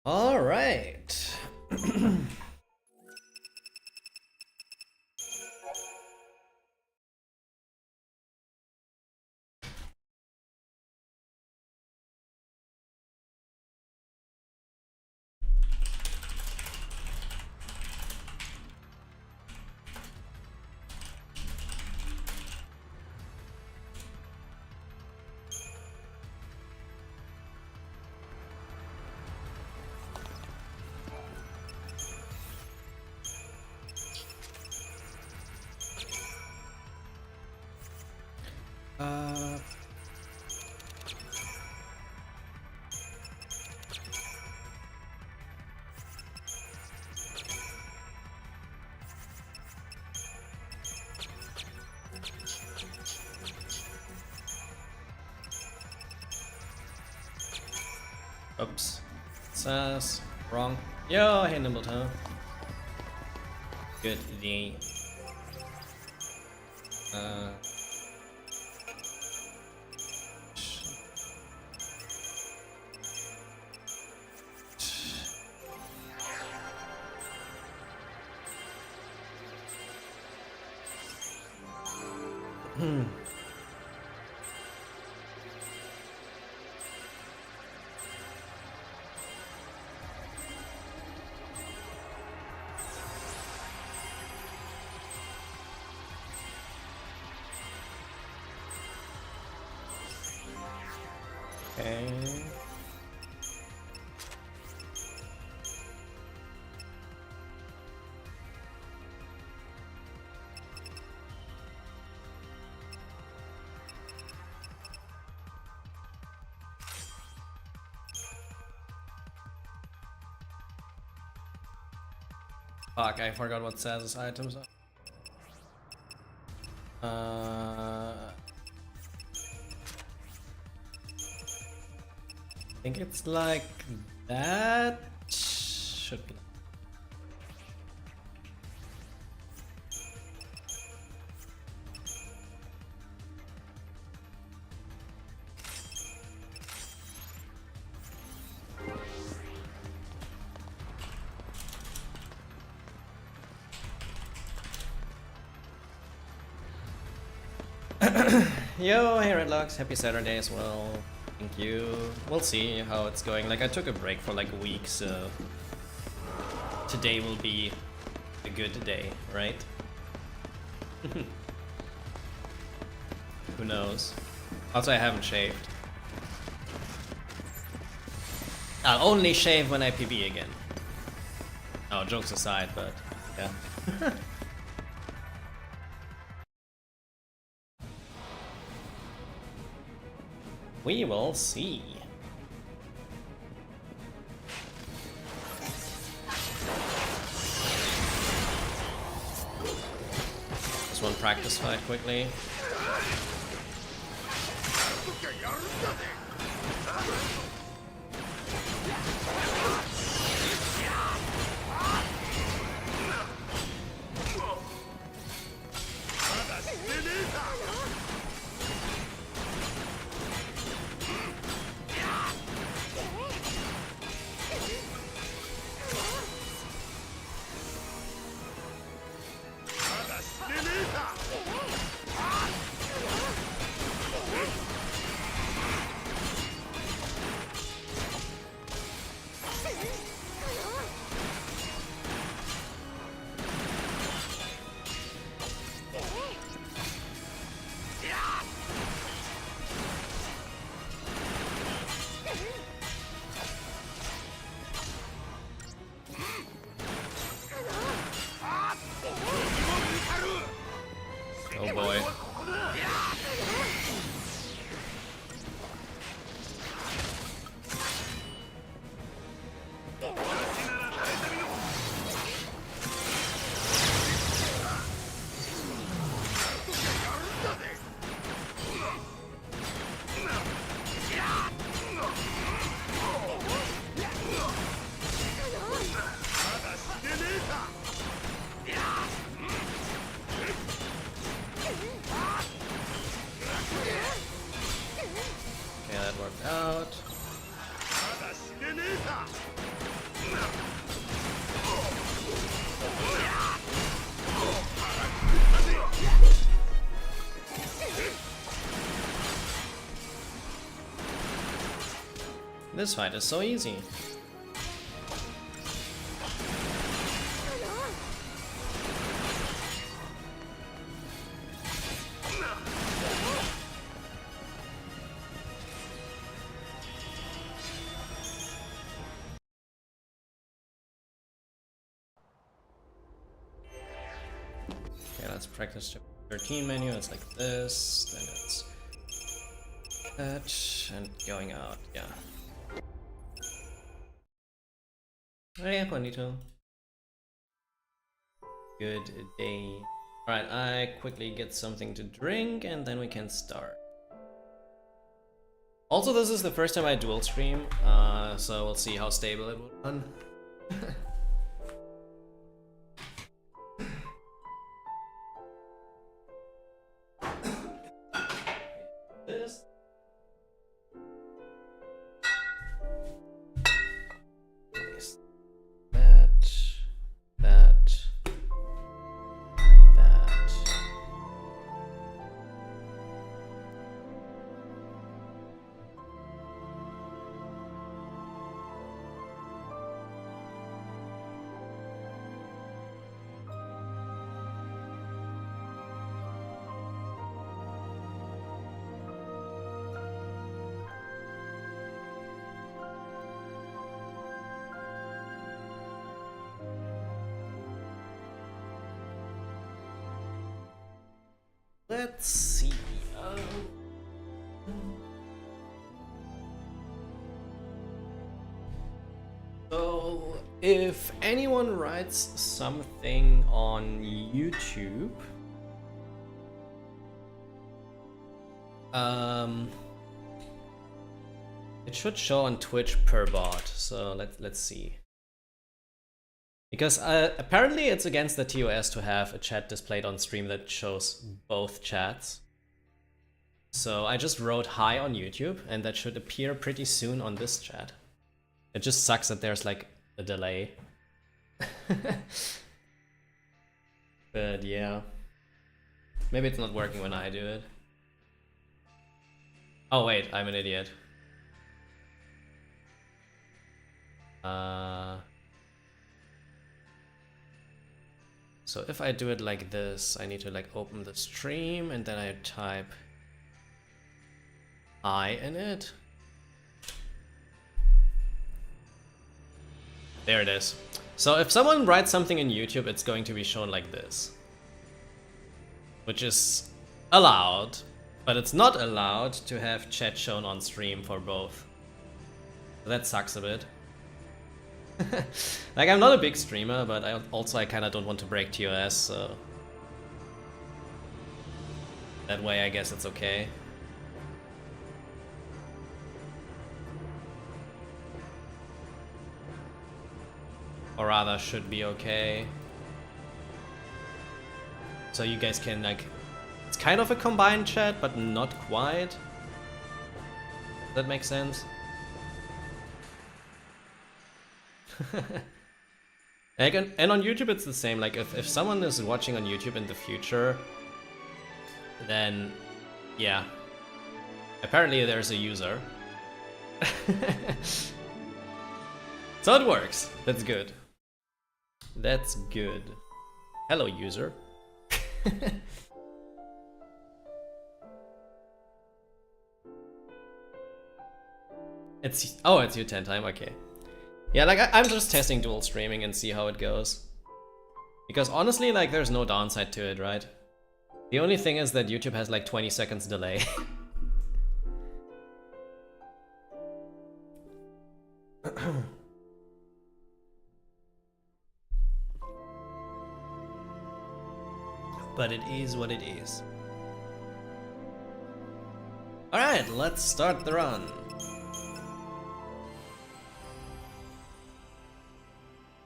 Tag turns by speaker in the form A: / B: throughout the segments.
A: All right. Oops. Sass. Wrong. Yo, hey Nimbleton. Good day. Okay. Fuck, I forgot what Saz's items are. I think it's like that. Should be. Yo, hey Redlocks, happy Saturday as well. Thank you. We'll see how it's going. Like, I took a break for like a week, so today will be a good day, right? Who knows? Also, I haven't shaved. I'll only shave when I PB again. Oh, jokes aside, but yeah. We will see. Just one practice fight quickly. This fight is so easy. Okay, let's practice chapter 13 menu. It's like this, then it's that, and going out, yeah. Oh yeah, Juanito. Good day. Alright, I quickly get something to drink and then we can start. Also, this is the first time I dual stream, so we'll see how stable it will run. This. Let's see. So, if anyone writes something on YouTube, it should show on Twitch per bot. So let's see. Because apparently it's against the TOS to have a chat displayed on stream that shows both chats. So I just wrote hi on YouTube and that should appear pretty soon on this chat. It just sucks that there's like a delay. But yeah. Maybe it's not working when I do it. Oh wait, I'm an idiot. So if I do it like this, I need to like open the stream and then I type I in it. There it is. So if someone writes something in YouTube, it's going to be shown like this. Which is allowed, but it's not allowed to have chat shown on stream for both. So that sucks a bit. Like, I'm not a big streamer, but I kind of don't want to break TOS, so that way I guess it's okay. Or rather, should be okay. So you guys can, like, it's kind of a combined chat, but not quite. That makes sense. And on YouTube it's the same, like if someone is watching on YouTube in the future, then yeah, apparently there's a user. So it works. That's good. That's good. Hello, user. It's your 10 time, okay. Yeah, like I'm just testing dual streaming and see how it goes. Because honestly, like there's no downside to it, right? The only thing is that YouTube has like 20 seconds delay. But it is what it is. Alright, let's start the run.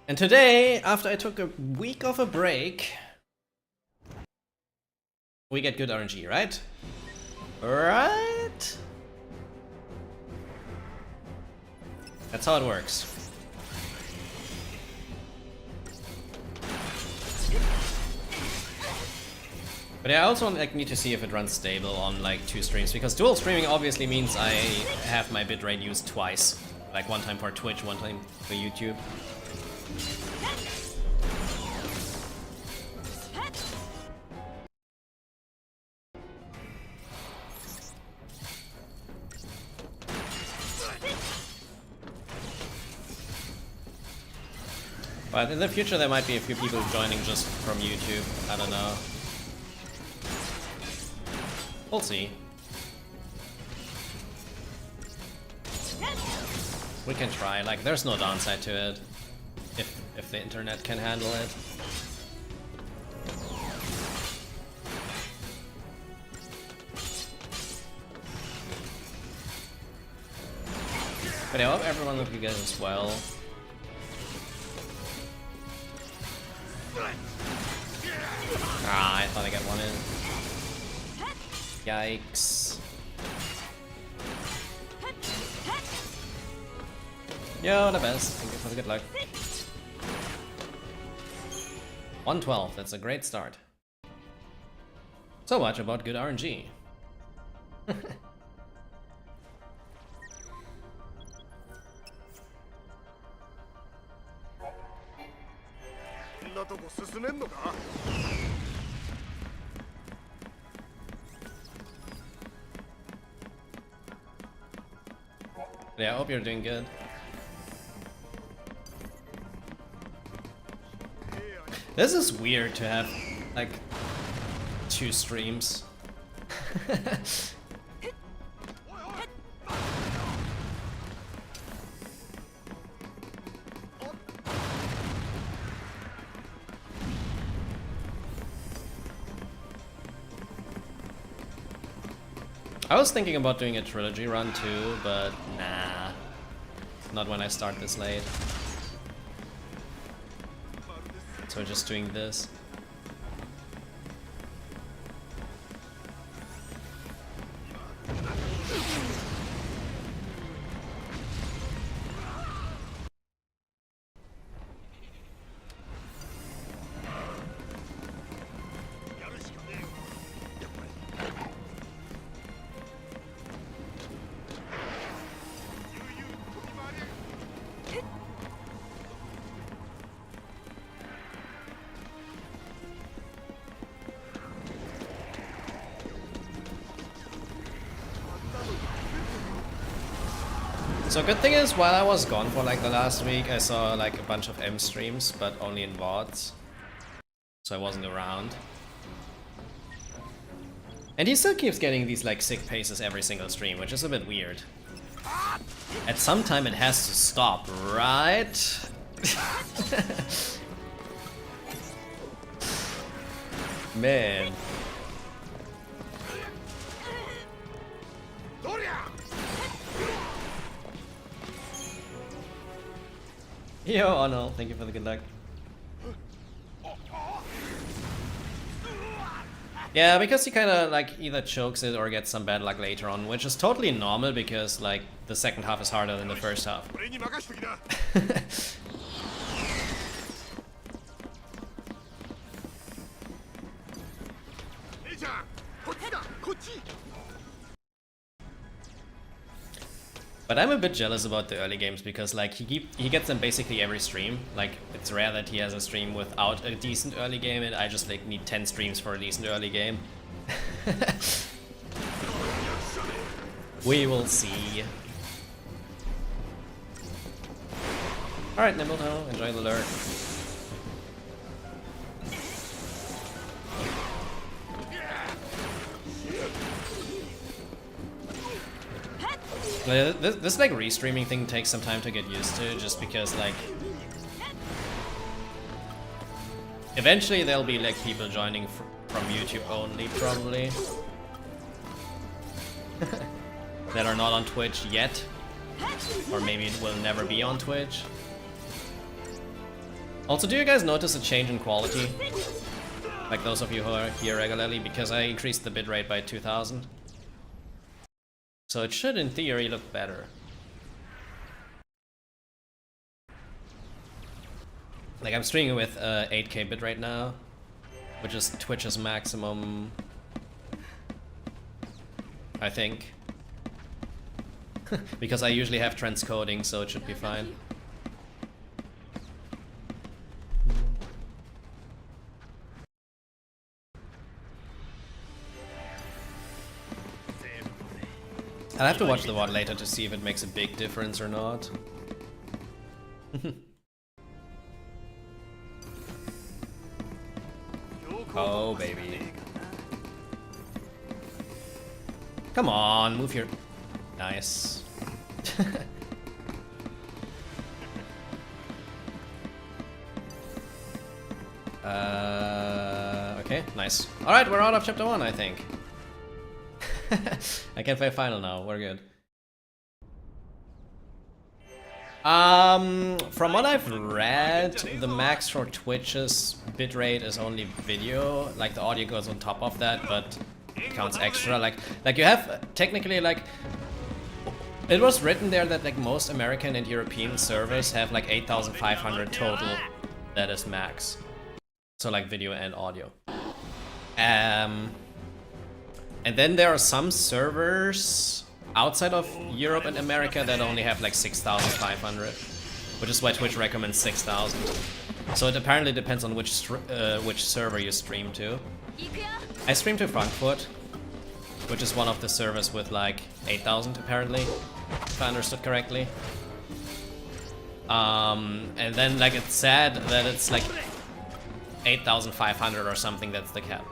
A: And today, after I took a week of a break, we get good RNG, right? Right? That's how it works. But I also like need to see if it runs stable on like 2 streams, because dual streaming obviously means I have my bitrate used twice. Like one time for Twitch, one time for YouTube. But in the future there might be a few people joining just from YouTube, I don't know. We'll see. We can try, like there's no downside to it, if the internet can handle it. But I hope everyone will be good as well. Ah, I thought I got one in. Yikes. Yo, the best. Thank you for the good luck. 112, that's a great start. So much about good RNG. Yeah, I hope you're doing good. This is weird to have like 2 streams. I was thinking about doing a trilogy run too, but nah. Not when I start this late. So just doing this. So good thing is, while I was gone for like the last week, I saw like a bunch of M streams, but only in VODs. So I wasn't around. And he still keeps getting these like sick paces every single stream, which is a bit weird. At some time it has to stop, right? Man. Yo, oh no, thank you for the good luck. Yeah, because he kinda like either chokes it or gets some bad luck later on, which is totally normal because like the second half is harder than the first half. But I'm a bit jealous about the early games because like he gets them basically every stream. Like it's rare that he has a stream without a decent early game, and I just like need 10 streams for a decent early game. We will see. Alright, Nimbletoe, enjoy the lurk. This like restreaming thing takes some time to get used to, just because like eventually there'll be like people joining from YouTube only, probably that are not on Twitch yet, or maybe it will never be on Twitch. Also, do you guys notice a change in quality? Like those of you who are here regularly, because I increased the bitrate by 2000. So it should, in theory, look better. Like I'm streaming with 8K bitrate now, which is Twitch's maximum, I think. Because I usually have transcoding, so it should be fine. I'll have to watch the VOD later to see if it makes a big difference or not. Oh, baby. Come on, move your... Nice. Okay, nice. Alright, we're out of chapter 1, I think. I can play final now, we're good. From what I've read, the max for Twitch's bitrate is only video, like the audio goes on top of that, but it counts extra. Like you have technically like, it was written there that like most American and European servers have like 8,500 total, that is max. So like video and audio. And then there are some servers outside of Europe and America that only have like 6,500, which is why Twitch recommends 6,000. So it apparently depends on which server you stream to. I stream to Frankfurt, which is one of the servers with like 8,000 apparently, if I understood correctly. And then like it's sad that it's like 8,500 or something, that's the cap.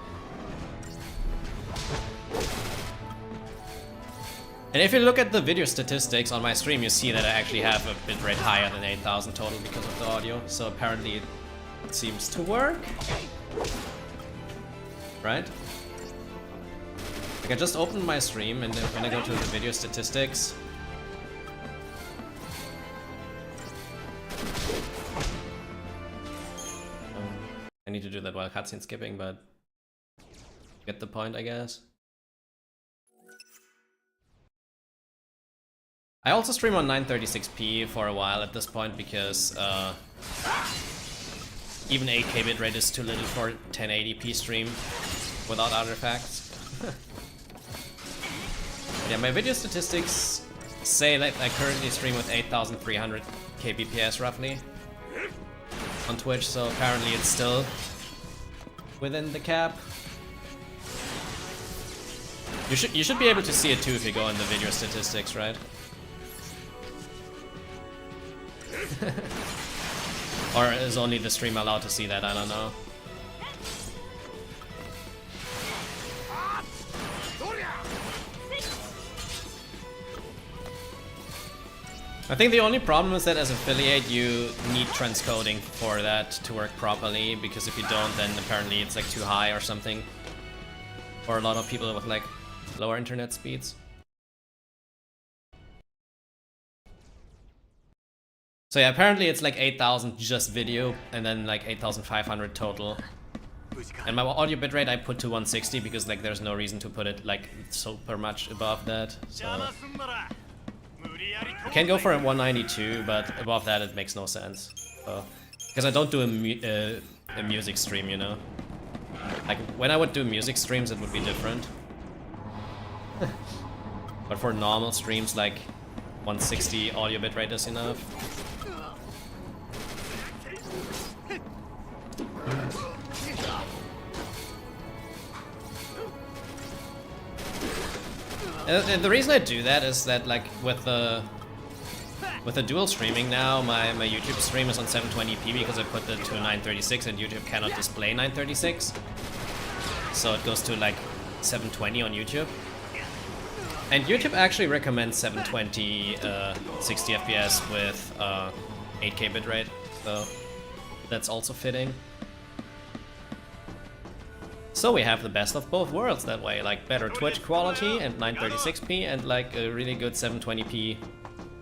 A: And if you look at the video statistics on my stream, you see that I actually have a bitrate higher than 8,000 total because of the audio. So apparently it seems to work. Right? Like I just opened my stream and then when I go to the video statistics, I need to do that while cutscene skipping, but get the point, I guess. I also stream on 936p for a while at this point because even 8K bitrate is too little for 1080p stream without artifacts. Yeah, my video statistics say that I currently stream with 8,300 kbps roughly on Twitch, so apparently it's still within the cap. You should be able to see it too if you go in the video statistics, right? Or is only the stream allowed to see that? I don't know. I think the only problem is that as affiliate you need transcoding for that to work properly, because if you don't then apparently it's like too high or something for a lot of people with like lower internet speeds. So yeah, apparently it's like 8,000 just video and then like 8,500 total. And my audio bitrate I put to 160 because like there's no reason to put it like super much above that. So I can go for a 192, but above that it makes no sense. So, because I don't do a music stream, you know. Like when I would do music streams it would be different. But for normal streams like 160 audio bitrate is enough. And the reason I do that is that like with the dual streaming now, my YouTube stream is on 720p because I put it to 936 and YouTube cannot display 936. So it goes to like 720 on YouTube. And YouTube actually recommends 720 60 FPS with 8K bitrate, so that's also fitting. So we have the best of both worlds that way, like better Twitch quality and 936p and like a really good 720p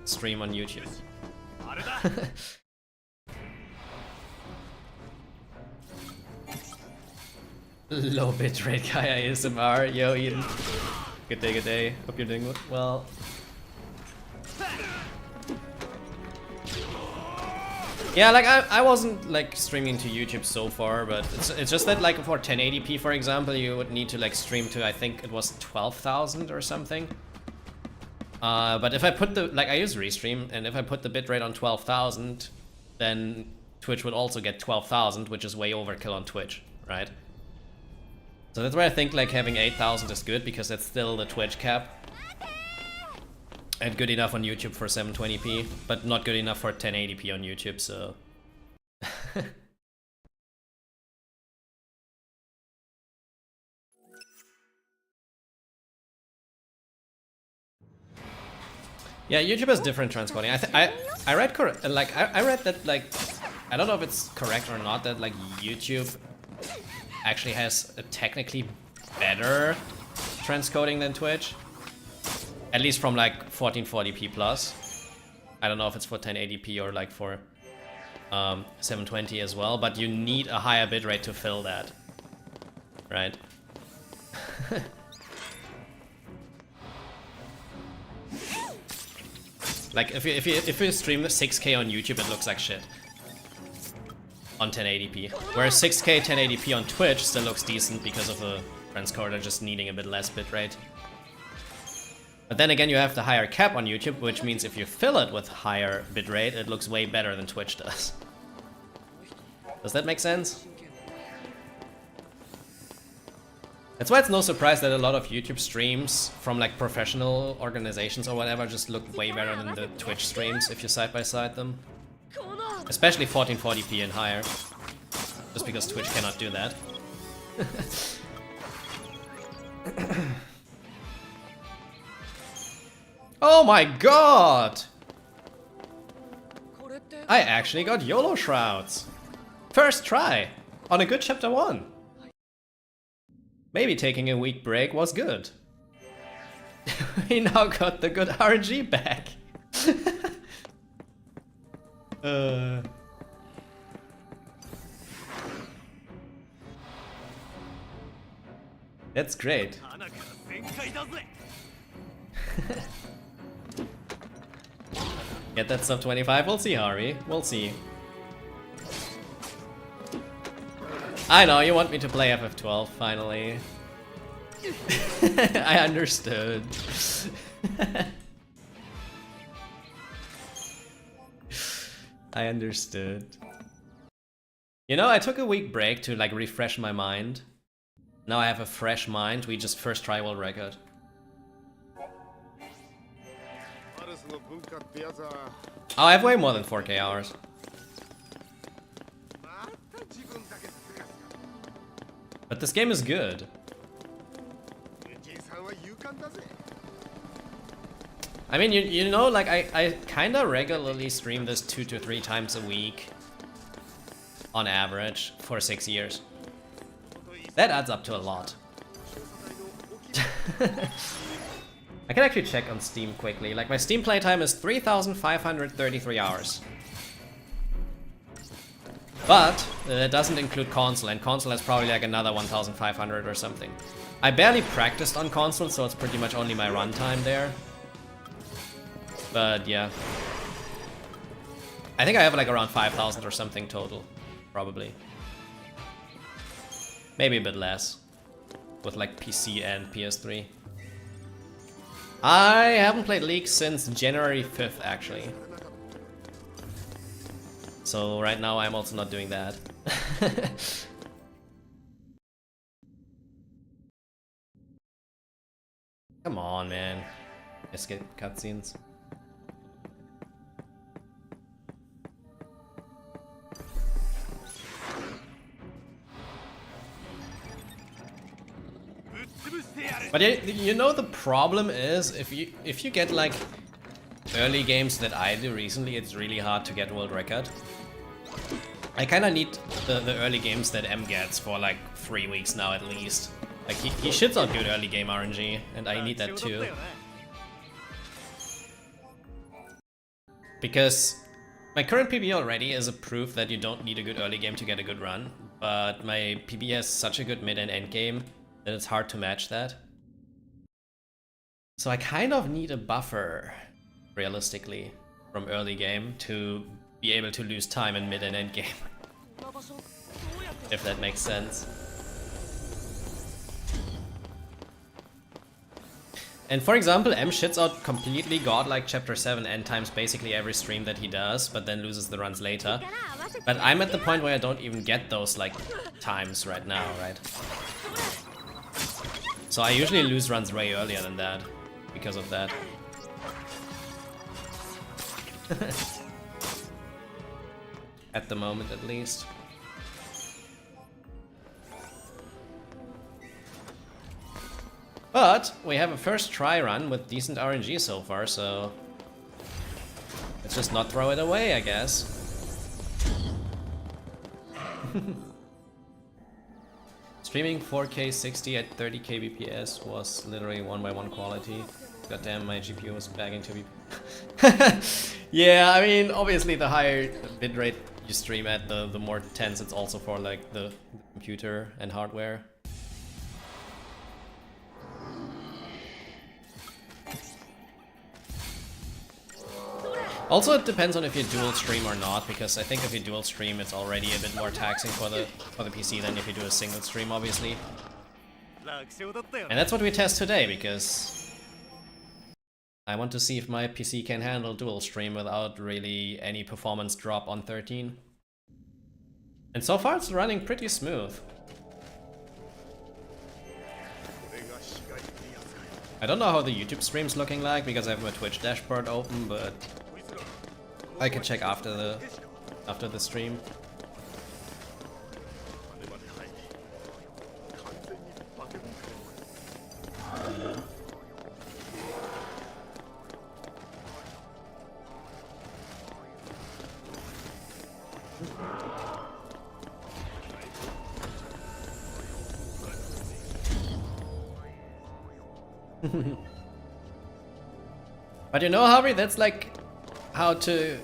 A: stream on YouTube. Low bitrate Kaya ASMR, yo Eden. Good day, hope you're doing well. Yeah, like I wasn't like streaming to YouTube so far, but it's just that like for 1080p, for example, you would need to like stream to, I think it was 12,000 or something. But if I put the, like I use Restream, and if I put the bitrate on 12,000, then Twitch would also get 12,000, which is way overkill on Twitch, right? So that's why I think like having 8,000 is good, because that's still the Twitch cap. And good enough on YouTube for 720p, but not good enough for 1080p on YouTube, so... Yeah, YouTube has different transcoding. I read I read that like, I don't know if it's correct or not, that like YouTube actually has a technically better transcoding than Twitch. At least from like 1440p plus. I don't know if it's for 1080p or like for 720 as well, but you need a higher bitrate to fill that, right? Like if you stream 6K on YouTube, it looks like shit on 1080p. Whereas 6K 1080p on Twitch still looks decent because of the transcoder just needing a bit less bitrate. But then again, you have the higher cap on YouTube, which means if you fill it with higher bitrate, it looks way better than Twitch does. Does that make sense? That's why it's no surprise that a lot of YouTube streams from like professional organizations or whatever just look way better than the Twitch streams if you side by side them. Especially 1440p and higher. Just because Twitch cannot do that. Oh my god! I actually got YOLO Shrouds! First try! On a good chapter 1! Maybe taking a week break was good. We now got the good RNG back! That's great. Get that sub 25, we'll see, Hari. We'll see. I know, you want me to play FF12, finally. I understood. I understood. You know, I took a week break to like refresh my mind. Now I have a fresh mind, we just first try world record. Oh, I have way more than 4K hours. But this game is good. I mean, you know, like I kinda regularly stream this 2 to 3 times a week. On average, for 6 years. That adds up to a lot. I can actually check on Steam quickly. Like, my Steam playtime is 3,533 hours. But that doesn't include console, and console has probably like another 1,500 or something. I barely practiced on console, so it's pretty much only my runtime there. But yeah. I think I have like around 5,000 or something total, probably. Maybe a bit less, with like PC and PS3. I haven't played League since January 5th, actually. So right now I'm also not doing that. Come on, man. Let's get cutscenes. But you know, the problem is if you get like early games that I do recently, it's really hard to get world record. I kinda need the early games that M gets for like 3 weeks now at least. Like he shits on good early game RNG, and I need that too. Because my current PB already is a proof that you don't need a good early game to get a good run, but my PB has such a good mid and end game that it's hard to match that. So I kind of need a buffer, realistically, from early game to be able to lose time in mid and end game. If that makes sense. And for example, M shits out completely godlike Chapter 7 end times basically every stream that he does, but then loses the runs later. But I'm at the point where I don't even get those like times right now, right? So I usually lose runs way earlier than that because of that. At the moment, at least. But we have a first try run with decent RNG so far, so let's just not throw it away, I guess. Streaming 4K 60 at 30k bps was literally 1x1 quality. Goddamn, my GPU was bagging to be. Yeah, I mean, obviously the higher bitrate you stream at, the more tense it's also for like the computer and hardware. Also, it depends on if you dual stream or not, because I think if you dual stream, it's already a bit more taxing for the PC than if you do a single stream, obviously. And that's what we test today, because I want to see if my PC can handle dual stream without really any performance drop on 13. And so far, it's running pretty smooth. I don't know how the YouTube stream's looking like, because I have my Twitch dashboard open, but I can check after the stream. But you know, Harvey, that's like how to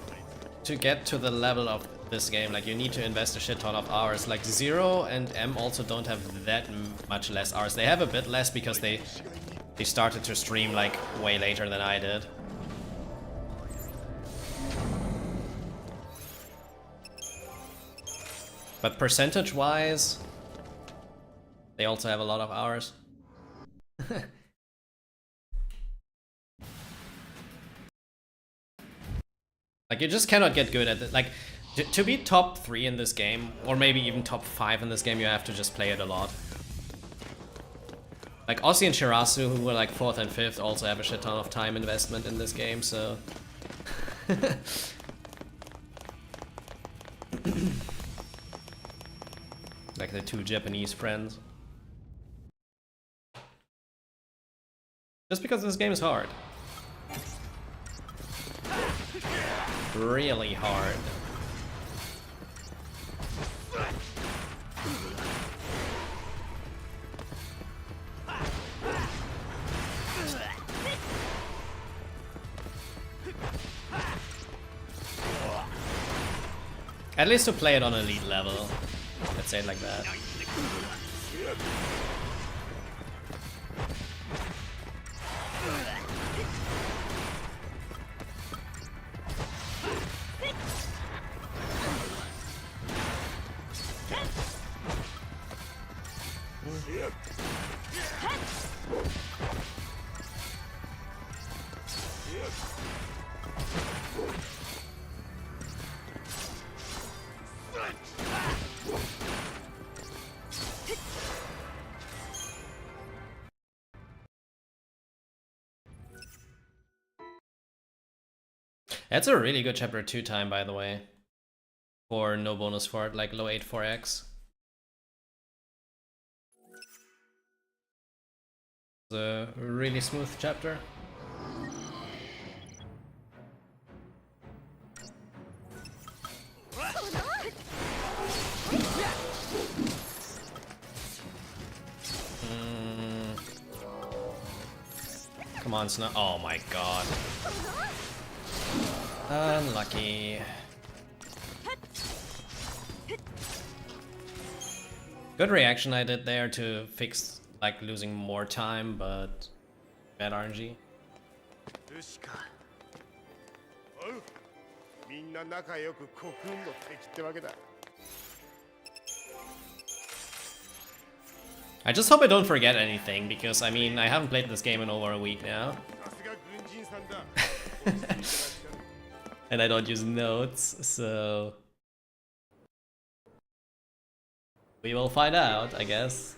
A: get to the level of this game. Like, you need to invest a shit ton of hours. Like, Zero and M also don't have that much less hours. They have a bit less because they started to stream like way later than I did. But percentage-wise, they also have a lot of hours. Like, you just cannot get good at it. Like, to be top 3 in this game, or maybe even top 5 in this game, you have to just play it a lot. Like, Aussie and Shirasu, who were like 4th and 5th, also have a shit ton of time investment in this game, so... Like the 2 Japanese friends. Just because this game is hard. Really hard. At least to play it on elite level. Let's say it like that. That's a really good chapter 2 time, by the way. For no bonus for it, like low 84x. It's a really smooth chapter. Come on, Snow. Oh my god. Unlucky. Good reaction I did there to fix like losing more time, but bad RNG. I just hope I don't forget anything, because I mean, I haven't played this game in over a week now. And I don't use notes, so... we will find out, I guess.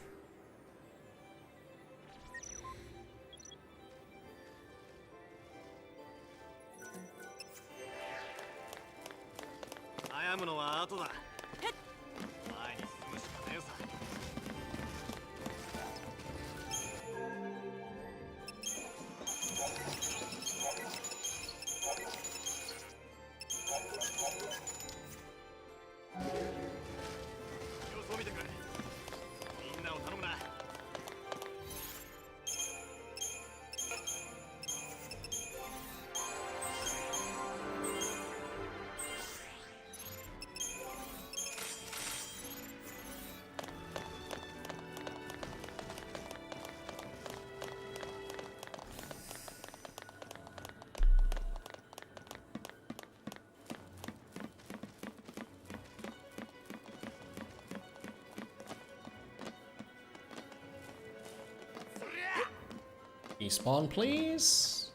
A: Respawn, please.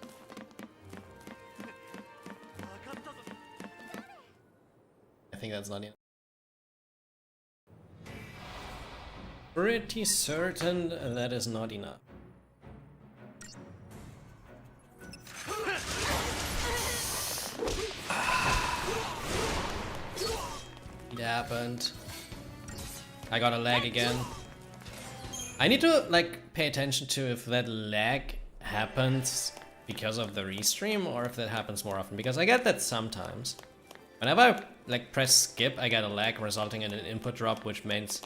A: I think that's not it. Pretty certain that is not enough. It happened. I got a lag again. I need to like pay attention to if that lag happens because of the restream or if that happens more often, because I get that sometimes. Whenever I like press skip, I get a lag resulting in an input drop, which means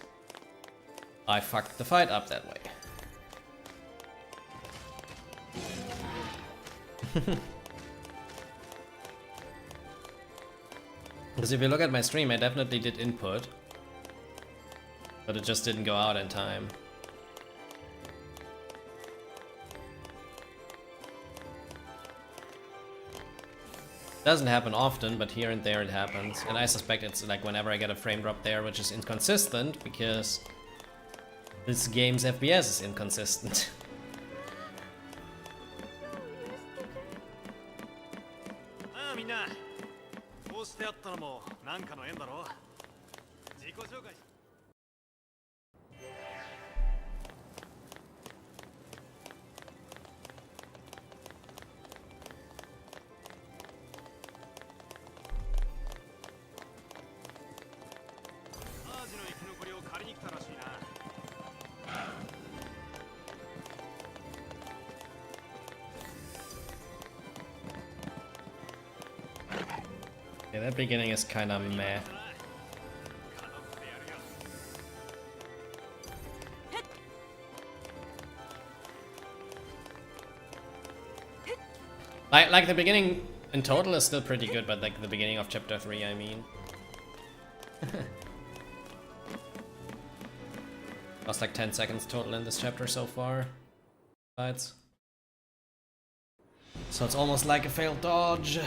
A: I fucked the fight up that way. Because if you look at my stream, I definitely did input, but it just didn't go out in time. Doesn't happen often, but here and there it happens. And I suspect it's like whenever I get a frame drop there, which is inconsistent because this game's FPS is inconsistent. Yeah, that beginning is kinda meh. Like the beginning in total is still pretty good, but like the beginning of chapter 3, I mean. Lost like 10 seconds total in this chapter so far. Fights. So it's almost like a failed dodge.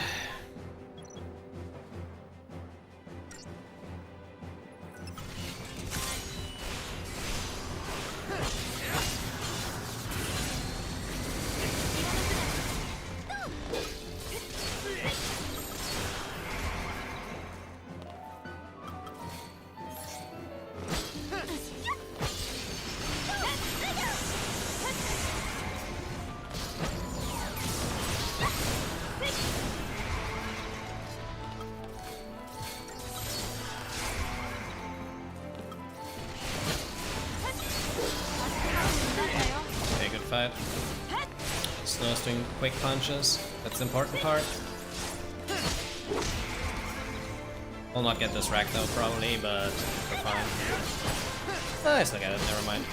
A: Fight. Snow's doing quick punches. That's the important part. We'll not get this rack though, probably, but we're fine. I still get it, never mind.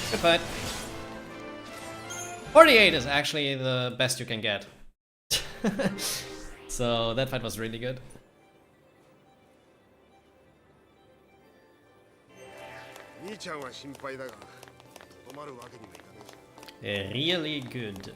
A: Good fight. 48 is actually the best you can get. So that fight was really good. Really good.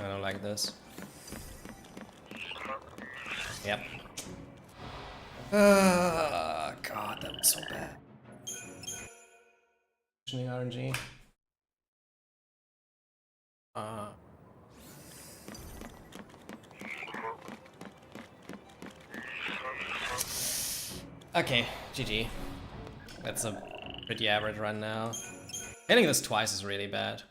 A: I don't like this. Yep. God, that was so bad. RNG. Okay, GG. That's a pretty average run now. Hitting this twice is really bad.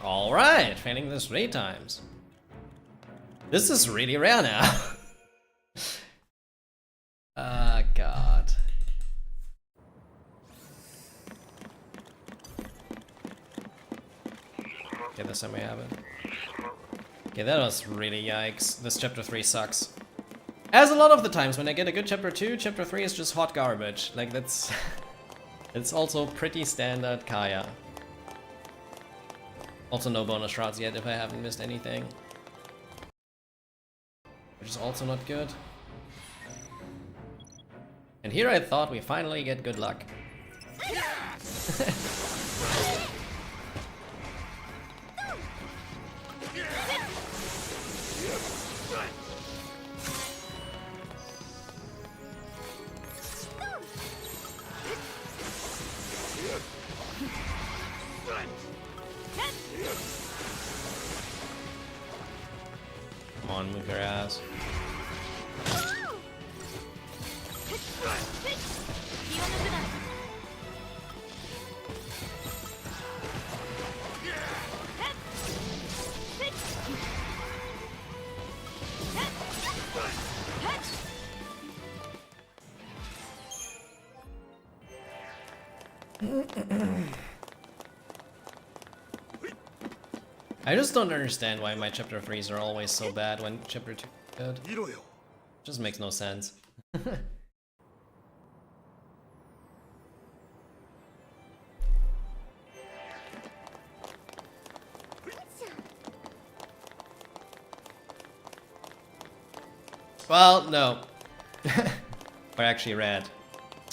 A: Alright, failing this 3 times. This is really rare now. God. Okay, this time we have it. Okay, that was really yikes. This chapter 3 sucks. As a lot of the times when I get a good chapter 2, chapter 3 is just hot garbage. Like, that's... it's also pretty standard Kaya. Also no bonus shots yet if I haven't missed anything. Which is also not good. And here I thought we finally get good luck. Come on, move your ass. I just don't understand why my chapter 3s are always so bad when chapter 2 is good. Just makes no sense. Well, no. We're actually red.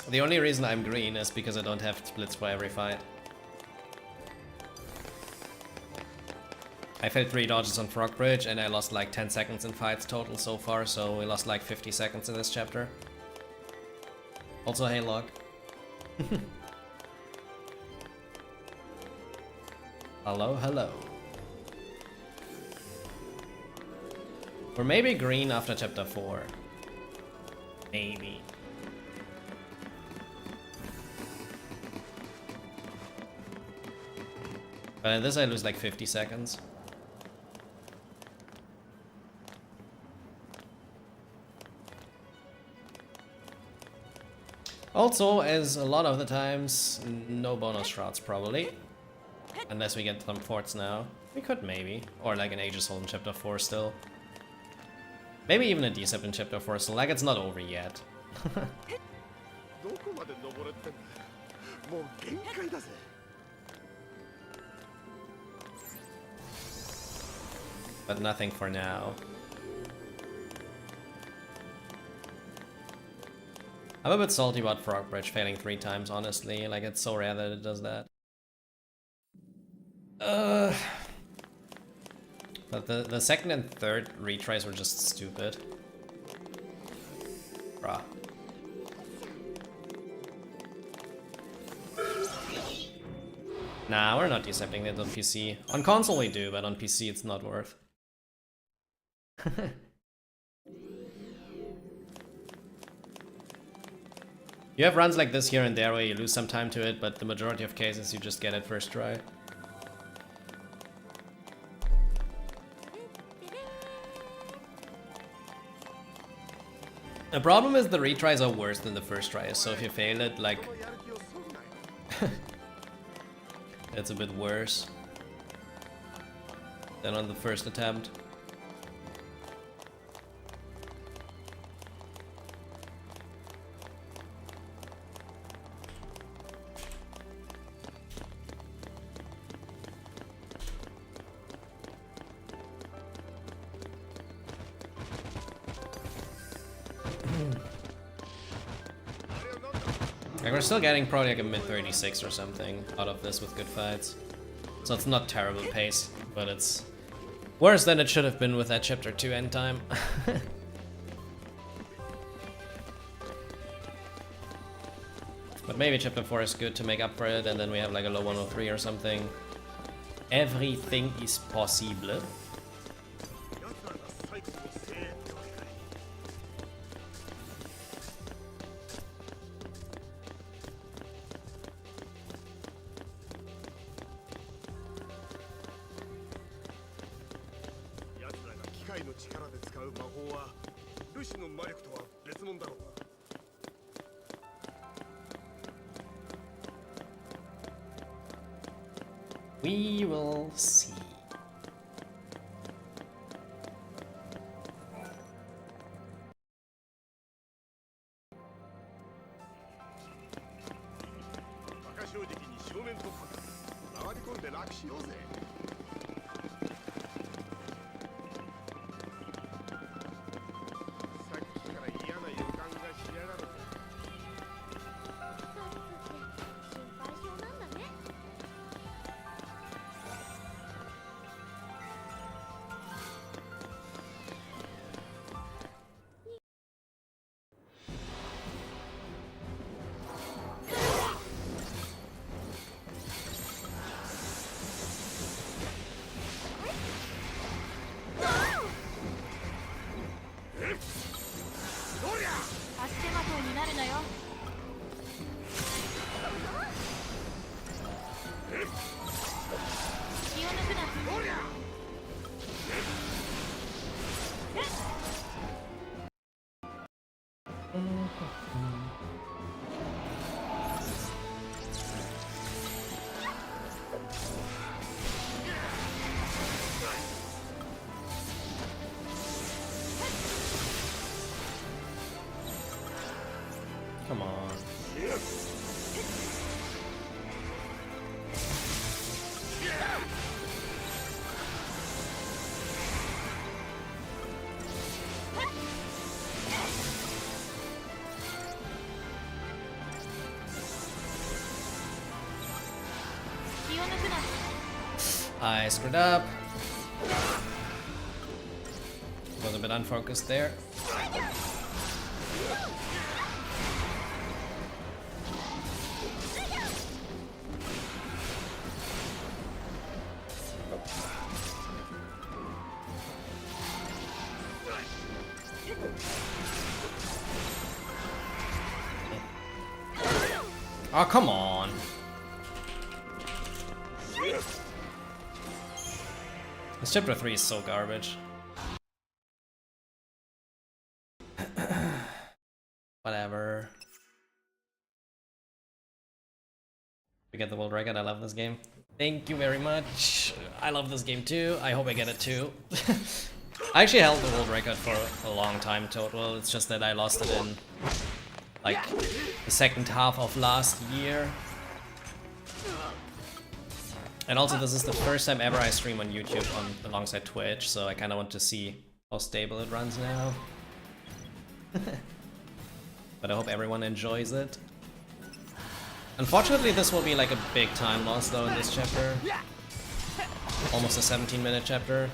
A: The only reason I'm green is because I don't have splits for every fight. I failed 3 dodges on Frog Bridge and I lost like 10 seconds in fights total so far, so we lost like 50 seconds in this chapter. Also, hey Log. Hello, hello. Or maybe green after chapter 4. Maybe. But in this I lose like 50 seconds. Also, as a lot of the times, no bonus shots probably. Unless we get some forts now. We could maybe. Or like an Aegis Hold in chapter 4 still. Maybe even a D-Sep in chapter 4 still, like it's not over yet. But nothing for now. I'm a bit salty about Frog Bridge failing 3 times, honestly. Like, it's so rare that it does that. But the second and third retries were just stupid. Bruh. Nah, we're not decepting it on PC. On console we do, but on PC it's not worth. You have runs like this here and there where you lose some time to it, but the majority of cases you just get it first try. The problem is the retries are worse than the first tries, so if you fail it, like... it's a bit worse than on the first attempt. Like, we're still getting probably like a mid-36 or something out of this with good fights. So it's not terrible pace, but it's worse than it should have been with that chapter 2 end time. But maybe chapter 4 is good to make up for it, and then we have like a low 103 or something. Everything is possible. We will see. Come on. I screwed up. Was a bit unfocused there. Oh, come on. This chapter 3 is so garbage. Whatever. We get the world record. I love this game. Thank you very much. I love this game too. I hope I get it too. I actually held the world record for a long time total. It's just that I lost it in like the second half of last year. And also this is the first time ever I stream on YouTube alongside Twitch, so I kind of want to see how stable it runs now. But I hope everyone enjoys it. Unfortunately this will be like a big time loss though in this chapter. Almost a 17-minute chapter.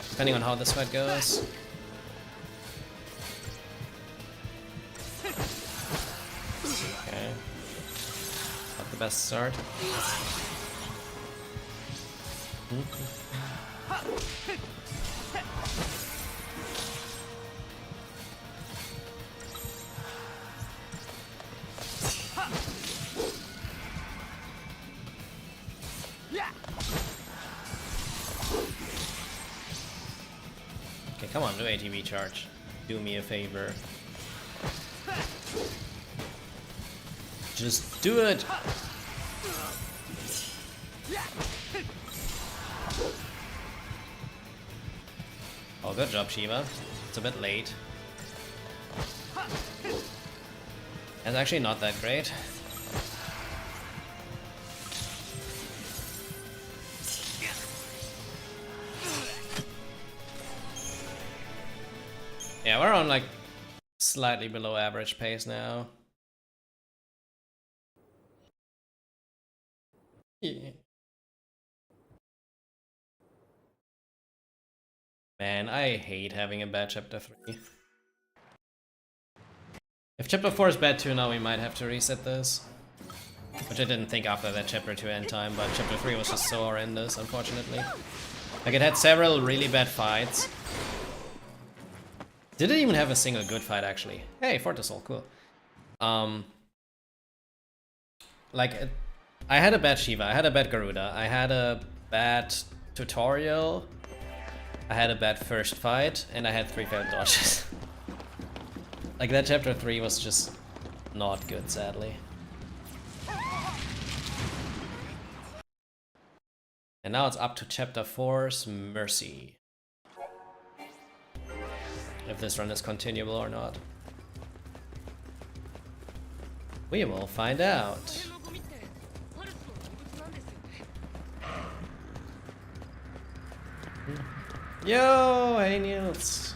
A: Depending on how this fight goes. Okay. Not the best start. Come on, do ATB charge. Do me a favor. Just do it! Oh, good job, Shiva. It's a bit late. It's actually not that great. Yeah, we're on like slightly below average pace now. Yeah. Man, I hate having a bad chapter 3. If chapter 4 is bad too, now we might have to reset this. Which I didn't think after that chapter 2 end time, but chapter 3 was just so horrendous, unfortunately. Like, it had several really bad fights. Didn't even have a single good fight, actually. Hey, Fortisol, cool. I had a bad Shiva, I had a bad Garuda, I had a bad tutorial, I had a bad first fight, and I had 3 failed dodges. Like, that chapter 3 was just not good, sadly. And now it's up to chapter 4's Mercy. If this run is continuable or not. We will find out. Yo, hey Niels.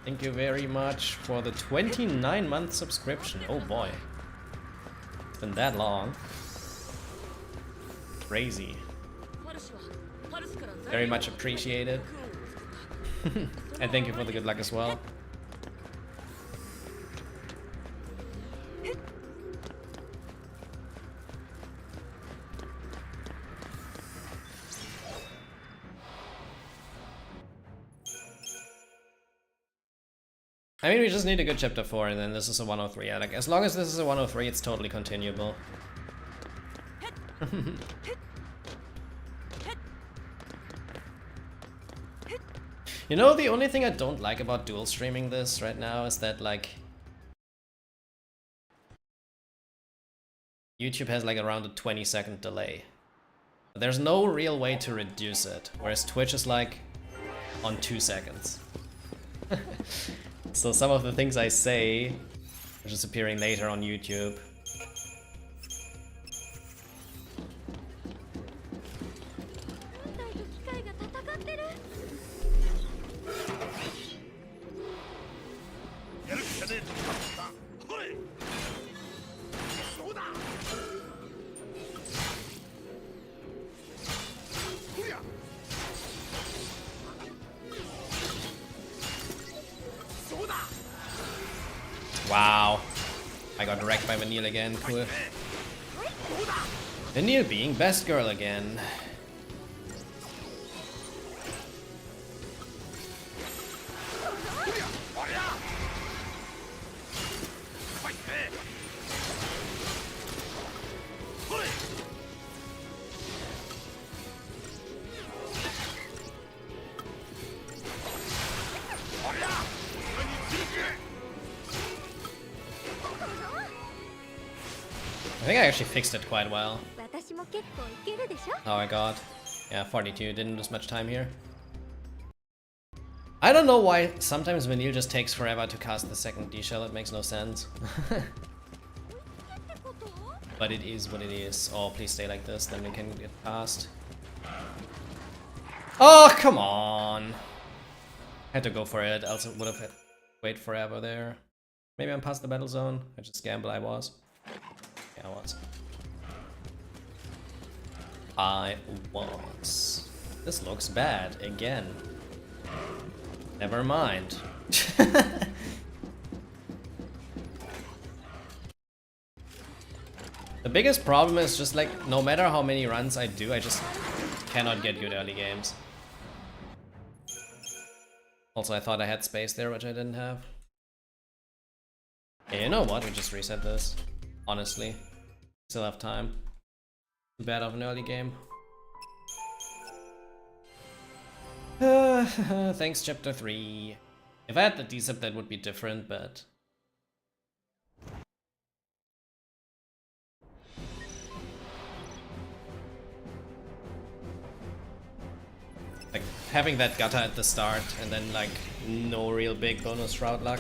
A: Thank you very much for the 29-month subscription. Oh boy. It's been that long. Crazy. Very much appreciated. And thank you for the good luck as well. I mean, we just need a good chapter 4 and then this is a 103. Yeah, like, as long as this is a 103, it's totally continuable. You know, the only thing I don't like about dual streaming this right now is that, like, YouTube has like around a 20-second delay. There's no real way to reduce it, whereas Twitch is like on 2 seconds. So some of the things I say are just appearing later on YouTube. Wow, I got wrecked by Vanille again, cool. Vanille being best girl again. I think I actually fixed it quite well. Oh my god. Yeah, 42, didn't lose much time here. I don't know why sometimes Vanille just takes forever to cast the second D-shell, it makes no sense. But it is what it is. Oh, please stay like this, then we can get past. Oh, come on! Had to go for it, else it would have had to wait forever there. Maybe I'm past the battle zone. I just gamble I was. Yeah, I was. This looks bad again. Never mind. The biggest problem is just like, no matter how many runs I do, I just cannot get good early games. Also, I thought I had space there, which I didn't have. Yeah, you know what? We just reset this. Honestly. Still have time. Too bad of an early game. Thanks, chapter 3. If I had the decep, that would be different, but... like, having that gutter at the start, and then, like, no real big bonus shroud luck.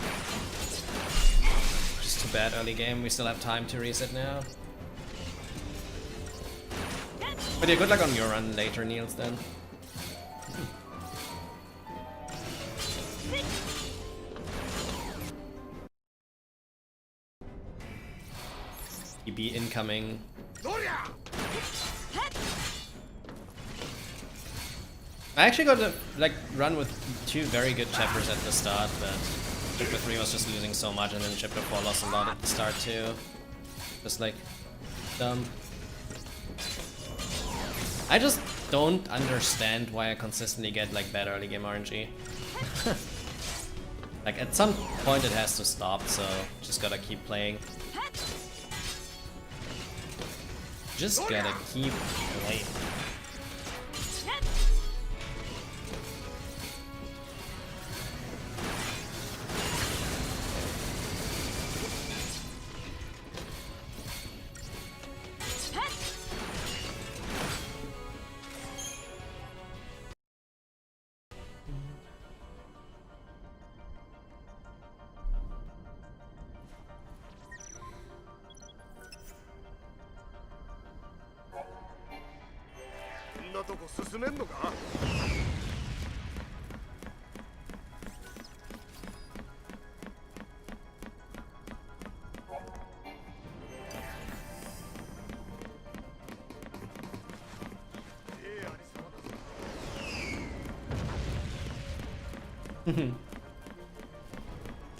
A: Just too bad early game, we still have time to reset now. But yeah, good luck on your run later, Niels, then. EB incoming. I actually got to like run with 2 very good chapters at the start, but chapter 3 was just losing so much, and then chapter 4 lost a lot at the start too. Just like dumb. I just don't understand why I consistently get like bad early game RNG. Like at some point it has to stop, so just gotta keep playing. Just gotta keep playing.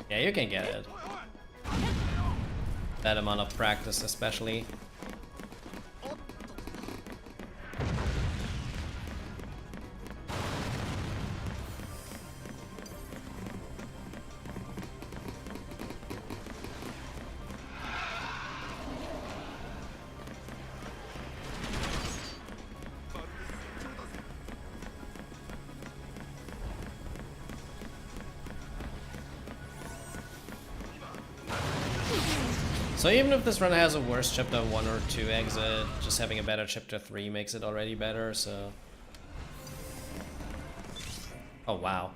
A: Yeah, you can get it. That amount of practice, especially. So even if this run has a worse chapter 1 or 2 exit, just having a better chapter 3 makes it already better, so... Oh wow.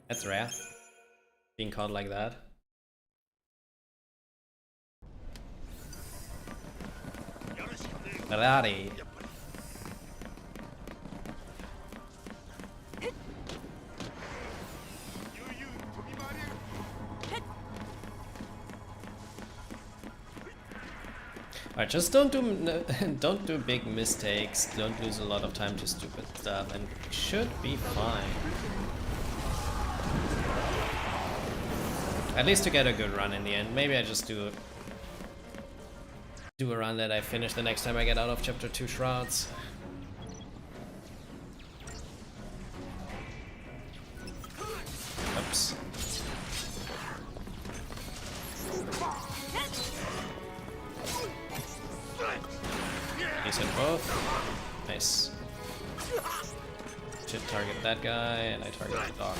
A: That's rare. Being caught like that. Ferrari. Alright, just don't do big mistakes, don't lose a lot of time to stupid stuff, and it should be fine. At least to get a good run in the end. Maybe I just do a run that I finish the next time I get out of chapter 2 shrouds. Oops. He's hit both. Nice. Should target that guy, and I target the dog.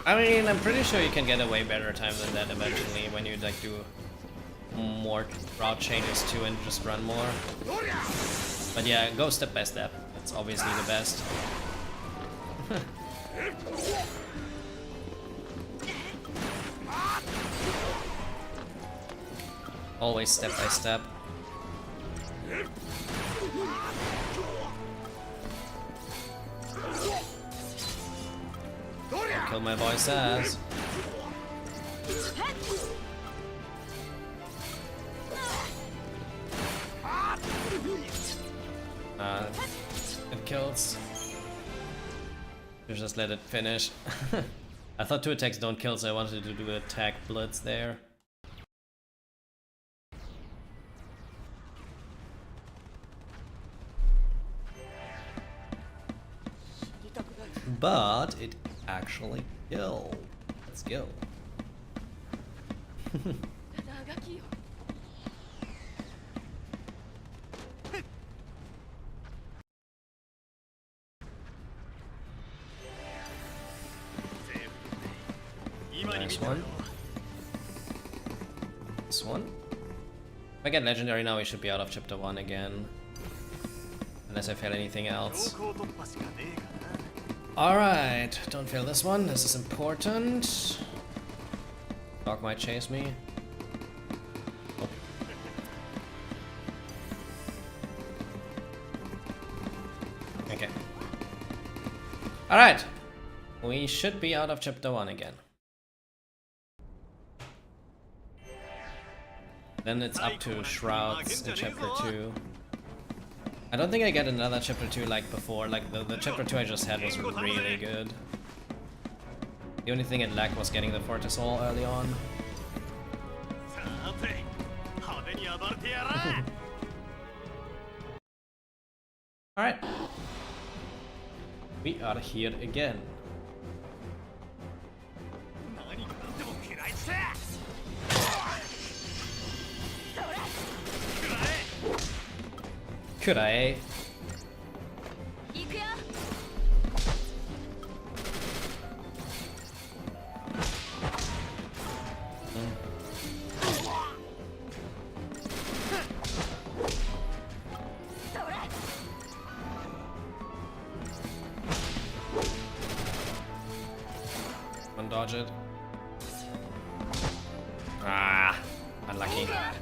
A: I mean, I'm pretty sure you can get a way better time than that eventually when you like do more route changes too and just run more. But yeah, go step by step. That's obviously the best. Always step by step. kill my boy's ass. It kills. You just let it finish. I thought 2 attacks don't kill, so I wanted to do attack blitz there. But it actually killed. Let's go. Nice one. This one. If I get legendary now, we should be out of chapter 1 again. Unless I fail anything else. Alright, don't fail this one. This is important. Dog might chase me. Oh. Okay. Alright. We should be out of chapter 1 again. Then it's up to Shrouds in chapter 2. I don't think I get another chapter 2 like before. Like the chapter 2 I just had was really good. The only thing it lacked was getting the Fortisol early on. Alright. We are here again. Could I? Dodge it. Ah, unlucky. I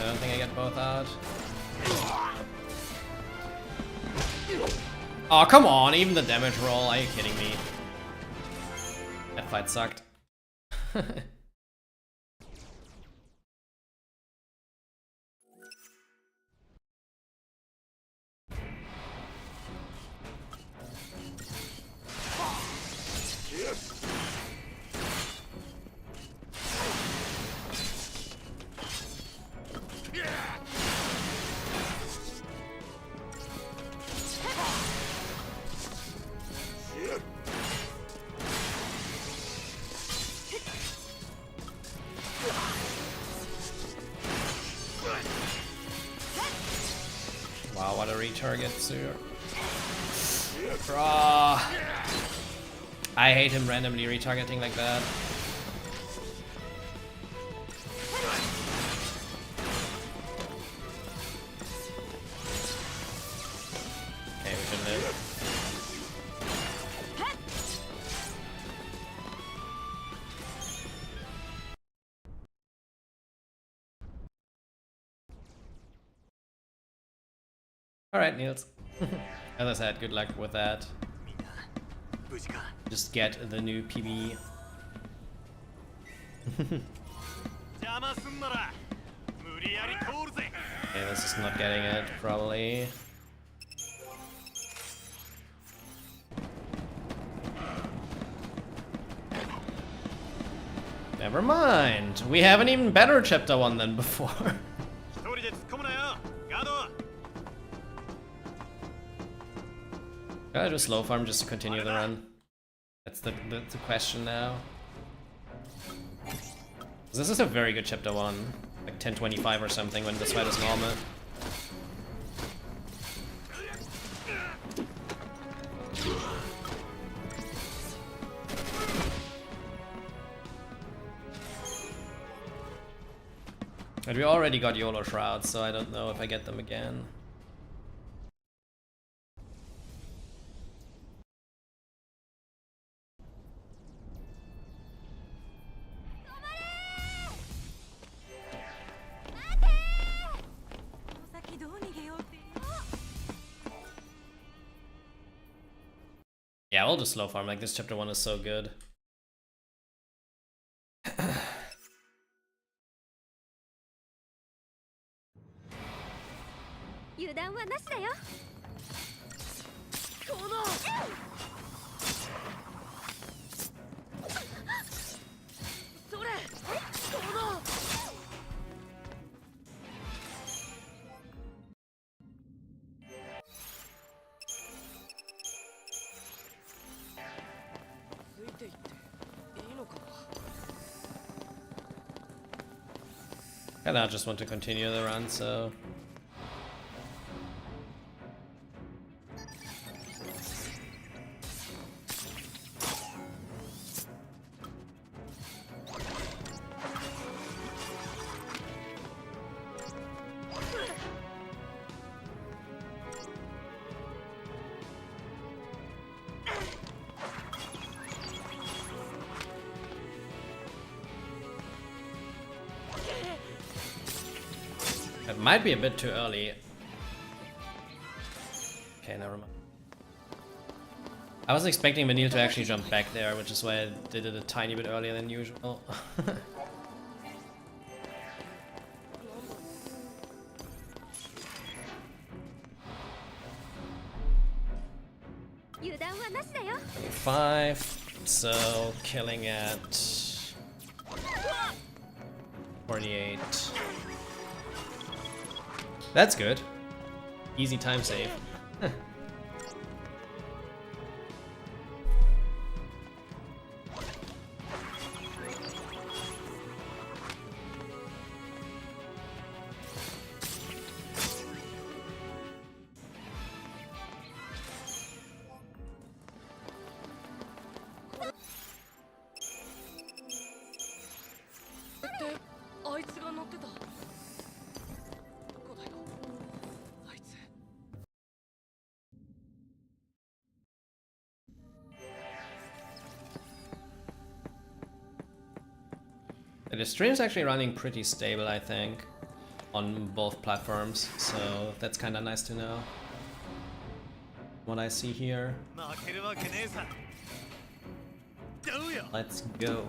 A: don't think I get both out. Oh, come on, even the damage roll, are you kidding me? That fight sucked. Wow, what a retarget, sir. I hate him randomly retargeting like that. Okay, we can live. Alright, Niels. As I said, good luck with that. Just get the new PB. Okay, this is not getting it, probably. Never mind. We have an even better chapter 1 than before. Gotta do slow farm just to continue the run. That's the question now. This is a very good chapter 1. Like 1025 or something when this fight is normal. But we already got YOLO Shrouds, so I don't know if I get them again. Yeah, we'll just slow farm. Like, this chapter 1 is so good. And I just want to continue the run, so... It might be a bit too early. Okay, never mind. I was expecting Vanille to actually jump back there, which is why I did it a tiny bit earlier than usual. Five, so killing at 48. That's good. Easy time save. The stream's actually running pretty stable, I think, on both platforms, so that's kind of nice to know. What I see here. Let's go.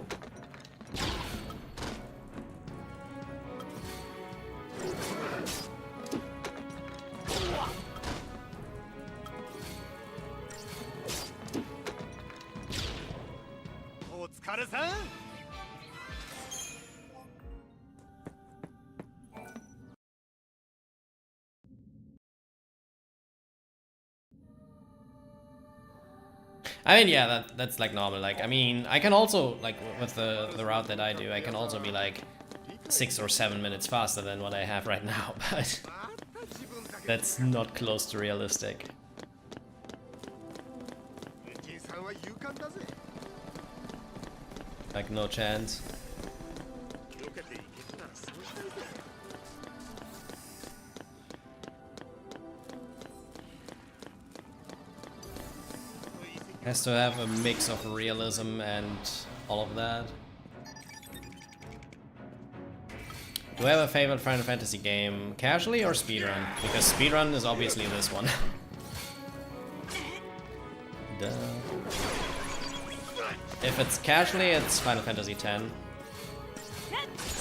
A: I mean, yeah, that's like normal. Like, I mean, I can also, like, with the route that I do, I can also be like 6 or 7 minutes faster than what I have right now, but that's not close to realistic. Like, no chance. Has to have a mix of realism and all of that. Do I have a favorite Final Fantasy game, casually or speedrun? Because speedrun is obviously this one. Duh. If it's casually, it's Final Fantasy X. It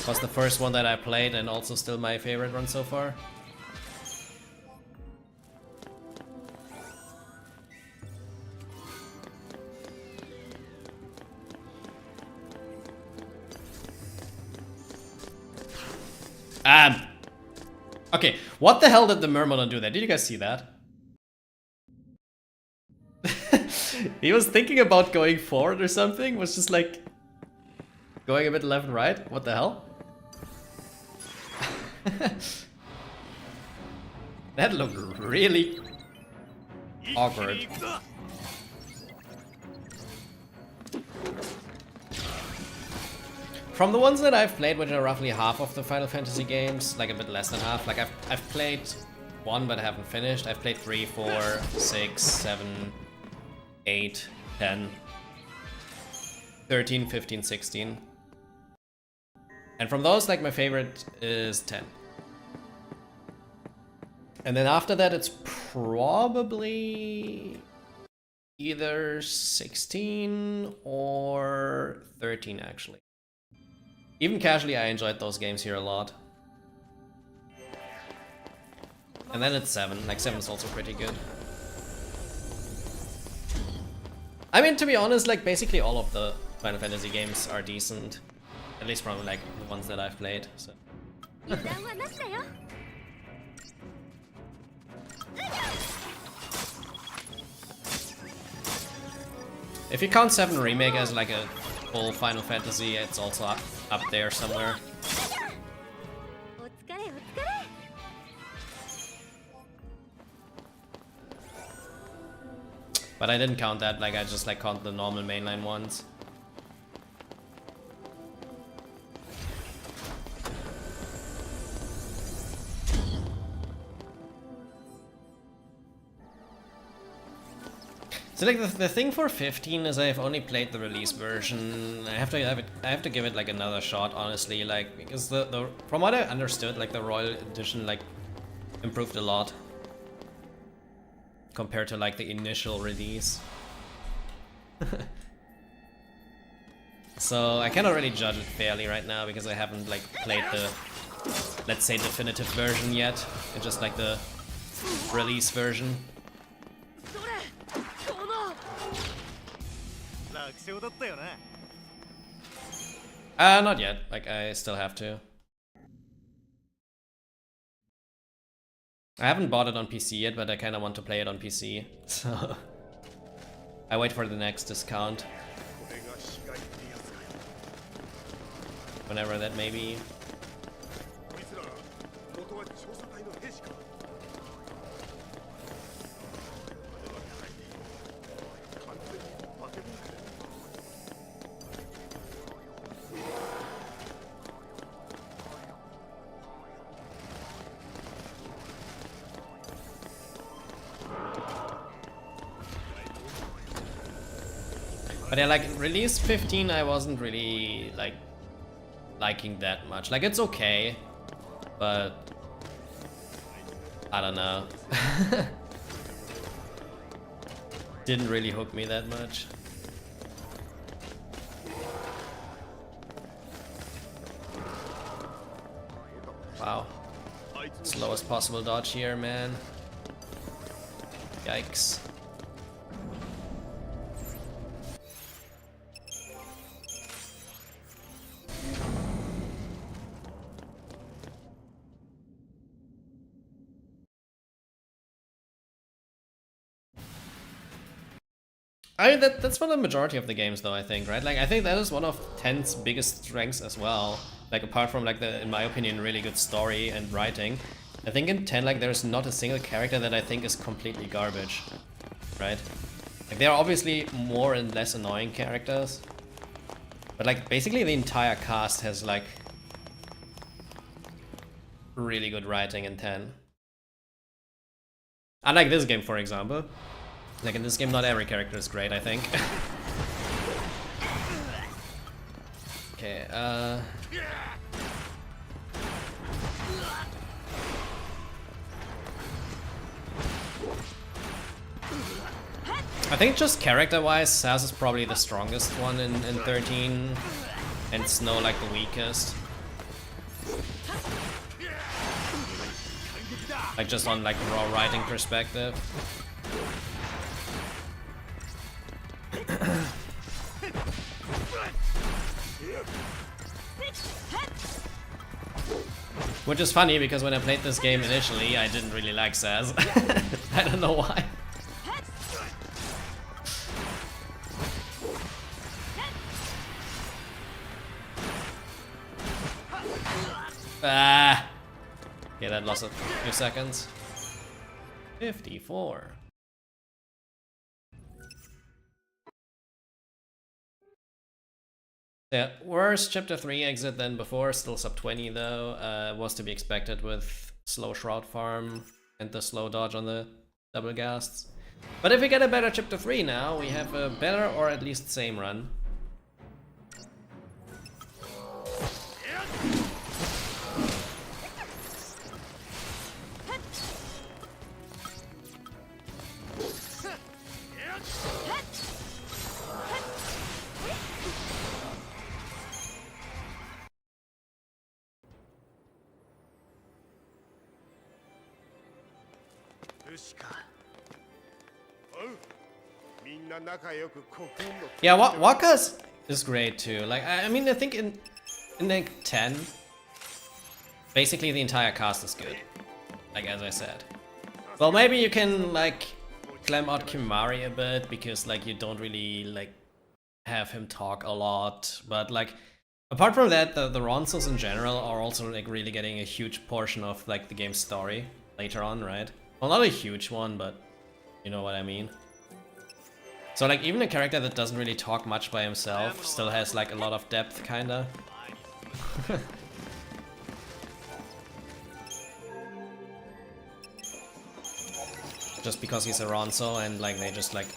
A: was the first one that I played and also still my favorite one so far. Okay, what the hell did the Myrmidon do there? Did you guys see that? He was thinking about going forward or something, was just like going a bit left and right. What the hell? That looked really awkward. From the ones that I've played, which are roughly half of the Final Fantasy games, like a bit less than half, like I've played 1 but I haven't finished. I've played 3, 4, 6, 7, 8, 10, 13, 15, 16. And from those, like, my favorite is 10. And then after that, it's probably either 16 or 13 actually. Even casually, I enjoyed those games here a lot. And then it's 7. Like 7 is also pretty good. I mean, to be honest, like basically all of the Final Fantasy games are decent. At least from like the ones that I've played. So. If you count 7 Remake as like a full Final Fantasy, it's also up there somewhere. But I didn't count that, like I just like count the normal mainline ones. So like the thing for 15 is I've only played the release version. I have to give it like another shot, honestly, like because the from what I understood, like the Royal Edition like improved a lot compared to like the initial release. So I cannot really judge it fairly right now because I haven't like played the, let's say, definitive version yet. It's just like the release version. Not yet. Like I still have to. I haven't bought it on PC yet, but I kind of want to play it on PC. So I wait for the next discount. Whenever that may be. But yeah, like release 15 I wasn't really like liking that much. Like it's okay, but I don't know. Didn't really hook me that much. Wow. Slowest possible dodge here, man. Yikes. I mean, that's for the majority of the games though, I think, right? Like, I think that is one of 10's biggest strengths as well. Like, apart from, like, the, in my opinion, really good story and writing. I think in 10, like, there's not a single character that I think is completely garbage, right? Like, there are obviously more and less annoying characters. But, like, basically the entire cast has, like, really good writing in 10. Unlike this game, for example. Like, in this game, not every character is great, I think. Okay, I think just character-wise, Saz is probably the strongest one in 13, and Snow like the weakest. Like just on like raw writing perspective. Which is funny because when I played this game initially, I didn't really like Saz. I don't know why. Ah! Okay, that lost a few seconds. 54. Yeah, worse chapter 3 exit than before, still sub 20 though, was to be expected with slow shroud farm and the slow dodge on the double ghasts. But if we get a better chapter 3 now, we have a better or at least same run. Yeah, Waka's is great too. Like, I mean, I think in like 10, basically the entire cast is good. Like, as I said. Well, maybe you can like clamp out Kimari a bit because like you don't really like have him talk a lot, but like apart from that, the Ronsos in general are also like really getting a huge portion of like the game's story later on, right? Well, not a huge one, but you know what I mean. So like even a character that doesn't really talk much by himself still has like a lot of depth, kinda. Just because he's a Ronso and like they just like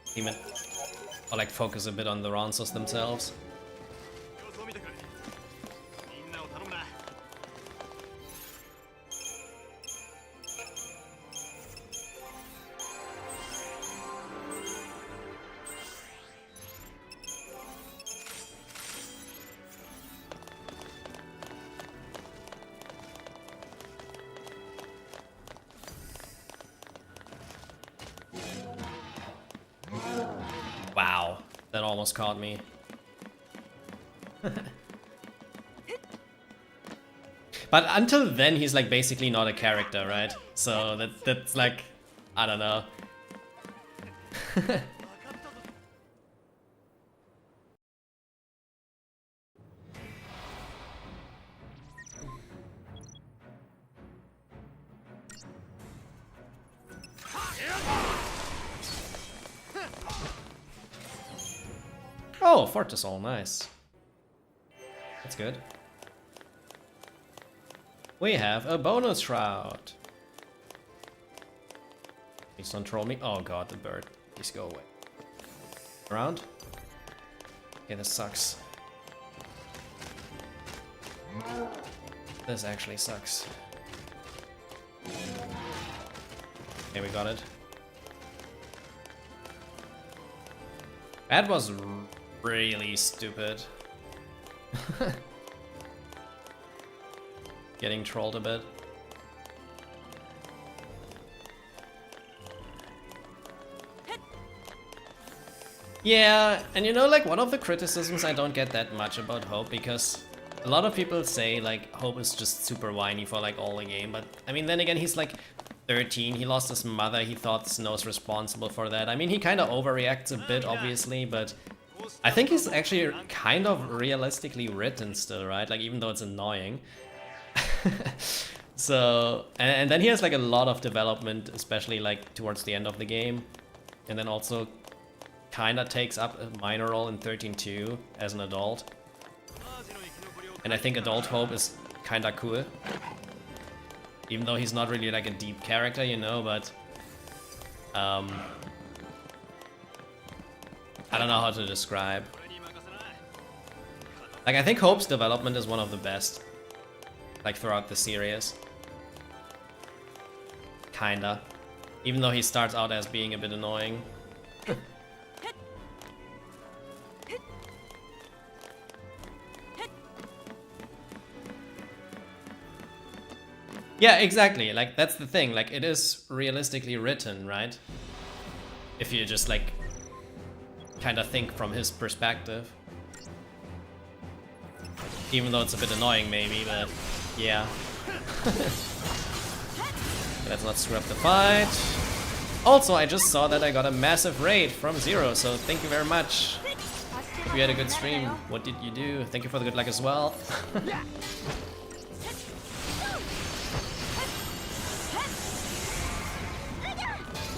A: theme it or like focus a bit on the Ronsos themselves. Wow, that almost caught me. But until then, he's like basically not a character, right? So that's like, I don't know. Oh, Fortisol, nice. That's good. We have a bonus shroud. Please don't troll me. Oh god, the bird. Please go away. Around? Okay, this sucks. This actually sucks. Okay, we got it. That was really stupid. Getting trolled a bit. Yeah, and you know, like one of the criticisms I don't get that much about Hope, because a lot of people say like Hope is just super whiny for like all the game, but I mean then again he's like 13, he lost his mother, he thought Snow's responsible for that. I mean he kind of overreacts a bit obviously, but I think he's actually kind of realistically written still, right? Like even though it's annoying. So, and then he has like a lot of development, especially like towards the end of the game. And then also kinda takes up a minor role in 13-2 as an adult. And I think adult Hope is kinda cool. Even though he's not really like a deep character, you know, but I don't know how to describe. Like I think Hope's development is one of the best, like throughout the series. Kinda. Even though he starts out as being a bit annoying. Yeah, exactly. Like that's the thing. Like it is realistically written, right? If you just like kind of think from his perspective. Even though it's a bit annoying maybe, but yeah. Let's not screw up the fight. Also, I just saw that I got a massive raid from Zero, so thank you very much. Hope you had a good stream. What did you do? Thank you for the good luck as well.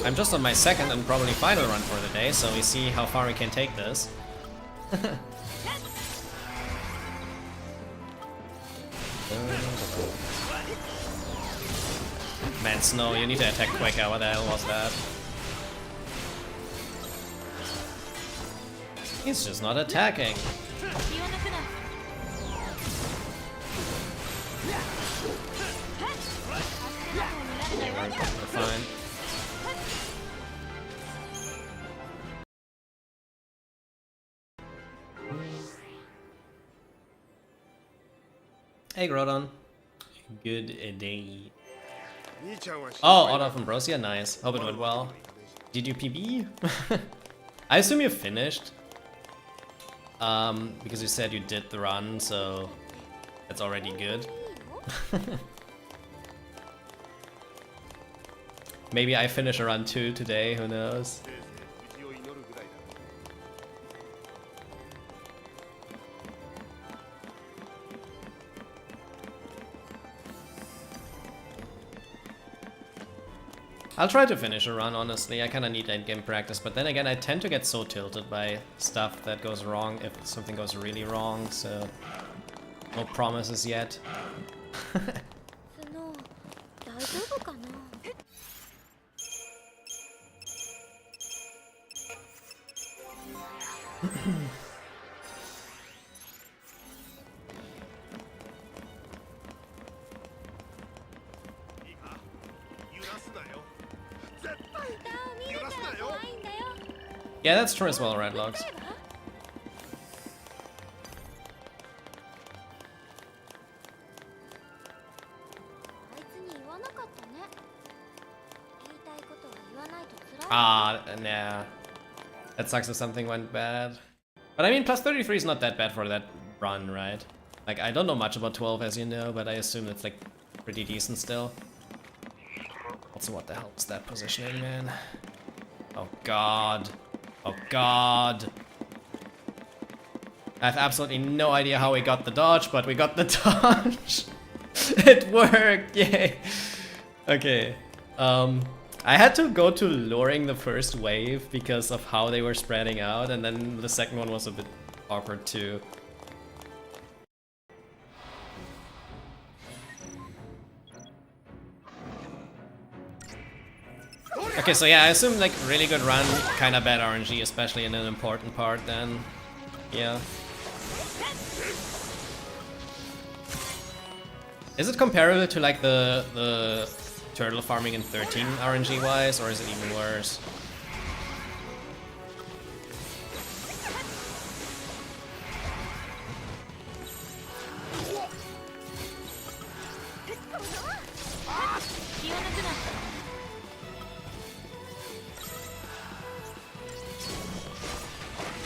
A: I'm just on my second and probably final run for the day, so we see how far we can take this. Man, Snow, you need to attack quicker. What the hell was that? He's just not attacking. We're fine. Hey Grodon, good day. Oh, Order of Ambrosia, nice. Hope it went well. Did you PB? I assume you finished. Because you said you did the run, so that's already good. Maybe I finish a run too today, who knows? I'll try to finish a run, honestly. I kinda need endgame practice, but then again, I tend to get so tilted by stuff that goes wrong if something goes really wrong, so no promises yet. Yeah, that's true as well, Red Logs. Ah, nah. That sucks if something went bad. But I mean, plus 33 is not that bad for that run, right? Like, I don't know much about 12, as you know, but I assume it's, like, pretty decent still. Also, what the hell is that positioning, man? Oh, God. Oh, God. I have absolutely no idea how we got the dodge, but we got the dodge. It worked, yay. Okay. I had to go to luring the first wave because of how they were spreading out, and then the second one was a bit awkward too. Okay, so yeah, I assume like really good run, kinda bad RNG, especially in an important part then. Yeah. Is it comparable to like the turtle farming in 13 RNG wise, or is it even worse?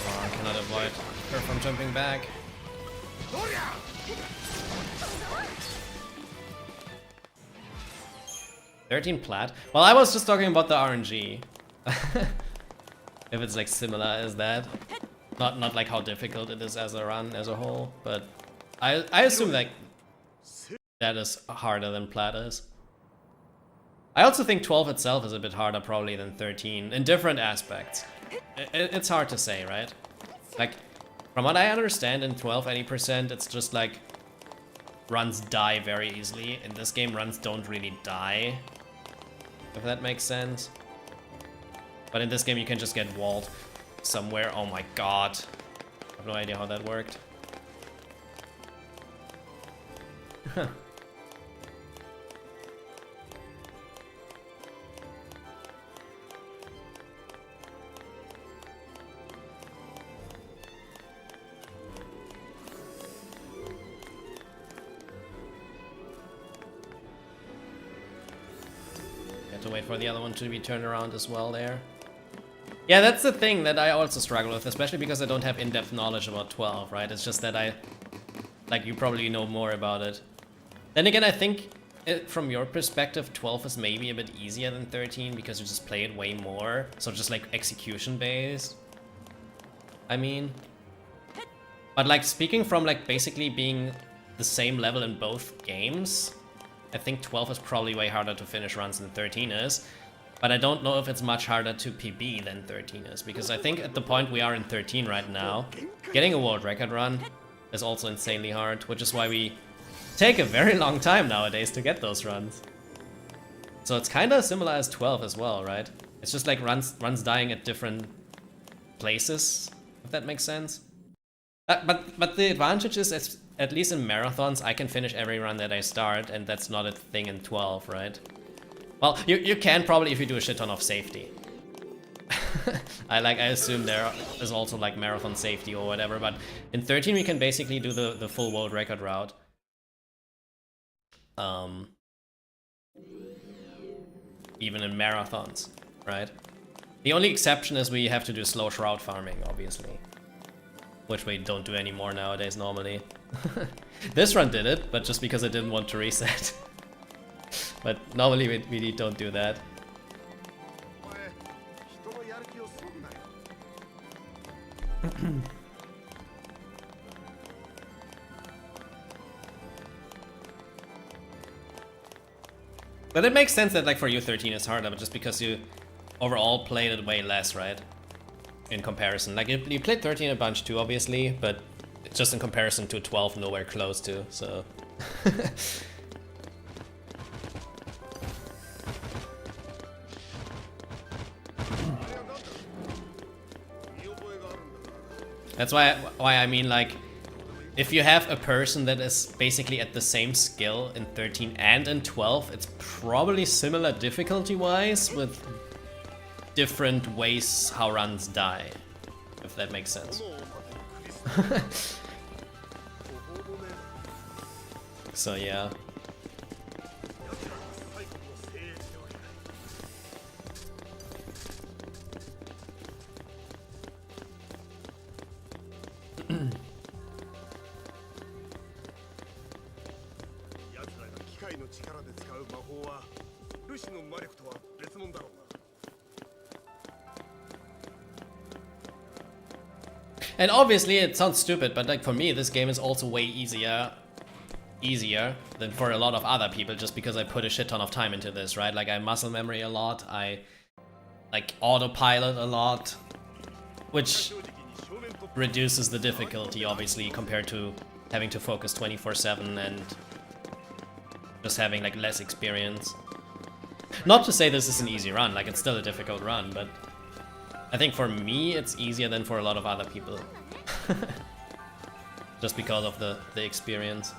A: Oh, I cannot avoid her from jumping back. 13 plat? Well, I was just talking about the RNG. If it's like similar as that. Not like how difficult it is as a run as a whole, but I assume like that is harder than plat is. I also think 12 itself is a bit harder probably than 13 in different aspects. It's hard to say, right? Like, from what I understand in 12 80%, it's just like runs die very easily. In this game, runs don't really die, if that makes sense. But in this game, you can just get walled somewhere. Oh my god. I have no idea how that worked. To wait for the other one to be turned around as well there. Yeah, that's the thing that I also struggle with, especially because I don't have in-depth knowledge about 12, right? It's just that like, you probably know more about it. Then again, I think from your perspective, 12 is maybe a bit easier than 13 because you just play it way more. So just like execution based. I mean. But like speaking from like basically being the same level in both games, I think 12 is probably way harder to finish runs than 13 is, but I don't know if it's much harder to PB than 13 is, because I think at the point we are in 13 right now, getting a world record run is also insanely hard, which is why we take a very long time nowadays to get those runs. So it's kind of similar as 12 as well, right? It's just like runs dying at different places, if that makes sense. But the advantage is, at least in marathons, I can finish every run that I start, and that's not a thing in 12, right? Well, you can probably if you do a shit ton of safety. I assume there is also like marathon safety or whatever, but in 13 we can basically do the full world record route. even in marathons, right? The only exception is we have to do slow shroud farming, obviously. Which we don't do anymore nowadays, normally. This run did it, but just because I didn't want to reset. But normally we really don't do that. But it makes sense that like for you 13 is harder, but just because you overall played it way less, right? In comparison. Like you played 13 a bunch too, obviously, but just in comparison to 12, nowhere close to, so. That's why I mean, like, if you have a person that is basically at the same skill in 13 and in 12, it's probably similar difficulty-wise with different ways how runs die, if that makes sense. So yeah. And obviously it sounds stupid, but like for me this game is also way easier than for a lot of other people, just because I put a shit ton of time into this, right? Like I muscle memory a lot, I like autopilot a lot, which reduces the difficulty obviously compared to having to focus 24/7 and just having like less experience. Not to say this is an easy run, like it's still a difficult run, but I think for me it's easier than for a lot of other people. Just because of the experience.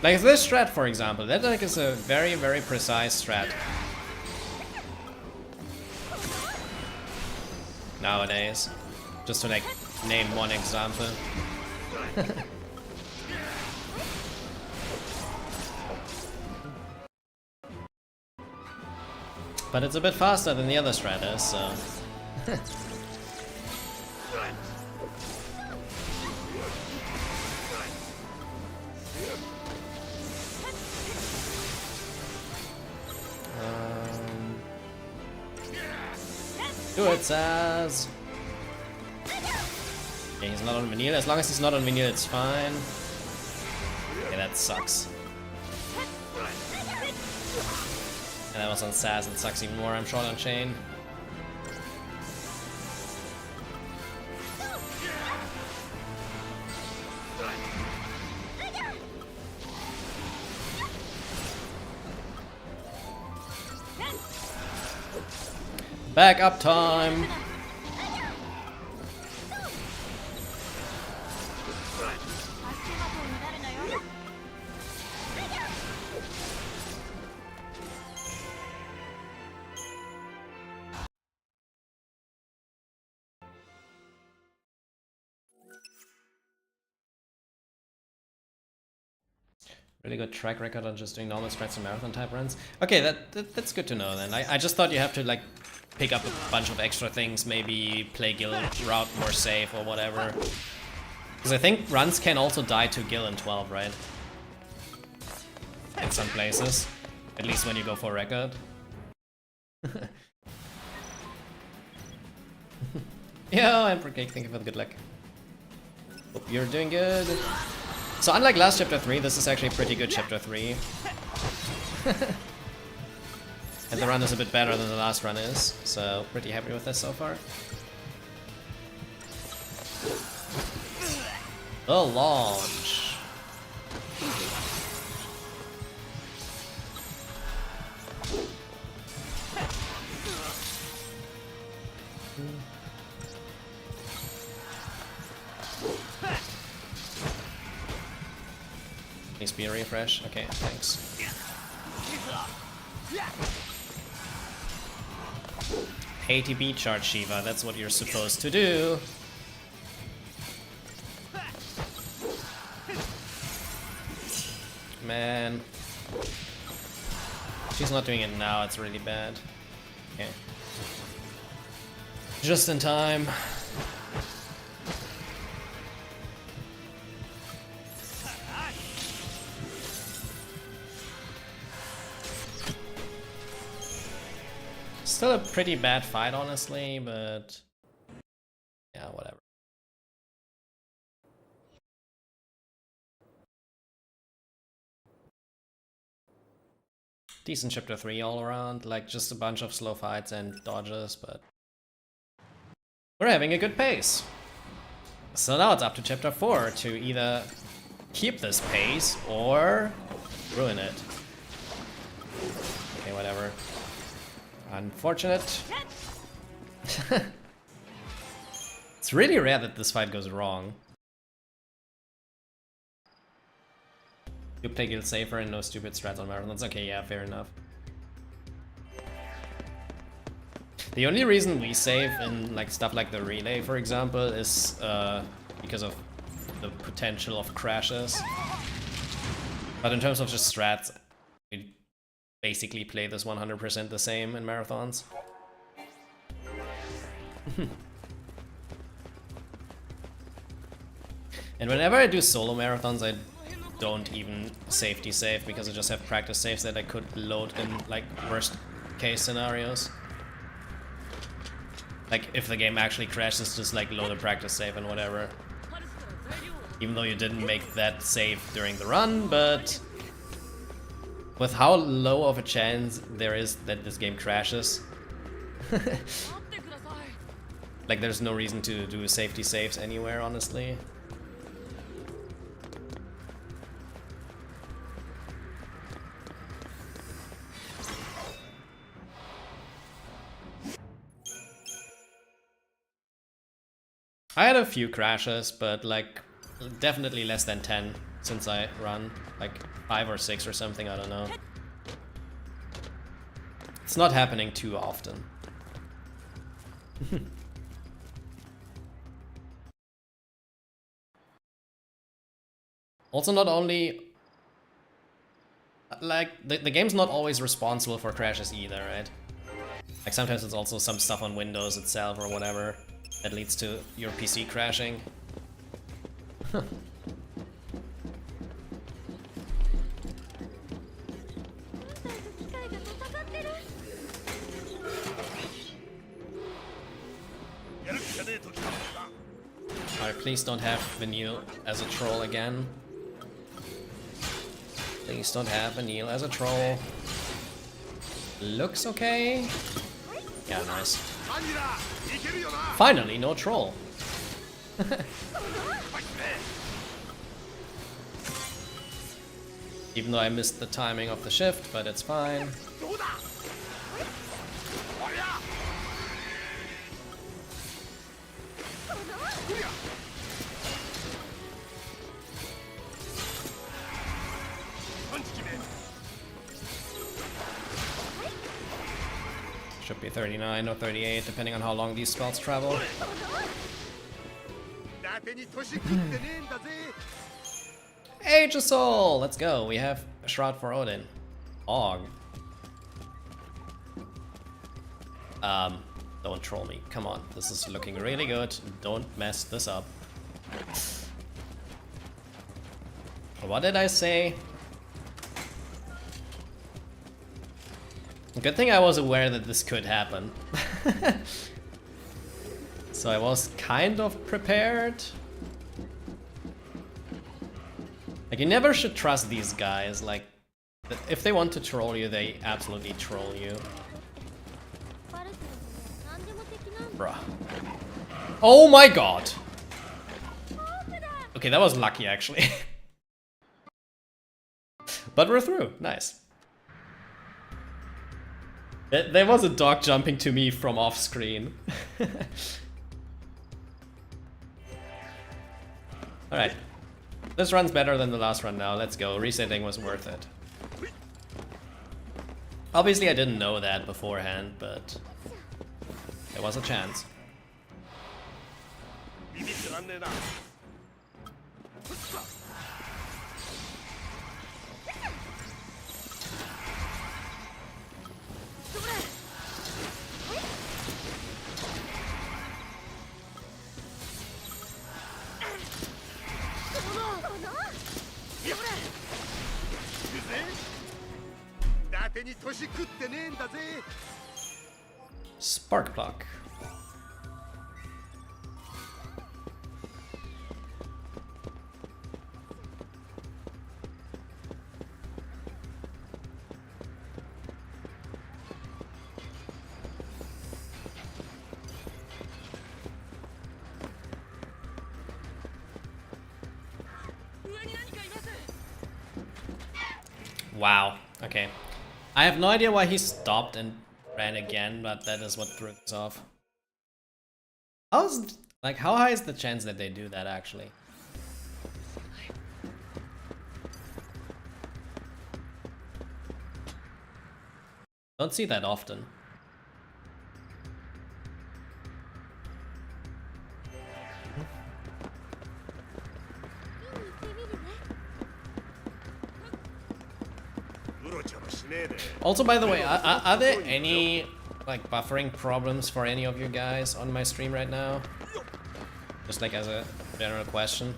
A: Like this strat, for example, that like is a very, very precise strat. Nowadays. Just to like name one example. But it's a bit faster than the other strat is, so. Do it, Saz! Okay, he's not on Vanilla. As long as he's not on Vanilla, it's fine. Okay, that sucks. And that was on Saz, it sucks even more. I'm short on Chain. Back up time! Really good track record on just doing normal strats and marathon type runs. Okay, that's good to know then. I just thought you have to like pick up a bunch of extra things, maybe play Gil route more safe or whatever. Because I think runs can also die to Gil in 12, right? In some places. At least when you go for record. Yo, Emperor Cake, thank you for the good luck. Hope you're doing good. So unlike last chapter 3, this is actually a pretty good chapter 3. And the run is a bit better than the last run is, so pretty happy with this so far. The launch. Needs to be a refresh. Okay, thanks. ATB charge Shiva, that's what you're supposed to do. Man. She's not doing it now, it's really bad. Okay. Just in time. Still a pretty bad fight, honestly, but yeah, whatever. Decent chapter 3 all around, like just a bunch of slow fights and dodges, but we're having a good pace. So now it's up to chapter 4 to either keep this pace or ruin it. Okay, whatever. Unfortunate. It's really rare that this fight goes wrong. You play guild safer and no stupid strats on marathons. Okay, yeah, fair enough. The only reason we save in like stuff like the relay, for example, is because of the potential of crashes. But in terms of just strats, we basically play this 100% the same in marathons. And whenever I do solo marathons, I don't even safety save because I just have practice saves that I could load in like worst case scenarios. Like if the game actually crashes, just like load a practice save and whatever. Even though you didn't make that save during the run, but with how low of a chance there is that this game crashes, like there's no reason to do safety saves anywhere, honestly. I had a few crashes, but like definitely less than 10 since I run, like 5 or 6 or something, I don't know. It's not happening too often. Also, not only like the game's not always responsible for crashes either, right? Like sometimes it's also some stuff on Windows itself or whatever that leads to your PC crashing. Alright, please don't have Vanille as a troll again. Please don't have Vanille as a troll. Looks okay. Yeah, nice. Finally, no troll. Even though I missed the timing of the shift, but it's fine. Should be 39 or 38, depending on how long these spells travel. Age of Soul! Let's go. We have a Shroud for Odin. Og. Don't troll me. Come on. This is looking really good. Don't mess this up. What did I say? Good thing I was aware that this could happen. So I was kind of prepared. Like, you never should trust these guys. Like, if they want to troll you, they absolutely troll you. Bruh. Oh my god! Okay, that was lucky, actually. But we're through. Nice. There was a dog jumping to me from off screen. Alright. This run's better than the last run now. Let's go. Resetting was worth it. Obviously I didn't know that beforehand, but there was a chance. Spark plug. Wow, okay. I have no idea why he stopped and ran again, but that is what threw us off. How high is the chance that they do that actually? Don't see that often. Also, by the way, are there any like buffering problems for any of you guys on my stream right now? Just like as a general question.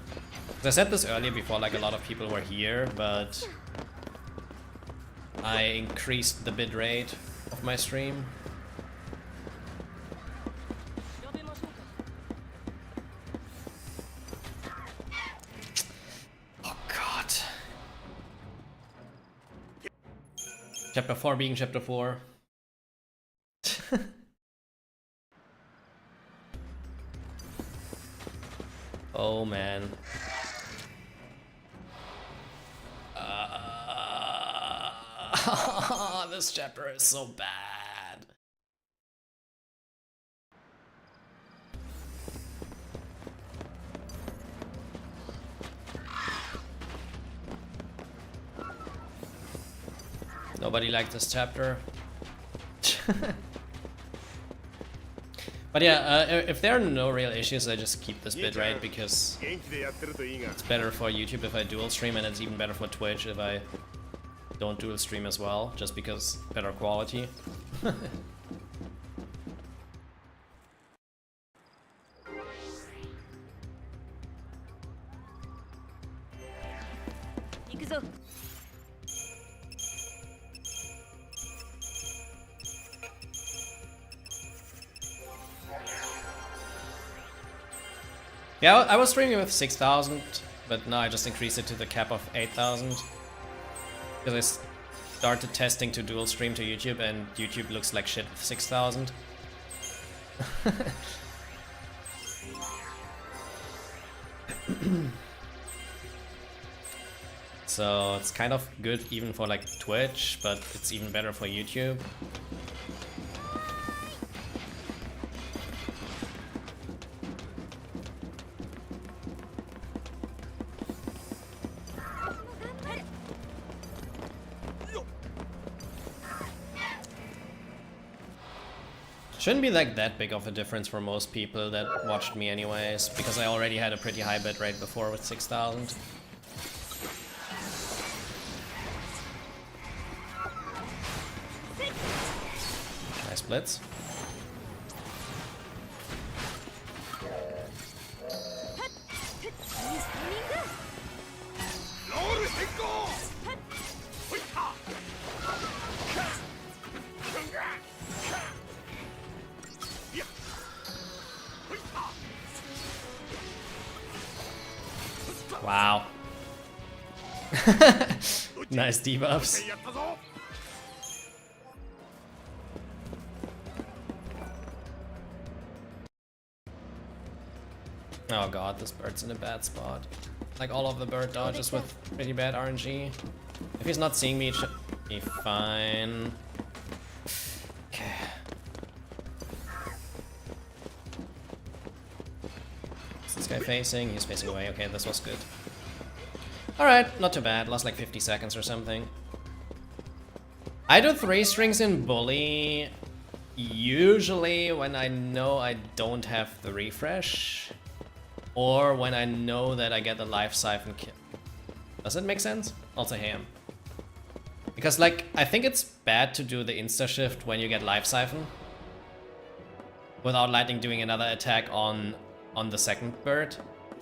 A: 'Cause I said this earlier before, like a lot of people were here, but I increased the bitrate of my stream. Oh god. Chapter 4 being chapter 4. Oh man. This chapter is so bad. Nobody liked this chapter. But yeah, if there are no real issues, I just keep this bitrate because it's better for YouTube if I dual stream, and it's even better for Twitch if I don't dual stream as well, just because better quality. Yeah, I was streaming with 6,000, but now I just increased it to the cap of 8,000. Because I started testing to dual stream to YouTube, and YouTube looks like shit with 6,000. So it's kind of good even for like Twitch, but it's even better for YouTube. Shouldn't be like that big of a difference for most people that watched me anyways, because I already had a pretty high bitrate before with 6,000. Nice blitz. Wow. Nice debuffs. Oh god, this bird's in a bad spot. Like all of the bird dodges with pretty bad RNG. If he's not seeing me, it should be fine. Okay. What's this guy facing? He's facing away. Okay, this was good. Alright, not too bad. Lost like 50 seconds or something. I do 3 strings in Bully usually when I know I don't have the refresh, or when I know that I get the life siphon kill. Does it make sense? Also ham. Because like, I think it's bad to do the insta shift when you get life siphon without lightning doing another attack on the second bird.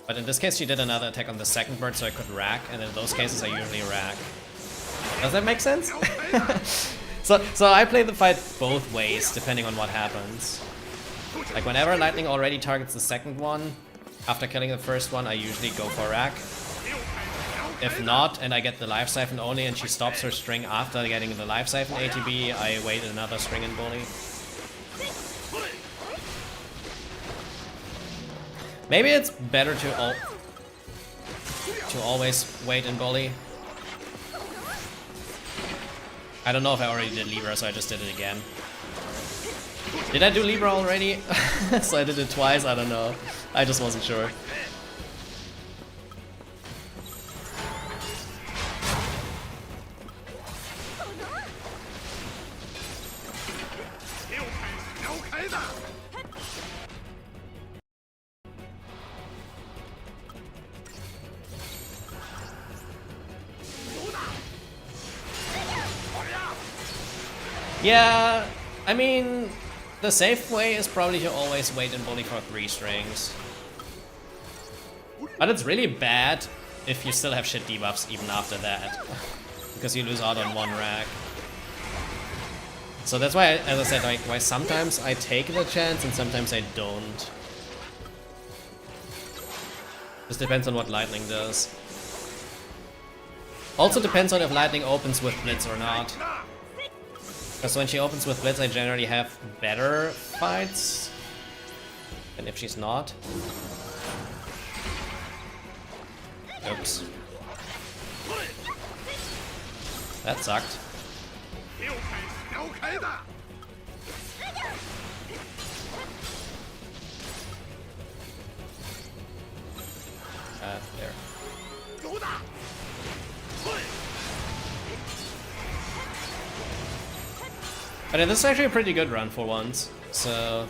A: But in this case she did another attack on the second bird, so I could rack, and in those cases I usually rack. Does that make sense? So I play the fight both ways, depending on what happens. Like whenever lightning already targets the second one, after killing the first one, I usually go for rack. If not, and I get the life siphon only and she stops her string after getting the life siphon ATB, I wait another string in Bully. Maybe it's better to always wait in Bully. I don't know if I already did Libra, so I just did it again. Did I do Libra already? So I did it twice, I don't know. I just wasn't sure. Yeah, I mean, the safe way is probably to always wait in Bully for 3 strings. But it's really bad if you still have shit debuffs even after that, because you lose out on 1 rack. So that's why, as I said, like, why sometimes I take the chance and sometimes I don't. This depends on what lightning does. Also depends on if lightning opens with blitz or not. Because when she opens with blitz, I generally have better fights than if she's not. Oops. That sucked. There. But this is actually a pretty good run for once, so...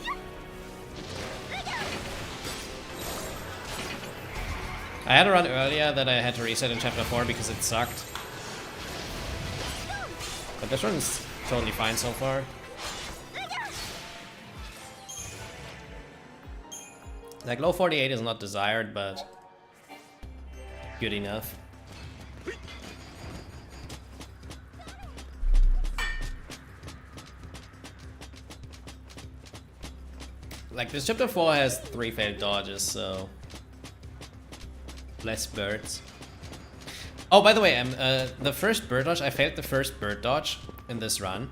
A: I had a run earlier that I had to reset in chapter 4 because it sucked. But this one's totally fine so far. Like, low 48 is not desired, but good enough. Like, this chapter 4 has 3 failed dodges, so... less birds. Oh, by the way, the first bird dodge, I failed the first bird dodge in this run.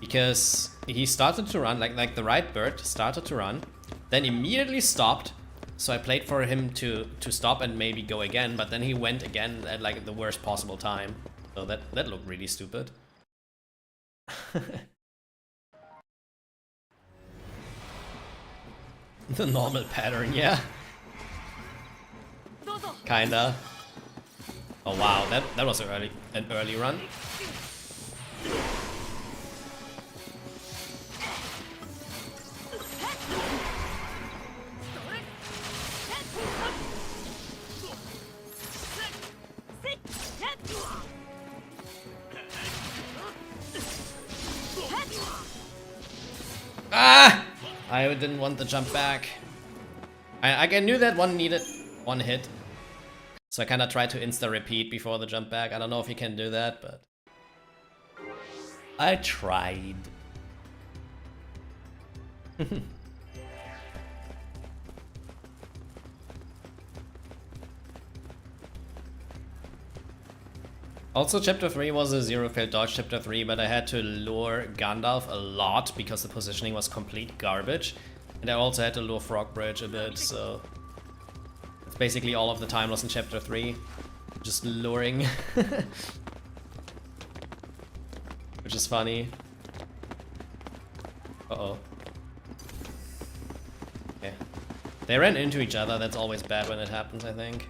A: Because he started to run, like the right bird started to run, then immediately stopped. So I played for him to stop and maybe go again, but then he went again at like the worst possible time. So that looked really stupid. The normal pattern, yeah. Kinda. Oh wow, that was an early run. Ah! I didn't want the jump back. I knew that one needed 1 hit. So I kinda tried to insta-repeat before the jump back. I don't know if you can do that, but... I tried. Also, chapter 3 was a 0 failed dodge chapter 3, but I had to lure Gandalf a lot because the positioning was complete garbage. And I also had to lure Frogbridge a bit, so... it's basically all of the time lost in chapter 3. Just luring. Which is funny. Uh-oh. Okay. They ran into each other, that's always bad when it happens, I think.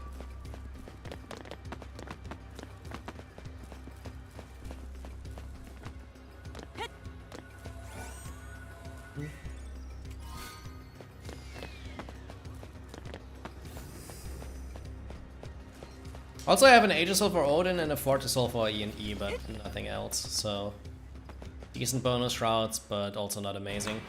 A: Also, I have an Aegisol for Odin and a Fortisol for E&E, but nothing else, so... Decent bonus shrouds, but also not amazing.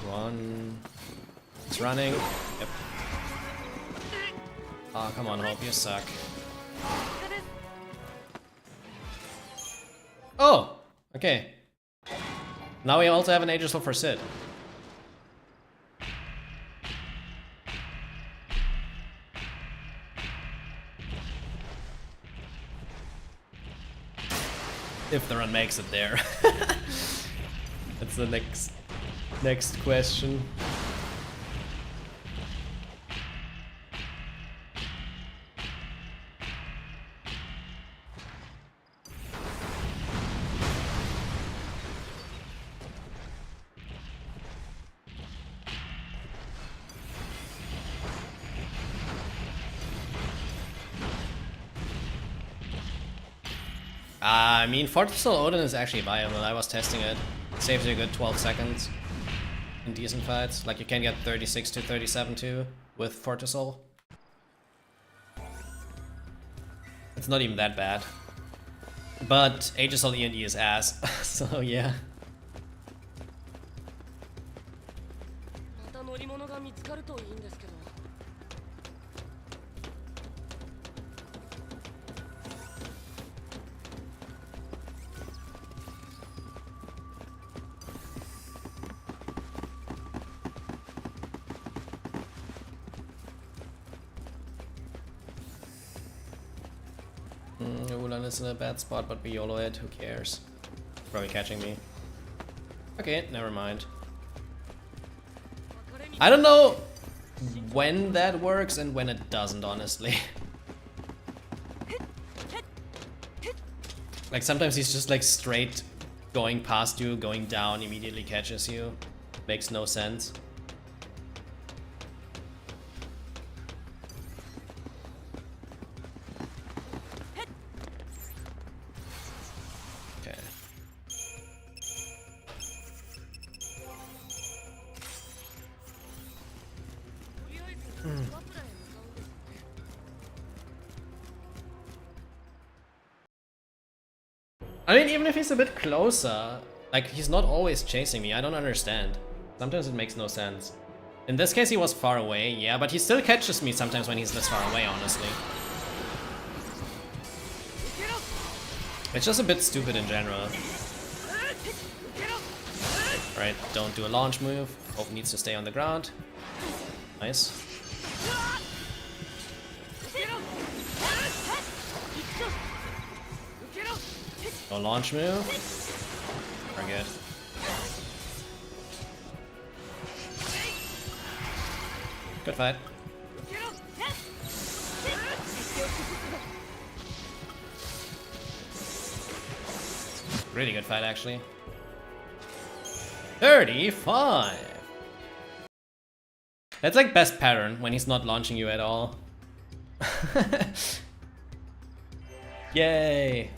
A: One... It's running. Yep. Oh, come on, Hope, you suck. Oh! Okay. Now we also have an Aegisol for Sid. If the run makes it there. That's the next question. I mean, Fortisol Odin is actually viable. I was testing it. It saves you a good 12 seconds in decent fights. Like, you can get 36 to 37 too with Fortisol. It's not even that bad. But Aegisol E&E is ass, so yeah. Ulan is in a bad spot, but we YOLO it, who cares? Probably catching me. Okay, never mind. I don't know when that works and when it doesn't, honestly. Like, sometimes he's just like straight going past you, going down, immediately catches you. Makes no sense. I mean, even if he's a bit closer, like, he's not always chasing me, I don't understand. Sometimes it makes no sense. In this case he was far away, yeah, but he still catches me sometimes when he's this far away, honestly. It's just a bit stupid in general. Right, don't do a launch move. Hope needs to stay on the ground. Nice. No launch move. We're good. Good fight. Really good fight, actually. 35! That's like best pattern, when he's not launching you at all. Yay!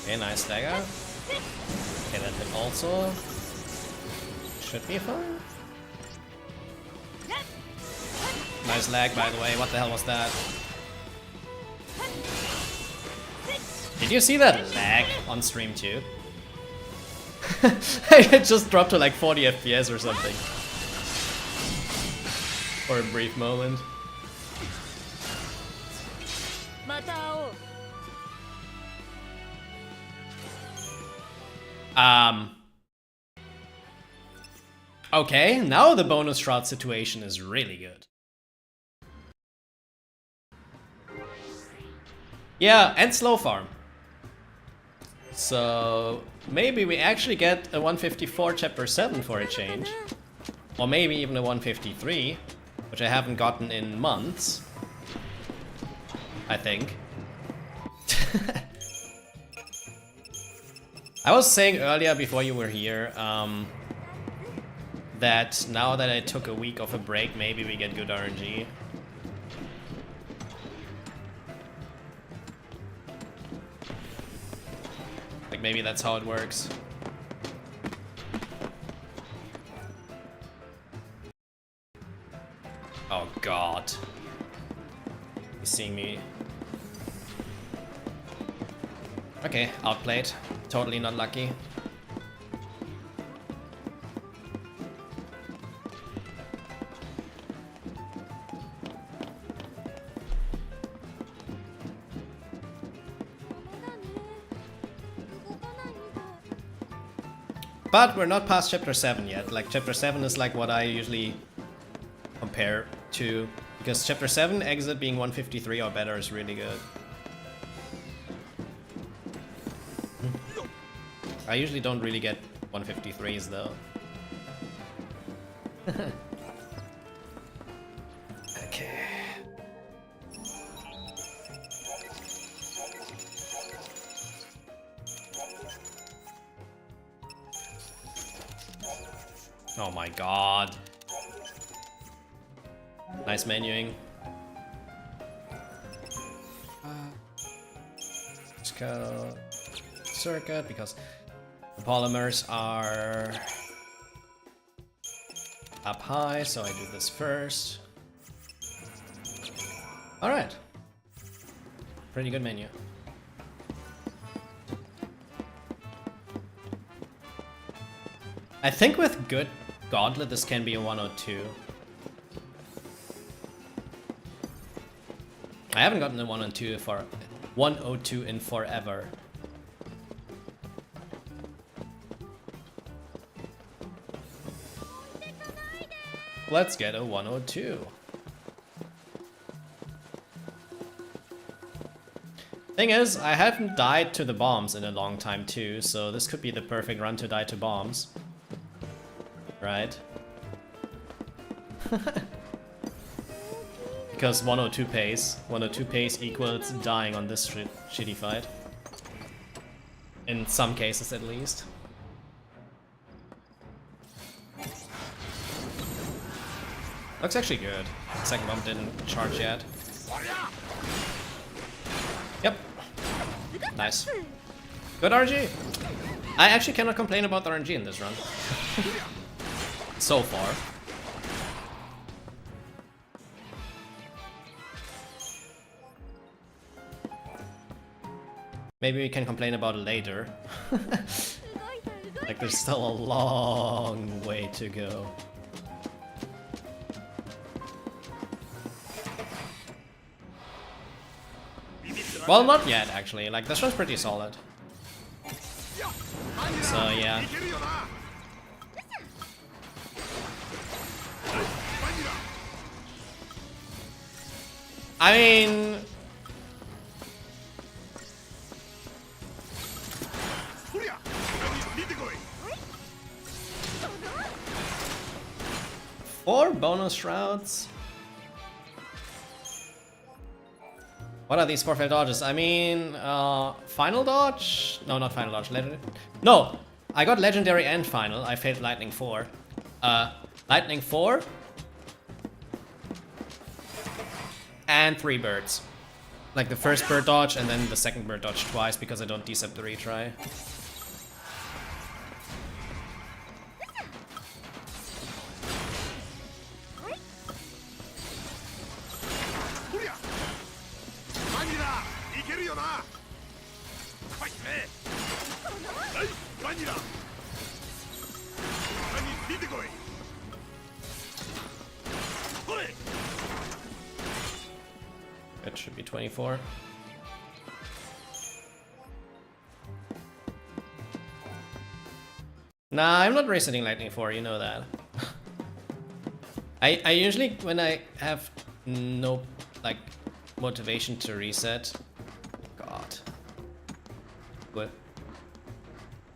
A: Okay, nice dagger. Okay, that hit also. Should be fine. Nice lag, by the way. What the hell was that? Did you see that lag on stream too? It just dropped to like 40 FPS or something. For a brief moment. Okay, now the bonus shroud situation is really good. Yeah, and slow farm. So maybe we actually get a 154 chapter 7 for a change. Or maybe even a 153, which I haven't gotten in months. I think. I was saying earlier before you were here that now that I took a week of a break, maybe we get good RNG. Like maybe that's how it works. Oh god. He's seeing me. Okay, outplayed. Totally not lucky. But we're not past chapter 7 yet. Like chapter 7 is like what I usually compare to, because chapter 7 exit being 153 or better is really good. I usually don't really get 153s though. Okay. Oh my god. Nice menuing. Let's go circuit because the polymers are up high, so I do this first. Alright. Pretty good menu. I think with good Gauntlet this can be a 102. I haven't gotten a 102 in forever. Let's get a 102. Thing is, I haven't died to the bombs in a long time too, so this could be the perfect run to die to bombs. Right? Because 102 pace. 102 pace equals dying on this shitty fight. In some cases at least. Looks actually good. Second bomb didn't charge yet. Yep. Nice. Good RNG. I actually cannot complain about the RNG in this run. So far. Maybe we can complain about it later. Like there's still a long way to go. Well, not yet actually, like this one's pretty solid. So yeah. I mean... Four bonus routes? What are these four failed dodges? I mean, final dodge? No, not final dodge. No! I got legendary and final. I failed lightning 4. Lightning 4? And 3 birds. Like the first bird dodge and then the second bird dodge twice because I don't decept the retry. It should be 24. Nah, I'm not resetting Lightning 4, you know that. I usually, when I have no, like, motivation to reset... God. What?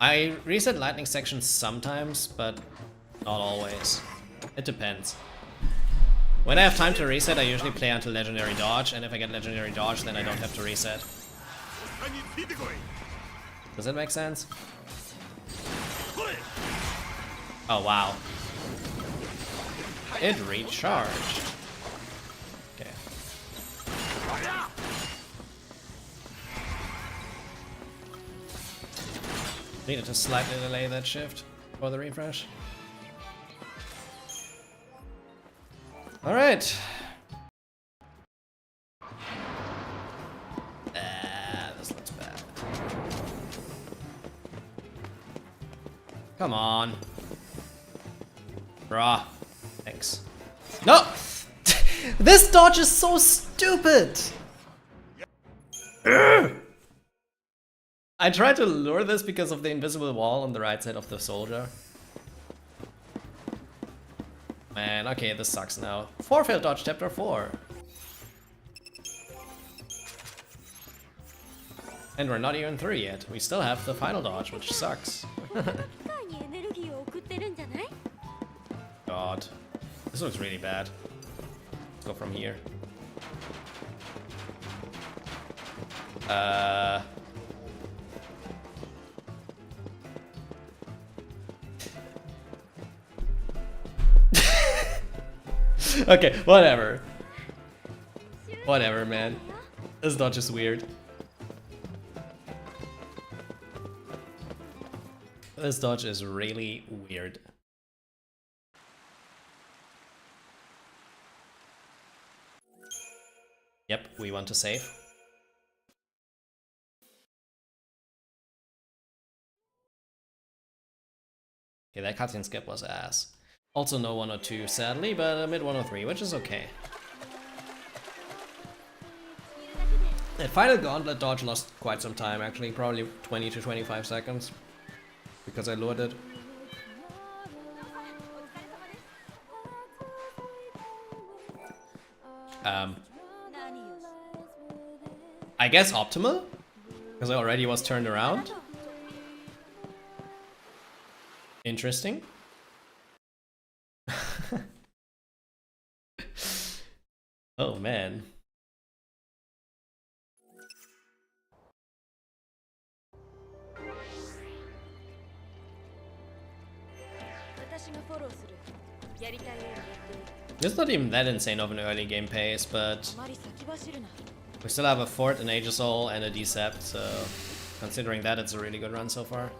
A: I reset lightning sections sometimes, but not always. It depends. When I have time to reset, I usually play until legendary dodge, and if I get legendary dodge, then I don't have to reset. Does that make sense? Oh wow. It recharged. Okay. Needed to slightly delay that shift for the refresh. Alright. This looks bad. Come on. Bruh. Thanks. No! This dodge is so stupid! I tried to lure this because of the invisible wall on the right side of the soldier. Man, okay, this sucks now. 4 failed dodge chapter 4. And we're not even through yet. We still have the final dodge, which sucks. God. This looks really bad. Let's go from here. Okay, whatever. Whatever, man. This dodge is weird. This dodge is really weird. Yep, we want to save. Okay, that cutscene skip was ass. Also no 102 sadly, but a mid 103, which is okay. That final gauntlet dodge lost quite some time actually, probably 20 to 25 seconds. Because I lured it. I guess optimal? Because I already was turned around. Interesting. Oh man. It's not even that insane of an early game pace, but we still have a fort, an Aegisol, and a Decept, so considering that, it's a really good run so far.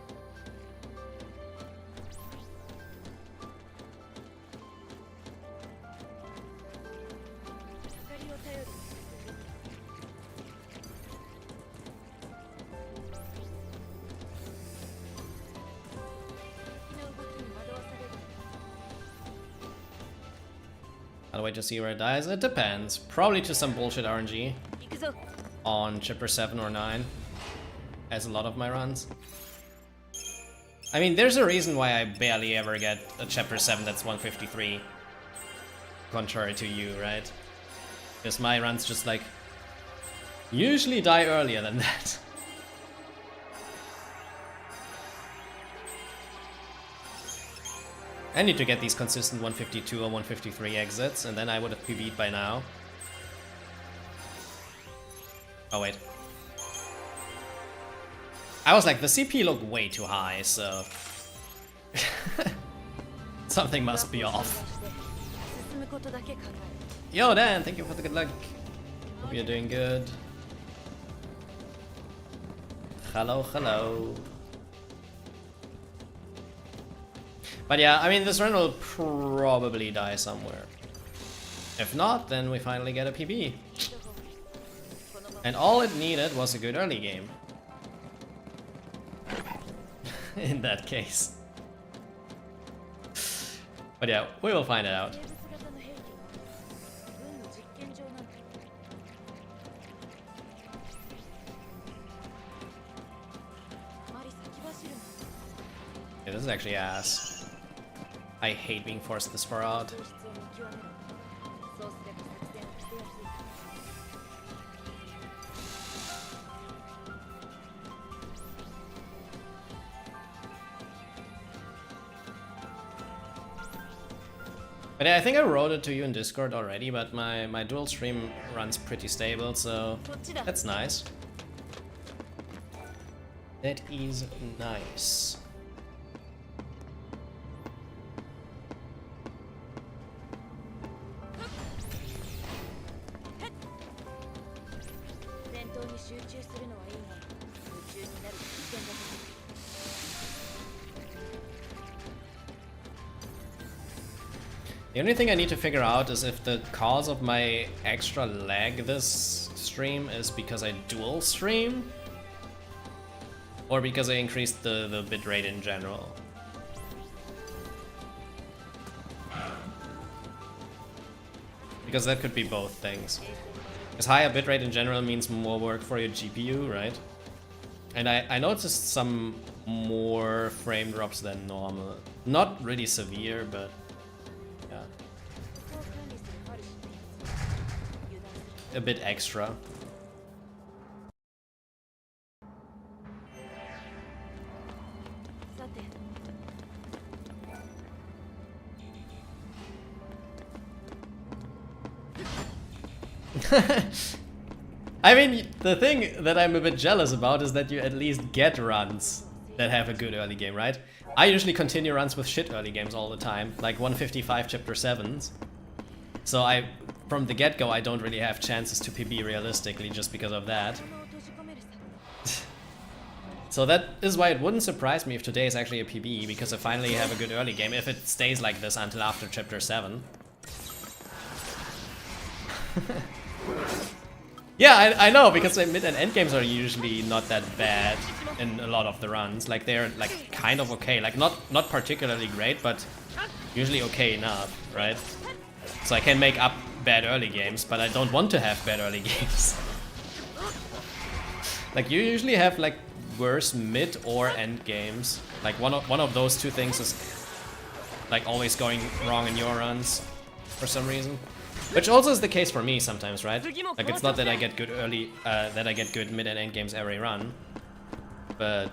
A: I'll wait to see where it dies. It depends. Probably to some bullshit RNG on chapter 7 or 9, as a lot of my runs. I mean, there's a reason why I barely ever get a chapter 7 that's 153, contrary to you, right? Because my runs just like usually die earlier than that. I need to get these consistent 152 or 153 exits, and then I would have PB'd by now. Oh wait. I was like, the CP looked way too high, so... something must be off. Yo Dan, thank you for the good luck. Hope you're doing good. Hello, hello. But yeah, I mean, this run will probably die somewhere. If not, then we finally get a PB. And all it needed was a good early game. In that case. But yeah, we will find it out. Yeah, this is actually ass. I hate being forced this far out. But I think I wrote it to you in Discord already, but my dual stream runs pretty stable, so that's nice. That is nice. The only thing I need to figure out is if the cause of my extra lag this stream is because I dual stream or because I increased the bitrate in general. Because that could be both things. Because higher bitrate in general means more work for your GPU, right? And I noticed some more frame drops than normal. Not really severe, but yeah. A bit extra. I mean, the thing that I'm a bit jealous about is that you at least get runs that have a good early game, right? I usually continue runs with shit early games all the time, like 155 chapter 7s. So from the get-go, I don't really have chances to PB realistically just because of that. So that is why it wouldn't surprise me if today is actually a PB, because I finally have a good early game, if it stays like this until after chapter 7. Yeah, I know, because the mid and end games are usually not that bad in a lot of the runs. Like they're like kind of okay, like not particularly great, but usually okay enough, right? So I can make up bad early games, but I don't want to have bad early games. Like you usually have like worse mid or end games. Like one of those two things is like always going wrong in your runs for some reason. Which also is the case for me sometimes, right? Like it's not that I get good early, that I get good mid and end games every run, but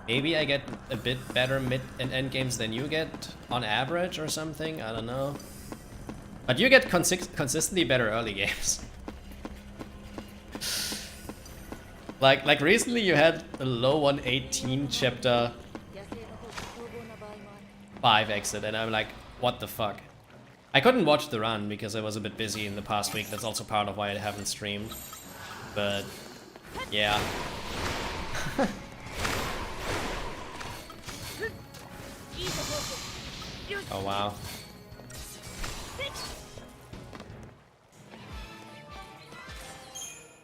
A: maybe I get a bit better mid and end games than you get on average or something. I don't know. But you get consistently better early games. like recently you had a low 118 chapter 5 exit, and I'm like, what the fuck? I couldn't watch the run because I was a bit busy in the past week. That's also part of why I haven't streamed. But yeah. Oh wow.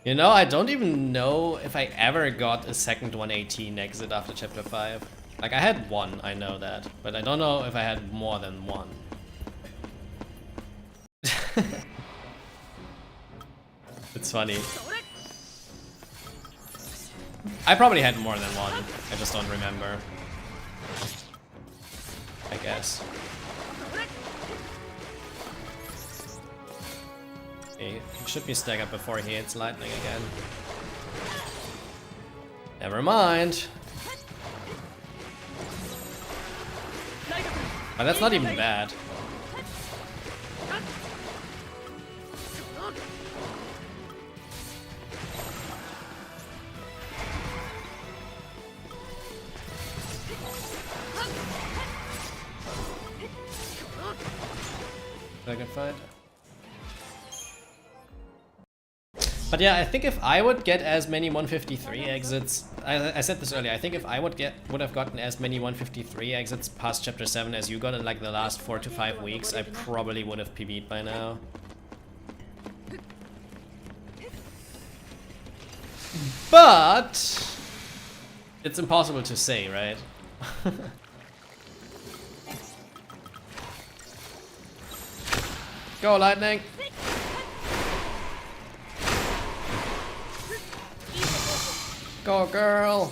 A: You know, I don't even know if I ever got a second 118 exit after chapter 5. Like I had one, I know that, but I don't know if I had more than one. It's funny. I probably had more than one. I just don't remember. I guess. Okay, he should be staggered before he hits lightning again. Never mind. But that's not even bad. Second fight. But yeah, I think if I would get as many 153 exits, I said this earlier, I think if I would have gotten as many 153 exits past chapter 7 as you got in like the last 4 to 5 weeks, I probably would have PB'd by now. But it's impossible to say, right? Go, lightning! Go, girl!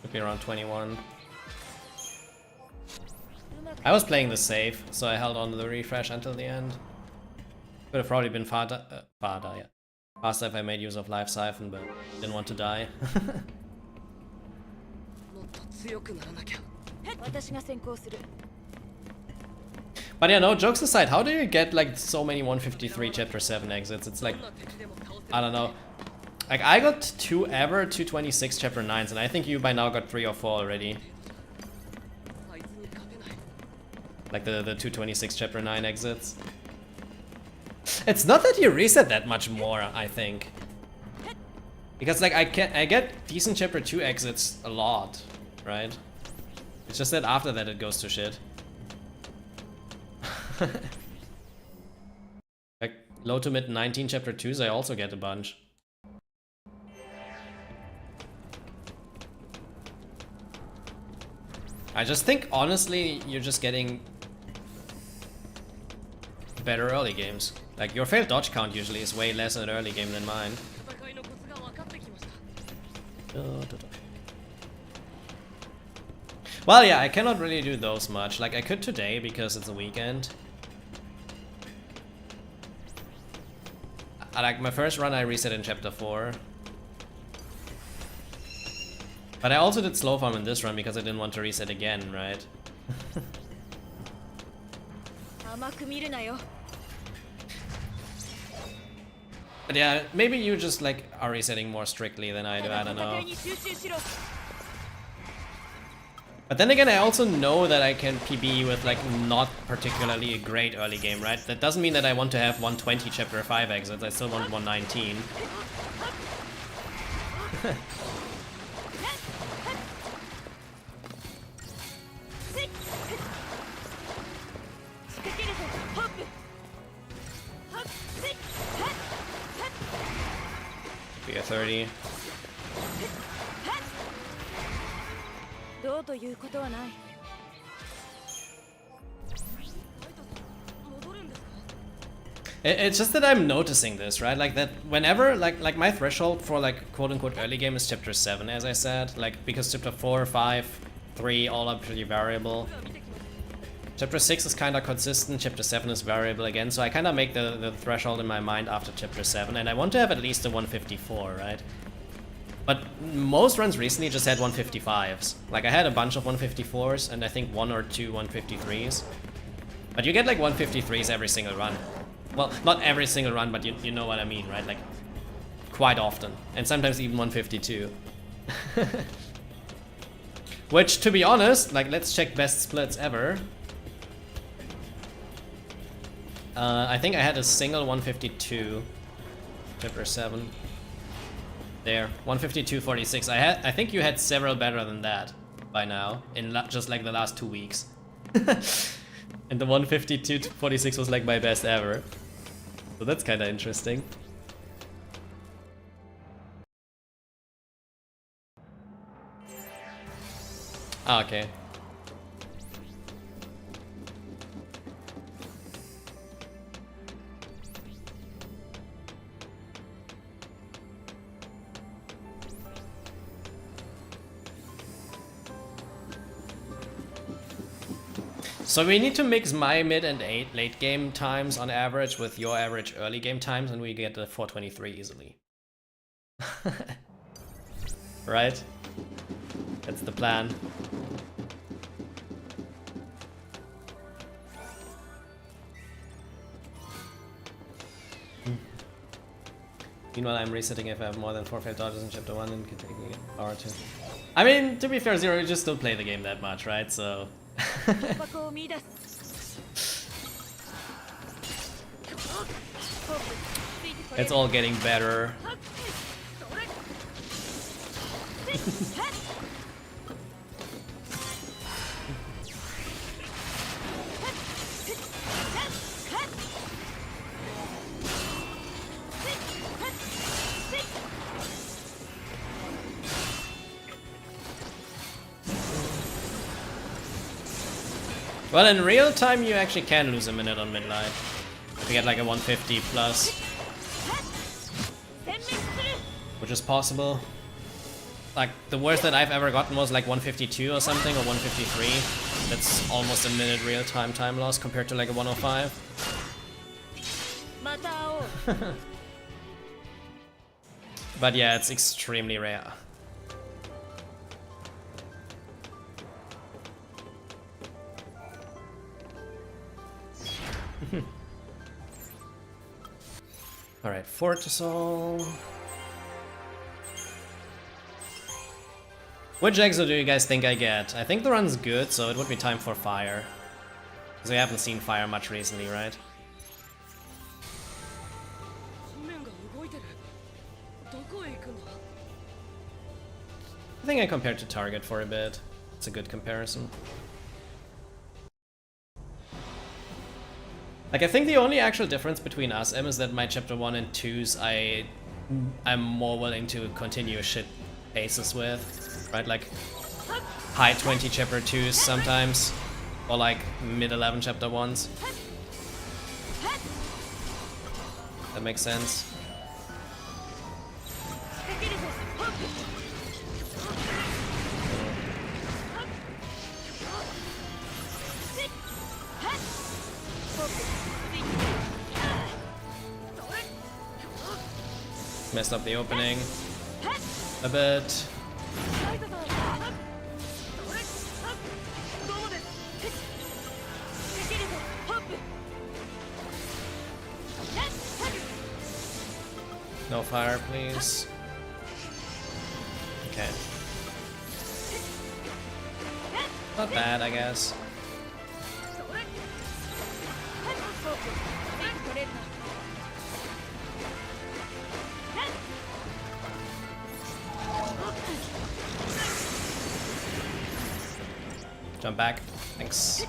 A: Could be around 21. I was playing the safe, so I held on to the refresh until the end. Could have probably been farther, yeah. Faster if I made use of Life Siphon, but didn't want to die. But yeah, no, jokes aside, how do you get like so many 153 Chapter 7 exits? It's like, I don't know. Like, I got 2 ever, 226 Chapter 9s, and I think you by now got 3 or 4 already. Like the 226 Chapter 9 exits. It's not that you reset that much more, I think. Because like I get decent Chapter 2 exits a lot, right? It's just that after that it goes to shit. Like low to mid 19 Chapter 2s I also get a bunch. I just think honestly you're just getting better early games. Like your failed dodge count usually is way less in an early game than mine. Well, yeah, I cannot really do those much. Like I could today because it's a weekend. Like my first run I reset in Chapter 4. But I also did slow farm in this run because I didn't want to reset again, right? But yeah, maybe you just like are resetting more strictly than I do, I don't know. But then again, I also know that I can PB with like not particularly a great early game, right? That doesn't mean that I want to have 120 Chapter 5 exits, I still want 119. Be a 30. It's just that I'm noticing this, right? Like that whenever like my threshold for like quote unquote early game is Chapter 7, as I said, like because Chapter 4, 5, 3 all are pretty variable. Chapter 6 is kind of consistent, Chapter 7 is variable again, so I kind of make the threshold in my mind after Chapter 7, and I want to have at least a 154, right? But most runs recently just had 155s. Like I had a bunch of 154s, and I think 1 or 2 153s. But you get like 153s every single run. Well, not every single run, but you know what I mean, right? Like, quite often. And sometimes even 152. Which, to be honest, like, let's check best splits ever. I think I had a single 152. Chapter 7. There, 152.46. I think you had several better than that by now, in just like the last 2 weeks. And the 152.46 was like my best ever. So that's kind of interesting. Ah, okay. So we need to mix my mid and late game times on average with your average early game times, and we get the 423 easily. Right? That's the plan. Meanwhile, I'm resetting if I have more than 4 failed dodges in Chapter 1 and can take power 2. I mean, to be fair, Zero, you just don't play the game that much, right? So... It's all getting better. Well, in real time, you actually can lose a minute on midlight. If you get like a 150 plus. Which is possible. Like, the worst that I've ever gotten was like 152 or something, or 153. That's almost a minute real time loss compared to like a 105. But yeah, it's extremely rare. Alright, Fortisol. Which exo do you guys think I get? I think the run's good, so it would be time for fire. Because we haven't seen fire much recently, right? I think I compared to Target for a bit. It's a good comparison. Like, I think the only actual difference between us, Em, is that my chapter 1 and 2s I'm more willing to continue shit paces with, right? Like high 20 chapter 2s sometimes, or like mid 11 chapter 1s. That makes sense. Messed up the opening a bit. No fire, please. Okay. Not bad, I guess. Jump back. Thanks.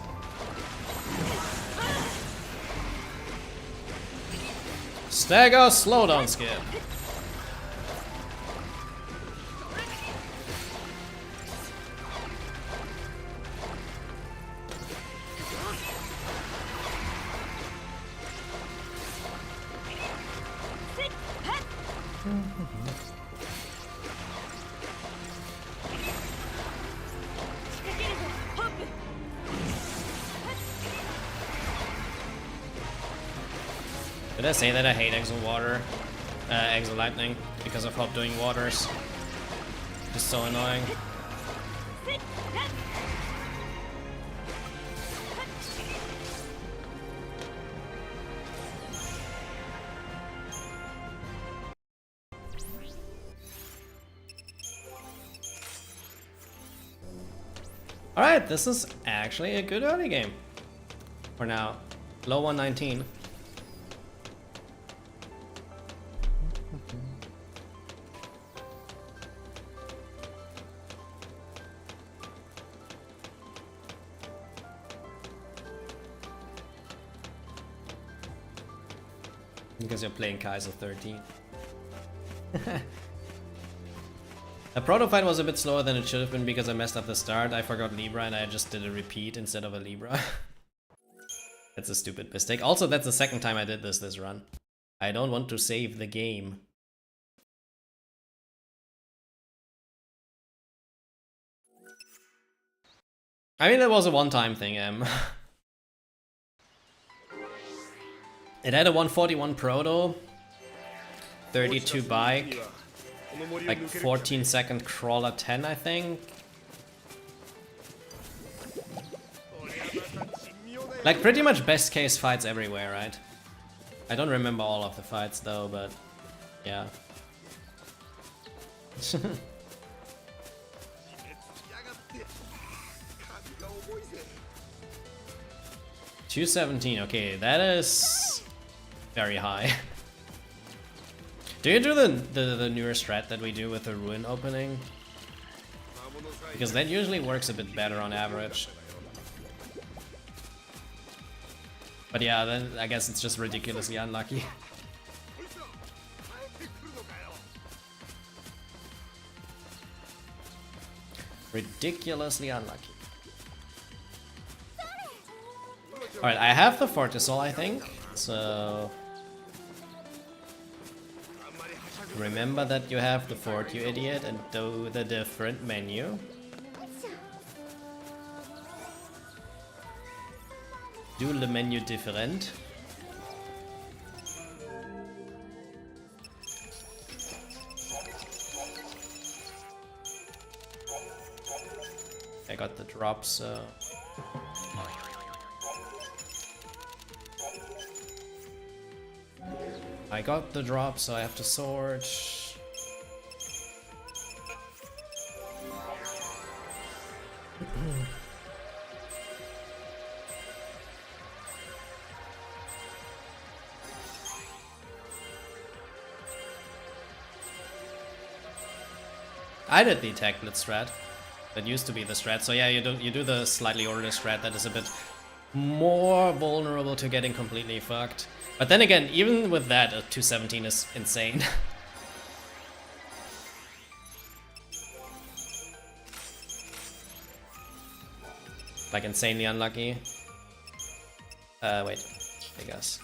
A: Stagger slowdown skip. Did I say that I hate Exo Water? Exo Lightning, because of Hop doing waters. Just so annoying. Alright, this is actually a good early game. For now. Low 119. Because you're playing Kaiser 13. The proto fight was a bit slower than it should have been because I messed up the start. I forgot Libra and I just did a repeat instead of a Libra. That's a stupid mistake. Also, that's the second time I did this run. I don't want to save the game. I mean, that was a one-time thing, It had a 141 proto, 32 bike, like 14-second crawler 10, I think. Like pretty much best case fights everywhere, right? I don't remember all of the fights though, but yeah. 217, okay, that is very high. Do you do the newer strat that we do with the ruin opening? Because that usually works a bit better on average. But yeah, then I guess it's just ridiculously unlucky. Ridiculously unlucky. Alright, I have the Fortisol, I think, so... Remember that you have the fort, you idiot, and do the different menu. Do the menu different. drops. I got the drop, so I have to sword. I did the attack blitz strat. That used to be the strat. So yeah, you do the slightly older strat that is a bit more vulnerable to getting completely fucked. But then again, even with that, a 217 is insane. Like insanely unlucky. Wait, I guess.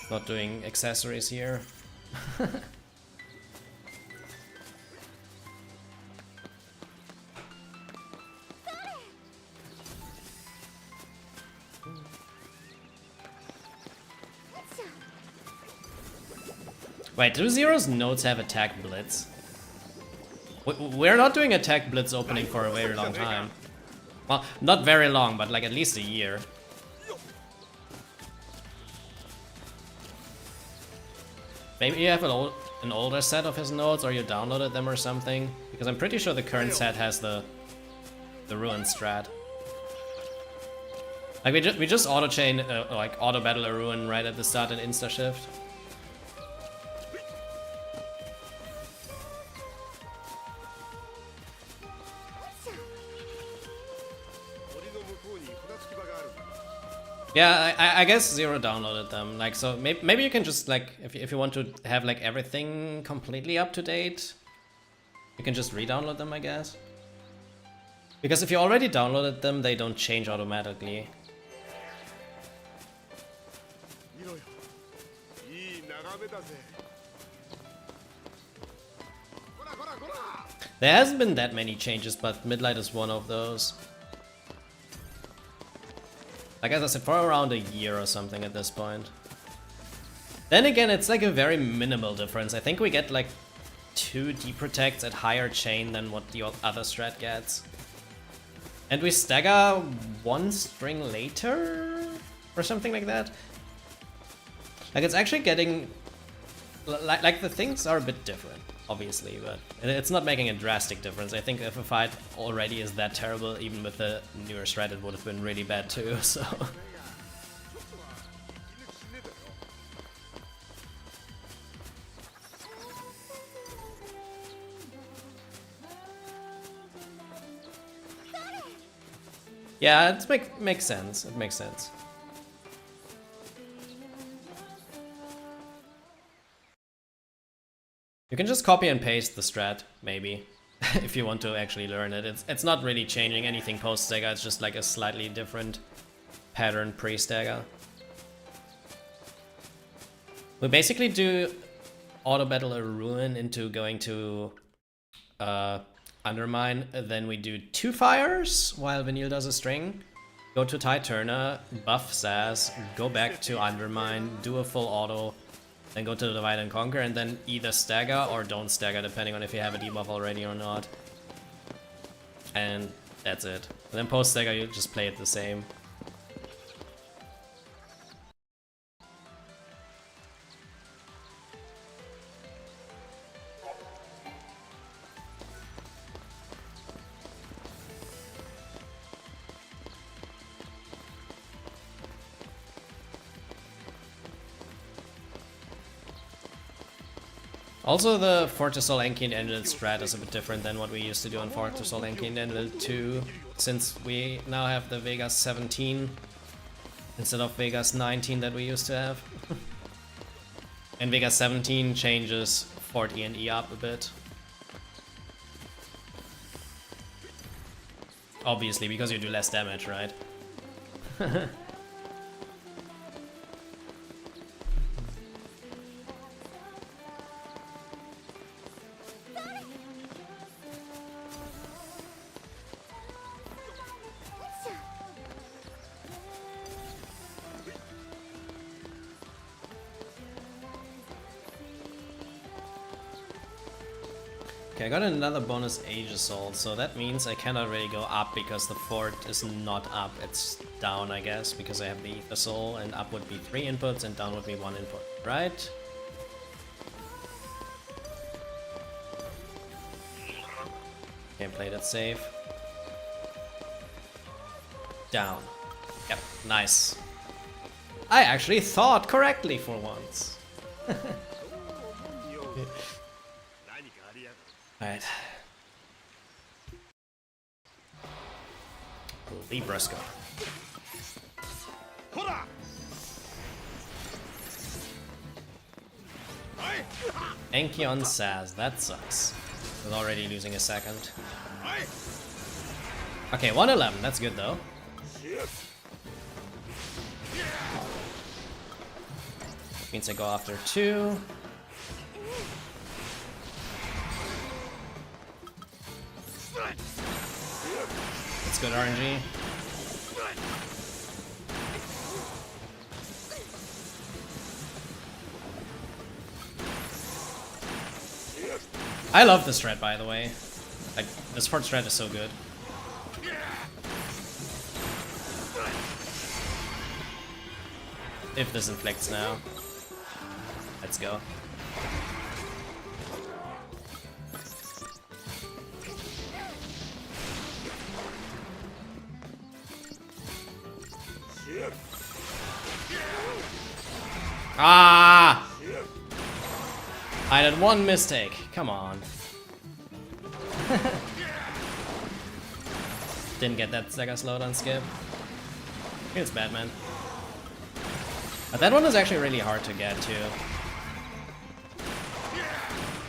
A: Not doing accessories here. Wait, do Zero's nodes have attack blitz? We're not doing attack blitz opening for a very long time. Well, not very long, but like at least a year. Maybe you have an older set of his nodes, or you downloaded them or something. Because I'm pretty sure the current set has the ruin strat. Like we just auto chain, like auto battle a ruin right at the start and insta shift. Yeah, I guess Zero downloaded them. Like, so maybe you can just like, if you want to have like everything completely up to date, you can just re-download them, I guess. Because if you already downloaded them, they don't change automatically. There hasn't been that many changes, but Midlight is one of those. Like as I said, for around a year or something at this point. Then again, it's like a very minimal difference. I think we get like 2 deprotects at higher chain than what the other strat gets. And we stagger 1 string later? Or something like that? Like it's actually getting... Like the things are a bit different, obviously, but it's not making a drastic difference. I think FFXIII already is that terrible, even with the newer strat it would have been really bad too, so... Yeah, it makes sense. It makes sense. You can just copy and paste the strat, maybe, if you want to actually learn it. It's not really changing anything post-stagger, it's just like a slightly different pattern pre-stagger. We basically do auto-battle a ruin into going to Undermine, then we do 2 fires while Vanille does a string, go to Tide Turner, buff Sass, go back to Undermine, do a full auto, then go to the Divide and Conquer, and then either stagger or don't stagger, depending on if you have a debuff already or not. And that's it. And then post stagger, you just play it the same. Also, the Fortisol Enki and Enlil strat is a bit different than what we used to do on Fortisol Enki and Enlil 2, since we now have the Vegas 17 instead of Vegas 19 that we used to have. And Vegas 17 changes Fort E and E up a bit. Obviously, because you do less damage, right? Okay, I got another bonus Age Assault, so that means I cannot really go up because the fort is not up, it's down I guess, because I have the Ether Soul, and up would be 3 inputs and down would be 1 input, right? Can't play that safe. Down. Yep, nice. I actually thought correctly for once. Alright. Librasco. Enki on Saz, that sucks. With already losing a second. Okay, 111, that's good though. Means I go after 2. That's good RNG. I love this strat, by the way. Like, this fort strat is so good. If this inflicts now. Let's go. Ah! I did one mistake. Come on. Didn't get that Sega slowdown skip. It's bad, man. But that one is actually really hard to get too.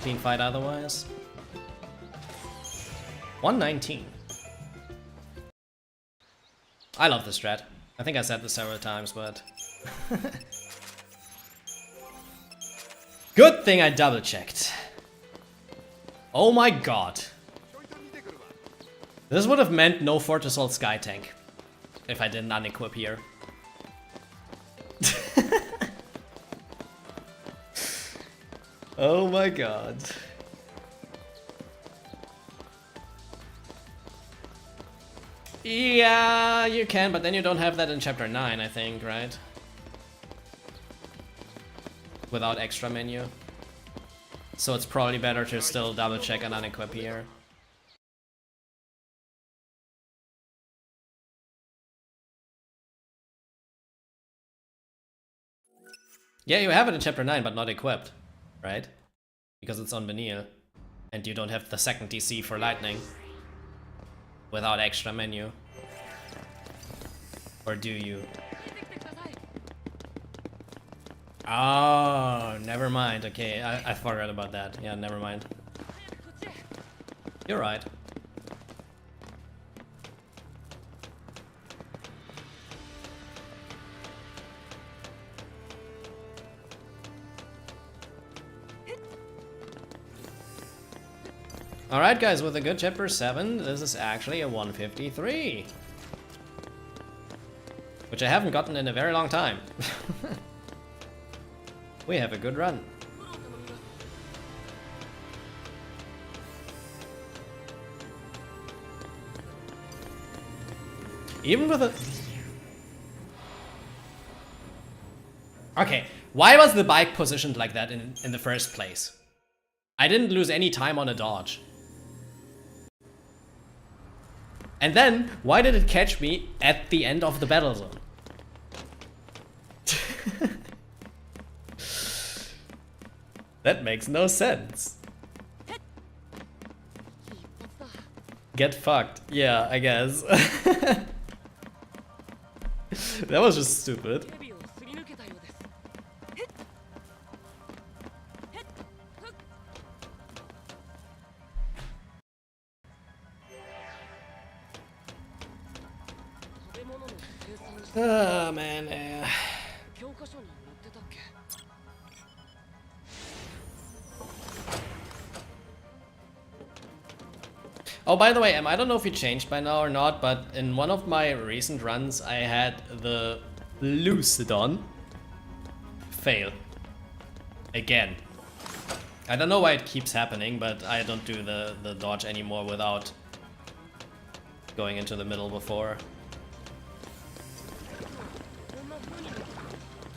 A: Team fight otherwise. 119. I love this strat. I think I said this several times, but good thing I double checked. Oh my god. This would have meant no Fort Assault Sky Tank if I didn't unequip here. Oh my god. Yeah, you can, but then you don't have that in chapter 9, I think, right? Without extra menu. So it's probably better to still double check and unequip here. Yeah, you have it in chapter 9, but not equipped, right? Because it's on Benil. And you don't have the second DC for lightning. Without extra menu. Or do you? Oh, never mind. Okay, I forgot about that. Yeah, never mind. You're right. Alright guys, with a good chapter 7, this is actually a 153. Which I haven't gotten in a very long time. We have a good run. Even with a... Okay, why was the bike positioned like that in the first place? I didn't lose any time on a dodge. And then, why did it catch me at the end of the battle zone? That makes no sense. Get fucked. Yeah, I guess. That was just stupid. Oh man. Oh, by the way, I don't know if you changed by now or not, but in one of my recent runs, I had the Lucidon fail. Again. I don't know why it keeps happening, but I don't do the dodge anymore without going into the middle before.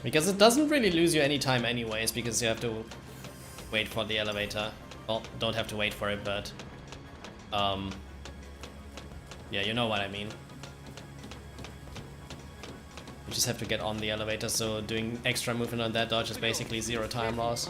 A: Because it doesn't really lose you any time anyways, because you have to wait for the elevator. Well, don't have to wait for it, but yeah, you know what I mean. You just have to get on the elevator, so doing extra movement on that dodge is basically 0 time loss.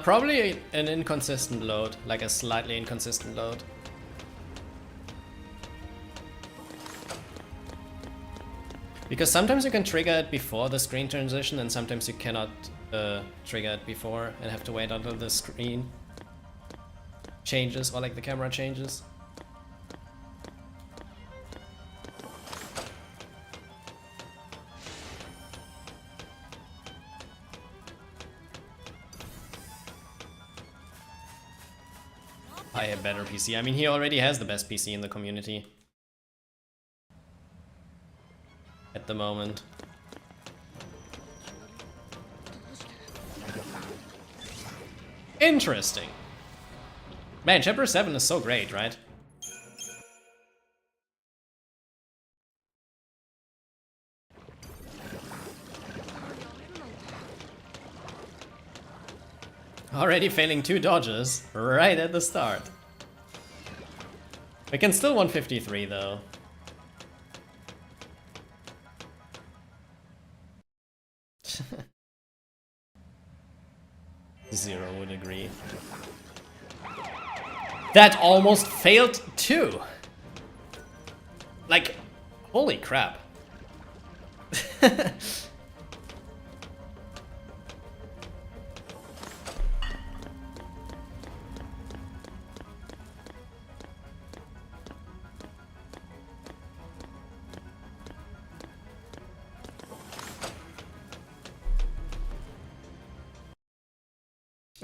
A: Probably an inconsistent load, like a slightly inconsistent load. Because sometimes you can trigger it before the screen transition, and sometimes you cannot trigger it before and have to wait until the screen changes or like the camera changes. I have better PC. I mean, he already has the best PC in the community at the moment. Interesting. Man, chapter 7 is so great, right? Already failing 2 dodges right at the start. We can still 153 though. Zero would agree. That almost failed too. Like, holy crap.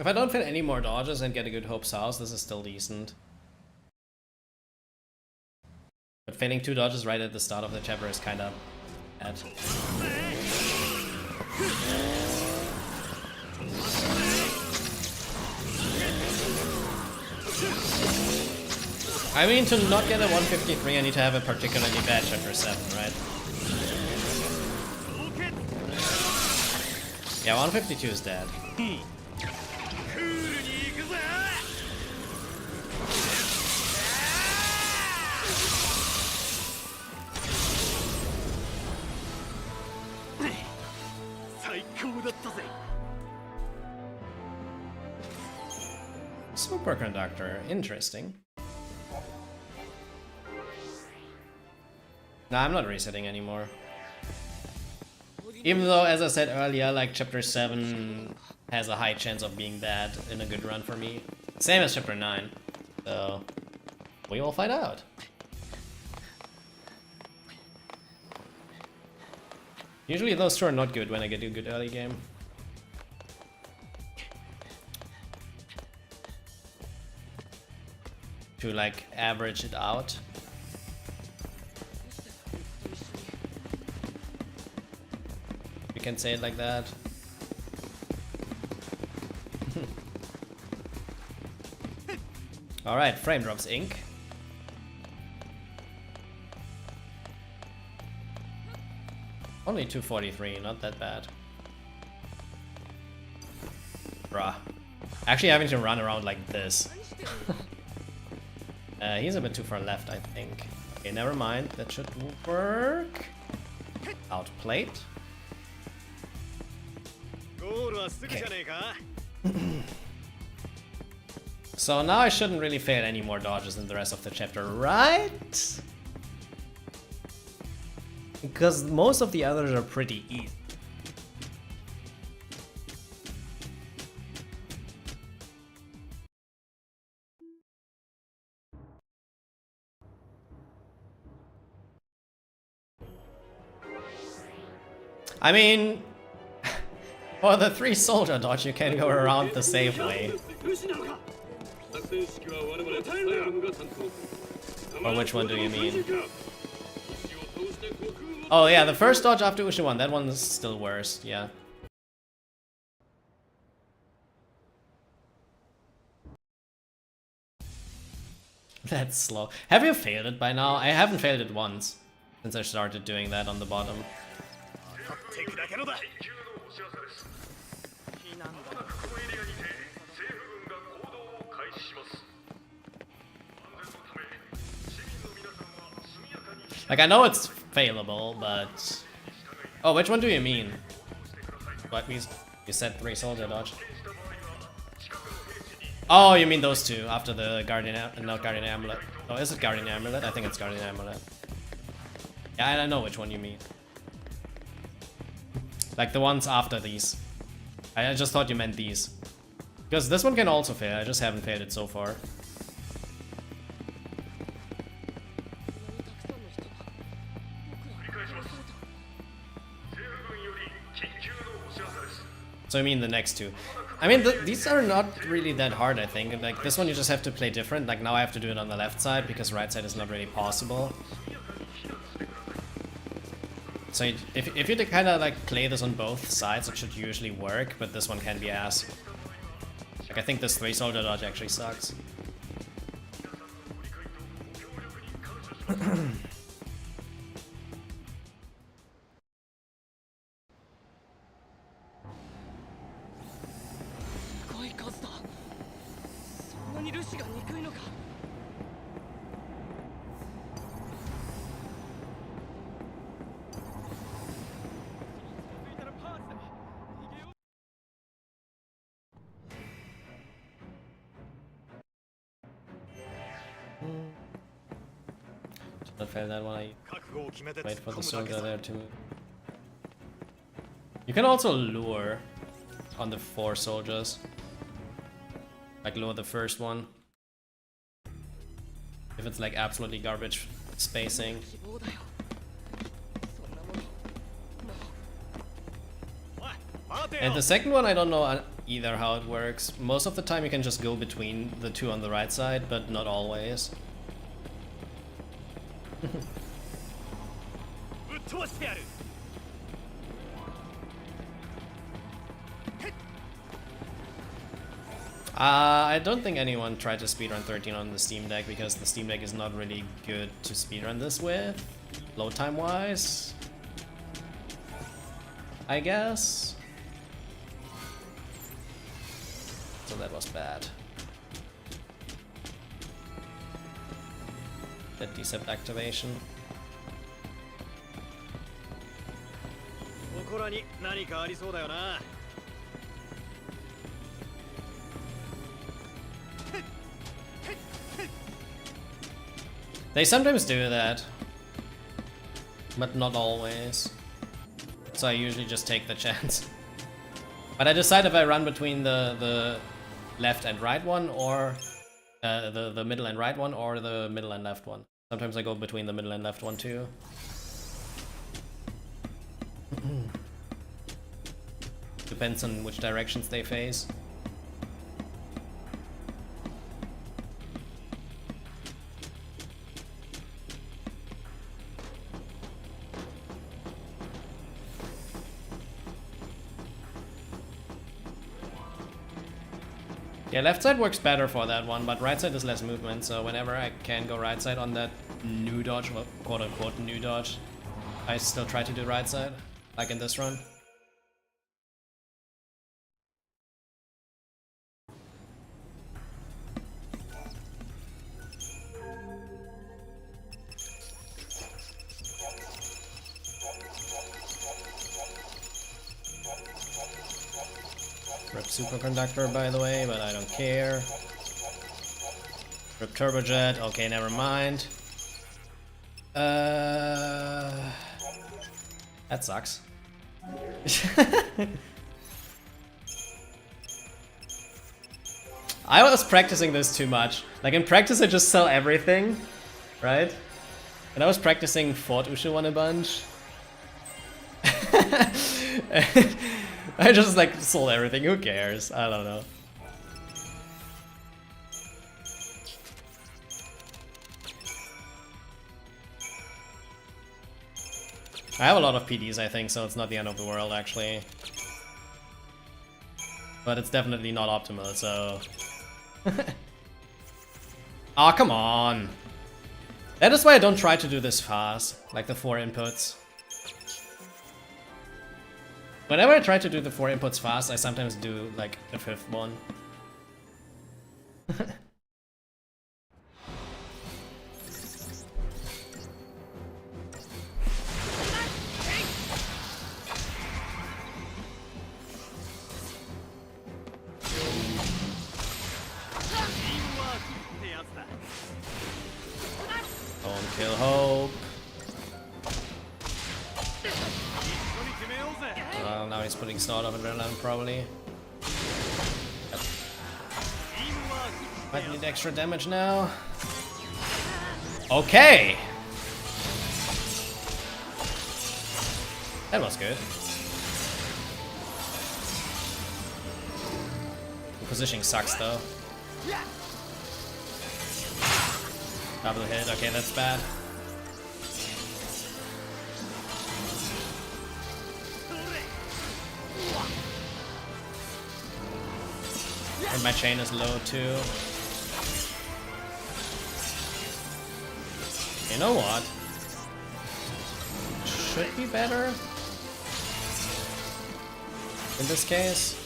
A: If I don't fit any more dodges and get a good Hope's House, this is still decent. But failing 2 dodges right at the start of the chapter is kind of bad. I mean, to not get a 153, I need to have a particularly bad chapter 7, right? Yeah, 152 is dead. Superconductor, interesting. Nah, I'm not resetting anymore. Even though, as I said earlier, like chapter 7 has a high chance of being bad in a good run for me. Same as chapter 9. So, we will find out. Usually those 2 are not good when I get a good early game. To like average it out. You can say it like that. Alright, Frame Drops Inc. Only 243, not that bad. Bruh. Actually having to run around like this. He's a bit too far left, I think. Okay, never mind. That should work. Outplayed. Okay. So now I shouldn't really fail any more dodges in the rest of the chapter, right? Because most of the others are pretty easy. I mean, For the 3 soldier dodge, you can go around the safe way. Or which one do you mean? Oh yeah, the first dodge after Ushi 1, that one's still worse, yeah. That's slow. Have you failed it by now? I haven't failed it once since I started doing that on the bottom. Like, I know it's failable, but... Oh, which one do you mean? What, you said 3 soldier dodge? Oh, you mean those 2, after the Guardian... not Guardian Amulet. Oh, is it Guardian Amulet? I think it's Guardian Amulet. Yeah, I know which one you mean. Like, the ones after these. I just thought you meant these. Because this one can also fail, I just haven't failed it so far. So I mean the next 2. I mean, these are not really that hard, I think. Like, this one you just have to play different. Like, now I have to do it on the left side, because right side is not really possible. So if you kind of, like, play this on both sides, it should usually work, but this one can be ass. Like, I think this 3 soldier dodge actually sucks. Should not fail that one. I wait for the soldier there to move. You can also lure on the 4 soldiers. Like, lure the first one. If it's like absolutely garbage spacing. And the second one, I don't know either how it works. Most of the time you can just go between the 2 on the right side, but not always. I don't think anyone tried to speedrun 13 on the Steam Deck, because the Steam Deck is not really good to speedrun this with, load time wise, I guess. So that was bad. That decept activation. They sometimes do that, but not always. So I usually just take the chance. But I decide if I run between the left and right one, or the middle and right one, or the middle and left one. Sometimes I go between the middle and left one too. Depends on which directions they face. Yeah, left side works better for that one, but right side is less movement, so whenever I can go right side on that new dodge, or quote-unquote new dodge, I still try to do right side, like in this run. Rip Superconductor, by the way, but I don't care. Rip Turbojet, okay, never mind. That sucks. I was practicing this too much. Like, in practice I just sell everything, right? And I was practicing Fort Ushi 1 a bunch. I just like sold everything, who cares? I don't know. I have a lot of PDs, I think, so it's not the end of the world, actually. But it's definitely not optimal, so... Aw, come on! That is why I don't try to do this fast, like the 4 inputs. Whenever I try to do the 4 inputs fast, I sometimes do, like, the 5th one. Don't kill Hope. Well, now he's putting Snort of Adrenaline, probably. Yep. Might need extra damage now. Okay! That was good. The positioning sucks, though. Double hit, okay, that's bad. And my chain is low too. You know what? Should be better in this case.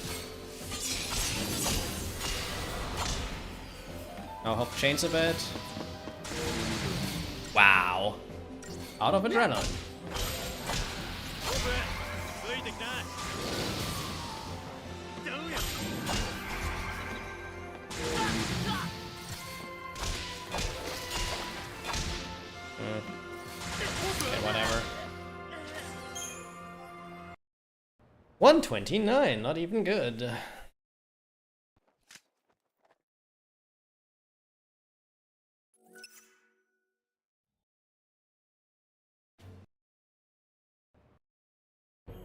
A: I'll hope chains a bit. Wow. Out of adrenaline. Okay, whatever. 129, not even good.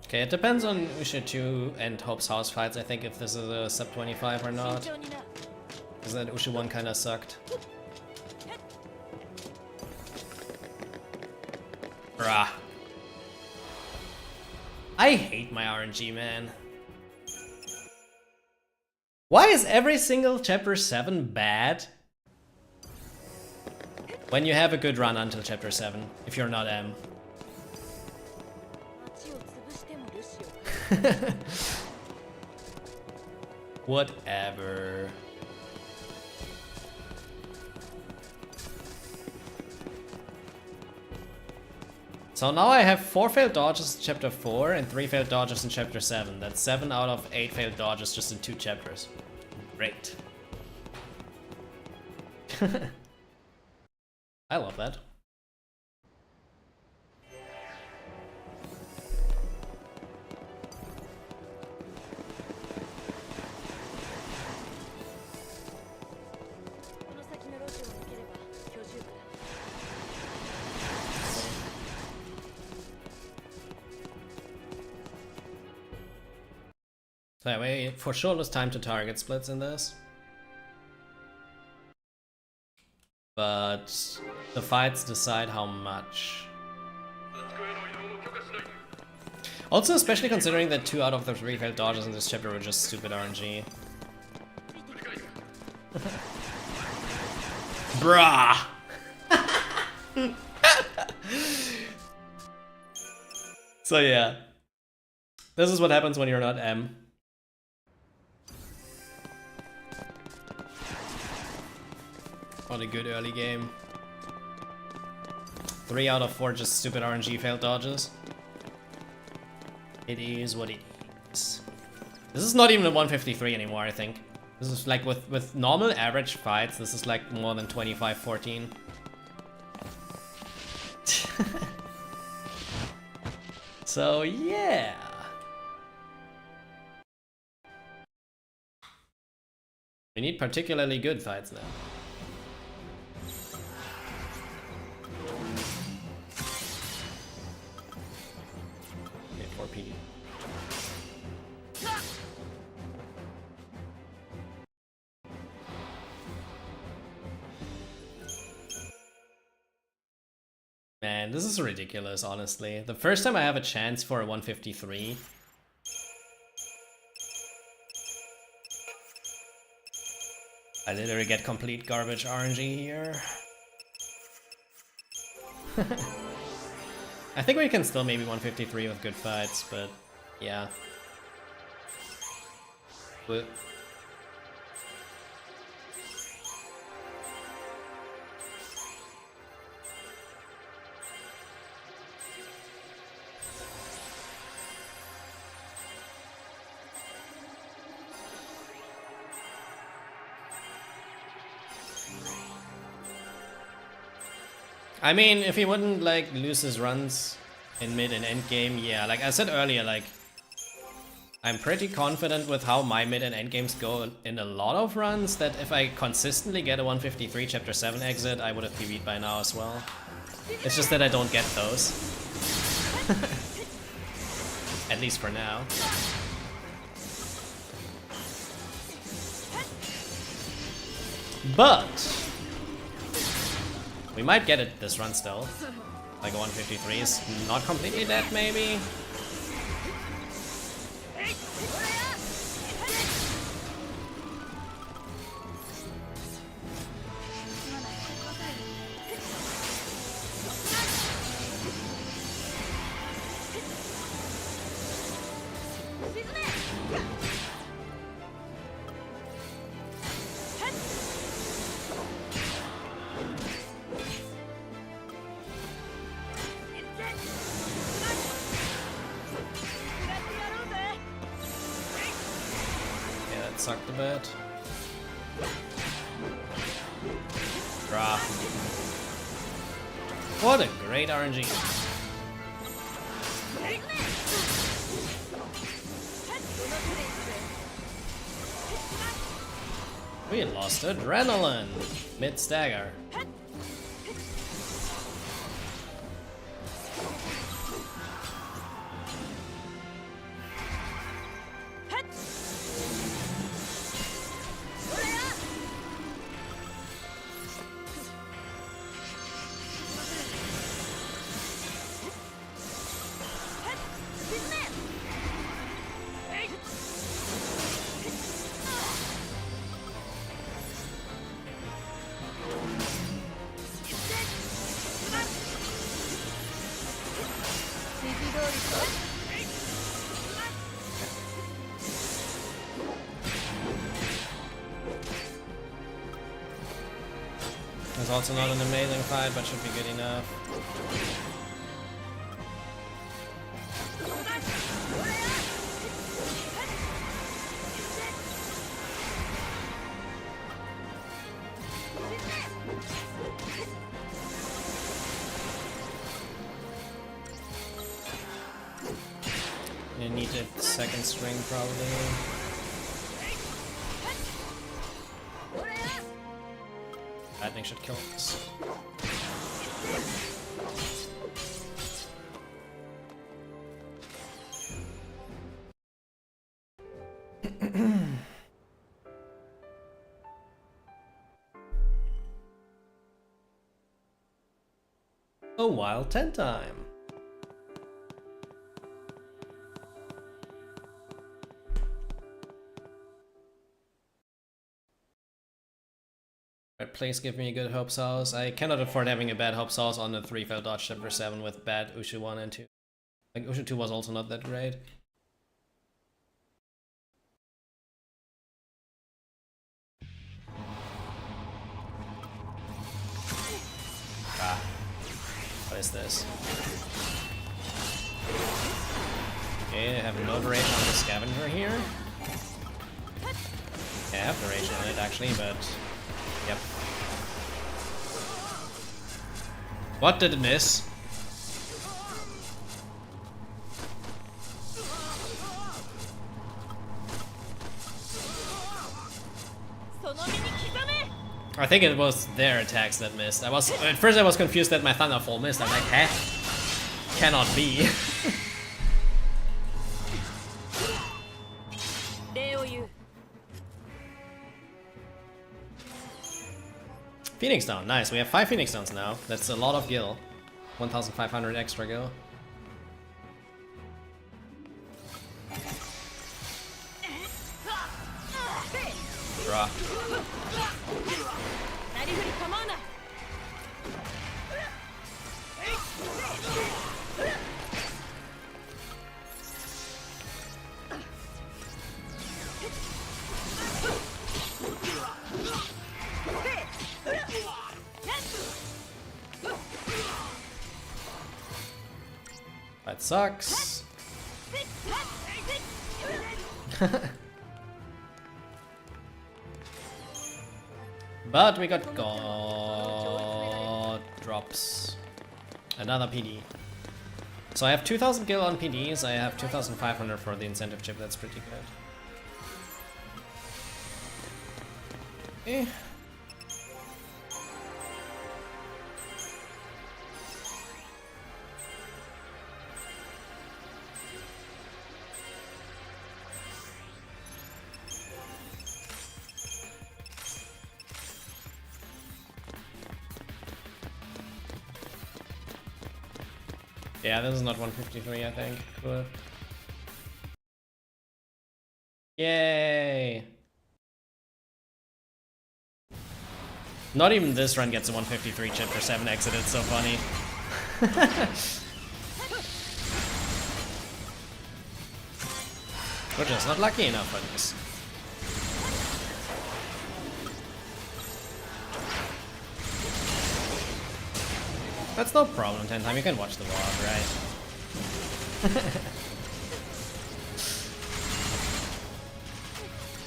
A: Okay, it depends on Usha 2 and Hope's house fights, I think, if this is a sub 25 or not. Because that Usha 1 kinda sucked. Bruh. I hate my RNG, man. Why is every single chapter 7 bad? When you have a good run until chapter 7, if you're not M. Whatever. So now I have 4 failed dodges in chapter 4 and 3 failed dodges in chapter 7. That's 7 out of 8 failed dodges just in 2 chapters. Great. I love that. So anyway, for sure it was time to target splits in this. But the fights decide how much. Also, especially considering that 2 out of the 3 failed dodges in this chapter were just stupid RNG. Bruh! So yeah. This is what happens when you're not M. What a good early game. 3 out of 4 just stupid RNG failed dodges. It is what it is. This is not even a 153 anymore, I think. This is like with normal average fights, this is like more than 25-14. So yeah. We need particularly good fights now. Man, this is ridiculous, honestly. The first time I have a chance for a 153. I literally get complete garbage RNG here. I think we can still maybe 153 with good fights, but yeah. But I mean, if he wouldn't like lose his runs in mid and end game, yeah, like I said earlier, like I'm pretty confident with how my mid and end games go in a lot of runs that if I consistently get a 153 chapter 7 exit, I would have PB'd by now as well. It's just that I don't get those. At least for now. But we might get it this run still. Like a 153 is not completely dead, maybe? Sucked a bit. Draw. What a great RNG. We lost adrenaline. Mid stagger. It's also not an amazing fight, but should be good enough. You need a second string probably. Lightning should kill this. A wild 10 time. Right, please give me a good Hope Sauce. I cannot afford having a bad Hope Sauce on the 3-fail dodge chapter 7 with bad Ushu 1 and 2. Like, Ushu 2 was also not that great. Ah. What is this? Okay, I have no rage on the scavenger here. Yeah, I have the rage on it actually, but yep. What did it miss? I think it was their attacks that missed. At first I was confused that my Thunderfall missed. I'm like, huh? Cannot be. Phoenix down, nice. We have 5 Phoenix downs now. That's a lot of gil. 1,500 extra go. Draw. That sucks. But we got God drops. Another PD. So I have 2,000 gil on PDs, I have 2,500 for the incentive chip, that's pretty good. Eh. Yeah, this is not 153, I think. Cool. Yay! Not even this run gets a 153 chapter 7 exit, it's so funny. We're just not lucky enough for this. That's no problem, 10 time, you can watch the vlog, right?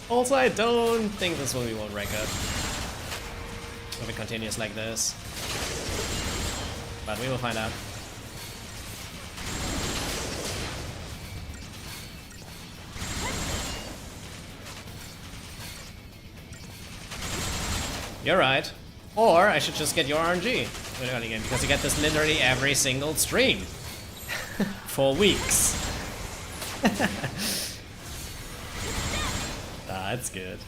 A: Also, I don't think this will be world record if it continues like this. But we will find out. You're right. Or I should just get your RNG in the early game, because you get this literally every single stream. For weeks. That's good.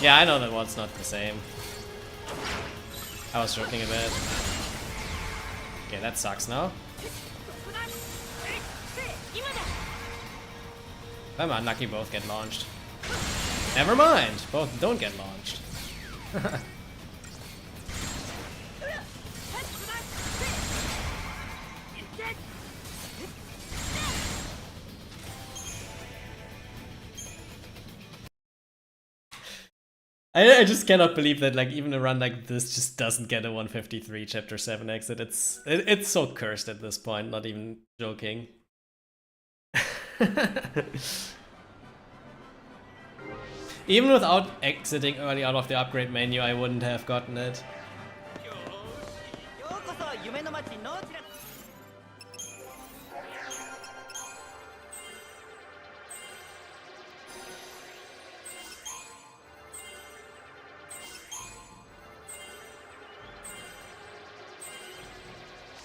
A: Yeah, I know that one's not the same. I was joking a bit. Okay, that sucks now. If I'm unlucky, both get launched. Never mind, both don't get launched. I just cannot believe that like even a run like this just doesn't get a 153 chapter 7 exit. It's so cursed at this point, not even joking. Even without exiting early out of the upgrade menu, I wouldn't have gotten it.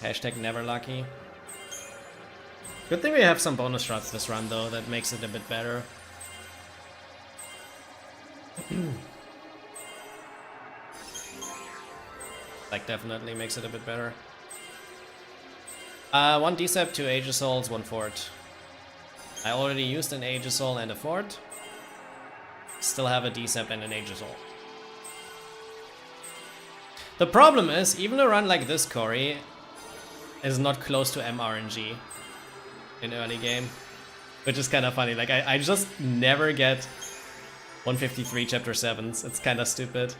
A: Hashtag never lucky. Good thing we have some bonus shots this run though, that makes it a bit better. Like definitely makes it a bit better. 1 Decept, 2 Aegisouls, 1 Fort. I already used an Aegisoul and a Fort. Still have a Decept and an Aegisoul. The problem is, even a run like this, Corey, is not close to MRNG in early game, which is kind of funny. Like I just never get 153 chapter 7s. It's kind of stupid.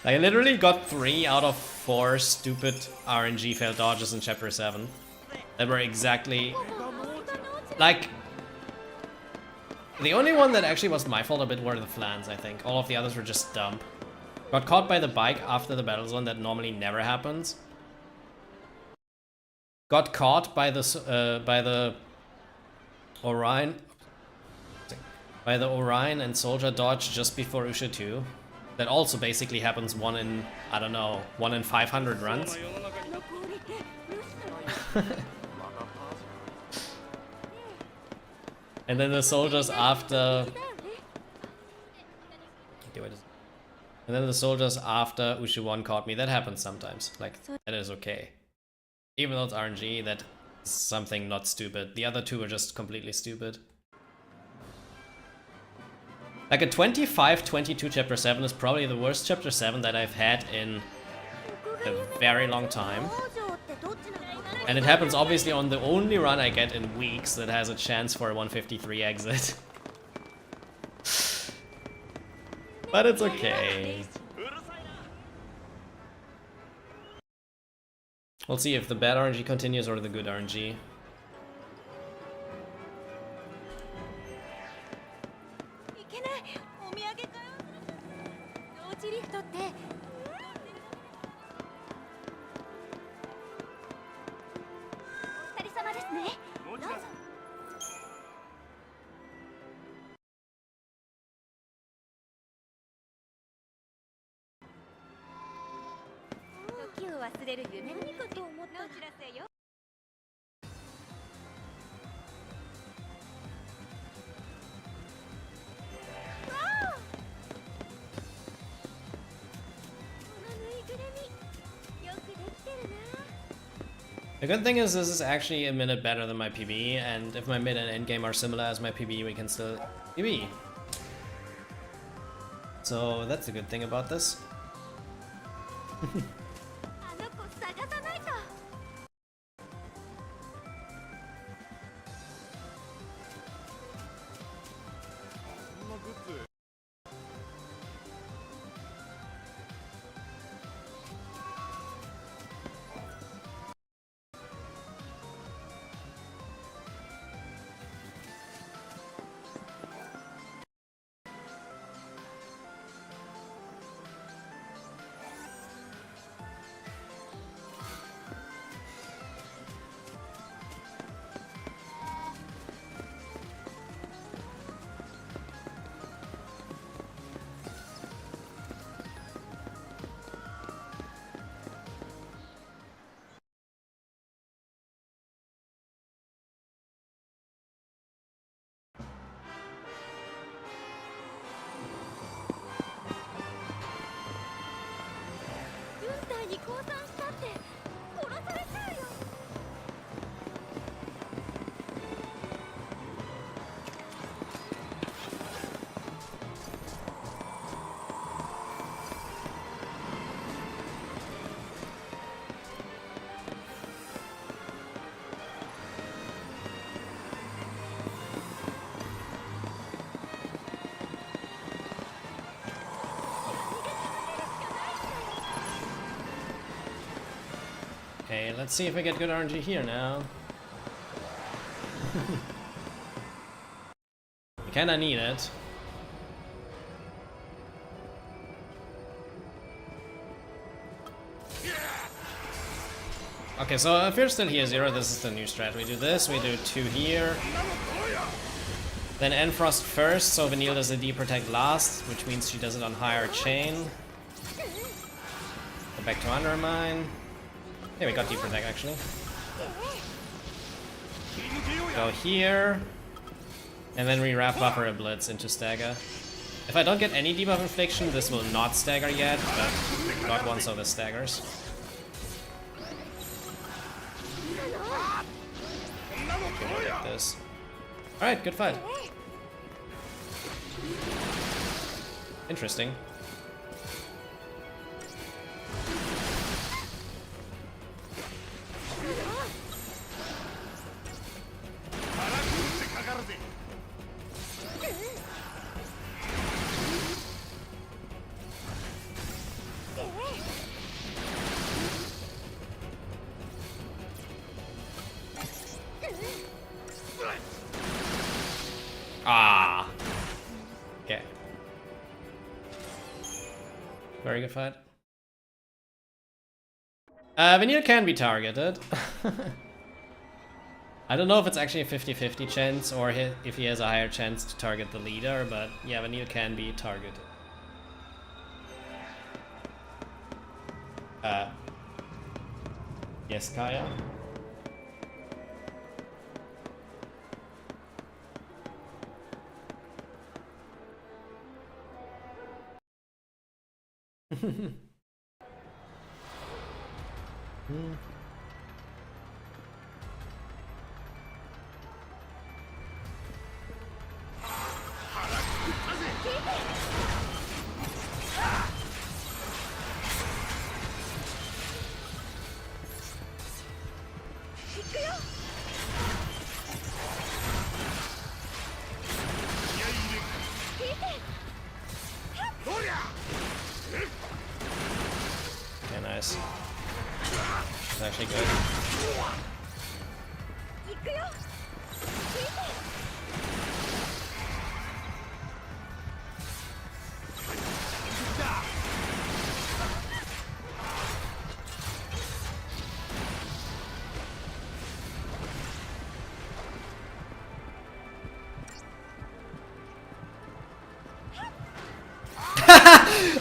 A: Like I literally got 3 out of 4 stupid RNG failed dodges in chapter 7 that were exactly like the only one that actually was my fault a bit were the flans, I think. All of the others were just dumb. Got caught by the bike after the battle zone, that normally never happens. Got caught by the Orion and Soldier dodge just before Usha 2. That also basically happens 1 in, I don't know, 1 in 500 runs. And then the soldiers after... And then the soldiers after Ushu 1 caught me. That happens sometimes. Like, that is okay. Even though it's RNG, that's something not stupid. The other two are just completely stupid. Like a 25-22 chapter 7 is probably the worst chapter 7 that I've had in a very long time. And it happens obviously on the only run I get in weeks that has a chance for a 153 exit. But it's okay. We'll see if the bad RNG continues or the good RNG. The good thing is this is actually a minute better than my PB, and if my mid and end game are similar as my PB, we can still PB. So that's the good thing about this. Okay, let's see if we get good RNG here now. We kinda need it. Okay, so if you're still here, 0, this is the new strat. We do this, we do 2 here. Then Enfrost first, so Vanille does the D protect last, which means she does it on higher chain. Go back to Undermine. Yeah, we got D protect actually. Go here. And then we wrap buffer a blitz into stagger. If I don't get any debuff infliction, this will not stagger yet, but got one, so this staggers. Okay, we'll get this. Alright, good fight. Interesting. Ah. Okay. Very good fight. Vanille can be targeted. I don't know if it's actually a 50-50 chance or if he has a higher chance to target the leader, but yeah, Vanille can be targeted. Yes, Kaya? Okay, nice. It's actually good.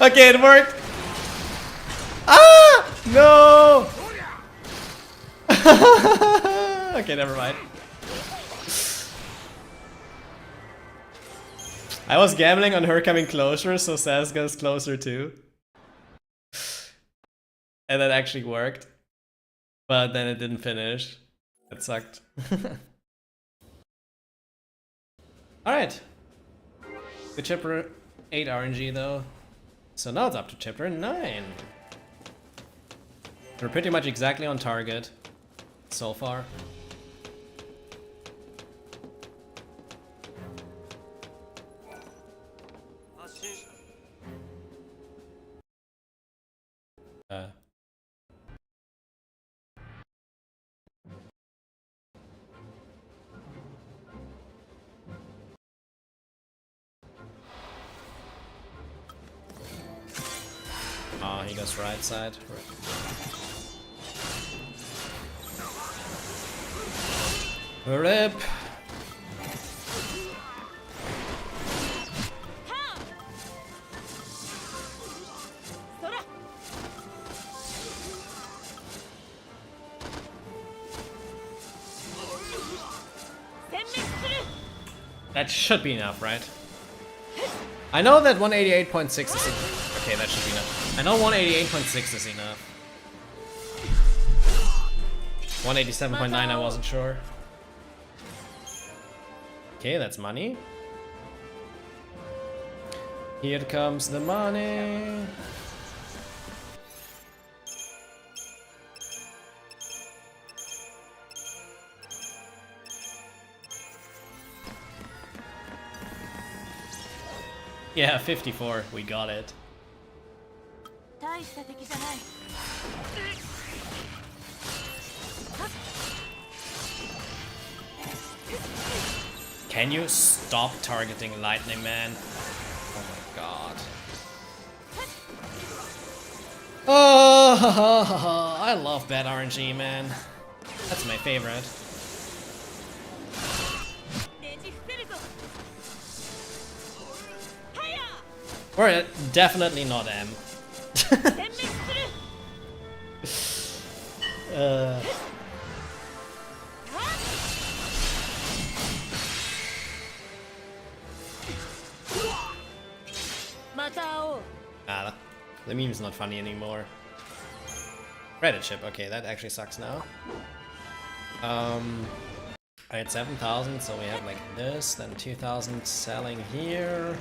A: Okay, it worked. Ah! No! Okay, never mind. I was gambling on her coming closer, so Saz goes closer too. And that actually worked. But then it didn't finish. That sucked. Alright. Good chapter 8 RNG though. So now it's up to chapter 9. We're pretty much exactly on target so far. Oh, he goes right side. RIP. That should be enough, right? I know that 188.6 is enough. Okay, that should be enough. I know 188.6 is enough. 187.9 I wasn't sure. Okay, that's money. Here comes the money. Yeah, 54. We got it. Can you stop targeting Lightning Man? Oh my god. Oh, I love bad RNG, man. That's my favorite. Or definitely not M. Ah, the meme's not funny anymore. Reddit chip, okay, that actually sucks now. I had 7,000, so we have like this, then 2,000 selling here.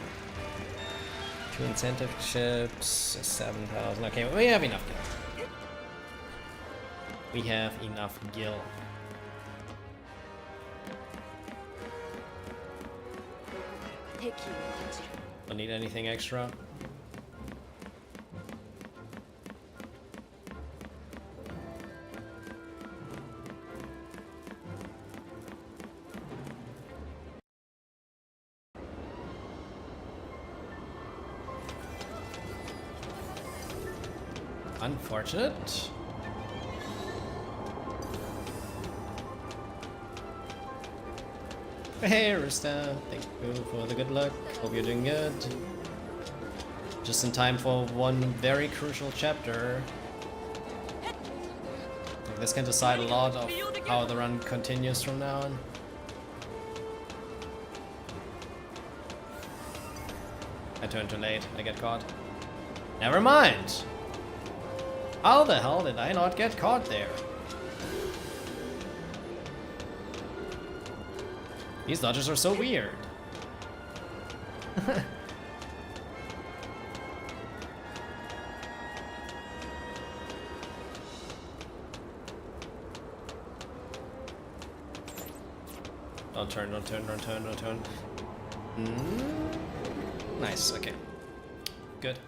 A: 2 incentive chips, 7,000. Okay, we have enough gil. We have enough gil. Don't need anything extra. Unfortunate. Hey Rista, thank you for the good luck. Hope you're doing good. Just in time for one very crucial chapter. This can decide a lot of how the run continues from now on. I turned too late, I get caught. Never mind. How the hell did I not get caught there? These dodges are so weird. Don't turn, don't turn, don't turn, don't turn. Nice, okay. Good.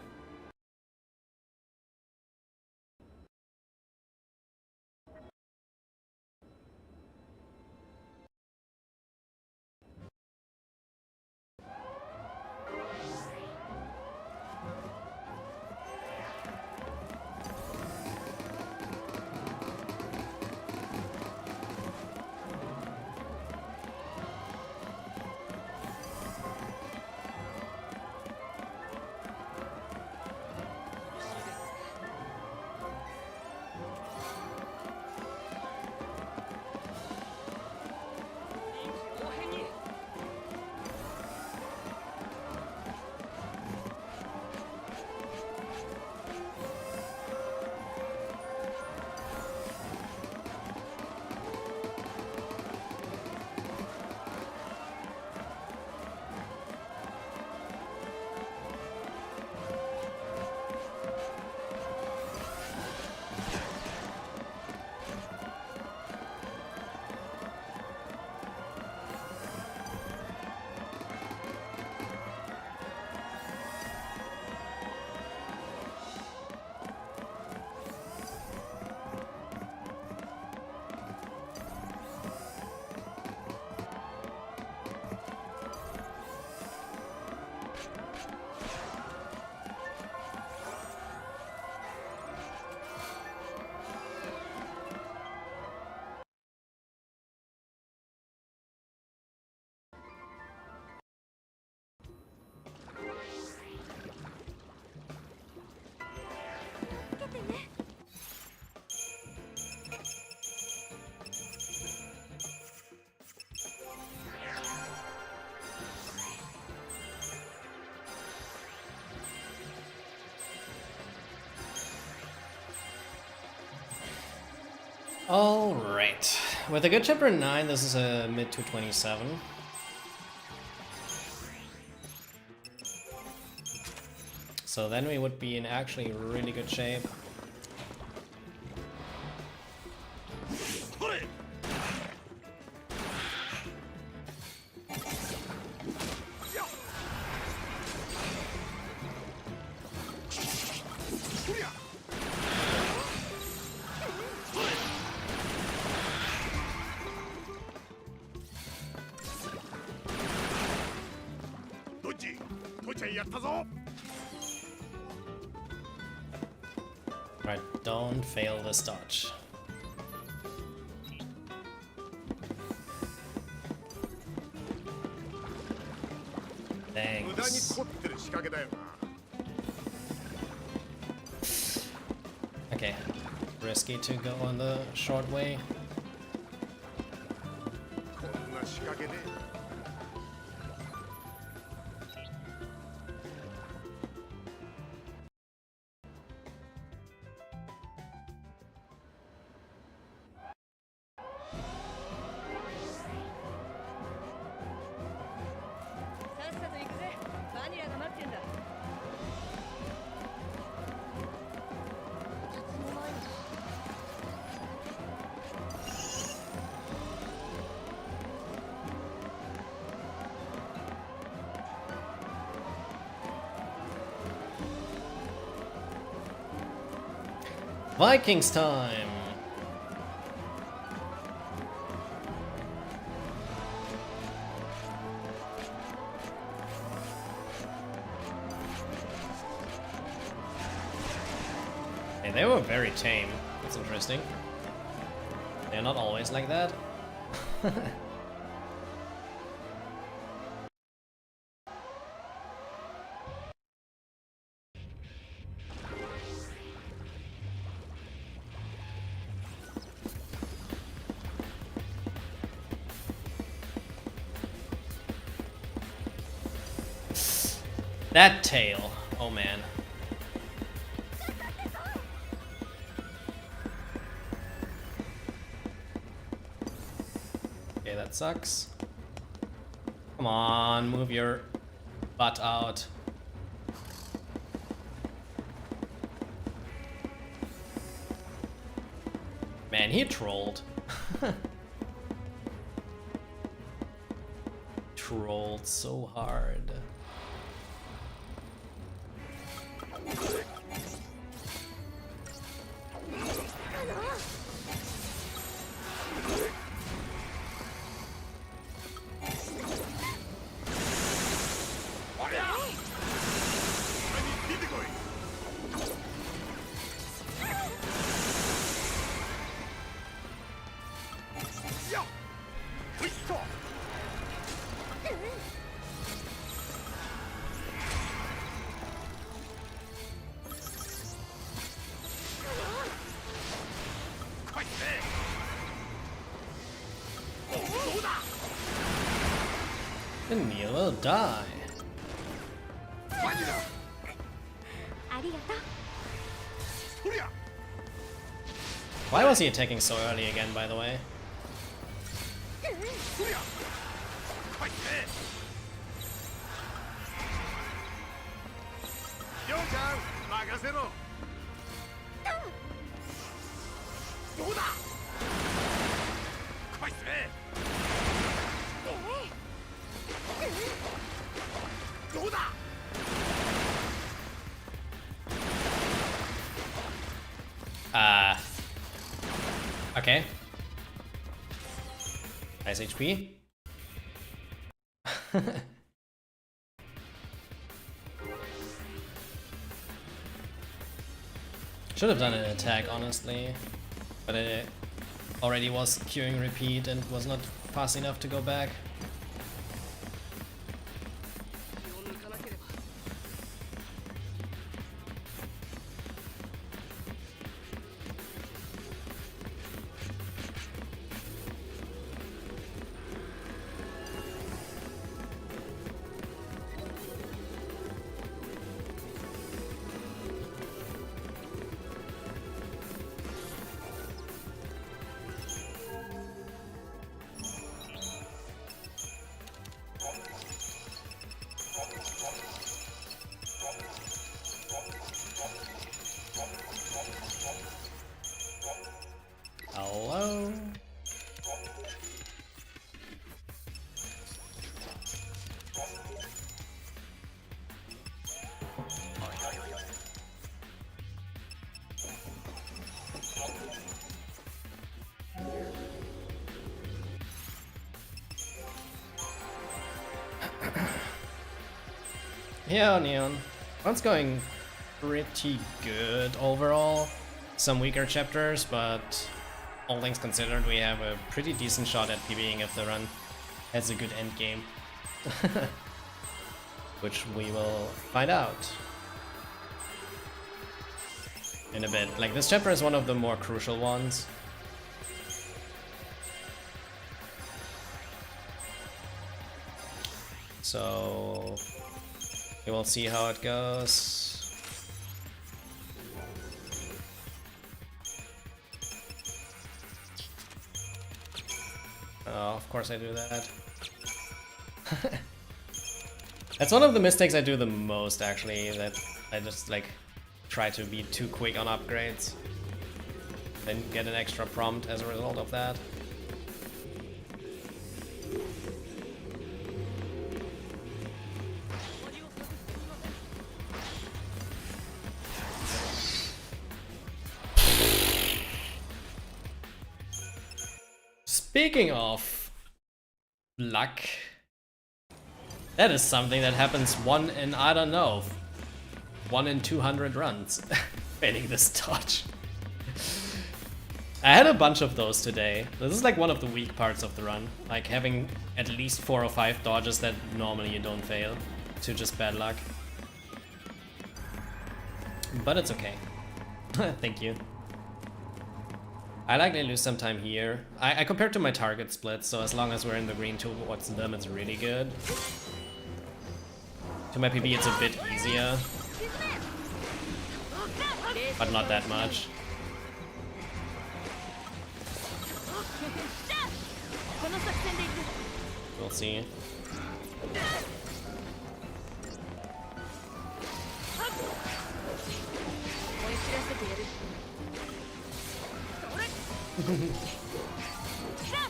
A: Alright. With a good chapter 9, this is a mid 227. So then we would be in actually really good shape. Right, don't fail this dodge. Thanks. Okay, risky to go on the short way. Vikings time! Hey, they were very tame. That's interesting. They're not always like that. That tail, oh man. Okay, that sucks. Come on, move your butt out. Man, he trolled. Trolled so hard. And Neil will die. Why was he attacking so early again, by the way? Okay. Nice HP. Should have done an attack, honestly, but it already was queuing repeat and was not fast enough to go back. Hello? Yeah, Neon. That's going pretty good overall. Some weaker chapters, but all things considered, we have a pretty decent shot at PBing if the run has a good end game. Which we will find out in a bit. Like, this chapter is one of the more crucial ones. So we will see how it goes. Oh, of course I do that. That's one of the mistakes I do the most, actually, that I just like try to be too quick on upgrades, then get an extra prompt as a result of that. Speaking of luck, that is something that happens one in, I don't know, 1 in 200 runs. Failing this dodge. I had a bunch of those today. This is like one of the weak parts of the run. Like having at least 4 or 5 dodges that normally you don't fail to just bad luck. But it's okay. Thank you. I likely lose some time here. I compared to my target split, so as long as we're in the green towards them, it's really good. To my PB, it's a bit easier, but not that much. We'll see.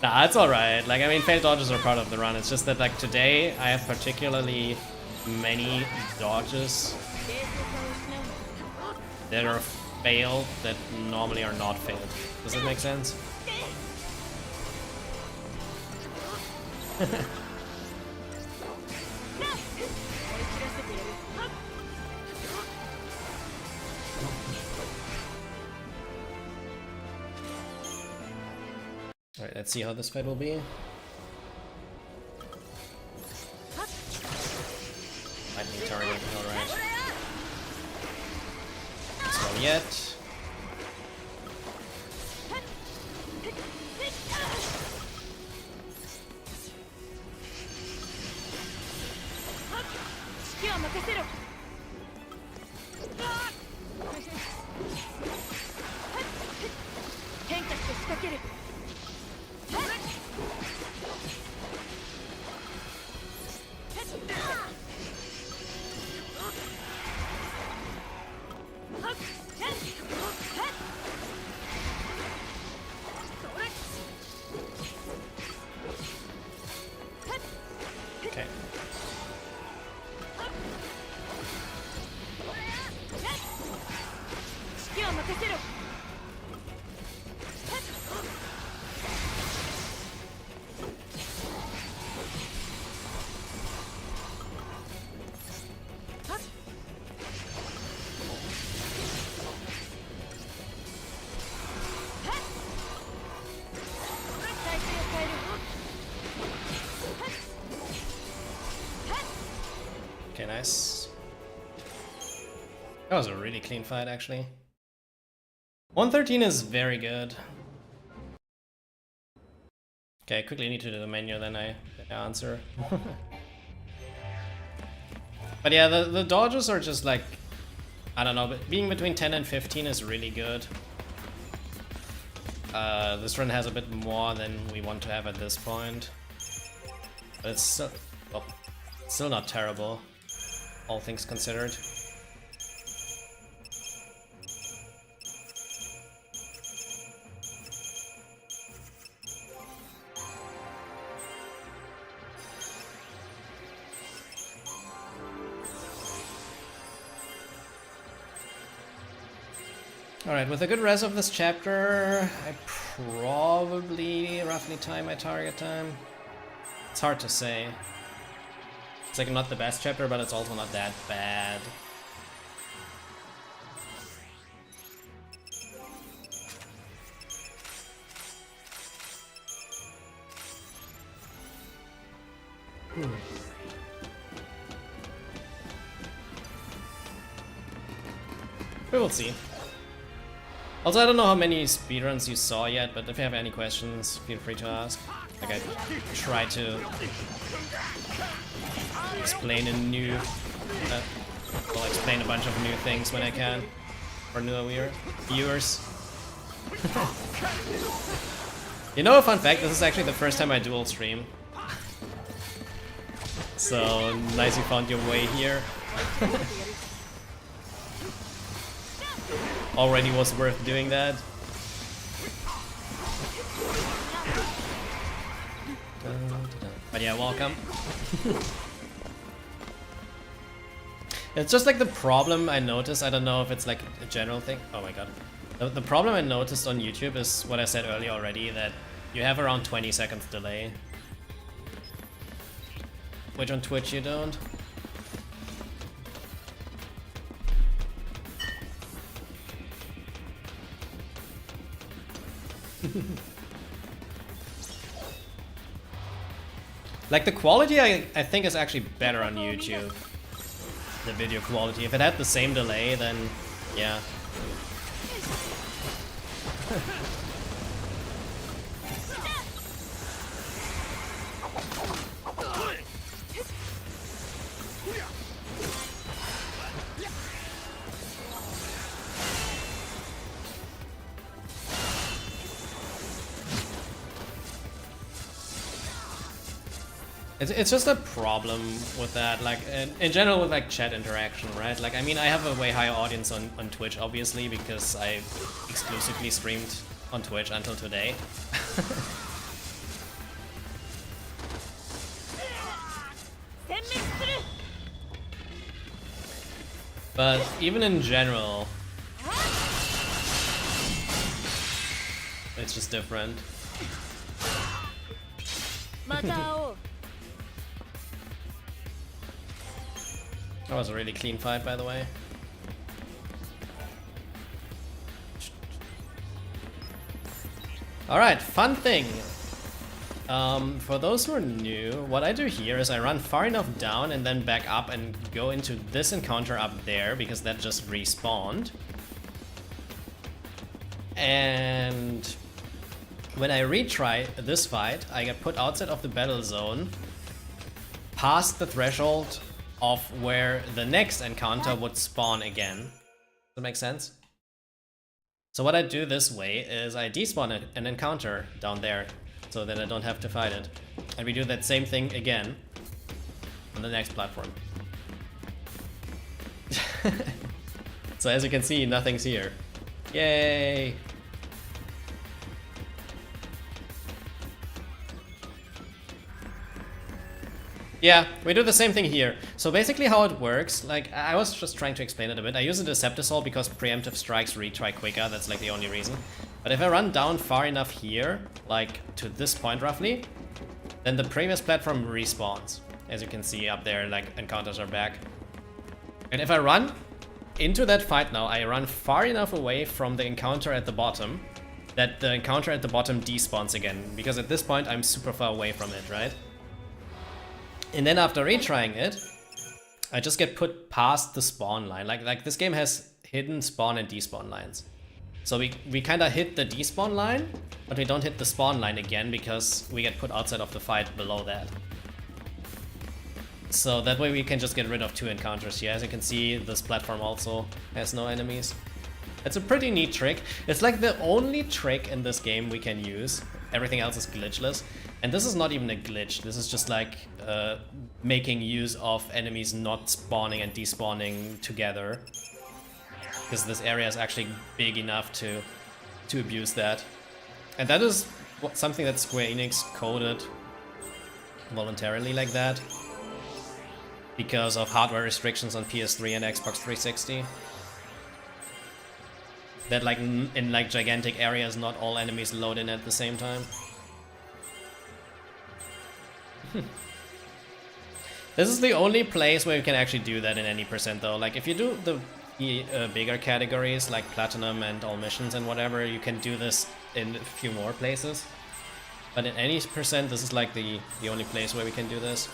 A: Nah, it's alright. Like, I mean, failed dodges are part of the run. It's just that, like, today I have particularly many dodges that are failed that normally are not failed. Does that make sense? Alright, let's see how this fight will be. Lightning target, alright. Let's go yet. Okay. Okay, nice. That was a really clean fight, actually. 113 is very good. Okay, I quickly need to do the menu, then I answer. But yeah, the dodges are just like, I don't know, but being between 10 and 15 is really good. This run has a bit more than we want to have at this point. But it's still, well, still not terrible, all things considered. Alright, with a good rest of this chapter, I probably roughly time my target time. It's hard to say. It's like not the best chapter, but it's also not that bad. We will see. Also, I don't know how many speedruns you saw yet, but if you have any questions, feel free to ask. Like, I try to explain explain a bunch of new things when I can, for newer viewers. You know, a fun fact, this is actually the first time I dual stream. So, nice you found your way here. Already was worth doing that. But yeah, welcome. It's just like the problem I noticed, I don't know if it's like a general thing. Oh my god. The problem I noticed on YouTube is what I said earlier already, that you have around 20 seconds delay. Which on Twitch you don't. Like the quality I think is actually better on YouTube. The video quality. If it had the same delay, then yeah. It's just a problem with that, like in general with like chat interaction, right? Like I mean, I have a way higher audience on Twitch, obviously, because I exclusively streamed on Twitch until today. But even in general, it's just different. That was a really clean fight, by the way. Alright, fun thing. For those who are new, what I do here is I run far enough down and then back up and go into this encounter up there, because that just respawned. And when I retry this fight, I get put outside of the battle zone, past the threshold of where the next encounter would spawn again. Does that make sense? So what I do this way is I despawn an encounter down there, so that I don't have to fight it. And we do that same thing again on the next platform. So as you can see, nothing's here. Yay! Yeah, we do the same thing here. So basically how it works, like I was just trying to explain it a bit. I use a Deceptisol because preemptive strikes retry quicker, that's like the only reason. But if I run down far enough here, like to this point roughly, then the previous platform respawns. As you can see up there, like encounters are back. And if I run into that fight now, I run far enough away from the encounter at the bottom that the encounter at the bottom despawns again. Because at this point I'm super far away from it, right? And then after retrying it, I just get put past the spawn line. Like this game has hidden spawn and despawn lines. So we kind of hit the despawn line, but we don't hit the spawn line again because we get put outside of the fight below that. So that way we can just get rid of 2 encounters here. As you can see, this platform also has no enemies. It's a pretty neat trick. It's like the only trick in this game we can use. Everything else is glitchless. And this is not even a glitch. This is just like making use of enemies not spawning and despawning together. Because this area is actually big enough to abuse that. And that is something that Square Enix coded voluntarily like that. Because of hardware restrictions on PS3 and Xbox 360. That like in like gigantic areas, not all enemies load in at the same time. This is the only place where you can actually do that in any percent though. Like if you do the bigger categories like Platinum and all missions and whatever, you can do this in a few more places. But in any percent, this is like the only place where we can do this.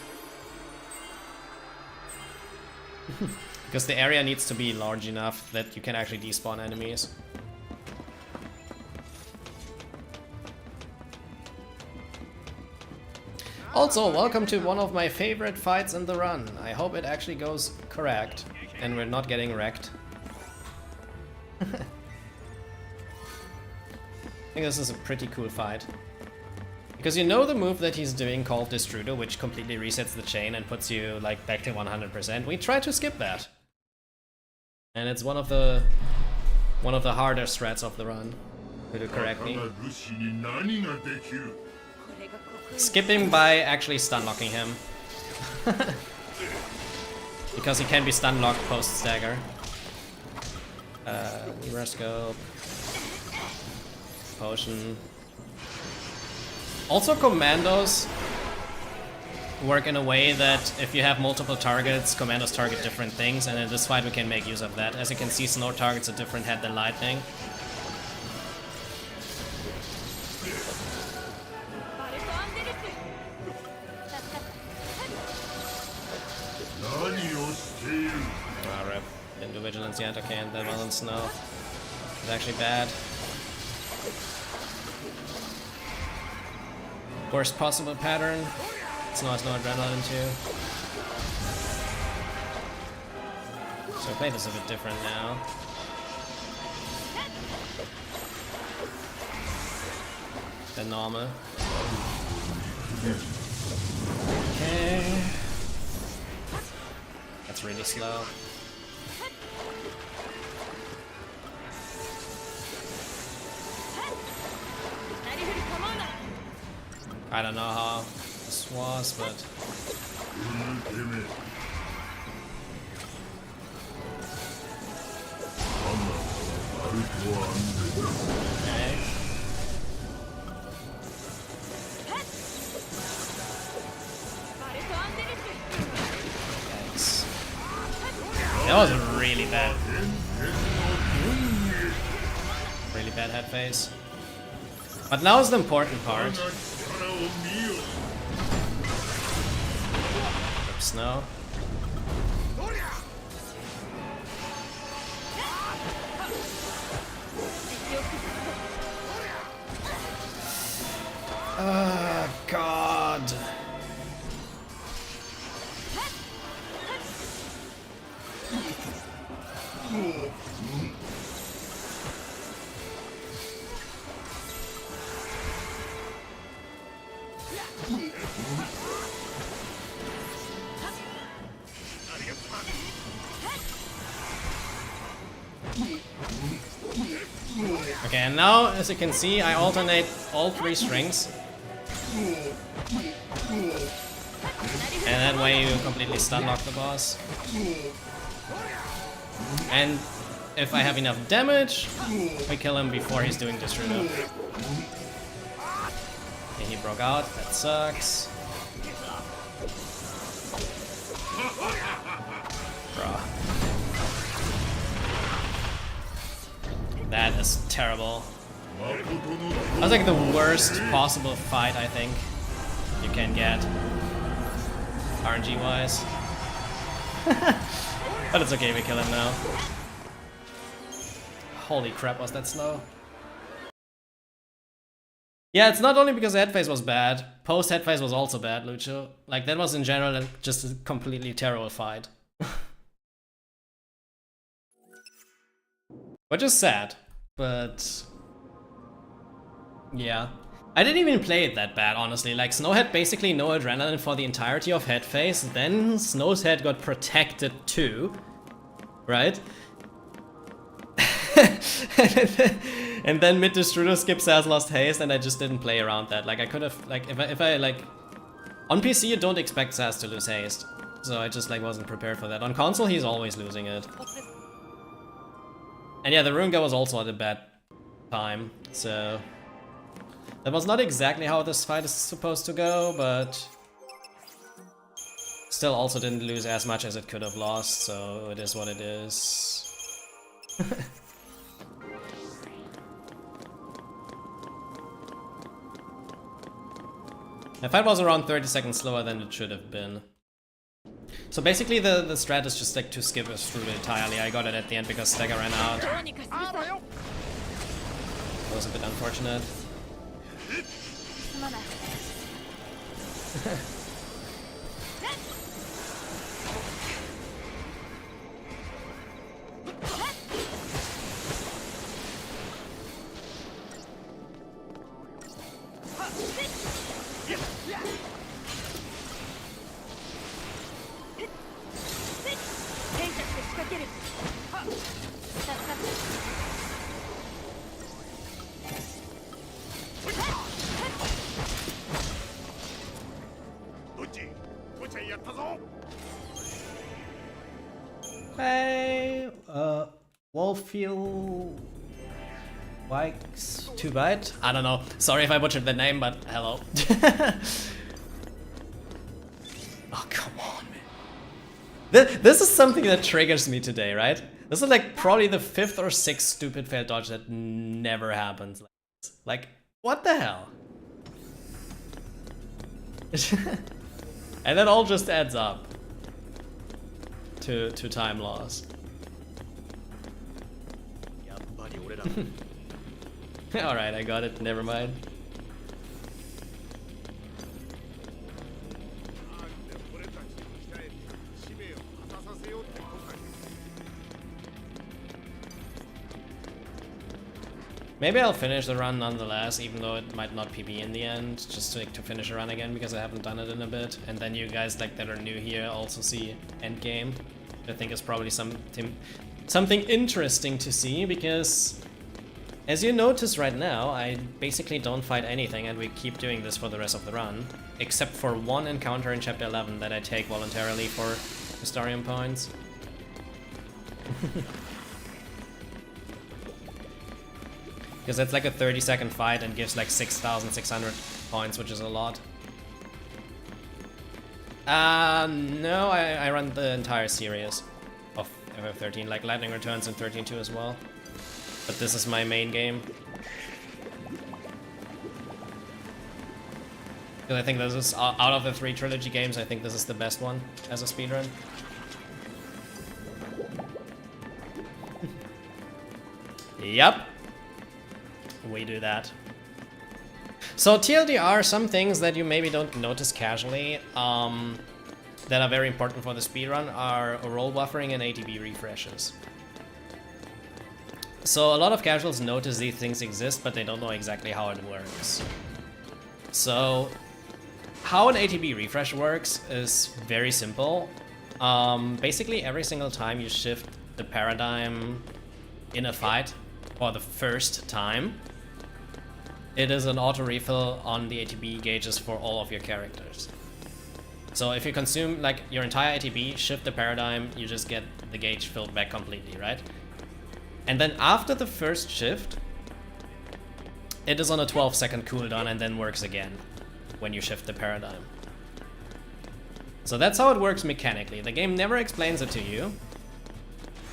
A: Because the area needs to be large enough that you can actually despawn enemies. Also, welcome to one of my favorite fights in the run. I hope it actually goes correct and we're not getting wrecked. I think this is a pretty cool fight. Because you know the move that he's doing called Destrudo, which completely resets the chain and puts you like back to 100%. We try to skip that. And it's one of the harder strats of the run to do correctly. Skipping by actually stun locking him. Because he can be stun locked post stagger. Mirror scope. Potion. Also commandos work in a way that if you have multiple targets, commandos target different things, and in this fight we can make use of that. As you can see, Snow targets a different head than Lightning. Ah, rip. Didn't do Vigilance yet, okay, and that wasn't Snow. It's actually bad. Worst possible pattern. Snow has no adrenaline too. So I play this a bit different now. Than normal. Okay. That's really slow. I don't know how this was, but... Okay. Yikes. That was a really bad head phase. But now is the important part. Oops, no. Oh, God. Okay, and now, as you can see, I alternate all 3 strings. And that way you completely stun lock the boss. And if I have enough damage, we kill him before he's doing Disrupt. Okay, he broke out, that sucks. Bruh. That is terrible. That was like the worst possible fight, I think, you can get. RNG wise. But it's okay, we kill him now. Holy crap, was that slow? Yeah, it's not only because the head phase was bad, post head phase was also bad, Lucho. Like, that was in general just a completely terrible fight. Which is sad, but yeah. I didn't even play it that bad, honestly. Like, Snow had basically no adrenaline for the entirety of head phase, then Snow's head got protected too, right? And then mid Destrudo skips has lost haste, and I just didn't play around that. Like, I could have, like, if I like, on PC you don't expect Saz to lose haste, so I just like wasn't prepared for that. On console he's always losing it. And yeah, the Rune Guy was also at a bad time, so that was not exactly how this fight is supposed to go, but still also didn't lose as much as it could have lost, so it is what it is. The fight was around 30 seconds slower than it should have been. So basically the strat is just like to skip us through it entirely. I got it at the end because Stagger ran out. That was a bit unfortunate. Hey, Wolffield Wikes 2 byte? I don't know. Sorry if I butchered the name, but hello. Oh, come on, man. This is something that triggers me today, right? This is like probably the 5th or 6th stupid failed dodge that never happens. Like, what the hell? And that all just adds up to time loss. Alright, I got it, never mind. Maybe I'll finish the run nonetheless, even though it might not PB in the end, just to finish a run again because I haven't done it in a bit. And then you guys like that are new here also see endgame. I think is probably something interesting to see, because as you notice right now, I basically don't fight anything, and we keep doing this for the rest of the run, except for one encounter in Chapter 11 that I take voluntarily for Historian points. Because it's like a 30-second fight and gives like 6,600 points, which is a lot. No, I run the entire series of FF13, like Lightning Returns and 13.2 as well. But this is my main game. Because I think this is, out of the 3 trilogy games, I think this is the best one as a speedrun. Yep. We do that. So TLDR, some things that you maybe don't notice casually, that are very important for the speedrun are roll buffering and ATB refreshes. So a lot of casuals notice these things exist, but they don't know exactly how it works. So how an ATB refresh works is very simple. Basically every single time you shift the paradigm in a fight for the first time, it is an auto refill on the ATB gauges for all of your characters. So if you consume like your entire ATB, shift the paradigm, you just get the gauge filled back completely, right? And then after the first shift, it is on a 12-second cooldown and then works again when you shift the paradigm. So that's how it works mechanically. The game never explains it to you,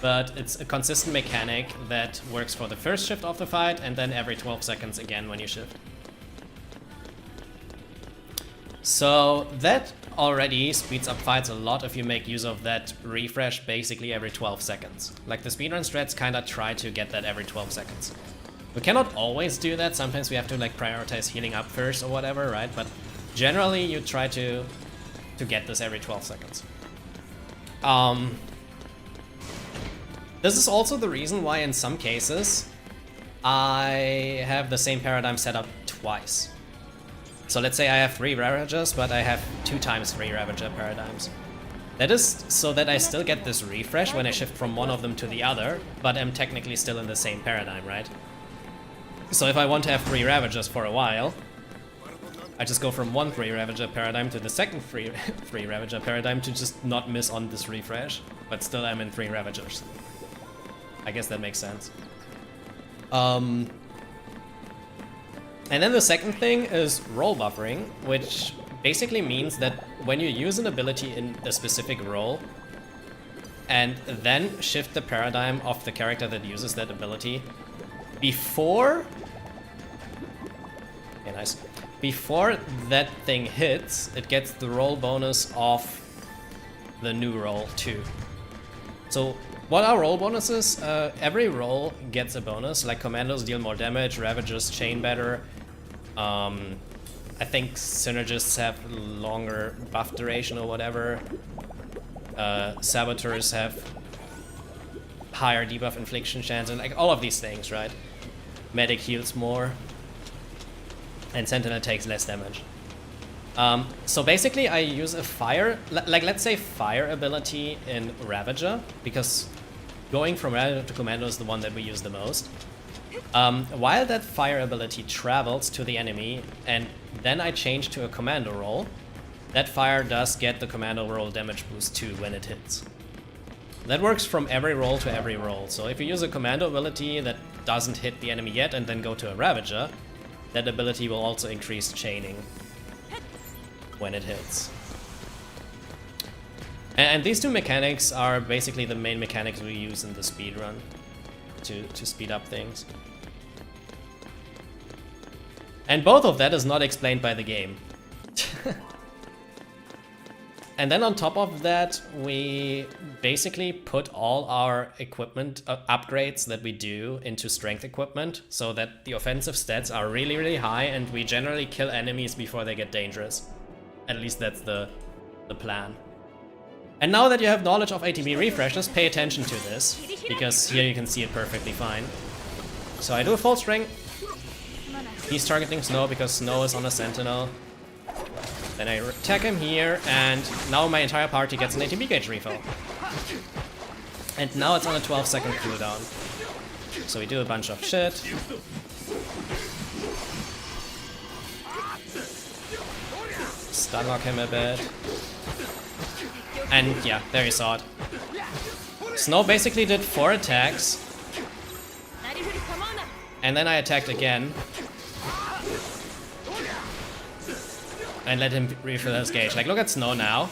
A: but it's a consistent mechanic that works for the first shift of the fight and then every 12 seconds again when you shift. So that already speeds up fights a lot if you make use of that refresh basically every 12 seconds. Like the speedrun strats kinda try to get that every 12 seconds. We cannot always do that, sometimes we have to like prioritize healing up first or whatever, right? But generally you try to get this every 12 seconds. This is also the reason why in some cases I have the same paradigm set up twice. So let's say I have 3 Ravagers, but I have 2 times 3 Ravager paradigms. That is so that I still get this refresh when I shift from one of them to the other, but I'm technically still in the same paradigm, right? So if I want to have 3 Ravagers for a while, I just go from one 3 Ravager paradigm to the second 3 Ravager paradigm to just not miss on this refresh, but still I'm in 3 Ravagers. I guess that makes sense. And then the second thing is roll buffering, which basically means that when you use an ability in a specific role and then shift the paradigm of the character that uses that ability before... Okay, nice. Before that thing hits, it gets the roll bonus of the new roll too. So what are roll bonuses? Every roll gets a bonus, like commandos deal more damage, ravagers chain better. I think synergists have longer buff duration or whatever. Saboteurs have higher debuff infliction chance, and like all of these things, right? Medic heals more, and Sentinel takes less damage. So basically I use a fire, like let's say fire ability in Ravager, because going from Ravager to Commando is the one that we use the most. While that fire ability travels to the enemy and then I change to a Commando roll, that fire does get the Commando roll damage boost too when it hits. That works from every roll to every roll. So if you use a Commando ability that doesn't hit the enemy yet and then go to a Ravager, that ability will also increase chaining when it hits. And these two mechanics are basically the main mechanics we use in the speedrun to speed up things. And both of that is not explained by the game. And then on top of that, we basically put all our equipment upgrades that we do into strength equipment, so that the offensive stats are really, really high and we generally kill enemies before they get dangerous. At least that's the plan. And now that you have knowledge of ATB refreshes, pay attention to this, because here you can see it perfectly fine. So I do a full strength. He's targeting Snow because Snow is on a Sentinel. Then I attack him here, and now my entire party gets an ATB gauge refill. And now it's on a 12-second cooldown. So we do a bunch of shit. Stunlock him a bit. And yeah, there you saw it. Snow basically did 4 attacks. And then I attacked again. And let him refill his gauge. Like, look at Snow now.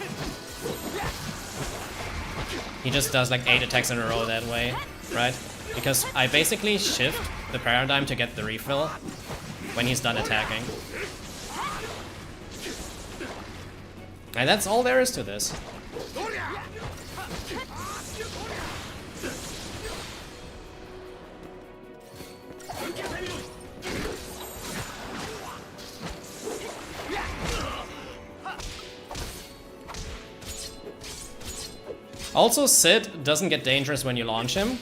A: He just does like 8 attacks in a row that way, right? Because I basically shift the paradigm to get the refill when he's done attacking. And that's all there is to this. Also, Sid doesn't get dangerous when you launch him.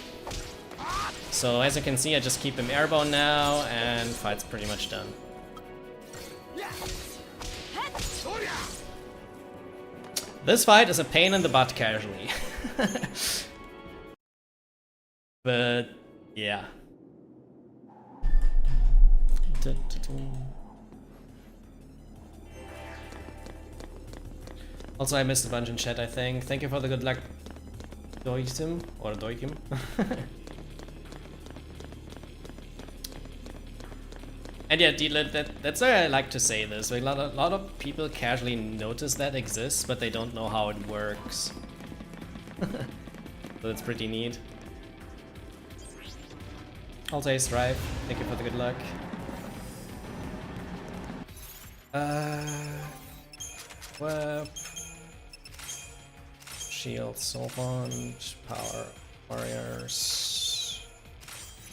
A: So as you can see, I just keep him airborne now, and fight's pretty much done. This fight is a pain in the butt casually. But yeah. Also, I missed a bunch in chat, I think. Thank you for the good luck, Doikim, or Doikim. And yeah, that's why I like to say this. Like, a lot of people casually notice that exists, but they don't know how it works. So it's pretty neat. Also, Strive, thank you for the good luck. Web. Shield, Soul Bond, Power, Warriors.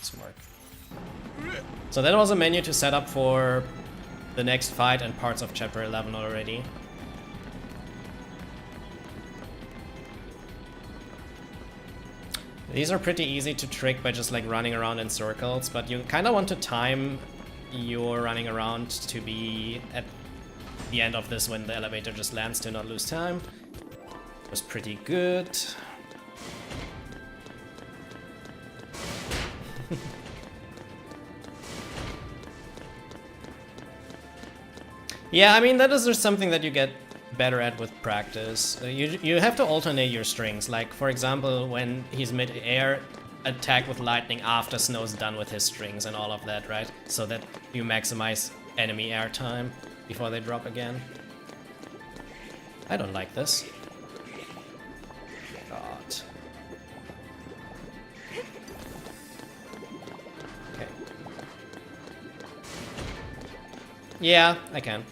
A: Smart. So that was a menu to set up for the next fight and parts of chapter 11 already. These are pretty easy to trick by just like running around in circles, but you kind of want to time your running around to be at the end of this when the elevator just lands to not lose time. It was pretty good. Yeah, I mean, that is just something that you get better at with practice. You have to alternate your strings. Like, for example, when he's mid-air, attack with lightning after Snow's done with his strings and all of that, right? So that you maximize enemy air time before they drop again. I don't like this. God. Okay. Yeah, I can.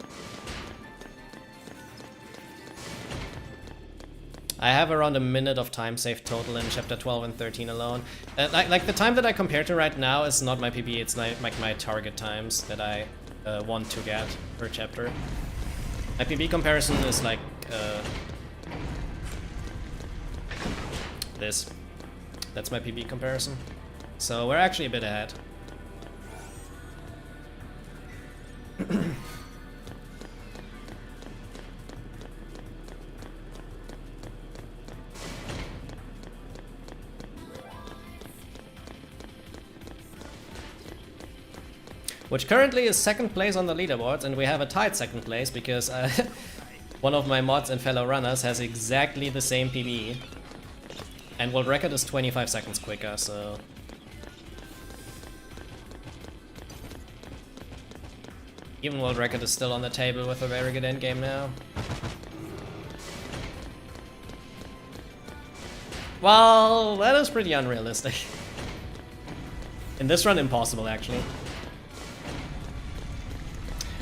A: I have around a minute of time saved total in chapter 12 and 13 alone. Like the time that I compare to right now is not my PB, it's like my target times that I want to get per chapter. My PB comparison is like this. That's my PB comparison. So we're actually a bit ahead. Which currently is second place on the leaderboards, and we have a tied second place because one of my mods and fellow runners has exactly the same PB. And world record is 25 seconds quicker, so... Even world record is still on the table with a very good endgame now. Well, that is pretty unrealistic. In this run, impossible actually.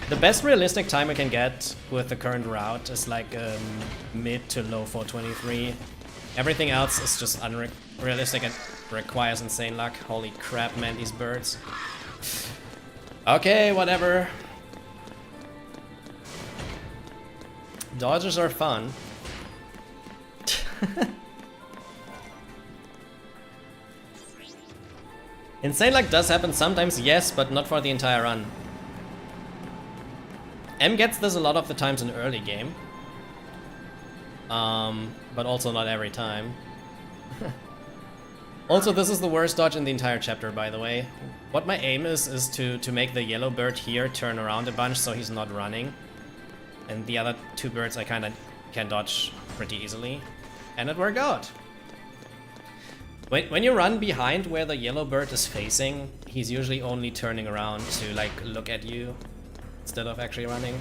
A: The best realistic time I can get with the current route is like mid to low 423. Everything else is just unrealistic and requires insane luck. Holy crap, man, these birds. Okay, whatever. Dodges are fun. Insane luck does happen sometimes, yes, but not for the entire run. M gets this a lot of the times in early game. But also not every time. Also, this is the worst dodge in the entire chapter, by the way. What my aim is to make the yellow bird here turn around a bunch so he's not running. And the other two birds I kinda can dodge pretty easily. And it worked out. When you run behind where the yellow bird is facing, he's usually only turning around to like look at you instead of actually running.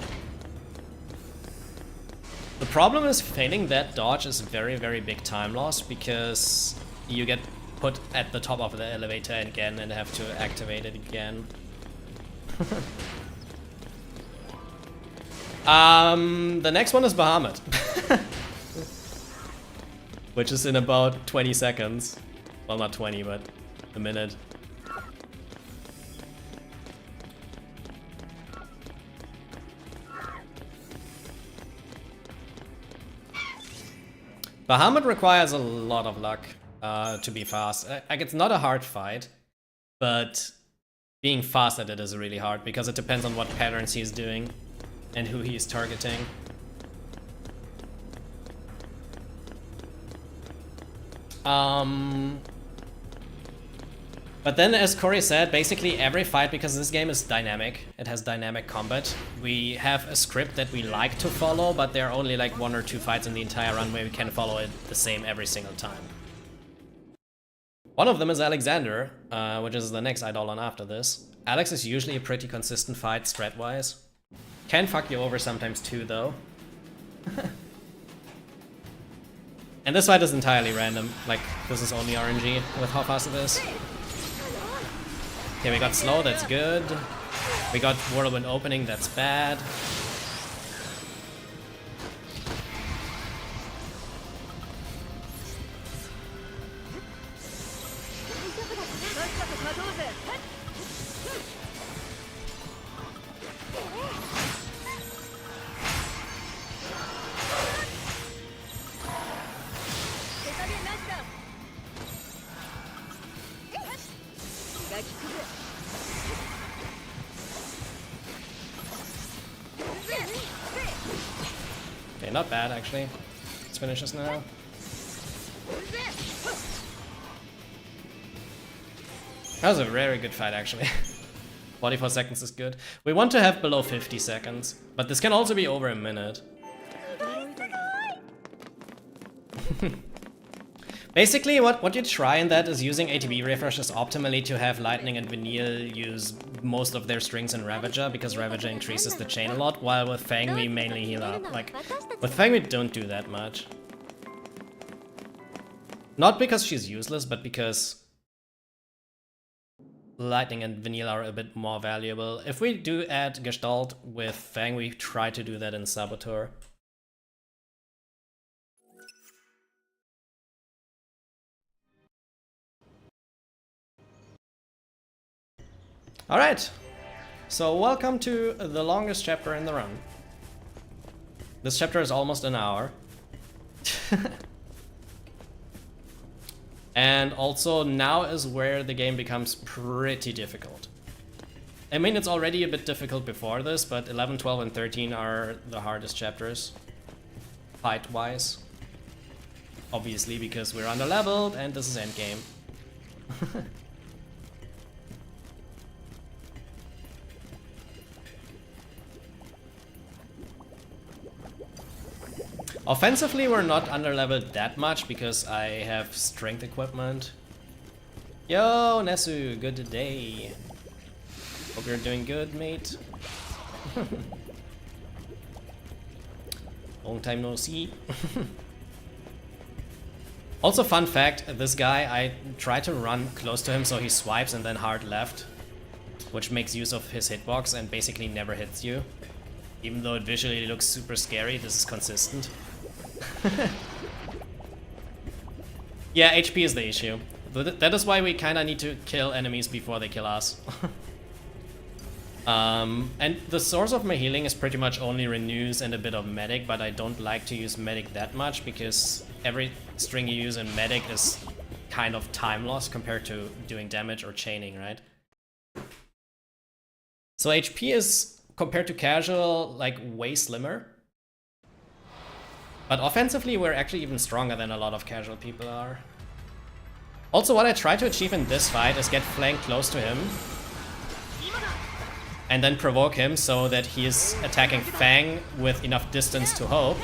A: The problem is failing that dodge is very, very big time loss because you get put at the top of the elevator again and have to activate it again. The next one is Bahamut. Which is in about 20 seconds. Well, not 20, but a minute. Bahamut requires a lot of luck to be fast. Like, it's not a hard fight, but being fast at it is really hard because it depends on what patterns he's doing and who he's targeting. But then, as Corey said, basically every fight, because this game is dynamic, it has dynamic combat, we have a script that we like to follow, but there are only like 1 or 2 fights in the entire run where we can follow it the same every single time. One of them is Alexander, which is the next Eidolon after this. Alex is usually a pretty consistent fight strat-wise. Can fuck you over sometimes too, though. And this fight is entirely random, like this is only RNG with how fast it is. Okay, we got slow, that's good. We got whirlwind opening, that's bad. Okay, not bad actually. Let's finish this now. That was a very good fight actually. 44 seconds is good. We want to have below 50 seconds, but this can also be over a minute. Basically, what you try in that is using ATB refreshes optimally to have Lightning and Vanille use most of their strings in Ravager, because Ravager increases the chain a lot, while with Fang we mainly heal up. Like, with Fang we don't do that much. Not because she's useless, but because Lightning and Vanille are a bit more valuable. If we do add Gestalt with Fang, we try to do that in Saboteur. Alright, so welcome to the longest chapter in the run. This chapter is almost an hour. And also now is where the game becomes pretty difficult. I mean, it's already a bit difficult before this, but 11, 12, and 13 are the hardest chapters, fight-wise. Obviously, because we're under-leveled and this is endgame. Offensively, we're not underleveled that much because I have strength equipment. Yo, Nesu, good day. Hope you're doing good, mate. Long time no see. Also, fun fact, this guy, I try to run close to him so he swipes and then hard left, which makes use of his hitbox and basically never hits you. Even though it visually looks super scary, this is consistent. Yeah, HP is the issue. That is why we kinda need to kill enemies before they kill us. And the source of my healing is pretty much only Renews and a bit of Medic, but I don't like to use Medic that much because every string you use in Medic is kind of time loss compared to doing damage or chaining, right? So HP is, compared to casual, like way slimmer. But offensively, we're actually even stronger than a lot of casual people are. Also, what I try to achieve in this fight is get flanked close to him and then provoke him so that he is attacking Fang with enough distance to Hope.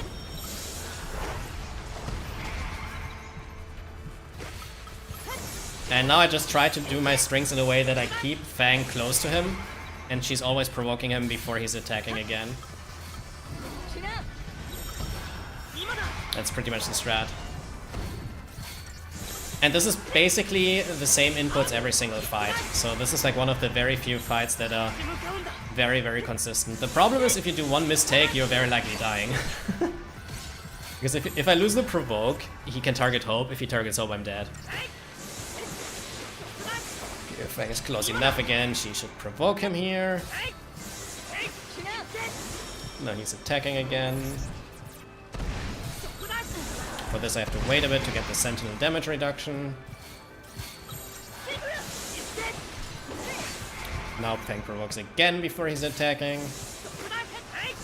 A: And now I just try to do my strings in a way that I keep Fang close to him, and she's always provoking him before he's attacking again. That's pretty much the strat. And this is basically the same inputs every single fight. So this is like one of the very few fights that are very, very consistent. The problem is if you do one mistake, you're very likely dying. Because if I lose the provoke, he can target Hope. If he targets Hope, I'm dead. If Fang is close enough again, she should provoke him here. Now he's attacking again. For this I have to wait a bit to get the sentinel damage reduction. Now Fang provokes again before he's attacking.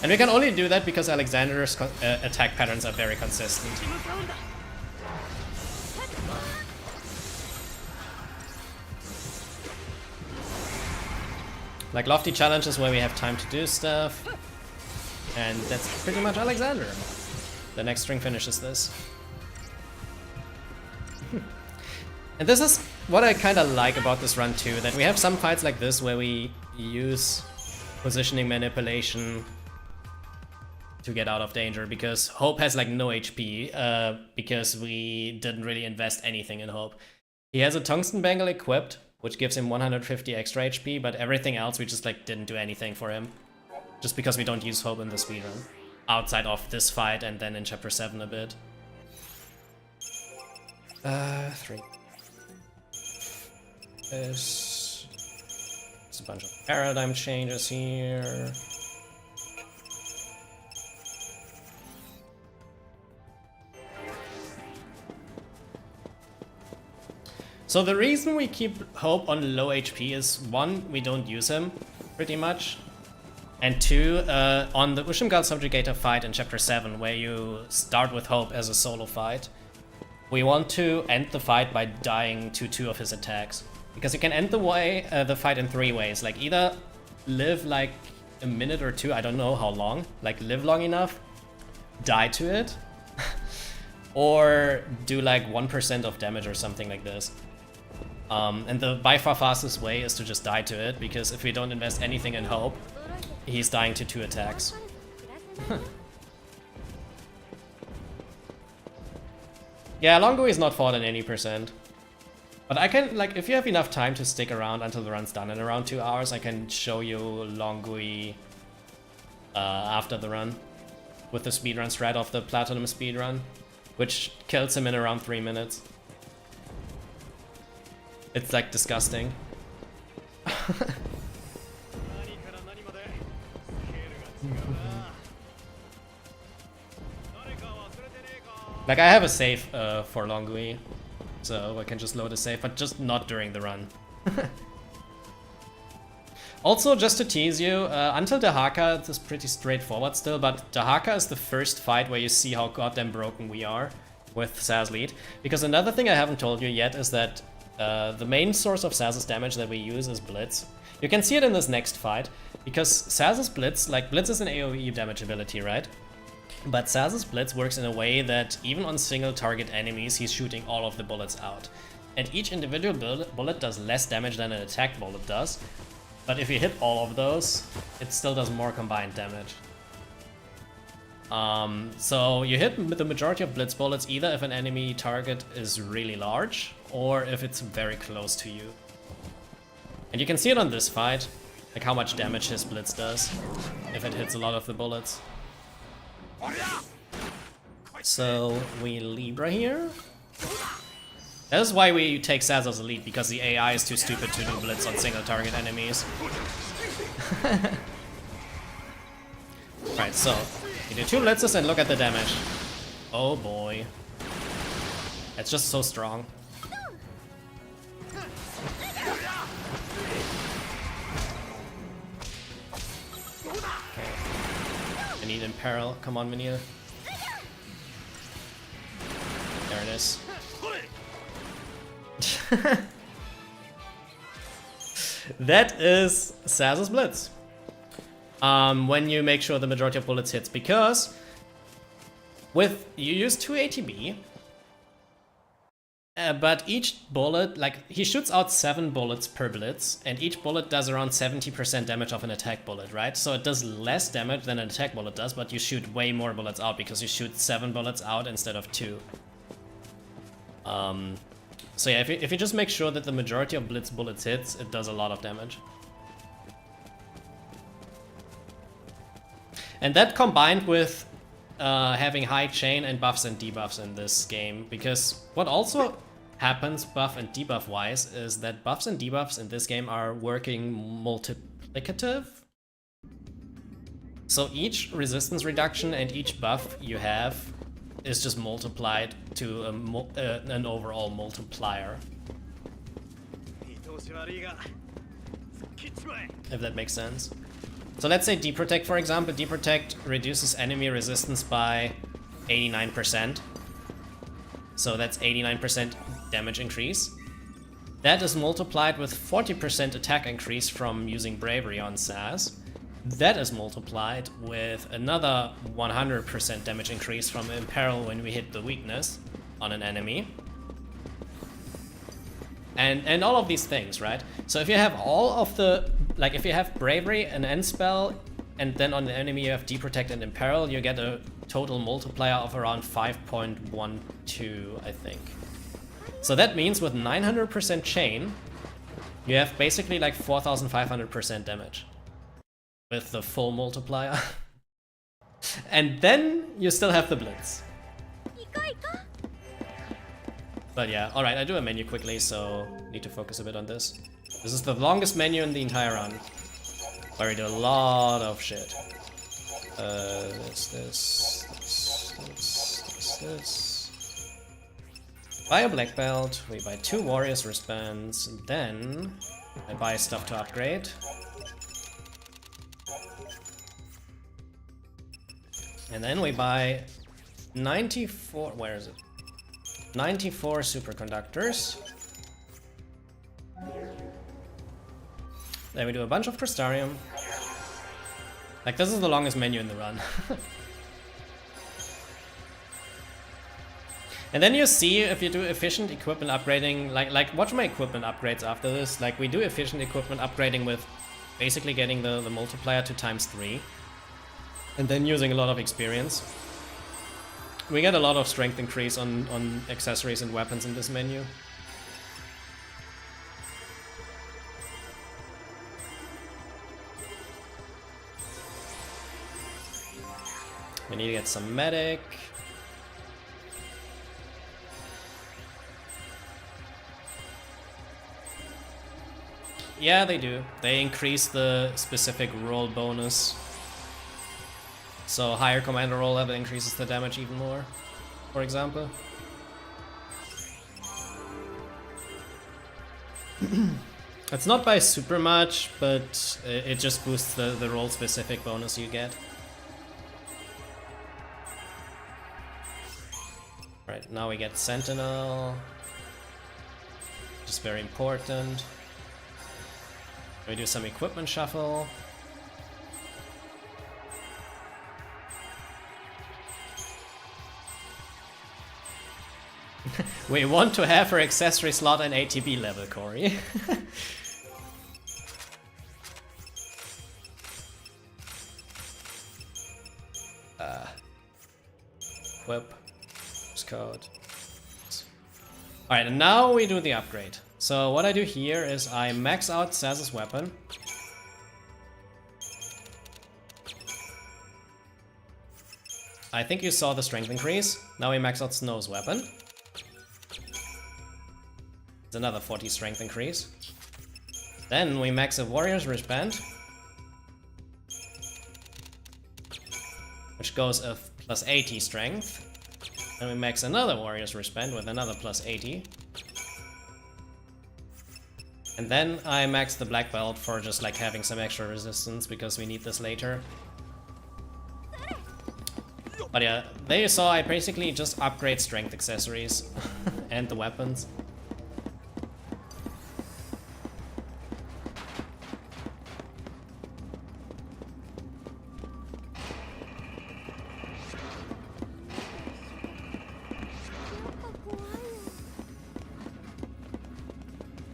A: And we can only do that because Alexander's attack patterns are very consistent. Like lofty challenges where we have time to do stuff. And that's pretty much Alexander. The next string finishes this. And this is what I kind of like about this run too, that we have some fights like this where we use positioning manipulation to get out of danger, because Hope has like no HP, because we didn't really invest anything in Hope. He has a tungsten bangle equipped, which gives him 150 extra HP, but everything else we just like didn't do anything for him. Just because we don't use Hope in the speedrun. Outside of this fight and then in chapter 7 a bit. 3. There's a bunch of paradigm changes here. So the reason we keep Hope on low HP is 1, we don't use him pretty much. And 2, on the Ushimgal Subjugator fight in chapter 7, where you start with Hope as a solo fight, we want to end the fight by dying to 2 of his attacks. Because you can end the fight in 3 ways. Like either live like a minute or 2, I don't know how long, like live long enough, die to it, or do like 1% of damage or something like this. And the by far fastest way is to just die to it, because if we don't invest anything in Hope, he's dying to 2 attacks. Yeah, Longui is not fought in any percent. But I can, like, if you have enough time to stick around until the run's done in around 2 hours, I can show you Longui after the run. With the speedrun strat of the Platinum speedrun, which kills him in around 3 minutes. It's like disgusting. Like, I have a save for Longui, so I can just load a save, but just not during the run. Also, just to tease you, until Dahaka, it's pretty straightforward still, but Dahaka is the first fight where you see how goddamn broken we are with Saz lead. Because another thing I haven't told you yet is that the main source of Saz's damage that we use is Blitz. You can see it in this next fight, because Saz's Blitz, like, Blitz is an AoE damage ability, right? But Saz's Blitz works in a way that even on single target enemies, he's shooting all of the bullets out. And each individual bullet does less damage than an attack bullet does, but if you hit all of those, it still does more combined damage. So you hit the majority of Blitz bullets either if an enemy target is really large, or if it's very close to you. And you can see it on this fight, like how much damage his Blitz does, if it hits a lot of the bullets. So we Libra here. That is why we take Saz as a lead, because the AI is too stupid to do Blitz on single target enemies. Right, so you do 2 Blitzes and look at the damage. Oh boy. It's just so strong. Okay. I need Imperil. Come on, Vanilla. There it is. That is Saz's Blitz. When you make sure the majority of bullets hits, because with you use 2 ATB, but each bullet, like he shoots out 7 bullets per blitz, and each bullet does around 70% damage of an attack bullet, right? So it does less damage than an attack bullet does, but you shoot way more bullets out because you shoot 7 bullets out instead of 2. So yeah, if you just make sure that the majority of blitz bullets hits, it does a lot of damage. And that combined with having high chain and buffs and debuffs in this game, because what also happens buff and debuff wise is that buffs and debuffs in this game are working multiplicative. So each resistance reduction and each buff you have is just multiplied to an overall multiplier. If that makes sense. So let's say Deprotect, for example. Deprotect reduces enemy resistance by 89%. So that's 89% damage increase. That is multiplied with 40% attack increase from using Bravery on Saz. That is multiplied with another 100% damage increase from Imperil when we hit the weakness on an enemy. And all of these things, right? So if you have all of the, like if you have Bravery, an end spell, and then on the enemy you have Deprotect and Imperil, you get a total multiplier of around 5.12, I think. So that means with 900% chain, you have basically like 4,500% damage with the full multiplier. And then you still have the Blitz. But yeah, alright, I do a menu quickly, so need to focus a bit on this. This is the longest menu in the entire run, where we do a lot of shit. This. Buy a black belt, we buy 2 warriors wristbands, and then I buy stuff to upgrade. And then we buy 94, where is it? 94 superconductors. Then we do a bunch of Crystarium. Like, this is the longest menu in the run. And then you see if you do efficient equipment upgrading, like watch my equipment upgrades after this. Like, we do efficient equipment upgrading with basically getting the multiplier to ×3. And then using a lot of experience. We get a lot of strength increase on accessories and weapons in this menu. We need to get some medic. Yeah, they do. They increase the specific roll bonus. So higher commander roll level increases the damage even more, for example. It's not by super much, but it just boosts the roll specific bonus you get. Right, now we get Sentinel, which is very important. We do some equipment shuffle. We want to have her accessory slot and ATB level, Corey. Whip. Code. Alright, and now we do the upgrade. So what I do here is I max out Saz's weapon. I think you saw the strength increase. Now we max out Snow's weapon. It's another 40 strength increase. Then we max a warrior's wristband, which goes of plus 80 strength. Then we max another warrior's wristband with another plus 80. And then I max the black belt for just like having some extra resistance because we need this later. But yeah, there you saw I basically just upgrade strength accessories and the weapons.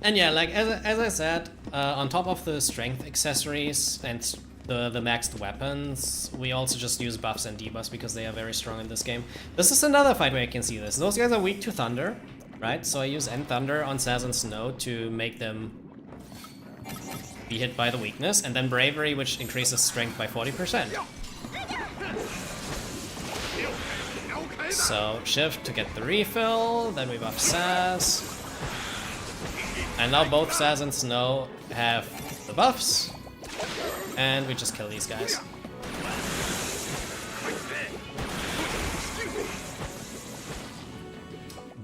A: And yeah, like as I said, on top of the strength accessories and the maxed weapons, we also just use buffs and debuffs because they are very strong in this game. This is another fight where I can see this. Those guys are weak to thunder, right? So I use End Thunder on Saz and Snow to make them be hit by the weakness, and then Bravery, which increases strength by 40%. So shift to get the refill, then we buff Saz. And now both Saz and Snow have the buffs, and we just kill these guys.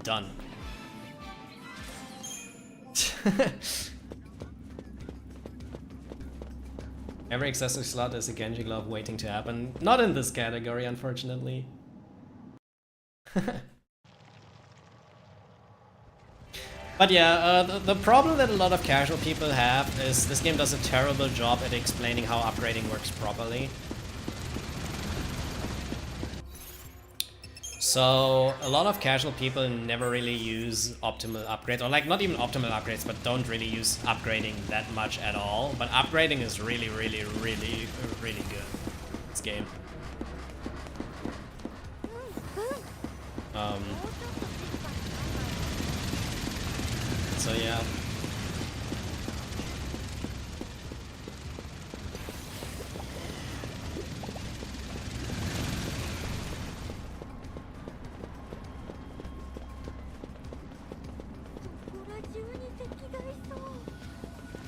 A: Done. Every accessory slot is a Genji glove waiting to happen. Not in this category, unfortunately. But yeah, the problem that a lot of casual people have is this game does a terrible job at explaining how upgrading works properly. So a lot of casual people never really use optimal upgrades, or like not even optimal upgrades, but don't really use upgrading that much at all. But upgrading is really, really, really, really good in this game. So yeah.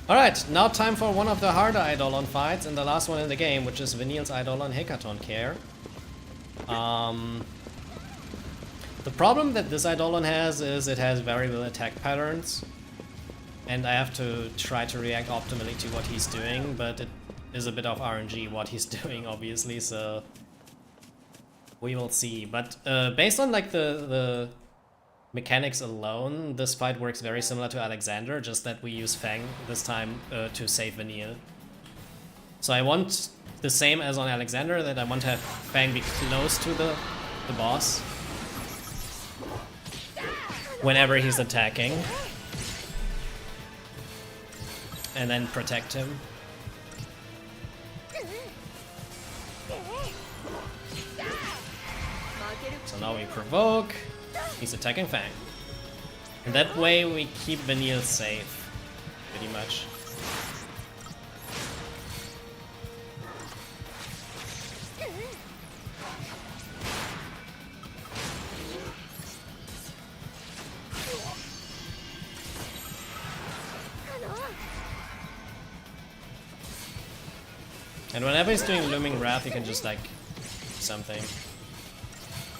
A: Alright, now time for one of the harder Eidolon fights, and the last one in the game, which is Vanille's Eidolon Hekaton Care. The problem that this Eidolon has is it has variable attack patterns, and I have to try to react optimally to what he's doing, but it is a bit of RNG what he's doing, obviously, so we will see. But based on like the mechanics alone, this fight works very similar to Alexander, just that we use Fang this time to save Vanille. So I want the same as on Alexander, that I want to have Fang be close to the boss whenever he's attacking, and then protect him. So now we provoke. He's attacking Fang. And that way we keep Vanille safe, pretty much. And whenever he's doing Looming Wrath, you can just like something.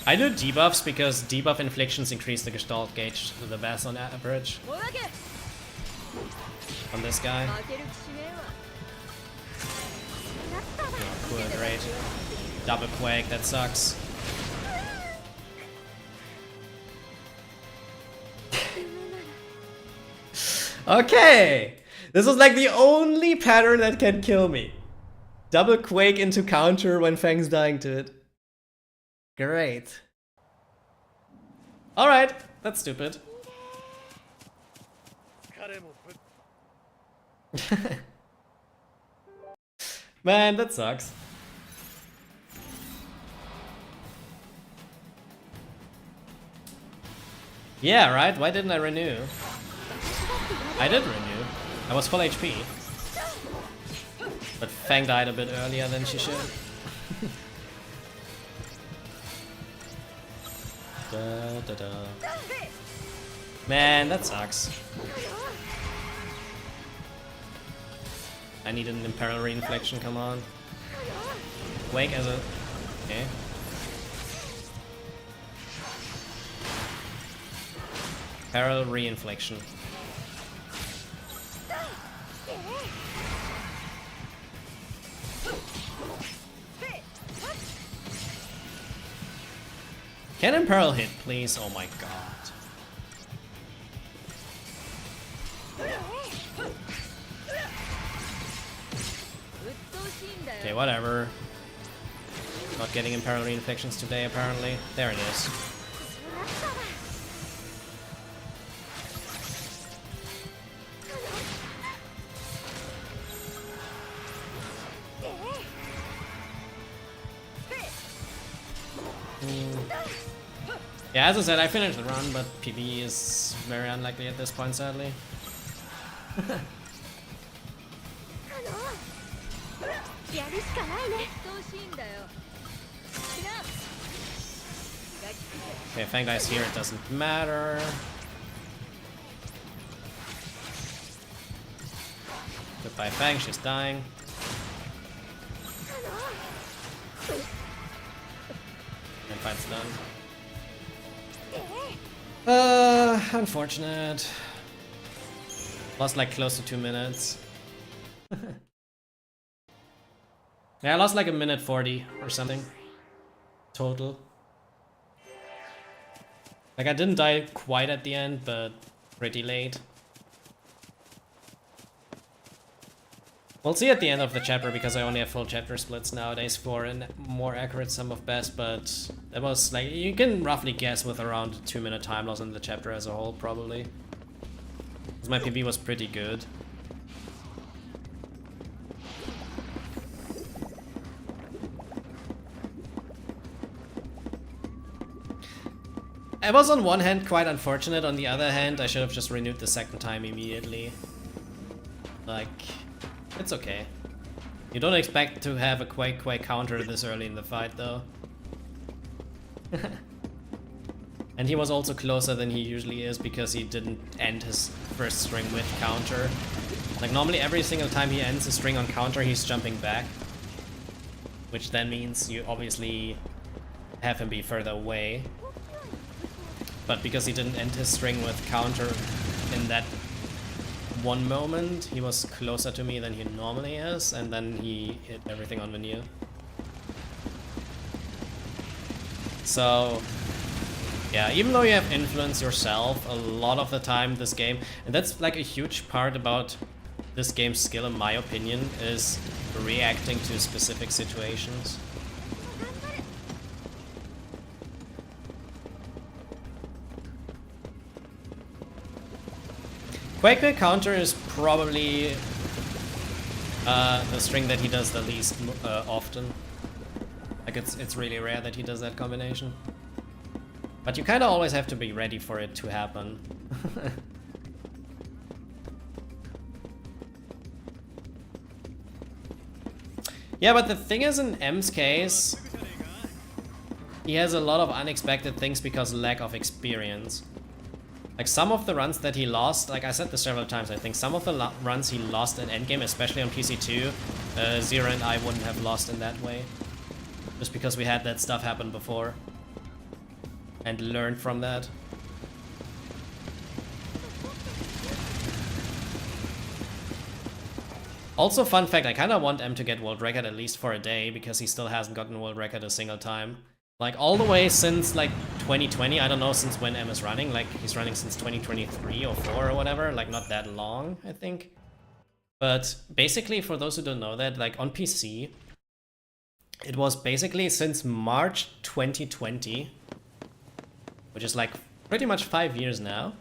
A: I do debuffs because debuff inflictions increase the Gestalt gauge to the best on average. On this guy. Oh, cool, great. Double Quake, that sucks. Okay! This was like the only pattern that can kill me. Double Quake into counter when Fang's dying to it. Great. Alright, that's stupid. Man, that sucks. Yeah, right? Why didn't I renew? I did renew. I was full HP. But Fang died a bit earlier than she should. Da, da, da. Man, that sucks. I need an Imperil Reinflection, come on. Wake as a... Okay. Imperil Reinflection. Can Imperil hit, please? Oh my god. Okay, whatever. Not getting Imperil Reinflections today, apparently. There it is. Yeah, as I said, I finished the run, but PB is very unlikely at this point, sadly. Okay, Fang Guy's here, it doesn't matter. Goodbye Fang, she's dying. And fight's done. Unfortunate. Lost like close to 2 minutes. Yeah, I lost like 1:40 or something. Total. Like I didn't die quite at the end, but pretty late. We'll see at the end of the chapter, because I only have full chapter splits nowadays for a more accurate sum of best, but that was like, you can roughly guess with around a 2-minute time loss in the chapter as a whole, probably. Because my PB was pretty good. It was on one hand quite unfortunate, on the other hand I should have just renewed the second time immediately. Like, it's okay. You don't expect to have a Quake counter this early in the fight though. And he was also closer than he usually is because he didn't end his first string with counter. Like normally every single time he ends a string on counter he's jumping back. Which then means you obviously have him be further away. But because he didn't end his string with counter in that one moment, he was closer to me than he normally is, and then he hit everything on veneer. So, yeah, even though you have influence yourself, a lot of the time this game, and that's like a huge part about this game's skill in my opinion, is reacting to specific situations. Quake counter is probably the string that he does the least often. Like it's really rare that he does that combination. But you kind of always have to be ready for it to happen. Yeah, but the thing is, in M's case, he has a lot of unexpected things because lack of experience. Like some of the runs that he lost, like I said this several times, I think some of the runs he lost in endgame, especially on PC2, XIII and I wouldn't have lost in that way. Just because we had that stuff happen before. And learned from that. Also, fun fact, I kinda want M to get world record at least for a day, because he still hasn't gotten world record a single time. Like all the way since like 2020, I don't know since when M is running, like he's running since 2023 or 4 or whatever, like not that long, I think. But basically, for those who don't know that, like on PC, it was basically since March 2020, which is like pretty much 5 years now,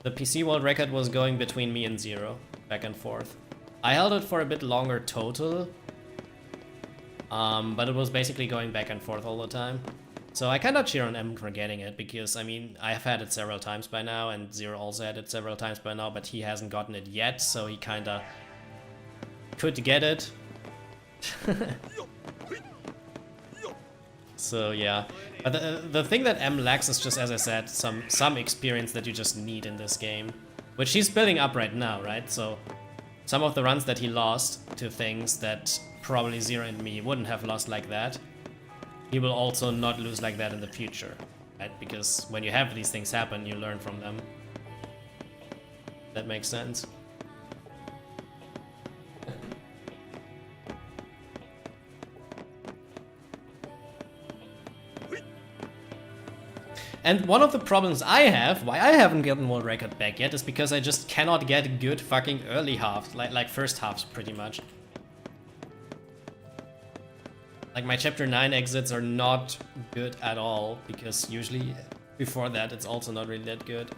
A: the PC world record was going between me and Zero, back and forth. I held it for a bit longer total, but it was basically going back and forth all the time. So I kinda cheer on M for getting it, because I mean, I've had it several times by now, and Zero also had it several times by now, but he hasn't gotten it yet, so he kinda could get it. So yeah, but the thing that M lacks is just, as I said, some experience that you just need in this game, which he's building up right now, right? So some of the runs that he lost to things that probably Zero and me wouldn't have lost like that, he will also not lose like that in the future, right? Because when you have these things happen, you learn from them. That makes sense. And one of the problems I have, why I haven't gotten world record back yet, is because I just cannot get good fucking early halves, like first halves pretty much. Like my chapter 9 exits are not good at all, because usually before that it's also not really that good.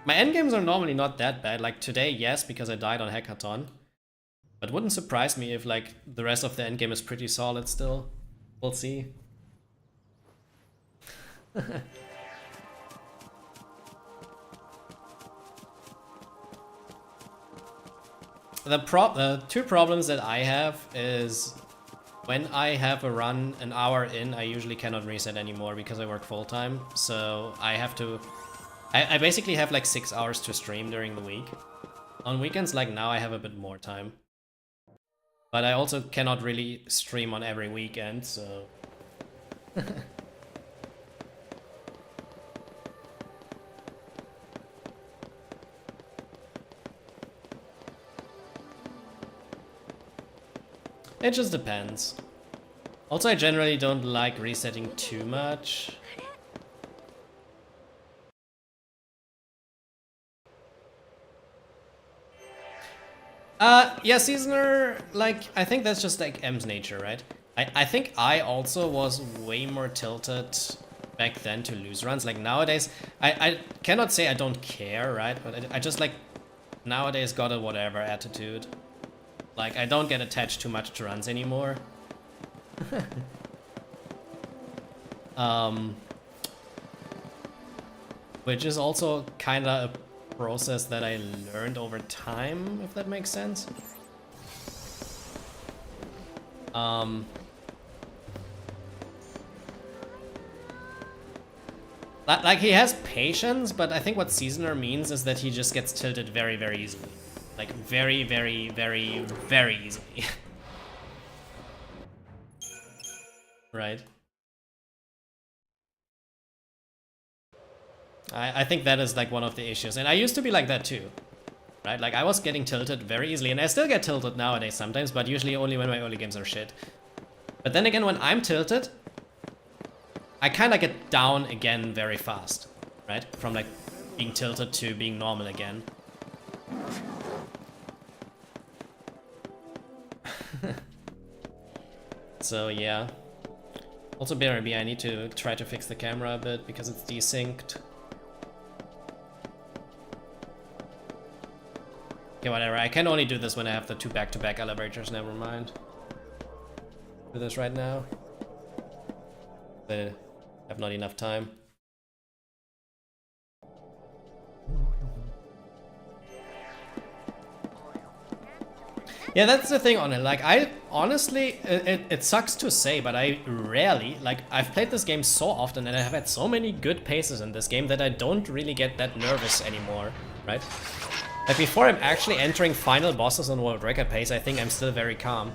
A: My endgames are normally not that bad, like today yes, because I died on Hackathon. But wouldn't surprise me if like the rest of the endgame is pretty solid still. We'll see. The two problems that I have is when I have a run an hour in, I usually cannot reset anymore because I work full-time. So I have to... I basically have like 6 hours to stream during the week. On weekends like now I have a bit more time. But I also cannot really stream on every weekend, so... It just depends. Also, I generally don't like resetting too much. Yeah, Seasoner, like, I think that's just like M's nature, right? I think I also was way more tilted back then to lose runs. Like nowadays, I cannot say I don't care, right? But I just like, nowadays got a whatever attitude. Like, I don't get attached too much to runs anymore. Which is also kinda a process that I learned over time, if that makes sense. Like, he has patience, but I think what Seasoner means is that he just gets tilted very, very easily. Like, very, very, very, very easily. Right? I think that is, like, one of the issues. And I used to be like that, too. Right? Like, I was getting tilted very easily. And I still get tilted nowadays sometimes, but usually only when my early games are shit. But then again, when I'm tilted, I kind of get down again very fast. Right? From, like, being tilted to being normal again. So yeah. Also BRB, I need to try to fix the camera a bit because it's desynced. Okay, whatever. I can only do this when I have the two back-to-back elevators, never mind. Do this right now. I have not enough time. Yeah, that's the thing on it. Like, I honestly, it sucks to say, but I rarely, like, I've played this game so often and I have had so many good paces in this game that I don't really get that nervous anymore, right? Like, before I'm actually entering final bosses on world record pace, I think I'm still very calm.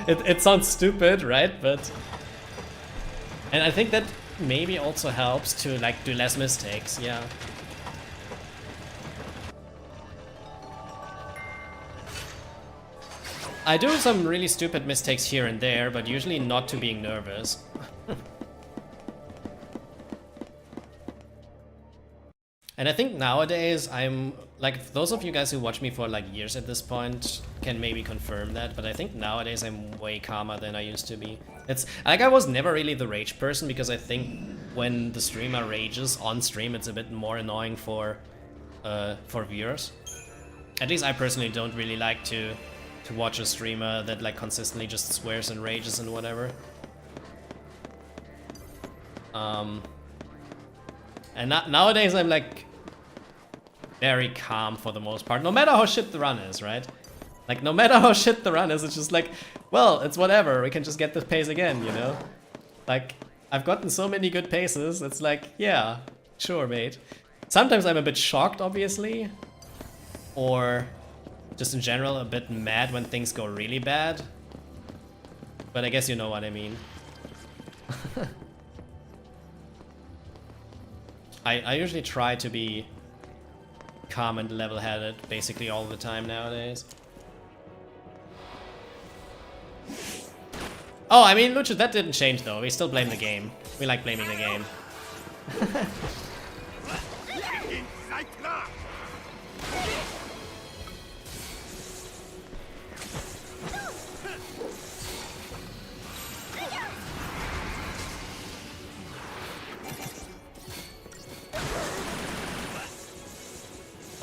A: It sounds stupid, right? But... And I think that maybe also helps to, like, do less mistakes, yeah. I do some really stupid mistakes here and there, but usually not to being nervous. And I think nowadays I'm, like, those of you guys who watch me for like years at this point can maybe confirm that, but I think nowadays I'm way calmer than I used to be. It's, like, I was never really the rage person because I think when the streamer rages on stream, it's a bit more annoying for viewers. At least I personally don't really like to watch a streamer that like consistently just swears and rages and whatever. And nowadays I'm like very calm for the most part, no matter how shit the run is, right? Like, no matter how shit the run is, it's just like, well, it's whatever, we can just get this pace again, you know? Like, I've gotten so many good paces, it's like, yeah, sure, mate. Sometimes I'm a bit shocked, obviously, or just in general a bit mad when things go really bad. But I guess you know what I mean. I usually try to be calm and level-headed basically all the time nowadays. Oh, I mean, Lucha, that didn't change though. We still blame the game. We like blaming the game.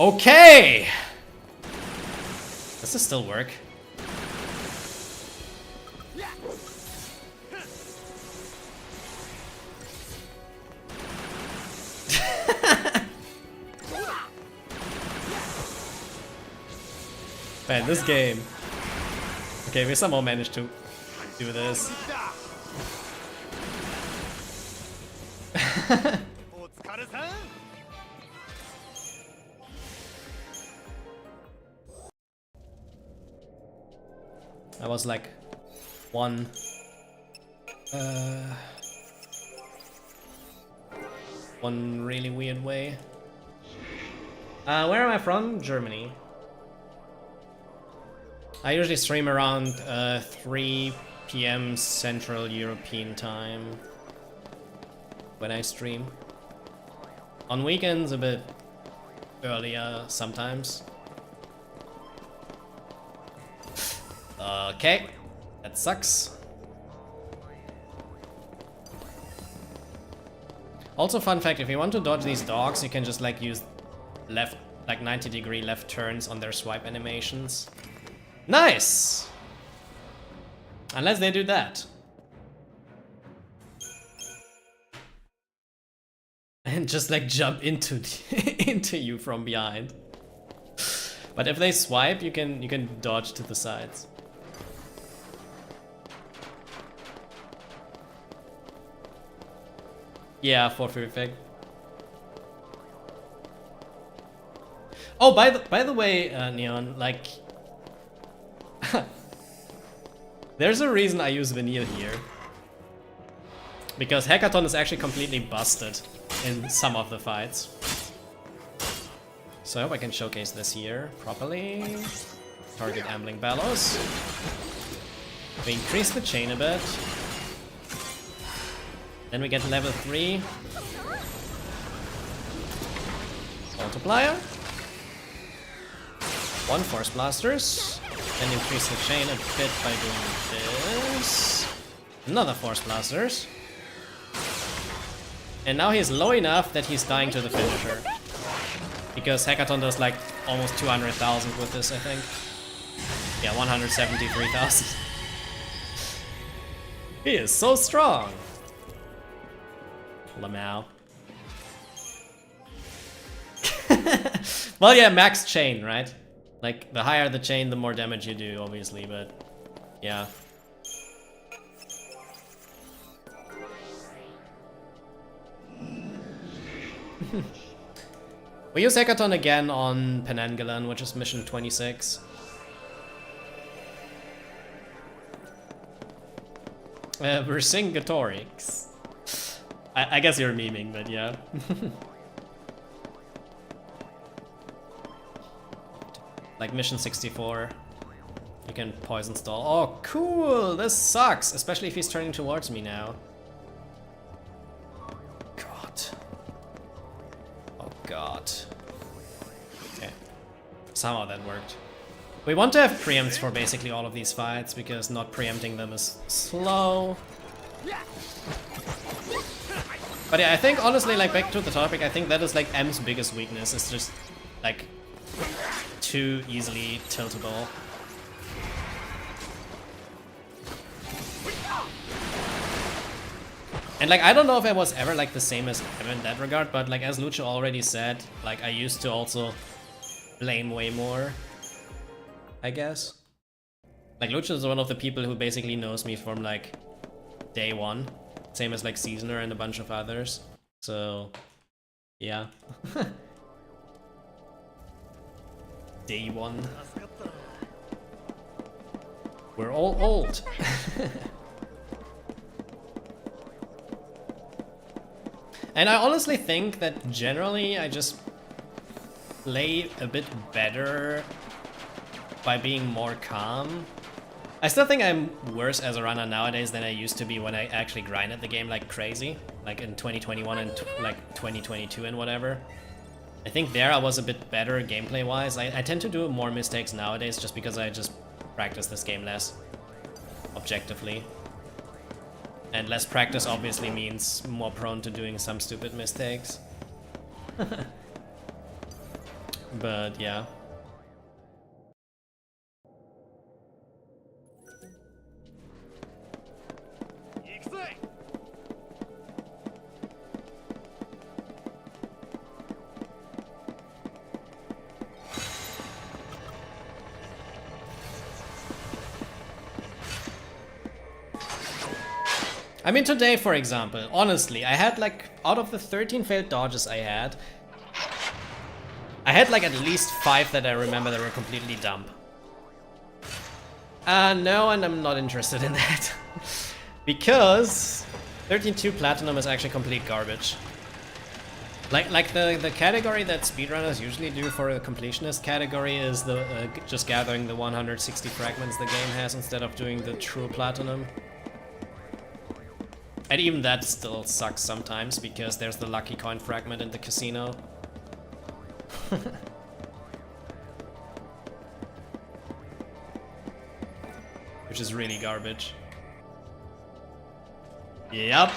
A: Okay! Does this still work? Man, this game. Okay, we somehow managed to do this. I was like one really weird way. Where am I from? Germany. I usually stream around 3 p.m. Central European time when I stream. On weekends a bit earlier sometimes. Okay, that sucks. Also, fun fact, if you want to dodge these dogs, you can just like use left, like 90-degree left turns on their swipe animations. Nice! Unless they do that. And just like jump into into you from behind. But if they swipe, you can dodge to the sides. Yeah, for FFXIII. Oh, by the way, Neon, like there's a reason I use Vanille here. Because Hackathon is actually completely busted in some of the fights. So I hope I can showcase this here properly. Target Ambling Bellows. We increase the chain a bit. Then we get level 3. Multiplier. 1 Force Blasters. Then increase the chain a bit by doing this. Another Force Blasters. And now he's low enough that he's dying to the finisher. Because Hackathon does like almost 200,000 with this, I think. Yeah, 173,000. He is so strong. Lamau. Well, yeah, max chain, right? Like, the higher the chain, the more damage you do, obviously, but yeah. We use Hackathon again on Penangalan, which is mission 26. Vercingetorix. I guess you're memeing, but yeah. Like mission 64. You can poison stall. Oh, cool! This sucks! Especially if he's turning towards me now. God. Oh god. Okay. Somehow that worked. We want to have preempts for basically all of these fights, because not preempting them is slow. But yeah, I think honestly, like back to the topic, I think that is like M's biggest weakness, is just like too easily tiltable. And like, I don't know if I was ever like the same as Evan in that regard, but like as Lucho already said, like I used to also blame way more, I guess. Like Lucho is one of the people who basically knows me from like day one. Same as like Seasoner and a bunch of others. So, yeah. Day one. We're all old. And I honestly think that generally I just play a bit better by being more calm. I still think I'm worse as a runner nowadays than I used to be when I actually grinded the game like crazy, like in 2021 and like 2022 and whatever. I think there I was a bit better gameplay wise. I tend to do more mistakes nowadays just because I just practice this game less objectively. And less practice obviously means more prone to doing some stupid mistakes. But yeah. I mean, today, for example, honestly, I had like, out of the 13 failed dodges I had like at least 5 that I remember that were completely dumb. No, and I'm not interested in that. Because 13-2 Platinum is actually complete garbage. Like the category that speedrunners usually do for the completionist category is the just gathering the 160 fragments the game has instead of doing the true Platinum. And even that still sucks sometimes because there's the lucky coin fragment in the casino. Which is really garbage. Yep,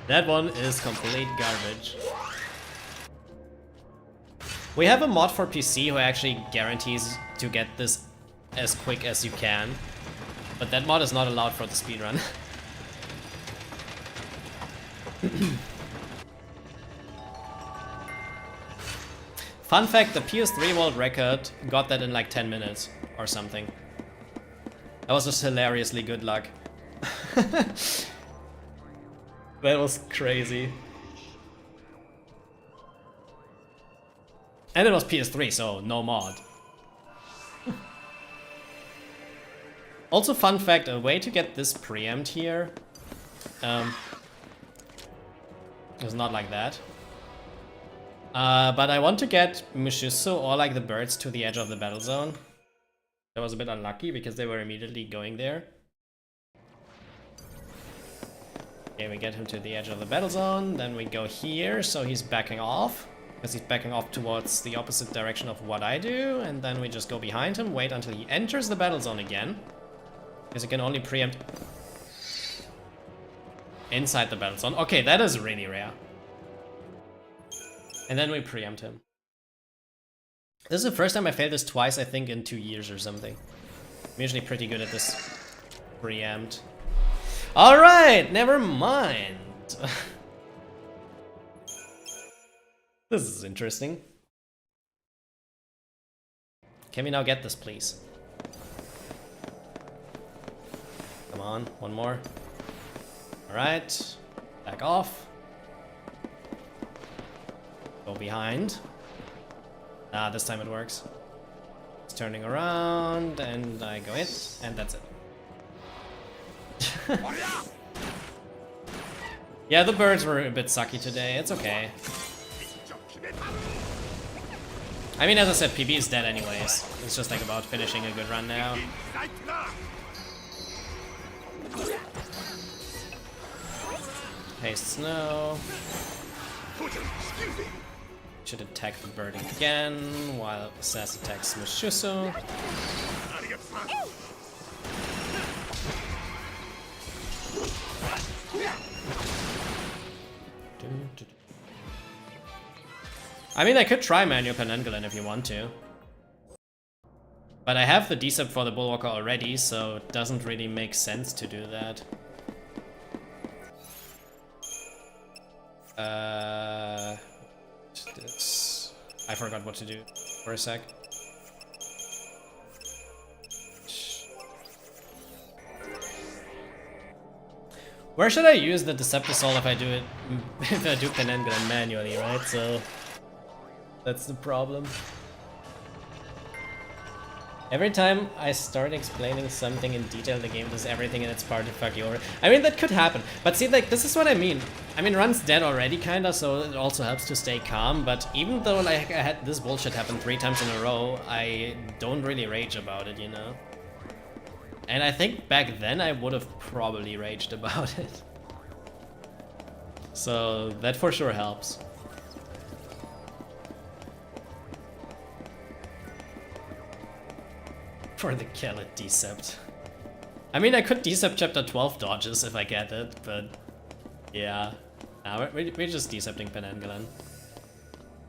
A: that one is complete garbage. We have a mod for PC who actually guarantees to get this as quick as you can, but that mod is not allowed for the speedrun. Fun fact, the PS3 world record got that in like 10 minutes or something. That was just hilariously good luck. That was crazy. And it was PS3, so no mod. Also, fun fact, a way to get this preempt here is not like that. But I want to get Mushiso or like the birds to the edge of the battle zone. That was a bit unlucky because they were immediately going there. Okay, we get him to the edge of the battle zone, then we go here, so he's backing off. Because he's backing off towards the opposite direction of what I do, and then we just go behind him, wait until he enters the battle zone again. Because he can only preempt inside the battle zone. Okay, that is really rare. And then we preempt him. This is the first time I failed this twice, I think, in 2 years or something. I'm usually pretty good at this preempt. Alright, never mind. This is interesting. Can we now get this, please? Come on, one more. Alright, back off. Go behind. Ah, this time it works. It's turning around, and I go in, and that's it. Yeah, the birds were a bit sucky today, it's okay. I mean, as I said, PB is dead anyways. It's just like about finishing a good run now. Haste snow. Should attack the bird again while Sass attacks Mushiso. I mean, I could try manual Penanggalan if you want to. But I have the decept for the Bullwalker already, so it doesn't really make sense to do that. I forgot what to do for a sec. Where should I use the Deceptisol if I do it if I do Penanggalan manually, right? So that's the problem. Every time I start explaining something in detail, the game does everything in its power to fuck you over. I mean, that could happen. But see, like, this is what I mean. I mean, Run's dead already, kinda, so it also helps to stay calm. But even though, like, I had this bullshit happen 3 times in a row, I don't really rage about it, you know? And I think back then I would have probably raged about it. So that for sure helps. For the Kellet Decept. I mean, I could Decept chapter 12 dodges if I get it, but yeah. Nah, we're just Decepting Penanggalan.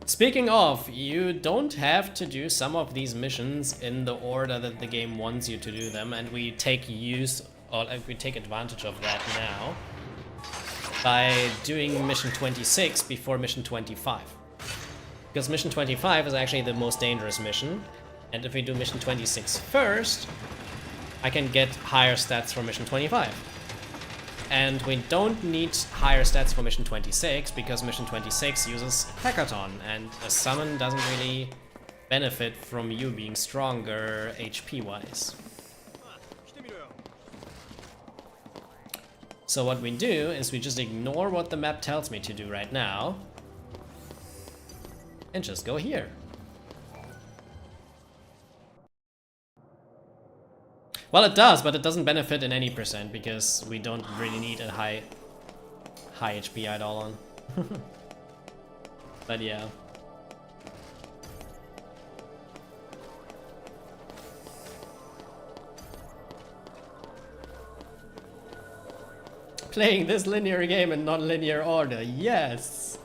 A: Speaking of, you don't have to do some of these missions in the order that the game wants you to do them, and we take advantage of that now by doing mission 26 before mission 25. Because mission 25 is actually the most dangerous mission. And if we do mission 26 first, I can get higher stats for mission 25. And we don't need higher stats for mission 26 because mission 26 uses Hackathon, and a summon doesn't really benefit from you being stronger HP wise. So what we do is we just ignore what the map tells me to do right now and just go here. Well, it does, but it doesn't benefit in any percent because we don't really need a high HP Eidolon. But yeah. Playing this linear game in non-linear order, yes!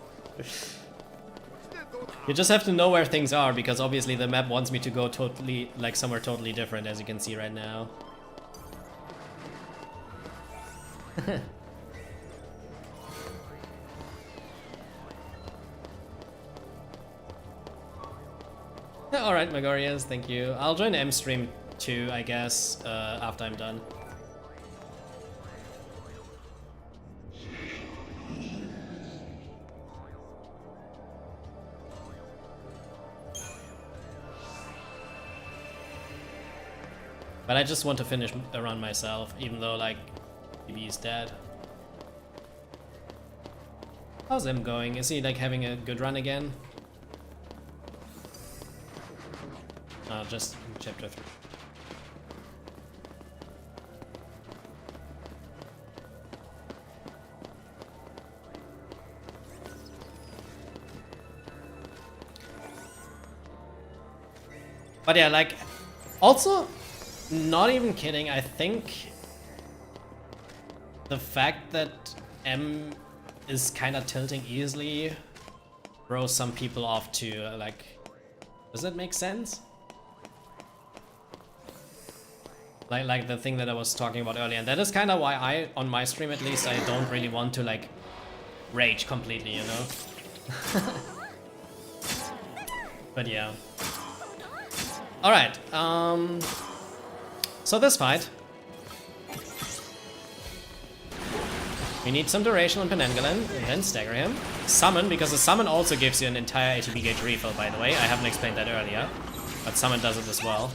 A: You just have to know where things are, because obviously the map wants me to go totally, like somewhere totally different, as you can see right now. Alright, Megorias, thank you. I'll join M stream too, I guess, after I'm done. But I just want to finish a run myself, even though, like, BB is dead. How's him going? Is he, like, having a good run again? Oh, just chapter 3. But yeah, like, also, not even kidding, I think the fact that M is kind of tilting easily throws some people off too, like, does that make sense? Like the thing that I was talking about earlier, and that is kind of why I, on my stream at least, I don't really want to, like, rage completely, you know? But yeah. Alright, so this fight, we need some duration on Penanggalan, and then stagger him. Summon, because the summon also gives you an entire ATB gauge refill, by the way. I haven't explained that earlier, but summon does it as well.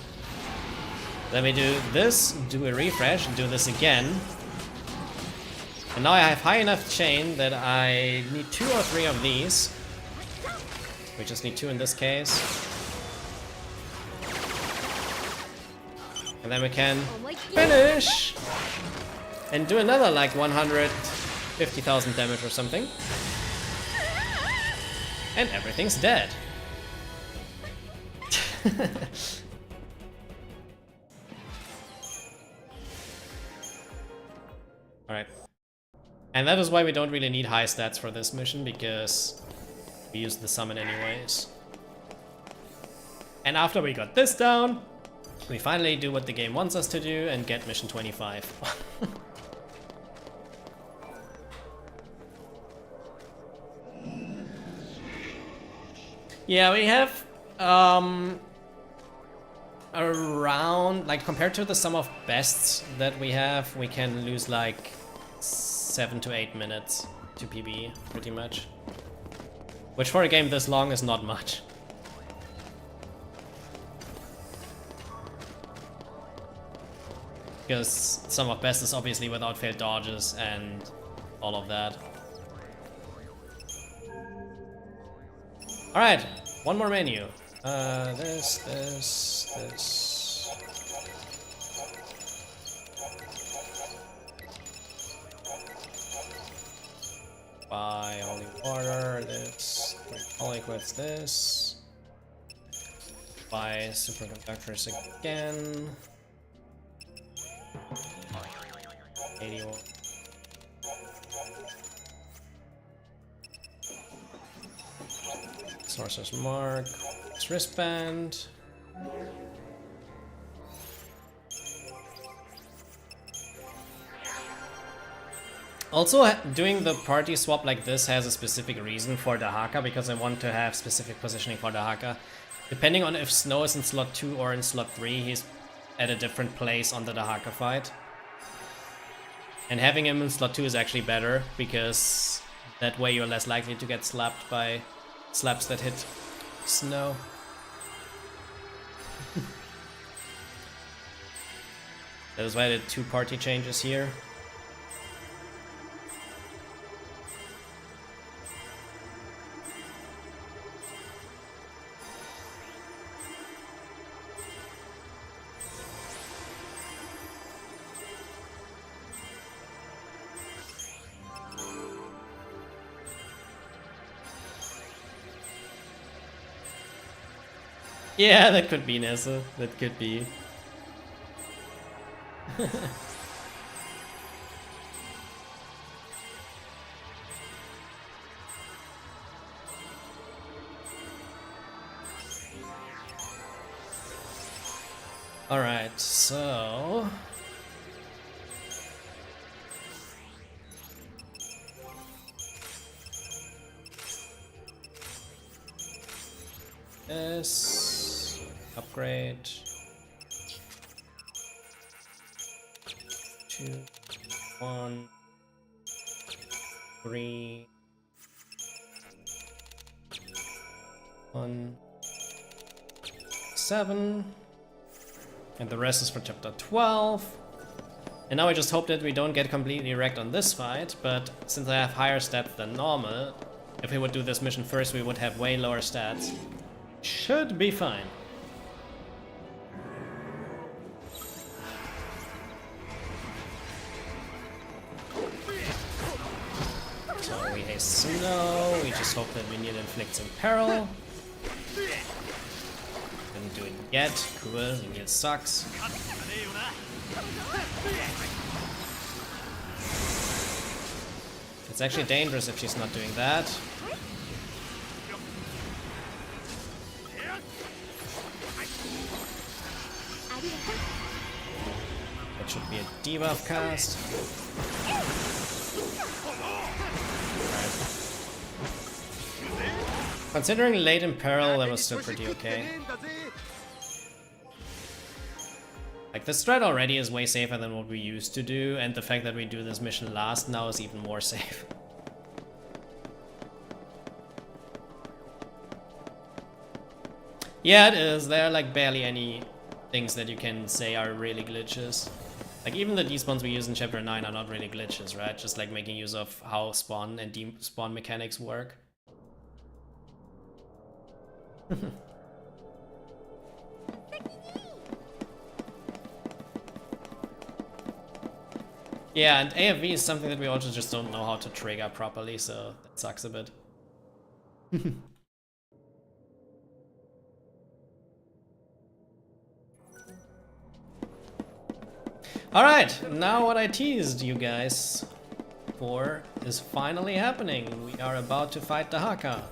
A: Then we do this, do a refresh, and do this again. And now I have high enough chain that I need 2 or 3 of these. We just need 2 in this case. And then we can finish and do another like 150,000 damage or something. And everything's dead. Alright. And that is why we don't really need high stats for this mission, because we use the summon anyways. And after we got this down, we finally do what the game wants us to do and get mission 25. Yeah, we have around, like, compared to the sum of bests that we have, we can lose like 7 to 8 minutes to PB, pretty much. Which for a game this long is not much. Because sum of best is obviously without failed dodges and all of that. Alright, one more menu. This. Buy holy water, this. Liquids, this. Buy superconductors again. 81. Sorcerer's Mark. It's wristband. Also, doing the party swap like this has a specific reason for the Haka, because I want to have specific positioning for the Haka. Depending on if Snow is in slot 2 or in slot 3, he's at a different place on the Dahaka fight. And having him in slot 2 is actually better, because that way you're less likely to get slapped by slaps that hit snow. That is why I did 2 party changes here. Yeah, that could be Nessa. That could be. Alright, so... This... upgrade... 2, 1, 3... 1, 7... And the rest is for chapter 12. And now I just hope that we don't get completely wrecked on this fight, but since I have higher stats than normal, if we would do this mission first we would have way lower stats. Should be fine. So we haste snow, we just hope that Minion inflicts in peril. Didn't do it yet. Cool, Minion sucks. It's actually dangerous if she's not doing that. That should be a debuff cast. Right. Considering late in peril, that was still pretty okay. Like, the strat already is way safer than what we used to do, and the fact that we do this mission last now is even more safe. Yeah, it is. There are like barely any things that you can say are really glitches. Like, even the despawns we use in chapter 9 are not really glitches, right? Just like making use of how spawn and despawn mechanics work. Yeah, and AFV is something that we also just don't know how to trigger properly, so that sucks a bit. Alright, now what I teased you guys for is finally happening. We are about to fight the Haka.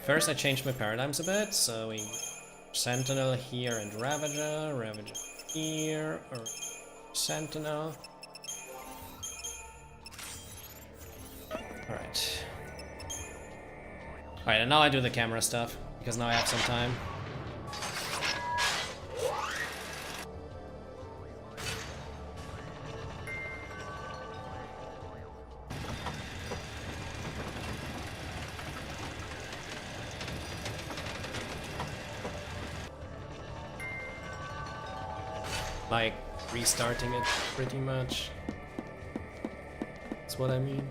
A: First I changed my paradigms a bit, so we Sentinel here and Ravager, Ravager here, or Sentinel. Alright. Alright, and now I do the camera stuff, because now I have some time. Like, restarting it pretty much. That's what I mean.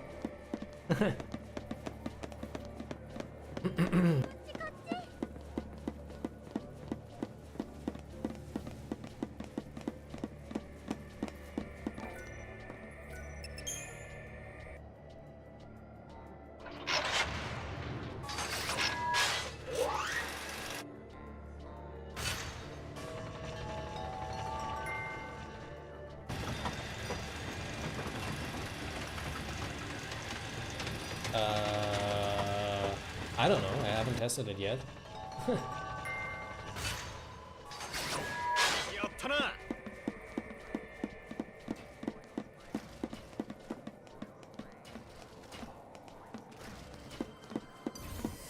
A: I don't know, I haven't tested it yet.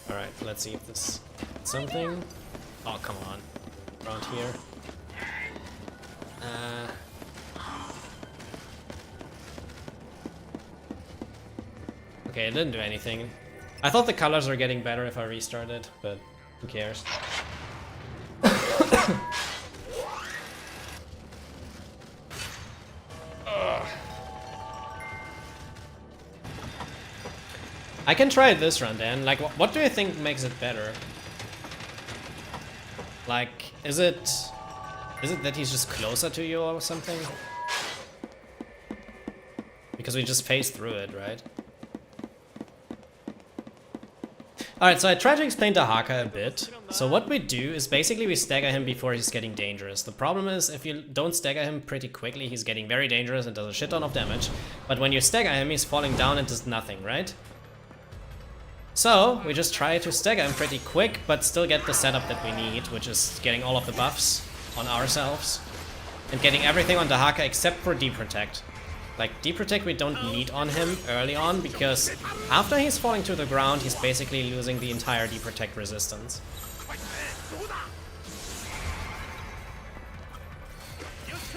A: Alright, let's see if this something. Oh, come on. Around here. Okay, it didn't do anything. I thought the colors were getting better if I restarted, but who cares? I can try this run then. Like, what do you think makes it better? Like, is it that he's just closer to you or something? Because we just phased through it, right? Alright, so I tried to explain Dahaka a bit. So what we do is basically we stagger him before he's getting dangerous. The problem is if you don't stagger him pretty quickly, he's getting very dangerous and does a shit ton of damage. But when you stagger him, he's falling down and does nothing, right? So we just try to stagger him pretty quick, but still get the setup that we need, which is getting all of the buffs on ourselves and getting everything on Dahaka except for Deprotect. Like, Deprotect we don't need on him early on, because after he's falling to the ground, he's basically losing the entire Deprotect resistance.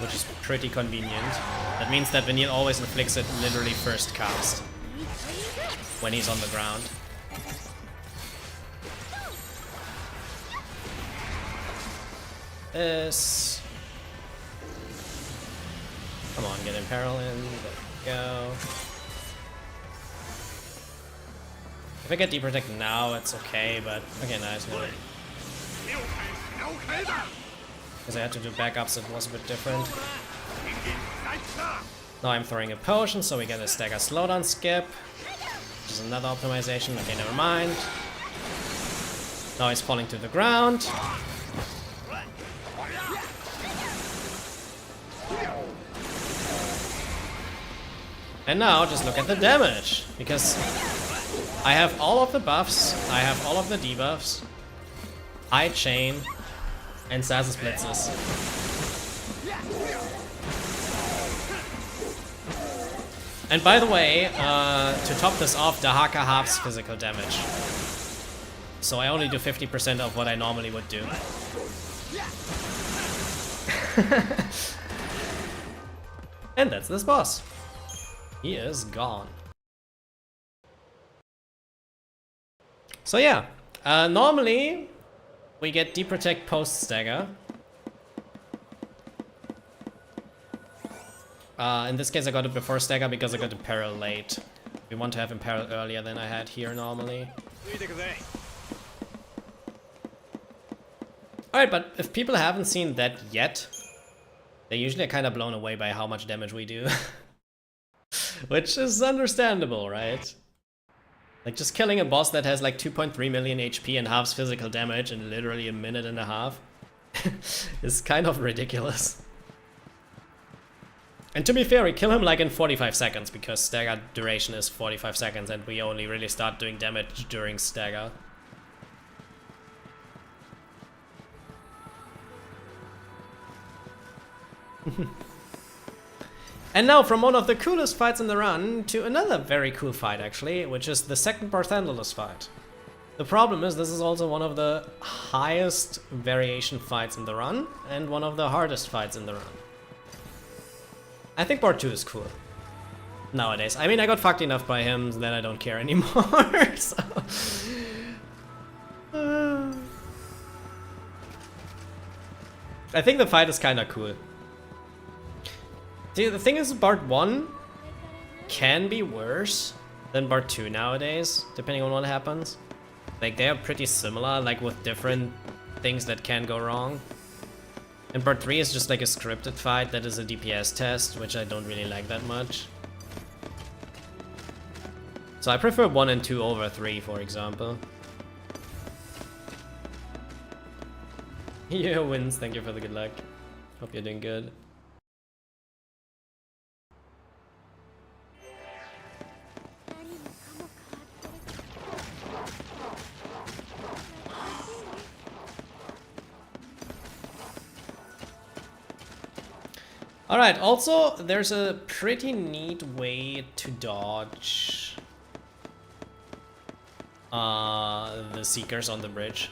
A: Which is pretty convenient. That means that Vanille always inflicts it literally first cast, when he's on the ground. This... Come on, get Imperil in. There we go. If I get Deprotect now, it's okay, but... Okay, nice. Because I had to do backups, it was a bit different. Now I'm throwing a potion, so we get a stagger slowdown skip. Which is another optimization. Okay, never mind. Now he's falling to the ground. And now, just look at the damage, because I have all of the buffs, I have all of the debuffs, I chain, and Saz's blitzes. And by the way, to top this off, Dahaka halves physical damage. So I only do 50% of what I normally would do. And that's this boss. He is gone. So yeah, normally we get Deprotect post stagger. In this case I got it before stagger because I got Imperil late. We want to have Imperil earlier than I had here normally. Alright, but if people haven't seen that yet, they usually are kind of blown away by how much damage we do. Which is understandable, right? Like, just killing a boss that has like 2.3 million HP and halves physical damage in literally a minute and a half is kind of ridiculous. And to be fair, we kill him like in 45 seconds, because stagger duration is 45 seconds and we only really start doing damage during stagger. And now from one of the coolest fights in the run to another very cool fight actually, which is the second Barthandelus fight. The problem is this is also one of the highest variation fights in the run and one of the hardest fights in the run. I think part 2 is cool. Nowadays. I mean, I got fucked enough by him that I don't care anymore, so... I think the fight is kinda cool. See, the thing is, part 1 can be worse than part 2 nowadays, depending on what happens. Like, they are pretty similar, like with different things that can go wrong. And part 3 is just like a scripted fight that is a DPS test, which I don't really like that much. So I prefer 1 and 2 over 3, for example. Yeah, wins, thank you for the good luck. Hope you're doing good. Alright, also, there's a pretty neat way to dodge the Seekers on the bridge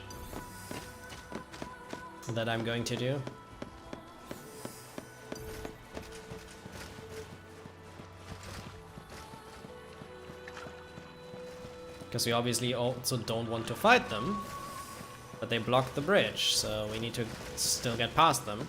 A: that I'm going to do. Because we obviously also don't want to fight them, but they blocked the bridge, so we need to still get past them.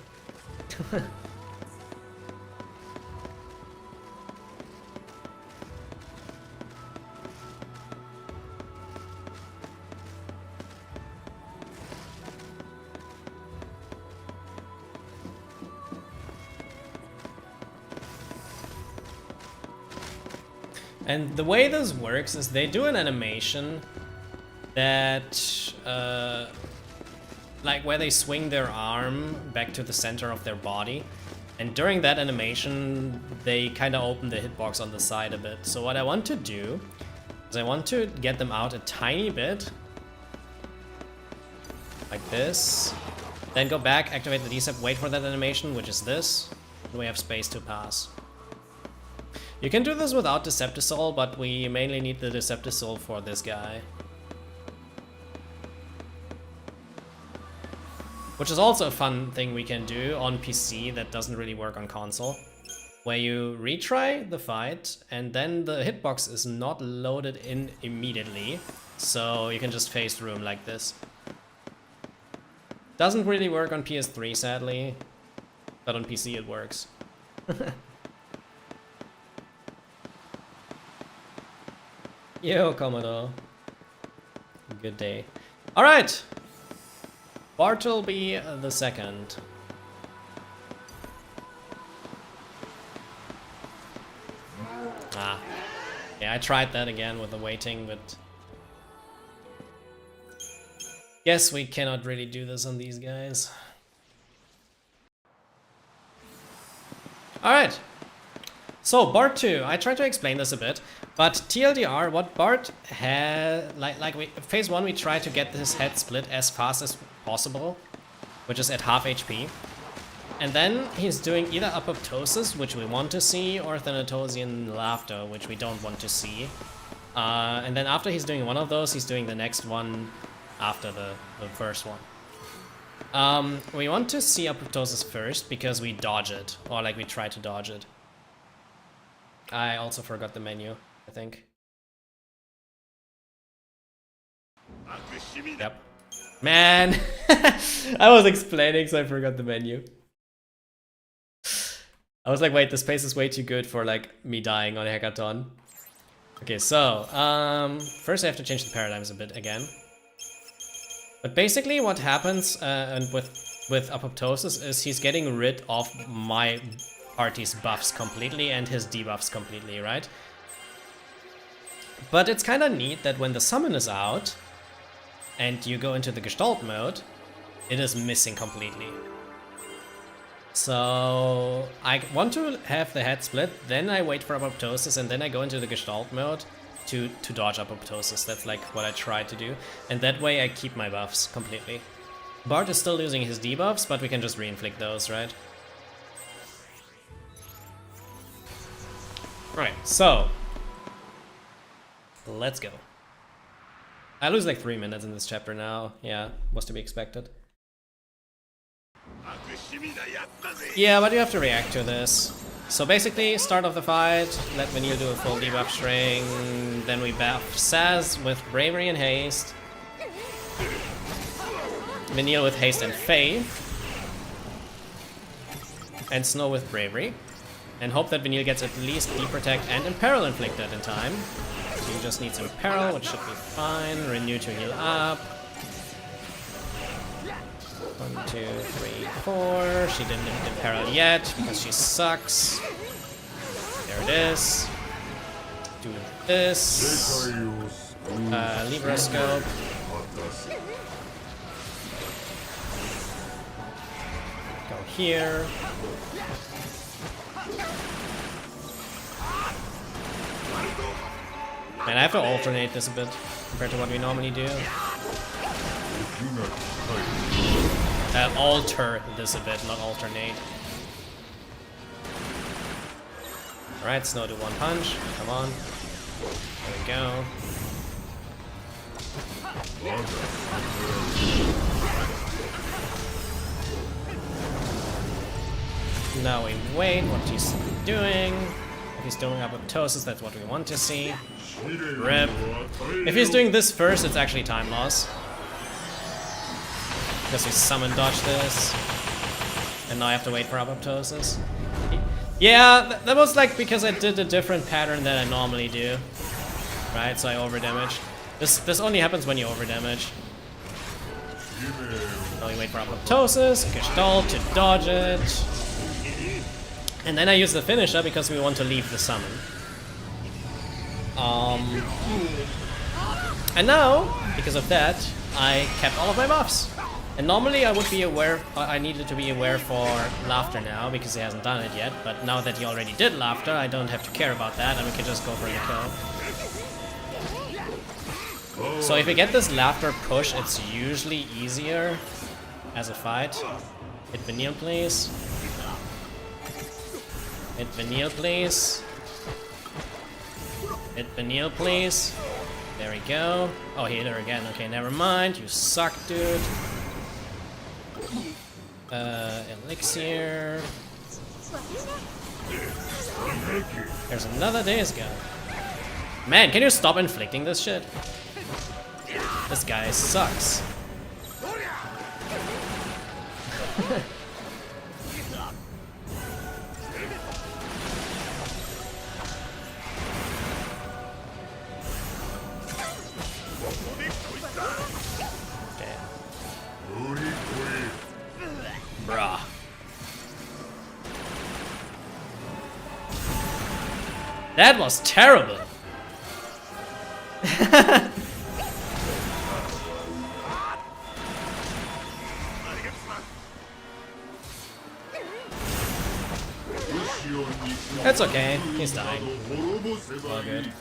A: And the way this works is they do an animation that, like where they swing their arm back to the center of their body. And during that animation, they kind of open the hitbox on the side a bit. So what I want to do is I want to get them out a tiny bit. Like this. Then go back, activate the D-step, wait for that animation, which is this. And we have space to pass. You can do this without Deceptisol, but we mainly need the Deceptisol for this guy. Which is also a fun thing we can do on PC that doesn't really work on console. Where you retry the fight, and then the hitbox is not loaded in immediately. So you can just face the room like this. Doesn't really work on PS3, sadly. But on PC it works. Yo, Commodore. Good day. Alright! Bartleby the second. Ah. Yeah, I tried that again with the waiting, but... Guess we cannot really do this on these guys. Alright. So, Bart 2, I tried to explain this a bit, but TLDR, what Bart had, phase 1 we tried to get his head split as fast as possible, which is at half HP. And then he's doing either apoptosis, which we want to see, or Thanatosian laughter, which we don't want to see. And then after he's doing one of those, he's doing the next one after the first one. We want to see apoptosis first, because we dodge it, or like we try to dodge it. I also forgot the menu, I think. Yep. Man! I was explaining, so I forgot the menu. I was like, wait, this pace is way too good for like me dying on a hackathon. Okay, so, first I have to change the paradigms a bit again. But basically what happens and with apoptosis is he's getting rid of my party's buffs completely and his debuffs completely, right? But it's kind of neat that when the summon is out and you go into the Gestalt mode, it is missing completely. So I want to have the head split, then I wait for apoptosis, and then I go into the Gestalt mode to dodge apoptosis. That's like what I try to do, and that way I keep my buffs completely. Bart is still losing his debuffs, but we can just reinflict those, right? Right, so let's go. I lose like 3 minutes in this chapter now. Yeah, was to be expected. Yeah, but you have to react to this. So basically, start of the fight, let Vanille do a full debuff string, then we buff Saz with Bravery and Haste, Vanille with Haste and Faith, and Snow with Bravery, and hope that Vanille gets at least Deprotect and Imperil inflicted in time. So you just need some Imperil, which should be fine. Renew to heal up. 1, 2, 3, 4. She didn't Imperil yet because she sucks. There it is. Do this. Libra Scope. Go here. And I have to alternate this a bit compared to what we normally do. Alter this a bit, not alternate. Alright, Snow do one punch. Come on. There we go. Now we wait what he's doing. If he's doing apoptosis, that's what we want to see. Rip. If he's doing this first, it's actually time loss. Because we summon dodge this. And now I have to wait for apoptosis. Yeah, that was like because I did a different pattern than I normally do. Right, so I overdamaged. This only happens when you overdamage. Now we wait for apoptosis, Gestalt to dodge it. And then I use the finisher because we want to leave the summon. And now, because of that, I kept all of my buffs. And normally I would be aware, I needed to be aware for Laughter now, because he hasn't done it yet. But now that he already did Laughter, I don't have to care about that, and we can just go for the kill. So if we get this Laughter push, it's usually easier as a fight. Hit Vanille, please. Hit Vanille, please. Hit Vanille, please. There we go. Oh, he hit her again. Okay, never mind. You suck, dude. Elixir. There's another Days Gone. Man, can you stop inflicting this shit? This guy sucks. Bruh. That was terrible. That's okay, he's dying. All good.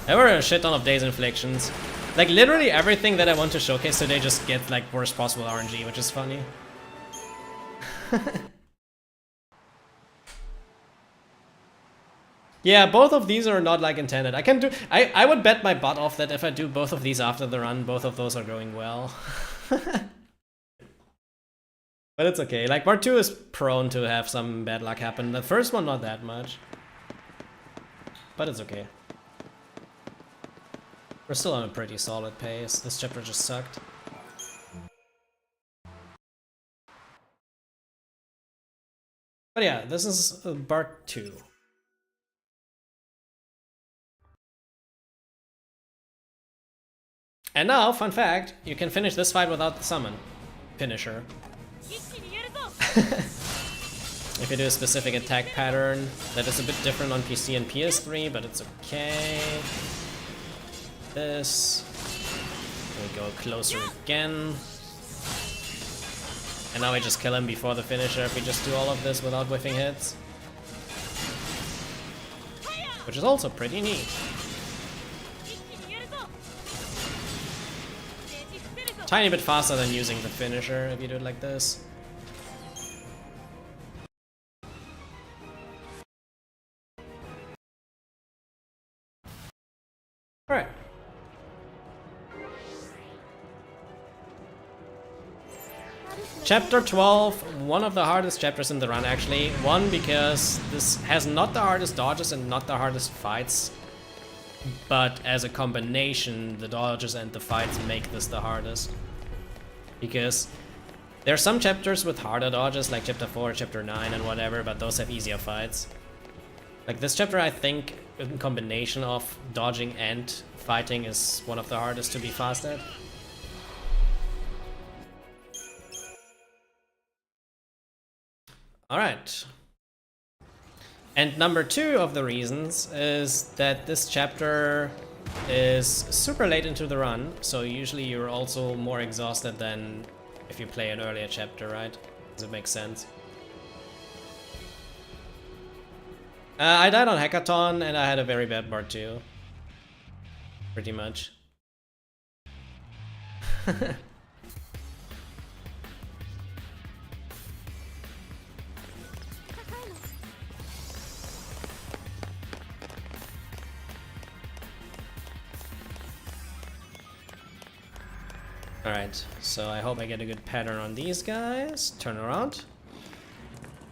A: There were a shit ton of Days inflictions. Like literally everything that I want to showcase today just get like worst possible RNG, which is funny. Yeah, both of these are not like intended. I would bet my butt off that if I do both of these after the run, both of those are going well. But it's okay. Like part 2 is prone to have some bad luck happen. The first one not that much. But it's okay. We're still on a pretty solid pace. This chapter just sucked. But yeah, this is part 2. And now, fun fact, you can finish this fight without the summon. Finisher. If you do a specific attack pattern, that is a bit different on PC and PS3, but it's okay. This. We go closer again. And now we just kill him before the finisher if we just do all of this without whiffing hits. Which is also pretty neat. Tiny bit faster than using the finisher if you do it like this. Alright. Chapter 12, one of the hardest chapters in the run actually. One, because this has not the hardest dodges and not the hardest fights. But as a combination, the dodges and the fights make this the hardest. Because there are some chapters with harder dodges, like chapter 4, chapter 9 and whatever, but those have easier fights. Like this chapter, I think, in combination of dodging and fighting is one of the hardest to be fast at. Alright. And number 2 of the reasons is that this chapter is super late into the run, so usually you're also more exhausted than if you play an earlier chapter, right? Does it make sense? I died on Hackathon and I had a very bad part 2. Pretty much. Alright, so I hope I get a good pattern on these guys. Turn around.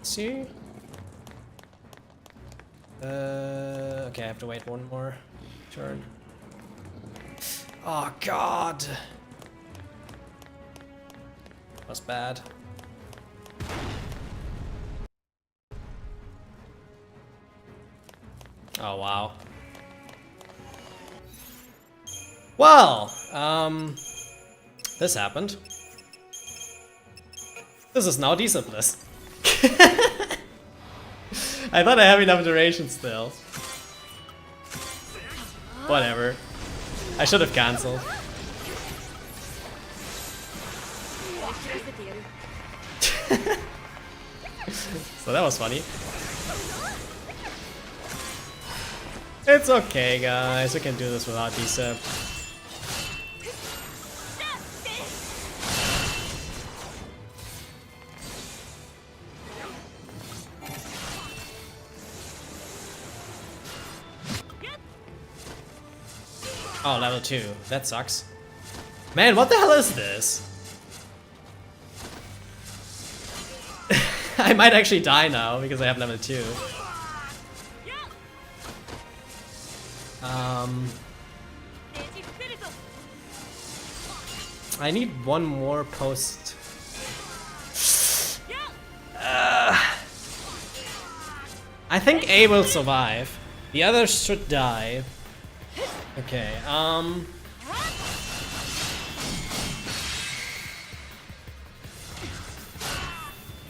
A: See? Okay, I have to wait one more turn. Oh god! That was bad. Oh wow. Well, this happened. This is now Decembless. I thought I have enough duration still. Whatever. I should have cancelled. So that was funny. It's okay, guys. We can do this without Decep. Oh, level 2. That sucks. Man, what the hell is this? I might actually die now because I have level 2. I need one more post. I think A will survive. The others should die. Okay,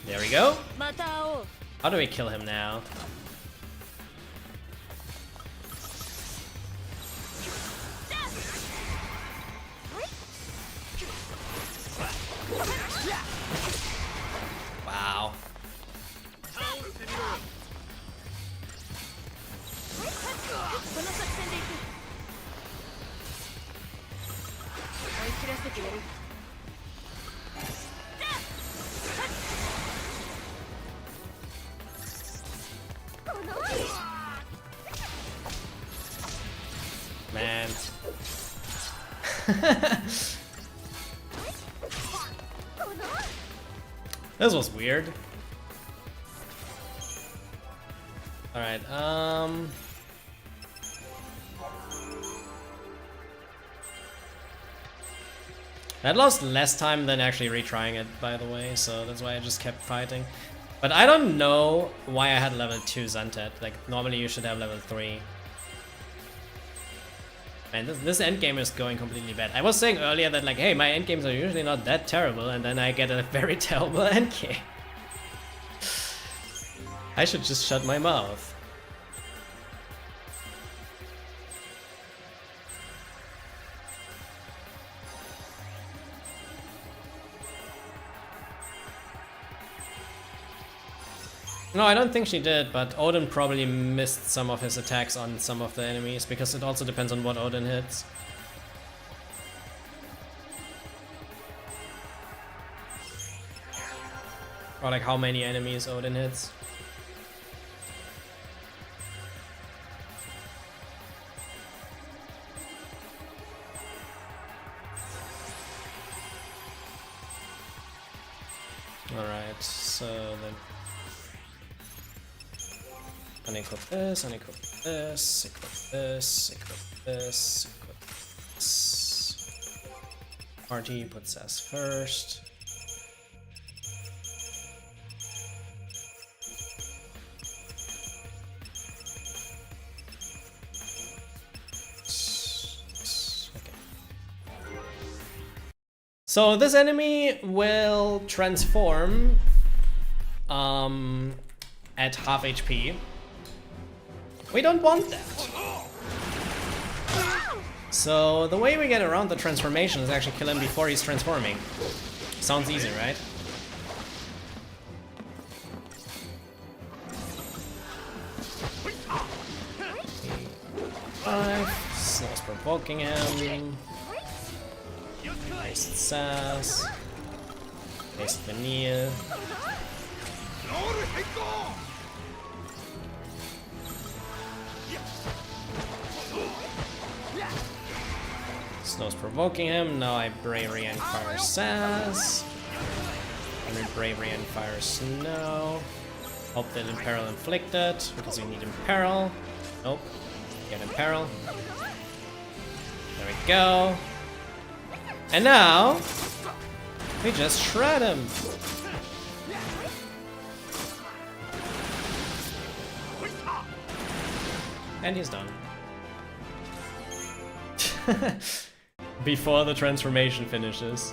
A: there we go. How do we kill him now? Wow. Man. This was weird. Alright, that lost less time than actually retrying it, by the way, so that's why I just kept fighting. But I don't know why I had level 2 Zantet. Like, normally you should have level 3. Man, this endgame is going completely bad. I was saying earlier that, like, hey, my endgames are usually not that terrible, and then I get a very terrible endgame. I should just shut my mouth. No, I don't think she did, but Odin probably missed some of his attacks on some of the enemies, because it also depends on what Odin hits. Or like how many enemies Odin hits. Alright, so then unequip this, unequip this, equip this, equip this, equip this. Party puts S first. Okay. So this enemy will transform at half HP. We don't want that. So the way we get around the transformation is actually kill him before he's transforming. Sounds easy, right? Snow's provoking him. Nice sass. Nice vanilla. Snow's provoking him. Now I Bravery and fire Sass. And then Bravery and fire Snow. Hope that Imperil inflicted, because we need Imperil. Nope. Get Imperil. There we go. And now we just shred him. And he's done. Before the transformation finishes.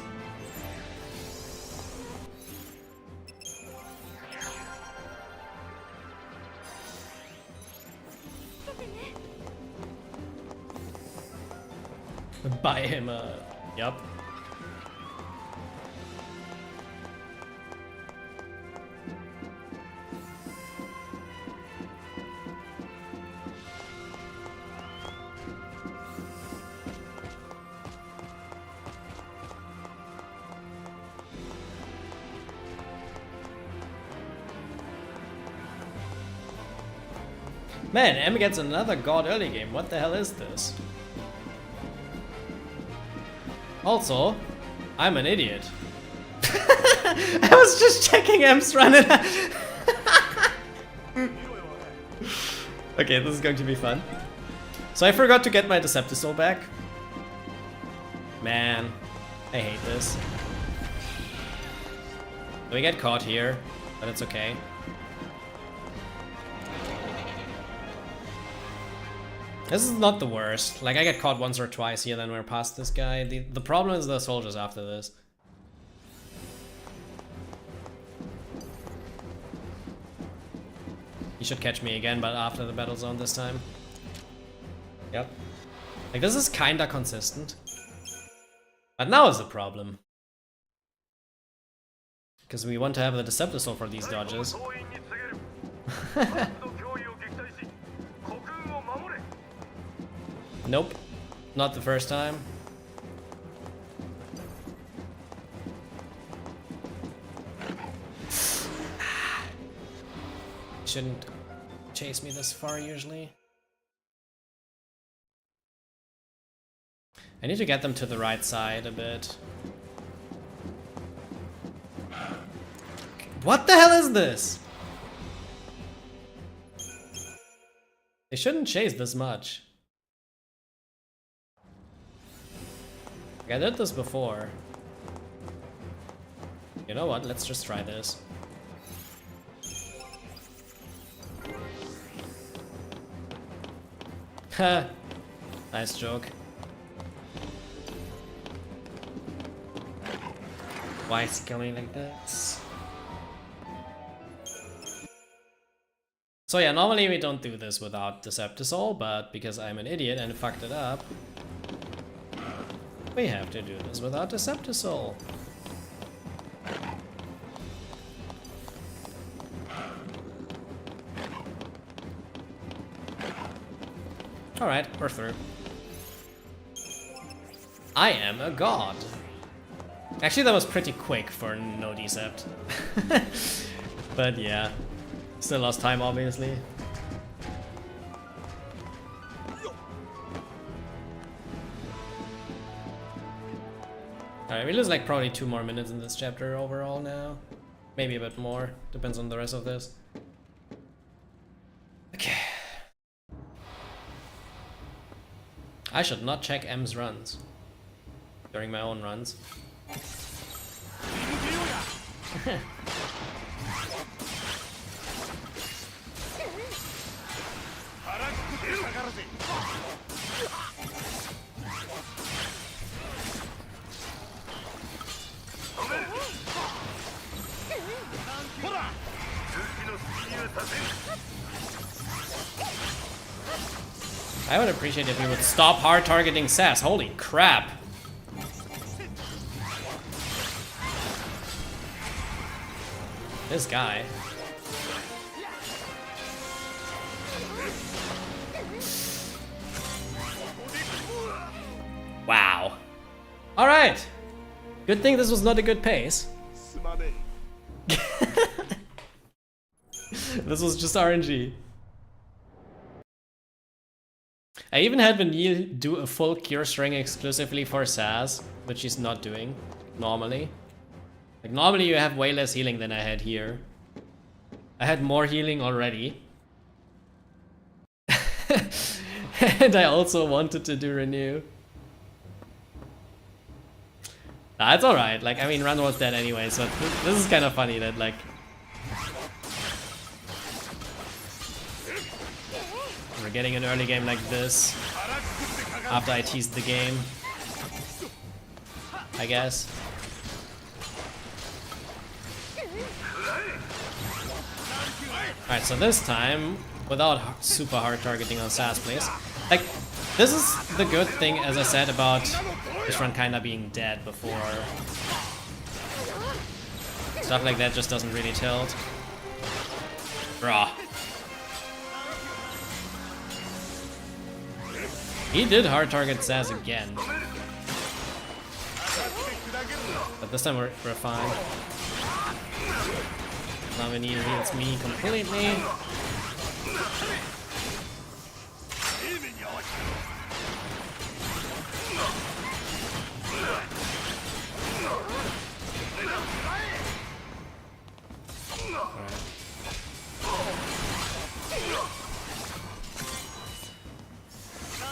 A: Buy him a... Yup. Man, M gets another god early game. What the hell is this? Also, I'm an idiot. I was just checking M's running. Okay, this is going to be fun. So I forgot to get my Decepticol back. Man, I hate this. We get caught here, but it's okay. This is not the worst. Like, I get caught once or twice here, then we're past this guy. The problem is the soldiers after this. He should catch me again, but after the battle zone this time. Yep. Like, this is kinda consistent. But now is the problem. Because we want to have the Decepticol for these dodges. Nope, not the first time. Shouldn't chase me this far usually. I need to get them to the right side a bit. What the hell is this? They shouldn't chase this much. I did this before. You know what? Let's just try this. Ha! Nice joke. Why is he killing like this? So yeah, normally we don't do this without Decepticol, but because I'm an idiot and fucked it up, we have to do this without Decepticol. Alright, we're through. I am a god. Actually, that was pretty quick for no Decept. But yeah, still lost time, obviously. Alright, we lose like probably 2 more minutes in this chapter overall now. Maybe a bit more, depends on the rest of this. Okay. I should not check M's runs during my own runs. I would appreciate if you would stop hard targeting Sass. Holy crap. This guy. Wow. Alright. Good thing this was not a good pace. This was just RNG. I even had Vanille do a full cure string exclusively for Saz, which he's not doing normally. Like normally you have way less healing than I had here. I had more healing already. And I also wanted to do renew. Nah, it's alright. Like, I mean, Run was dead anyway, so this is kind of funny that, like... we're getting an early game like this after I teased the game, I guess. Alright, so this time, without super hard targeting on Saz, please. Like, this is the good thing, as I said, about this run kinda being dead before. Stuff like that just doesn't really tilt. Raw. He did hard target Saz again. But this time we're fine. Vanille heals me completely.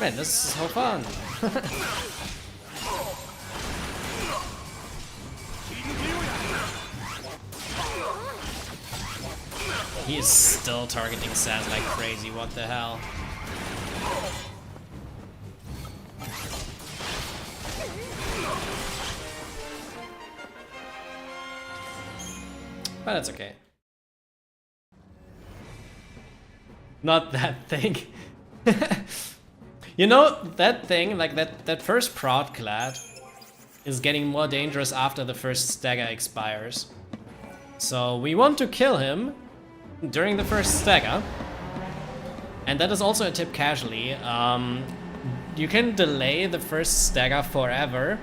A: Man, this is so fun. He is still targeting Saz like crazy, what the hell? But that's okay. Not that thing. You know, that thing, like that first prod clad is getting more dangerous after the first stagger expires. So we want to kill him during the first stagger. And that is also a tip casually. You can delay the first stagger forever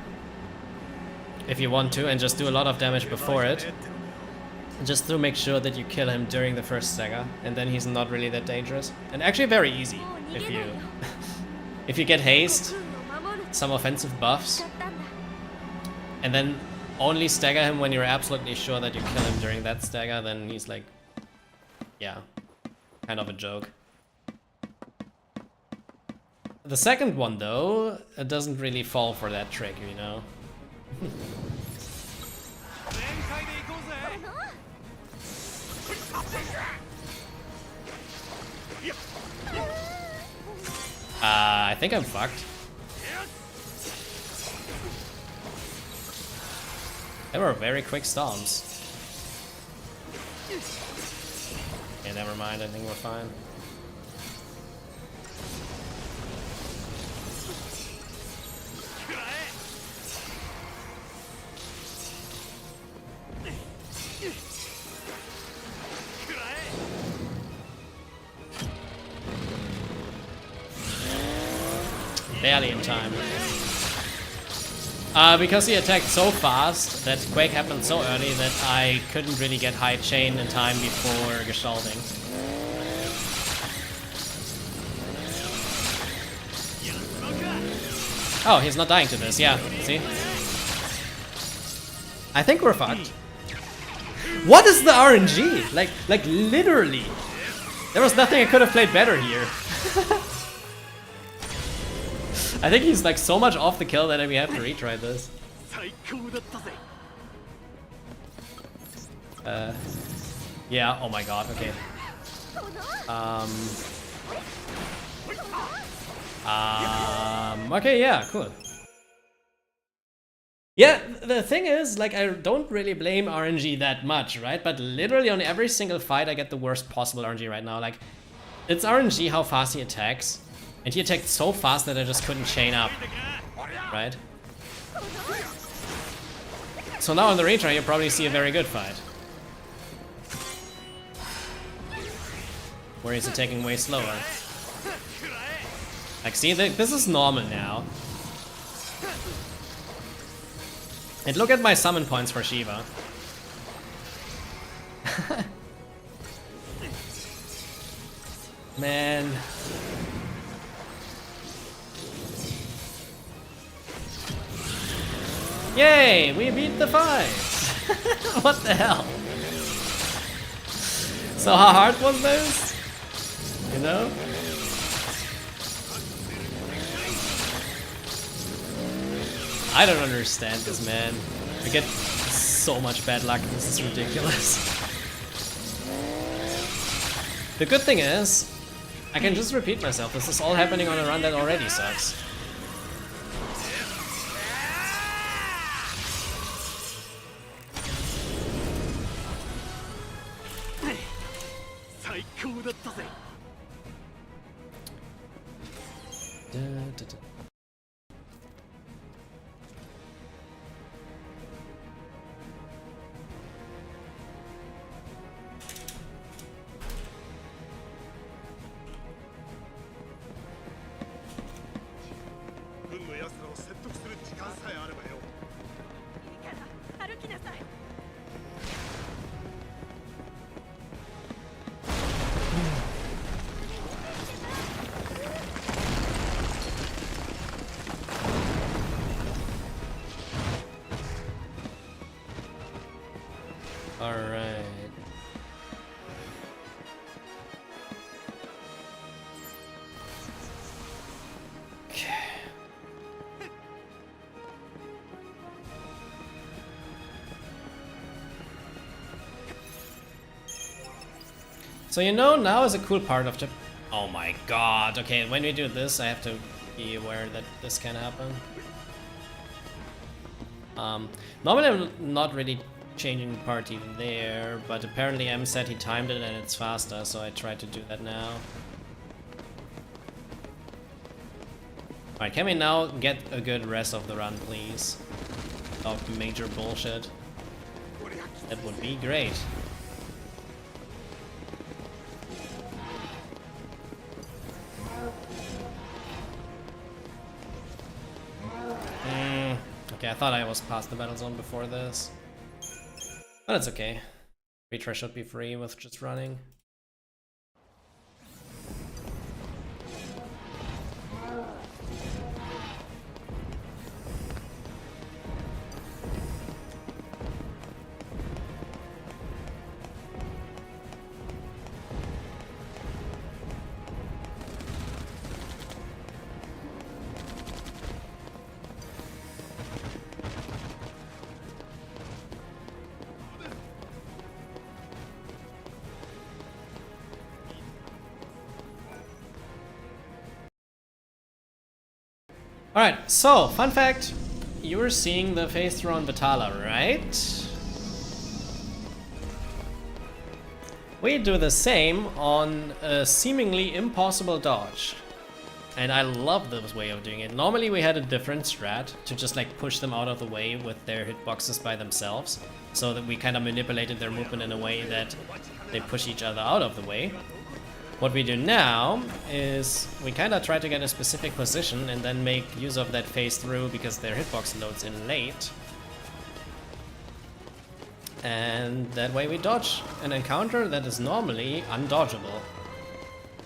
A: if you want to and just do a lot of damage before it. Just to make sure that you kill him during the first stagger, and then he's not really that dangerous. And actually very easy if you if you get haste, some offensive buffs, and then only stagger him when you're absolutely sure that you kill him during that stagger, then he's like, yeah, kind of a joke. The second one though, it doesn't really fall for that trick, you know. I think I'm fucked. They were very quick storms. Okay, never mind, I think we're fine. Barely in time. Because he attacked so fast, that Quake happened so early that I couldn't really get high chain in time before gestalting. Oh, he's not dying to this, yeah, see? I think we're fucked. What is the RNG? Like literally. There was nothing I could have played better here. I think he's like so much off the kill that we have to retry this. Yeah, oh my god, okay. Okay, yeah, cool. Yeah, the thing is, like, I don't really blame RNG that much, right? But literally on every single fight I get the worst possible RNG right now. Like, it's RNG how fast he attacks. And he attacked so fast that I just couldn't chain up, right? So now on the retry you'll probably see a very good fight. Where he's attacking way slower. Like, see, this is normal now. And look at my summon points for Shiva. Man. Yay! We beat the fight! What the hell? So how hard was this? You know? I don't understand this, man. I get so much bad luck, this is ridiculous. The good thing is, I can just repeat myself. This is all happening on a run that already sucks. Alright. Okay. So you know, now is a cool part of the... Oh my god, okay, when we do this I have to be aware that this can happen. Normally I'm not really changing the party there, but apparently M said he timed it and it's faster, so I tried to do that now. Alright, can we now get a good rest of the run, please? Of major bullshit. That would be great. Okay, I thought I was past the battle zone before this. But it's okay. Retry should be free with just running. Alright, so, fun fact. You were seeing the phase throw on Vitala, right? We do the same on a seemingly impossible dodge. And I love this way of doing it. Normally we had a different strat to just like push them out of the way with their hitboxes by themselves. So that we kind of manipulated their movement in a way that they push each other out of the way. What we do now is we kind of try to get a specific position and then make use of that phase through because their hitbox loads in late. And that way we dodge an encounter that is normally undodgeable,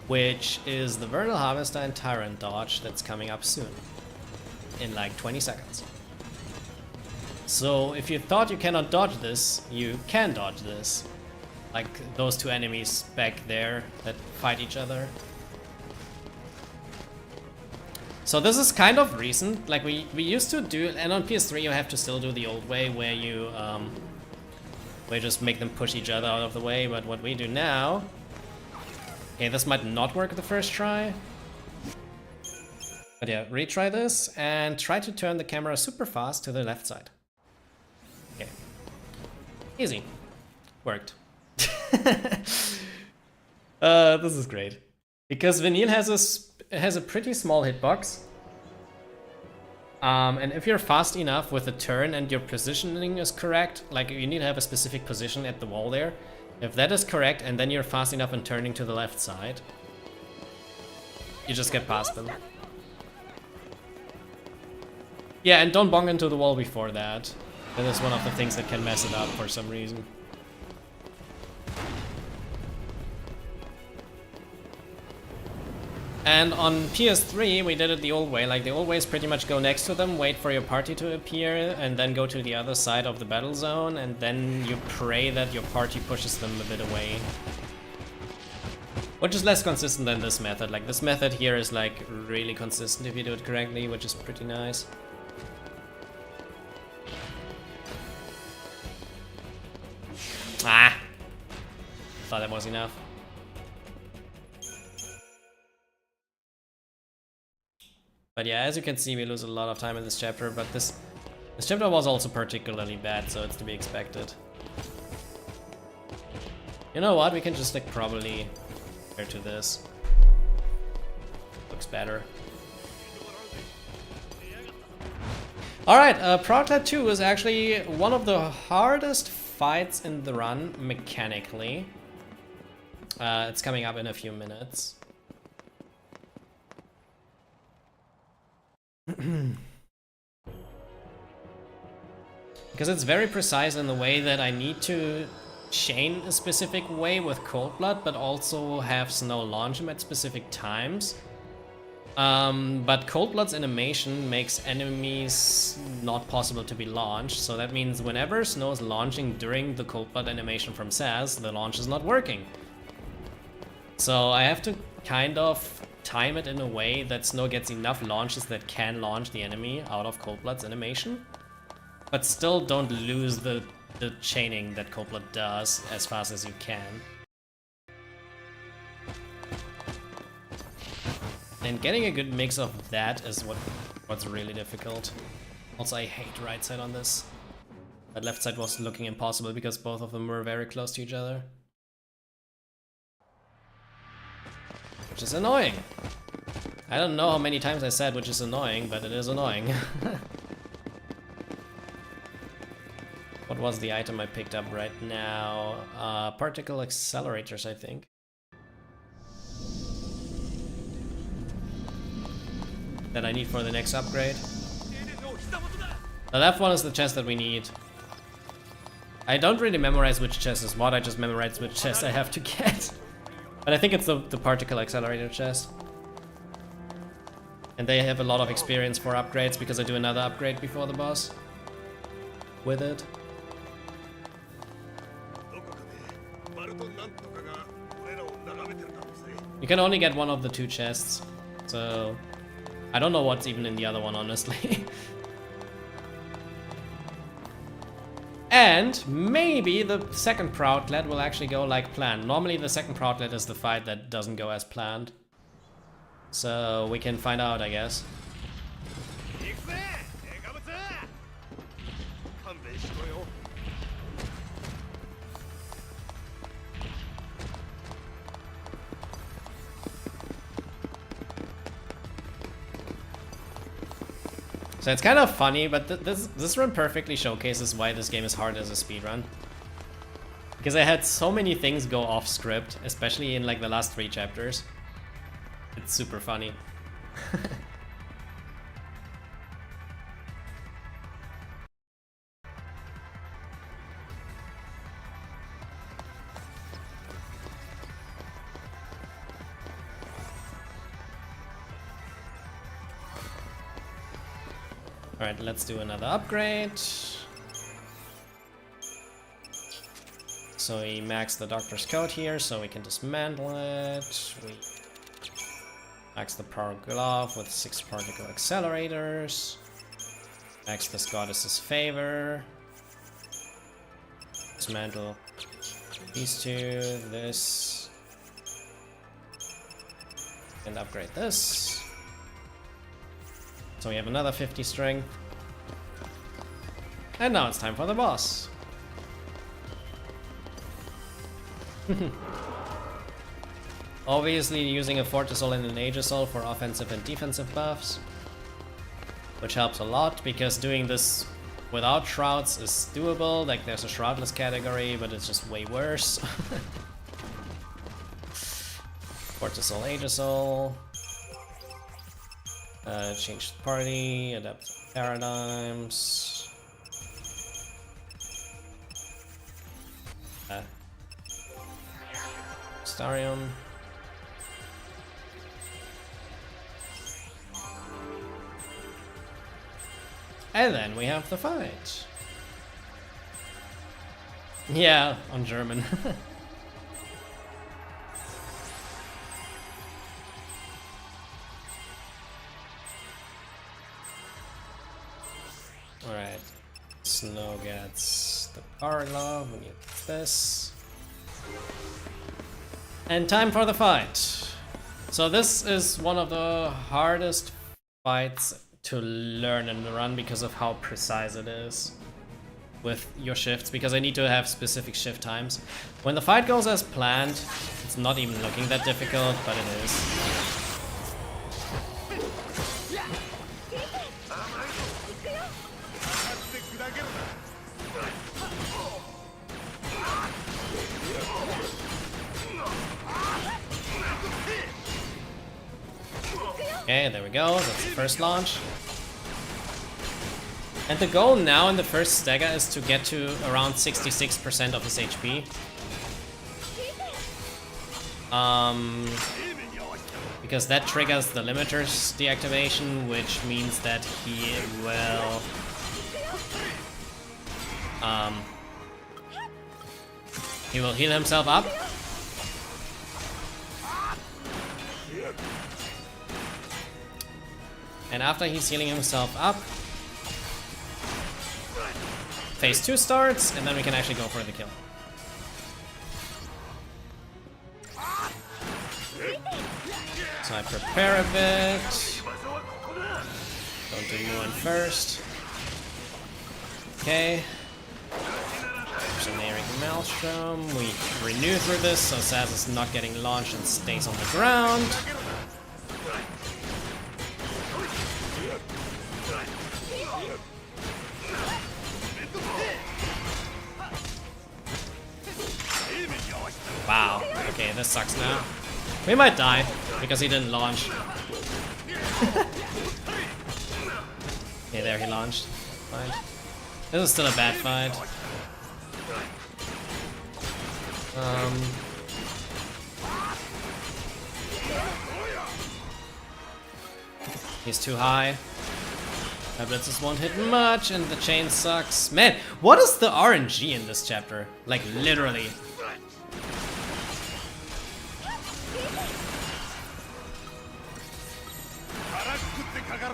A: which is the Vernal Harvester and Tyrant dodge that's coming up soon, in like 20 seconds. So if you thought you cannot dodge this, you can dodge this. Like those two enemies back there that fight each other. So this is kind of recent. Like we used to do, and on PS3 you have to still do the old way where you just make them push each other out of the way. But what we do now, okay, this might not work the first try. But yeah, retry this and try to turn the camera super fast to the left side. Okay, easy, worked. This is great because Vanille has a pretty small hitbox, and if you're fast enough with the turn and your positioning is correct, like you need to have a specific position at the wall there. If that is correct, and then you're fast enough in turning to the left side, you just get past them. Yeah, and don't bong into the wall before that. That is one of the things that can mess it up for some reason. And on PS3 we did it the old way, like the old way is pretty much go next to them, wait for your party to appear, and then go to the other side of the battle zone, and then you pray that your party pushes them a bit away. Which is less consistent than this method. Like this method here is like really consistent if you do it correctly, which is pretty nice. Ah! Thought that was enough. But yeah, as you can see, we lose a lot of time in this chapter, but this chapter was also particularly bad, so it's to be expected. You know what? We can just like probably compare to this. Looks better. Alright, Proudlet 2 is actually one of the hardest fights in the run mechanically. It's coming up in a few minutes. Because it's very precise in the way that I need to chain a specific way with Cold Blood, but also have Snow launch him at specific times. But Cold Blood's animation makes enemies not possible to be launched, so that means whenever Snow is launching during the Cold Blood animation from Saz, the launch is not working. So I have to kind of time it in a way that Snow gets enough launches that can launch the enemy out of Cold Blood's animation, but still don't lose the chaining that Cold Blood does as fast as you can. And getting a good mix of that is what's really difficult. Also, I hate right side on this. That left side was looking impossible because both of them were very close to each other. Which is annoying. I don't know how many times I said which is annoying, but it is annoying. What was the item I picked up right now? Particle accelerators, I think. That I need for the next upgrade. The left one is the chest that we need. I don't really memorize which chest is what, I just memorize which chest I have to get. But I think it's the particle accelerator chest. And they have a lot of experience for upgrades because I do another upgrade before the boss with it. You can only get one of the two chests, so I don't know what's even in the other one, honestly. And maybe the second Proudlet will actually go like planned. Normally the second Proudlet is the fight that doesn't go as planned. So we can find out, I guess. So it's kind of funny, but this run perfectly showcases why this game is hard as a speedrun. Because I had so many things go off script, especially in like the last 3 chapters. It's super funny. Alright, let's do another upgrade. So we max the Doctor's Coat here, so we can dismantle it. We max the Power Glove with 6 particle accelerators. Max this Goddess's Favor. Dismantle these two, this. And upgrade this. So we have another 50 strength. And now it's time for the boss. Obviously using a Fortisol and an Aegisol for offensive and defensive buffs. Which helps a lot, because doing this without shrouds is doable. Like there's a shroudless category, but it's just way worse. Fortisol, Aegisol. Change the party, adapt paradigms. Starion. And then we have the fight. Yeah, on German. Alright. Snow gets the power glove, we need this. And time for the fight. So this is one of the hardest fights to learn in the run because of how precise it is with your shifts, because I need to have specific shift times. When the fight goes as planned, it's not even looking that difficult, but it is. Okay, there we go, that's the first launch. And the goal now in the first stagger is to get to around 66% of his HP. Because that triggers the limiter's deactivation, which means that he will heal himself up. And after he's healing himself up, phase 2 starts, and then we can actually go for the kill. So I prepare a bit. Don't do you one first. Okay. Generic Maelstrom. We renew through this, so Saz is not getting launched and stays on the ground. Wow, okay, this sucks now. We might die, because he didn't launch. Okay, there he launched. Fine. This is still a bad fight. He's too high. My blitzes won't hit much, and the chain sucks. Man, what is the RNG in this chapter? Like, literally.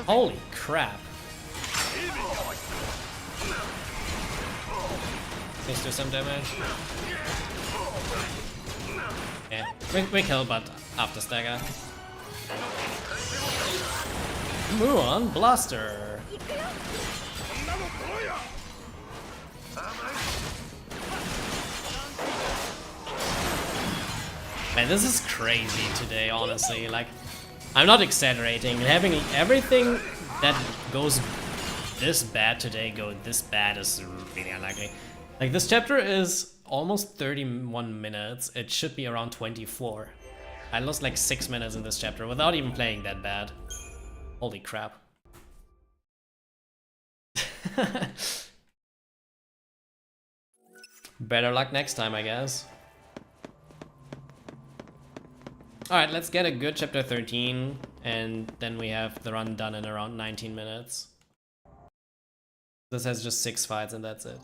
A: Holy crap. Please do some damage. Yeah, we kill, but after stagger. Muon Blaster. Man, this is crazy today, honestly. Like, I'm not exaggerating. Having everything that goes this bad today go this bad is really unlikely. Like, this chapter is almost 31 minutes. It should be around 24. I lost like 6 minutes in this chapter without even playing that bad. Holy crap. Better luck next time, I guess. Alright, let's get a good chapter 13, and then we have the run done in around 19 minutes. This has just 6 fights and that's it.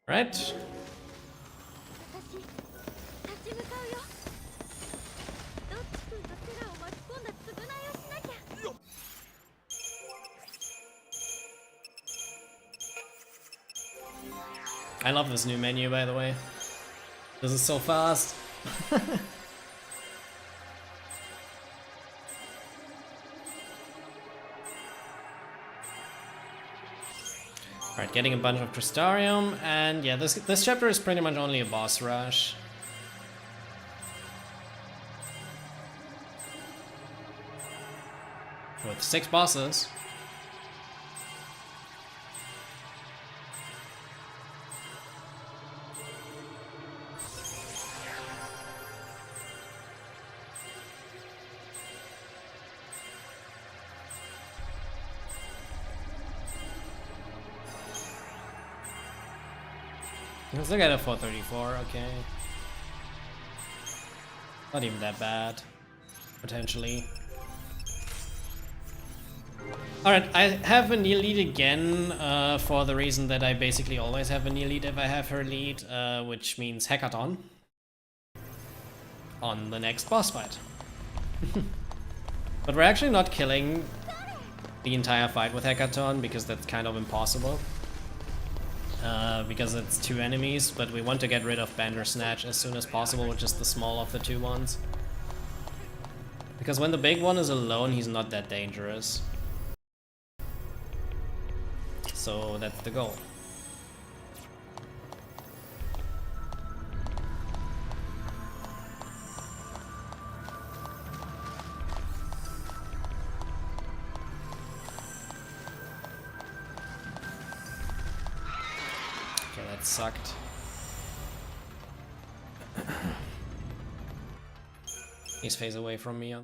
A: Right. I love this new menu, by the way. This is so fast. Alright, getting a bunch of Crystarium, and yeah, this chapter is pretty much only a boss rush. With 6 bosses. Let's look at a 434, okay. Not even that bad, potentially. Alright, I have Vanille lead again for the reason that I basically always have Vanille lead if I have her lead, which means Hackathon on the next boss fight. But we're actually not killing the entire fight with Hackathon because that's kind of impossible. Because it's 2 enemies, but we want to get rid of Bandersnatch as soon as possible with just the small of the 2 ones. Because when the big one is alone, he's not that dangerous. So that's the goal. Okay, that sucked. He's phase away from me.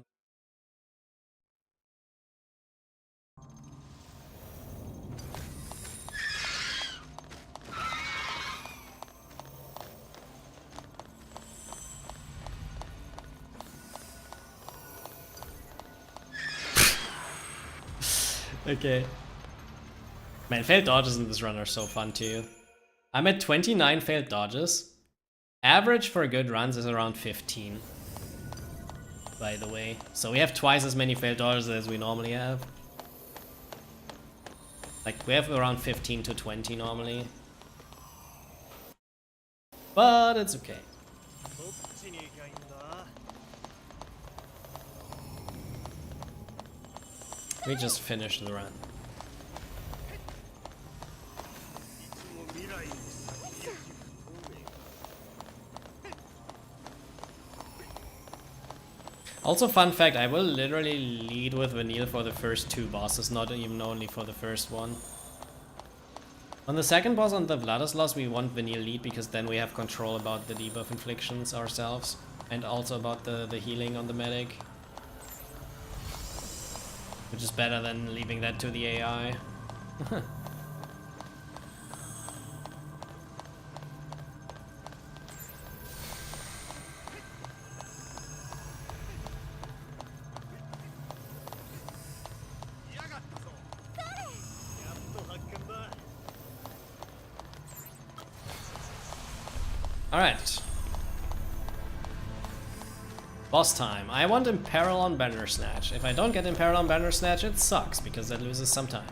A: Okay. Man, failed dodges in this run are so fun too. I'm at 29 failed dodges. Average for good runs is around 15. By the way. So we have twice as many failed dodges as we normally have. Like, we have around 15 to 20 normally. But it's okay. We just finished the run. Also, fun fact, I will literally lead with Vanille for the first 2 bosses, not even only for the first one. On the second boss, on the Vladislav, we want Vanille lead because then we have control about the debuff inflictions ourselves. And also about the healing on the medic. Which is better than leaving that to the AI. Alright. Boss time. I want Imperil on Bandersnatch. If I don't get Imperil on Bandersnatch, it sucks, because that loses some time.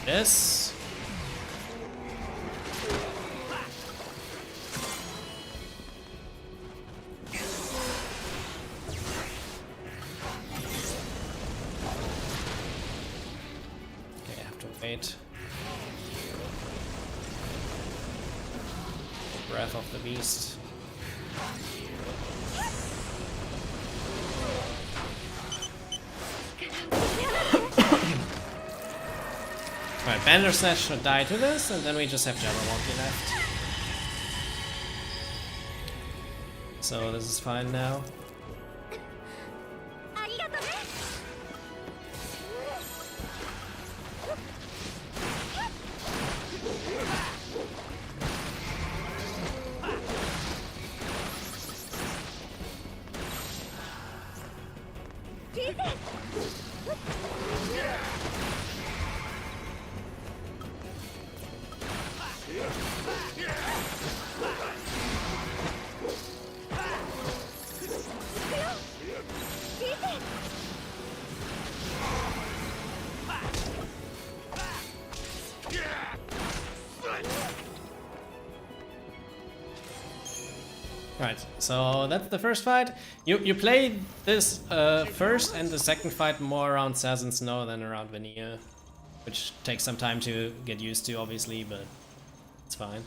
A: This. Wait. Breath of the Beast. Alright, Bandersnatch should die to this, and then we just have Jabberwocky left. So this is fine now. Right, so that's the first fight. You play this first and the second fight more around Saz and Snow than around Vanilla, which takes some time to get used to, obviously, but it's fine.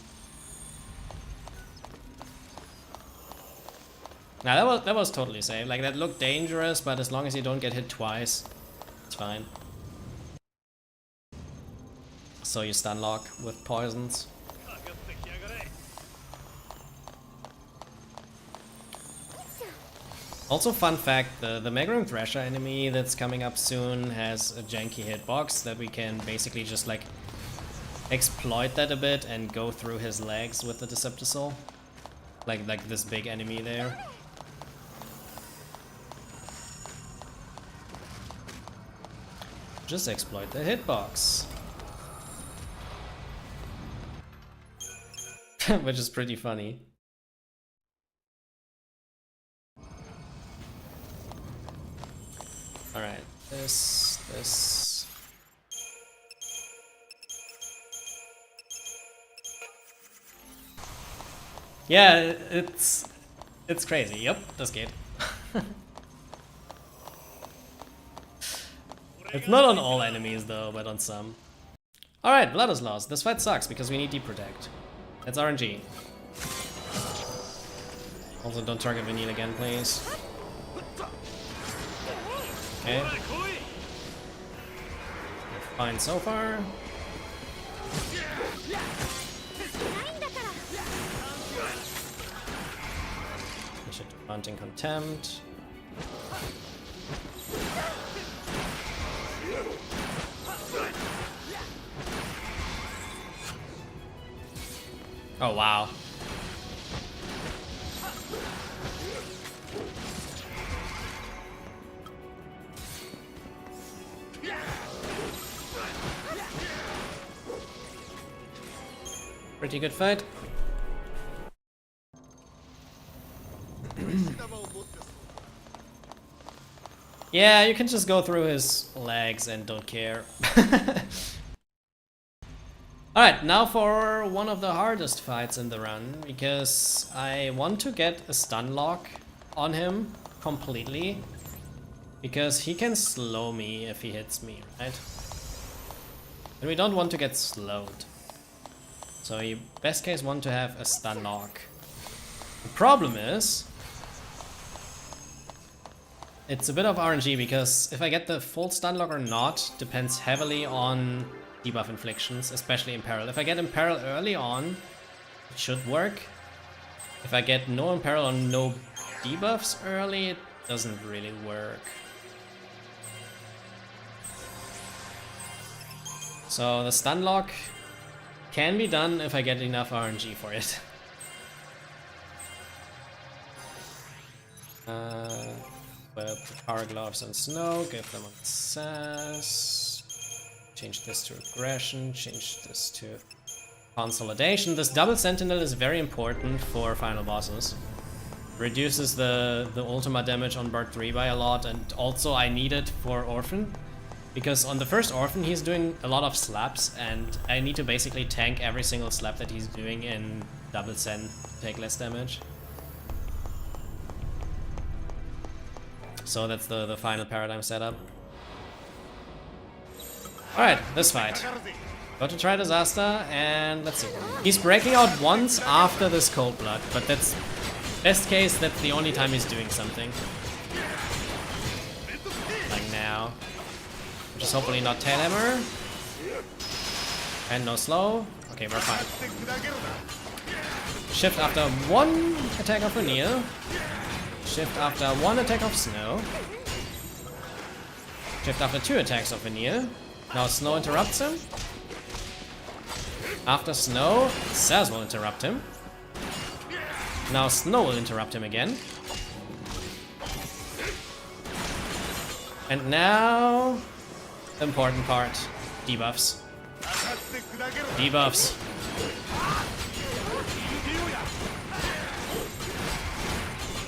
A: Now that was totally safe. Like, that looked dangerous, but as long as you don't get hit twice, it's fine. So you stun lock with poisons. Also, fun fact, the Megrum Thrasher enemy that's coming up soon has a janky hitbox that we can basically just like exploit that a bit and go through his legs with the Decepticol. Like this big enemy there. Just exploit the hitbox. Which is pretty funny. Alright, this. Yeah, it's crazy. Yep, das geht. It's not on all enemies though, but on some. Alright, Vladislaus, this fight sucks because we need Deep Protect. That's RNG. Also, don't target Vanille again, please. Okay. Fine so far. We should do Mounting Contempt. Oh wow. Pretty good fight. Yeah, you can just go through his legs and don't care. Alright, now for one of the hardest fights in the run, because I want to get a stun lock on him completely, because he can slow me if he hits me, right? And we don't want to get slowed. So you best case want to have a stun lock. The problem is, it's a bit of RNG, because if I get the full stun lock or not depends heavily on debuff inflictions, especially Imperil. If I get Imperil early on, it should work. If I get no Imperil or no debuffs early, it doesn't really work. So the stun lock can be done if I get enough RNG for it. Equip Power Gloves and Snow, give them a sass. Change this to Aggression, change this to Consolidation. This double Sentinel is very important for final bosses. Reduces the Ultima damage on Bard 3 by a lot, and also I need it for Orphan. Because on the first Orphan he's doing a lot of slaps, and I need to basically tank every single slap that he's doing in double Sen to take less damage. So that's the final paradigm setup. Alright, this fight. Got to try Disaster, and let's see. He's breaking out once after this Cold Blood, but that's best case, that's the only time he's doing something. Like now. Which is hopefully not Tailhammer. And no slow. Okay, we're fine. Shift after one attack of Vanille. Shift after one attack of Snow. Shift after two attacks of Vanille. Now Snow interrupts him. After Snow, Saz will interrupt him. Now Snow will interrupt him again. And now, the important part, debuffs. Debuffs.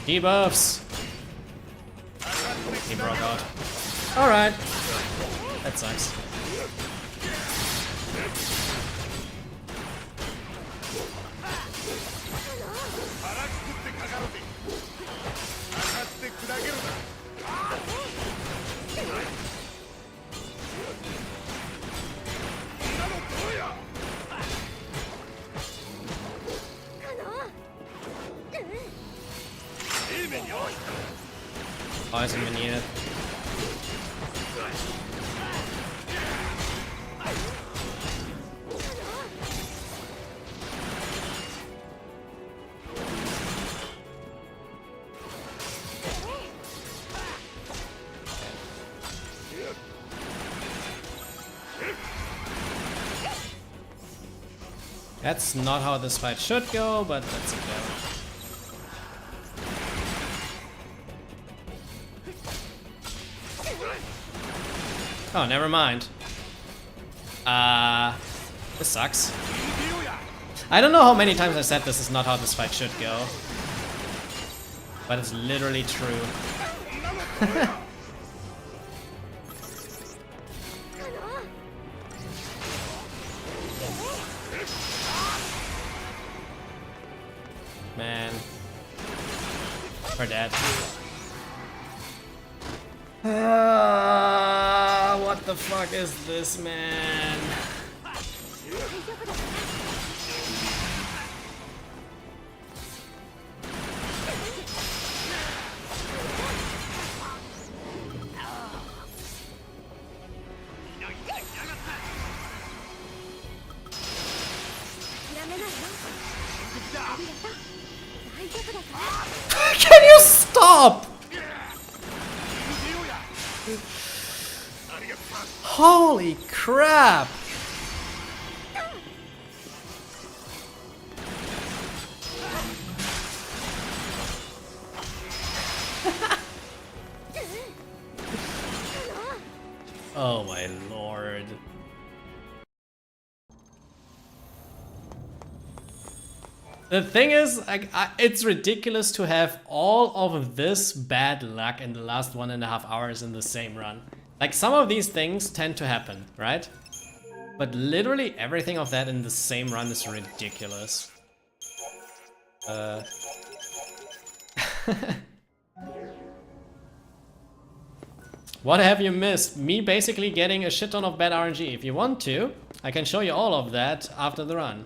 A: Debuffs. He broke out. Alright. That sucks. Poison Vanille. That's not how this fight should go, but that's okay. Oh, never mind. This sucks. I don't know how many times I said this is not how this fight should go. But it's literally true. Man. We're dead. What the fuck is this, man? Can you stop? Holy crap! Oh my lord. The thing is, it's ridiculous to have all of this bad luck in the last 1.5 hours in the same run. Like, some of these things tend to happen, right? But literally everything of that in the same run is ridiculous. What have you missed? Me basically getting a shit ton of bad RNG. If you want to, I can show you all of that after the run.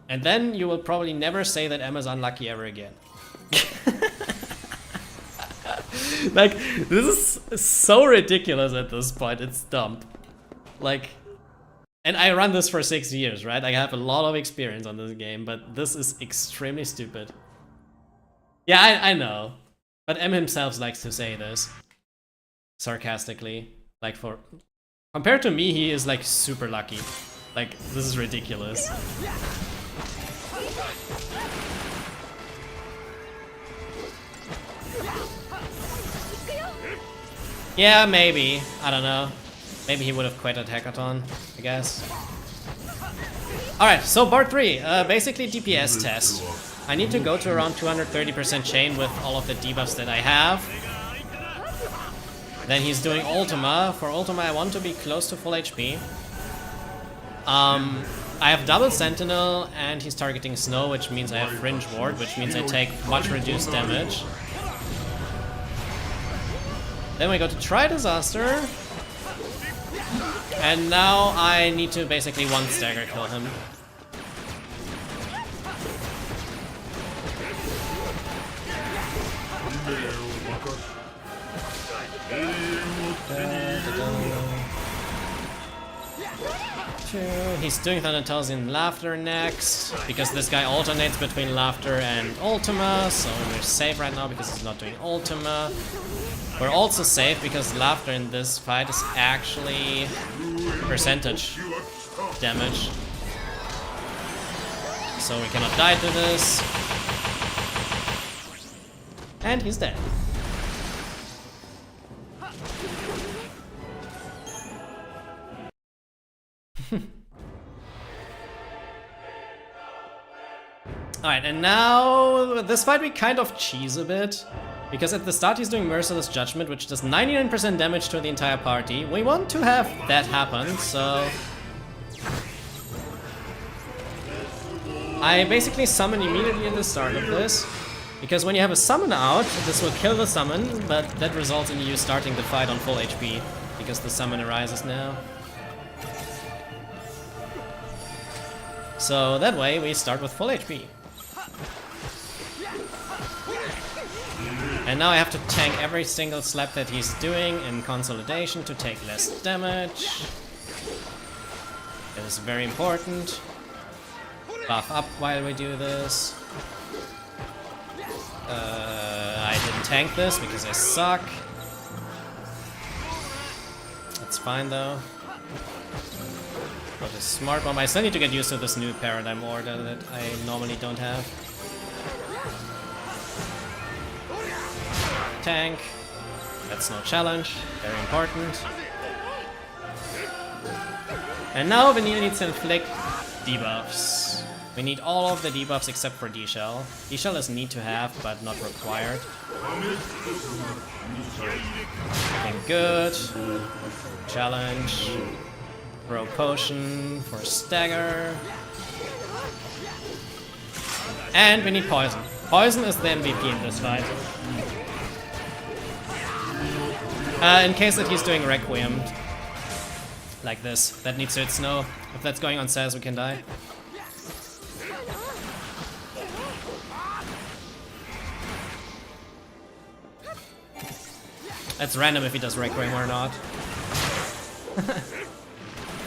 A: And then you will probably never say that Emma's unlucky ever again. Like, this is so ridiculous at this point, it's dumb. Like, and I run this for 6 years, right? I have a lot of experience on this game, but this is extremely stupid. Yeah, I know. But M himself likes to say this. Sarcastically. Like, compared to me, he is like super lucky. Like, this is ridiculous. Yeah, maybe. I don't know. Maybe he would have quit at Hackathon, I guess. Alright, so part 3. Basically DPS test. I need to go to around 230% chain with all of the debuffs that I have. Then he's doing Ultima. For Ultima I want to be close to full HP. I have double Sentinel and he's targeting Snow, which means I have Fringe Ward, which means I take much reduced damage. Then we go to Try Disaster. And now I need to basically one stagger kill him. He's doing Thanatos Laughter next, because this guy alternates between Laughter and Ultima, so we're safe right now because he's not doing Ultima. We're also safe because Laughter in this fight is actually percentage damage. So we cannot die to this. And he's dead. Alright, and now this fight we kind of cheese a bit. Because at the start he's doing Merciless Judgment, which does 99% damage to the entire party. We want to have that happen, so... I basically summon immediately at the start of this. Because when you have a summon out, this will kill the summon, but that results in you starting the fight on full HP. Because the summon arises now. So that way we start with full HP. And now I have to tank every single slap that he's doing in Consolidation to take less damage. That is very important. Buff up while we do this. I didn't tank this because I suck. It's fine though. What a smart bomb. I still need to get used to this new paradigm order that I normally don't have. Tank. That's no challenge. Very important. And now Vanilla needs to inflict debuffs. We need all of the debuffs except for D-Shell. D-Shell is need to have, but not required. Looking good. Challenge. Throw potion for stagger. And we need poison. Poison is the MVP in this fight. In case that he's doing Requiem. Like this. That needs to hit snow. If that's going on Saz, we can die. It's random if he does Requiem or not.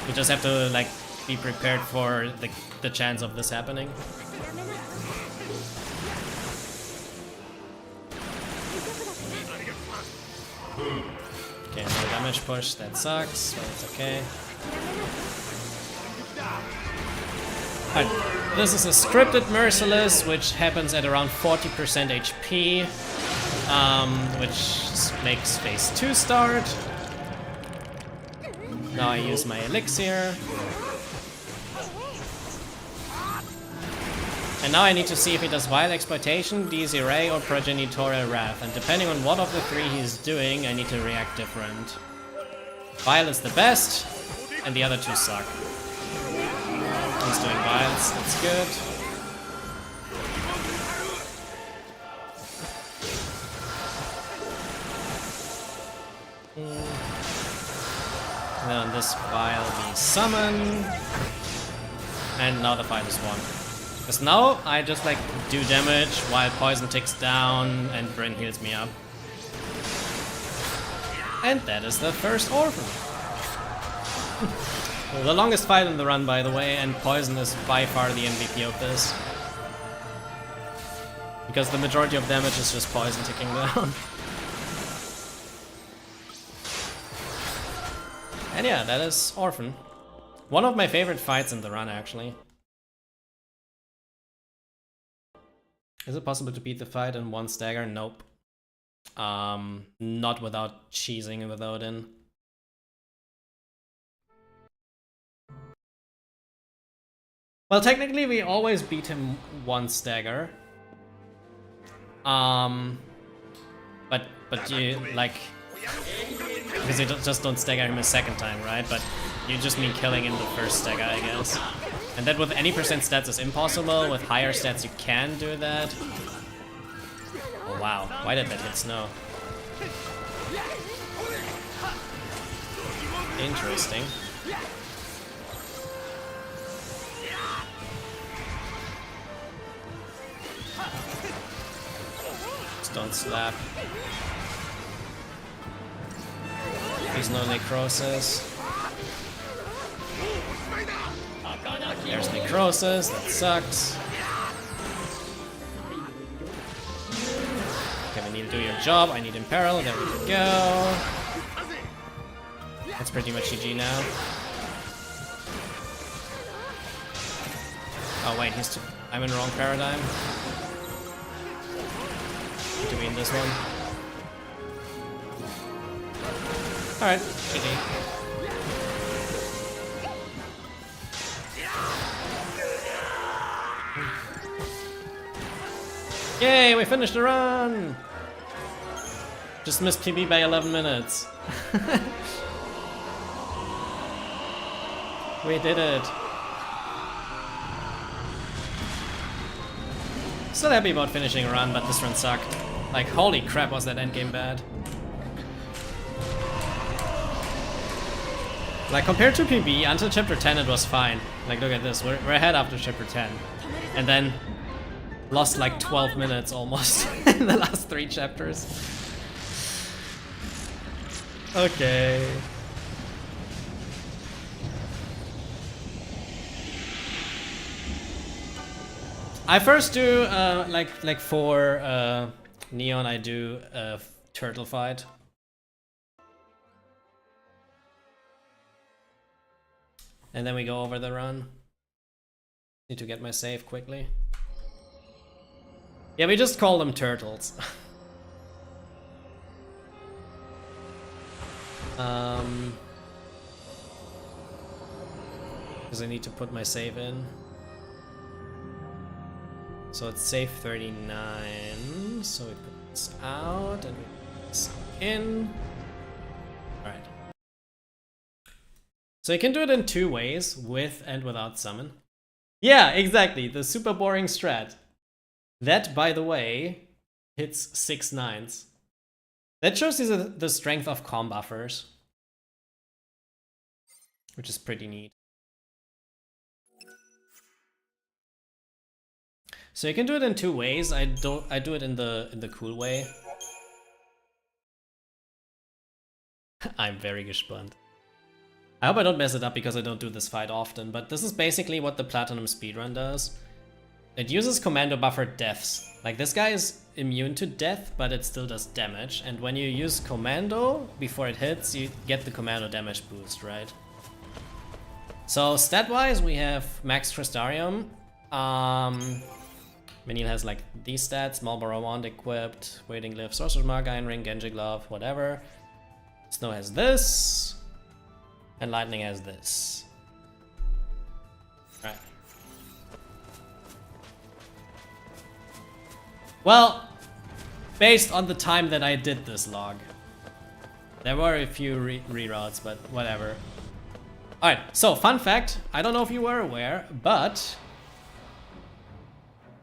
A: You just have to like be prepared for the chance of this happening. Okay, no damage push, that sucks, but it's okay. Alright, this is a scripted Merciless, which happens at around 40% HP, which makes phase 2 start. Now I use my elixir. And now I need to see if he does Vile Exploitation, DZ Ray, or Progenitorial Wrath. And depending on what of the three he's doing, I need to react different. Vile is the best, and the other two suck. He's doing Viles, that's good. Then on this Vile we summon. And now the fight is won. Because now I just like do damage while poison ticks down and Bryn heals me up. And that is the first orphan. The longest fight in the run, by the way, and poison is by far the MVP of this. Because the majority of damage is just poison ticking down. And yeah, that is Orphan. One of my favorite fights in the run, actually. Is it possible to beat the fight in one stagger? Nope. Not without cheesing with Odin. Well, technically we always beat him one stagger. But you, like... Because you just don't stagger him a second time, right? But you just mean killing in the first stagger, I guess. And that with any percent stats is impossible. With higher stats you can do that. Oh wow, why did that hit snow? Interesting. Stone slap. There's no necrosis. There's necrosis, that sucks. Okay, we need to do your job. I need Imperil. There we go. That's pretty much GG now. Oh wait, I'm in the wrong paradigm. Need to be in this one. Alright, GG. Yay, we finished the run! Just missed PB by 11 minutes. We did it. Still happy about finishing a run, but this run sucked. Like, holy crap, was that endgame bad. Like, compared to PB, until chapter 10 it was fine. Like, look at this, we're ahead after chapter 10. And then lost like 12 minutes almost in the last 3 chapters. Okay. I first do like for Neon I do a turtle fight. And then we go over the run. Need to get my save quickly. Yeah, we just call them turtles. Because I need to put my save in. So it's save 39. So we put this out and we put this in. Alright. So you can do it in 2 ways, with and without summon. Yeah, exactly, the super boring strat. That, by the way, hits 6 9s. That shows you the strength of comm buffers, which is pretty neat. So you can do it in 2 ways. I do it in the cool way. I'm very gespannt. I hope I don't mess it up because I don't do this fight often, but this is basically what the Platinum Speedrun does. It uses commando buffered deaths. Like, this guy is immune to death, but it still does damage. And when you use commando before it hits, you get the commando damage boost, right? So stat-wise, we have Max Crystarium. Menil has like these stats: Marlboro Wand equipped, Waiting Glyph, Sorcerer's Mark, Iron Ring, Genji Glove, whatever. Snow has this, and Lightning has this. Right. Well, based on the time that I did this log, there were a few reroutes, but whatever. Alright, so fun fact, I don't know if you were aware, but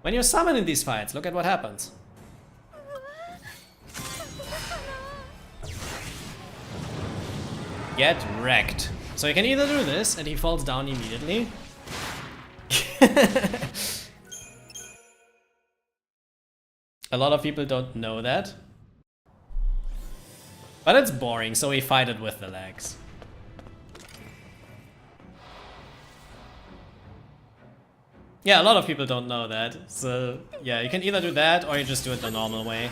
A: when you're summoned in these fights, look at what happens. Get wrecked. So you can either do this and he falls down immediately. A lot of people don't know that. But it's boring, so we fight it with the legs. Yeah, a lot of people don't know that. So yeah, you can either do that or you just do it the normal way,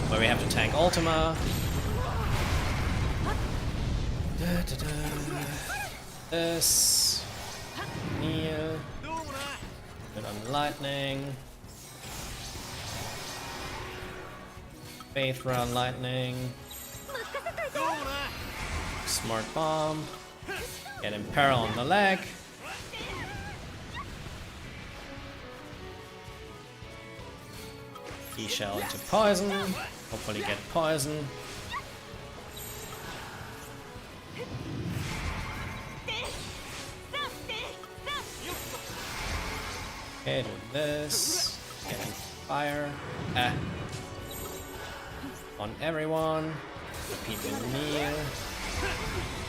A: where we have to tank Ultima. This. Kneel. Put on Lightning. Faith Run Lightning. Smart Bomb. Get Imperil on the leg. Key Shell into poison. Hopefully get poison. Okay, do this. Get fire. On everyone. Repeat the kneel.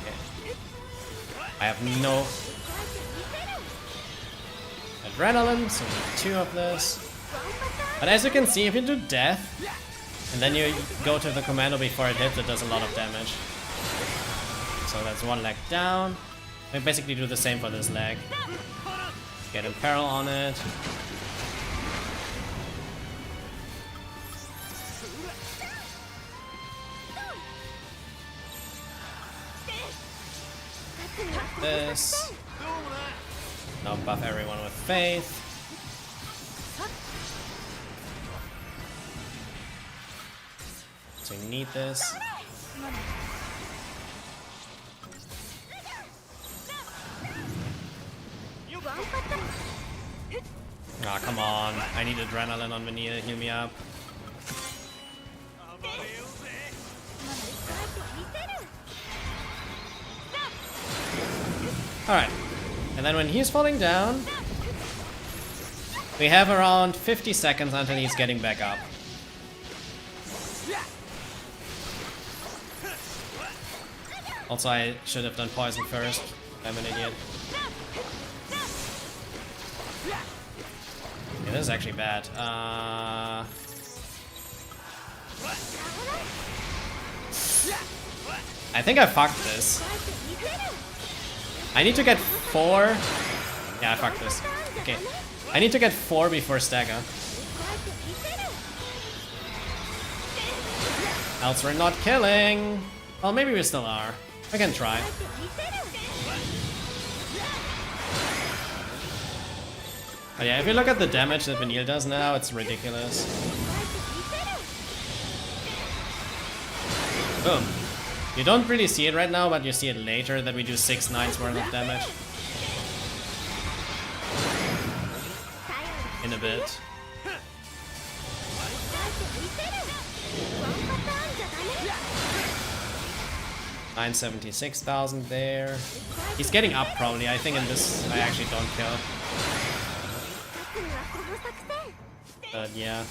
A: Okay. I have no adrenaline, so we need 2 of this. But as you can see, if you do death, and then you go to the commando before it hits, it does a lot of damage. So that's 1 leg down. We basically do the same for this leg. Get Imperil on it. This. Now buff everyone with Faith. So we need this. Ah, come on. I need adrenaline on Vanilla. Heal me up. Alright. And then when he's falling down, we have around 50 seconds until he's getting back up. Also, I should have done poison first. I'm an idiot. Yeah, this is actually bad. I think I fucked this. I need to get 4. Yeah, I fucked this. Okay. I need to get 4 before stagger. Else we're not killing. Well, maybe we still are. I can try. But yeah, if you look at the damage that Vanille does now, it's ridiculous. Boom. You don't really see it right now, but you see it later that we do 6/9 worth of damage. In a bit. 976,000 there. He's getting up probably. I think in this I actually don't kill. But yeah.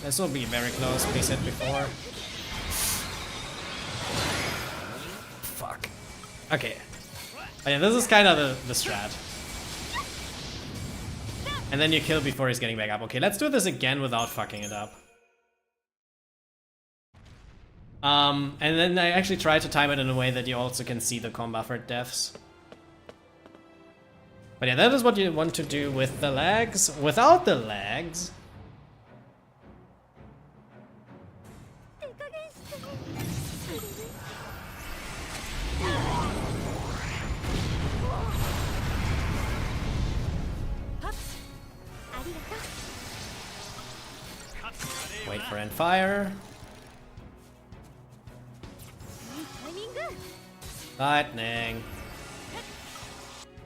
A: This will be very close, we said before. Fuck. Okay. Oh yeah, this is kind of the strat. And then you kill before he's getting back up. Okay, let's do this again without fucking it up. And then I actually try to time it in a way that you also can see the com-buffered deaths. But yeah, that is what you want to do with the lags. Without the lags... Wait for end fire. Lightning.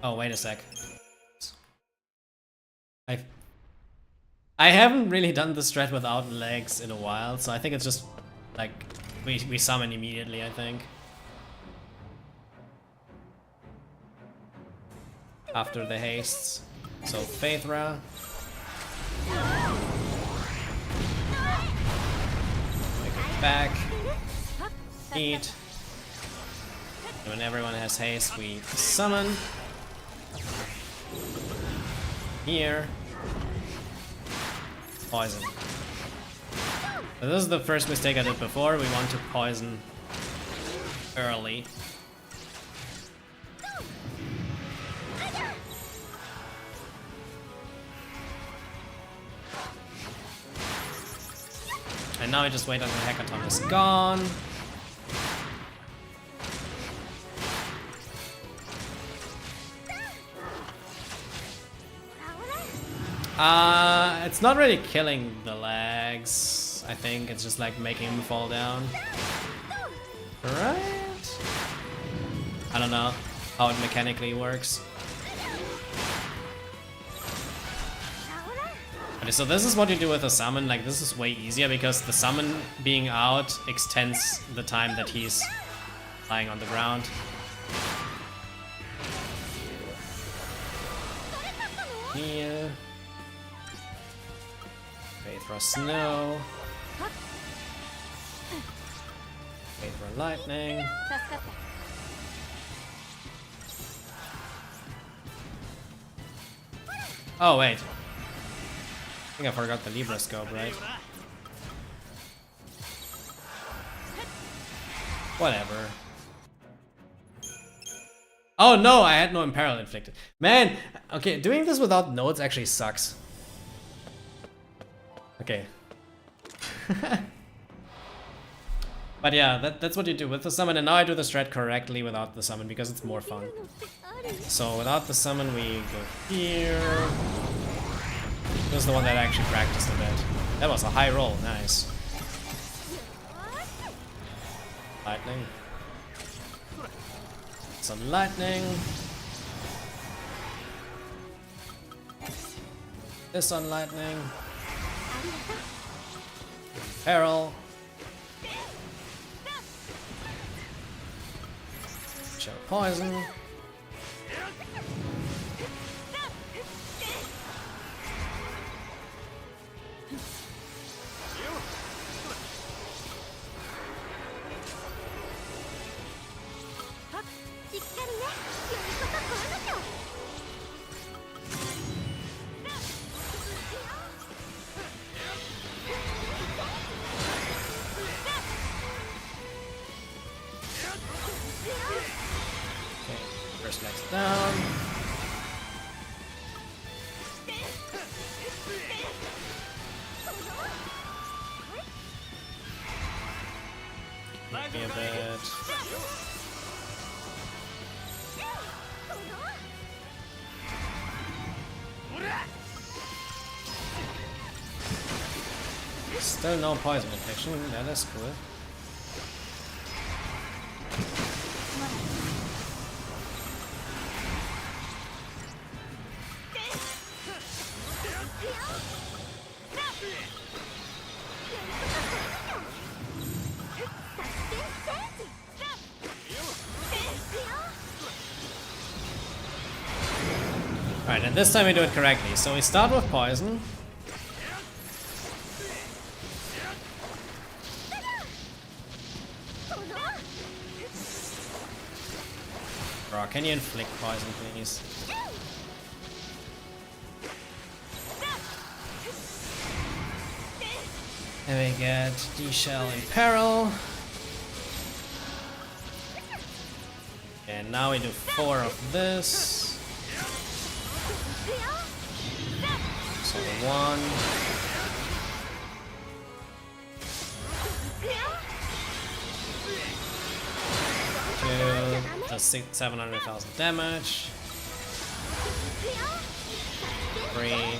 A: Oh, wait a sec. I haven't really done the strat without legs in a while, so I think it's just like we summon immediately, I think. After the hastes. So Phaethra. Make it back. Eat. And when everyone has haste, we summon. Here. Poison. So this is the first mistake I did before. We want to poison early. And now I just wait until Hackathon is gone. It's not really killing the lags. I think it's just like making him fall down. Right? I don't know how it mechanically works. Okay, so this is what you do with a summon. Like, this is way easier because the summon being out extends the time that he's lying on the ground. Here. Phaethra Snow. Phaethra Lightning. Oh, wait. I think I forgot the Libra scope, right? Whatever. Oh no, I had no Imperil inflicted. Man, okay, doing this without nodes actually sucks. Okay. But yeah, that's what you do with the summon, and now I do the strat correctly without the summon because it's more fun. So without the summon we go here. This is the one that I actually practiced a bit. That was a high roll, nice. Lightning. Some lightning. This on lightning. Peril. Chill poison. First next down. Give me a bit. Still no poison infection, that is cool. Alright, and this time we do it correctly. So we start with poison. Bro, can you inflict poison, please? And we get D-Shell in peril. And now we do 4 of this. So 1. 2. Does 700,000 damage. 3.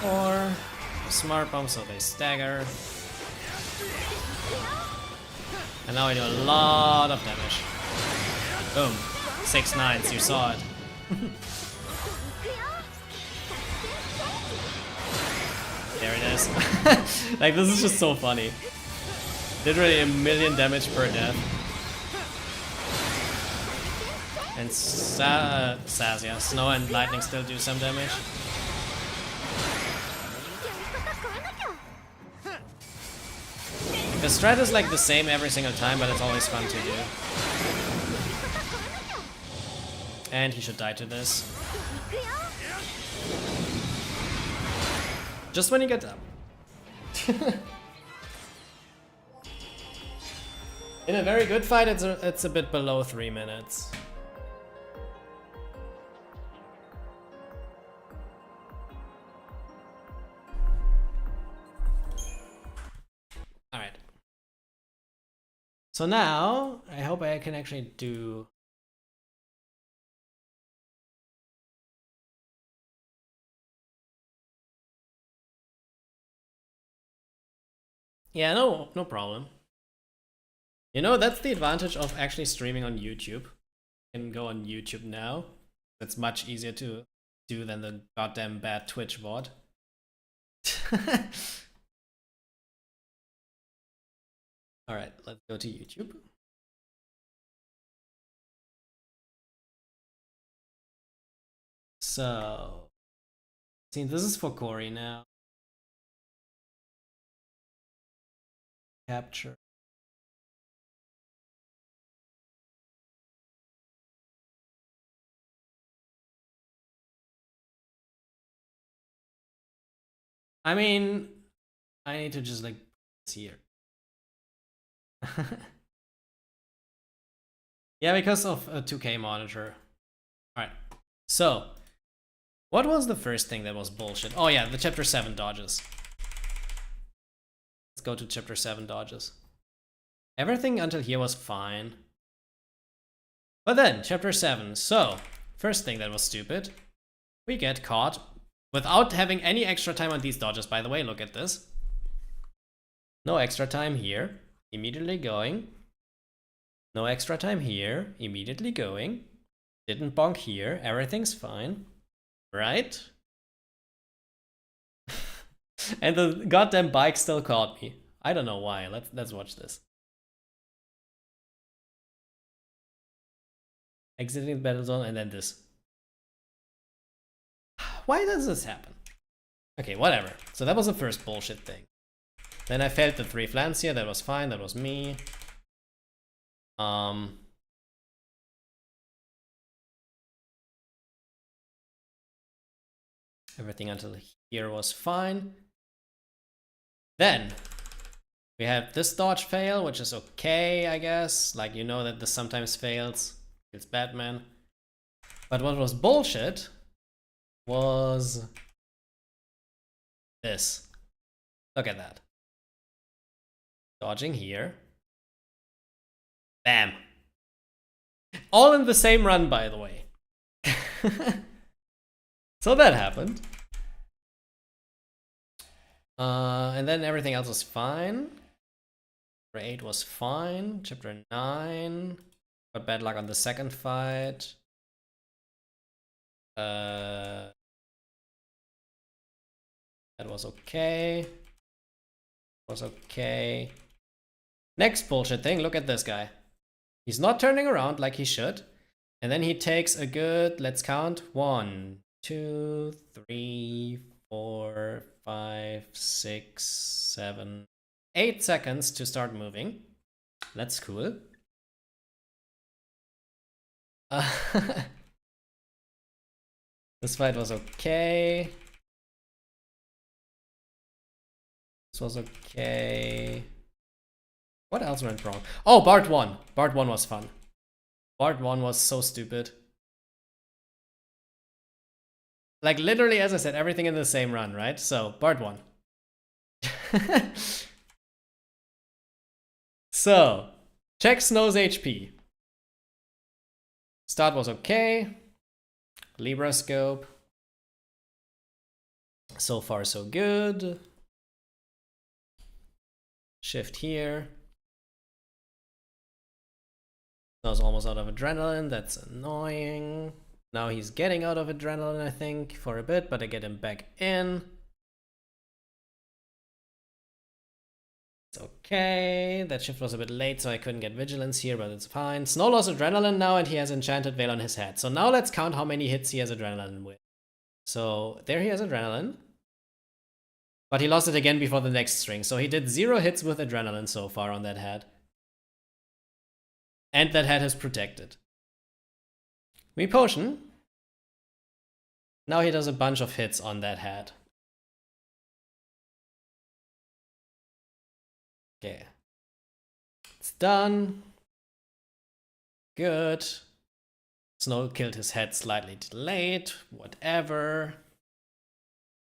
A: 4. Smart bomb, so they stagger. And now we do a lot of damage. Boom. 6 9s, you saw it. There it is. Like, this is just so funny. Literally 1,000,000 damage per death. And Saz, yeah. Snow and lightning still do some damage. The strat is like the same every single time, but it's always fun to do. And he should die to this. Just when he gets up. In a very good fight, it's a bit below 3 minutes. Alright. So now, I hope I can actually do... Yeah, no problem. You know, that's the advantage of actually streaming on YouTube. You can go on YouTube now. It's much easier to do than the goddamn bad Twitch bot. Alright, let's go to YouTube. So, see, this is for Corey now. Capture. I mean, I need to just like see here. Yeah, because of a 2K monitor. Alright, so what was the first thing that was bullshit? Oh yeah, the chapter 7 dodges. Let's go to chapter 7 dodges. Everything until here was fine. But then, chapter 7. So, first thing that was stupid. We get caught without having any extra time on these dodges, by the way. Look at this. No extra time here. Immediately going. No extra time here. Immediately going. Didn't bonk here. Everything's fine. Right? And the goddamn bike still caught me. I don't know why. Let's watch this. Exiting the battle zone and then this. Why does this happen? Okay, whatever. So that was the first bullshit thing. Then I failed the 3 flans here. That was fine. That was me. Everything until here was fine. Then we have this dodge fail, which is okay, I guess. Like, you know that this sometimes fails. It's Batman. But what was bullshit was this. Look at that. Dodging here. Bam. All in the same run, by the way. So that happened. And then everything else was fine. Chapter 8 was fine. Chapter 9. Got bad luck on the second fight. That was okay. Was okay. Next bullshit thing, look at this guy. He's not turning around like he should. And then he takes a good, let's count, 1, 2, 3, 4, 5, 6, 7, 8 seconds to start moving. That's cool. This fight was okay. This was okay. What else went wrong? Oh, Bart 1. Bart 1 was fun. Bart 1 was so stupid. Like, literally, as I said, everything in the same run, right? So, Bart 1. So, check Snow's HP. Start was okay. Libra scope. So far, so good. Shift here. Snow's almost out of adrenaline. That's annoying. Now he's getting out of adrenaline, I think, for a bit, but I get him back in. It's okay. That shift was a bit late, so I couldn't get vigilance here, but it's fine. Snow lost adrenaline now, and he has enchanted veil on his head. So now let's count how many hits he has adrenaline with. So there he has adrenaline. But he lost it again before the next string. So he did 0 hits with adrenaline so far on that head. And that head is protected. We potion. Now he does a bunch of hits on that head. Okay. It's done. Good. Snow killed his head slightly delayed. Whatever.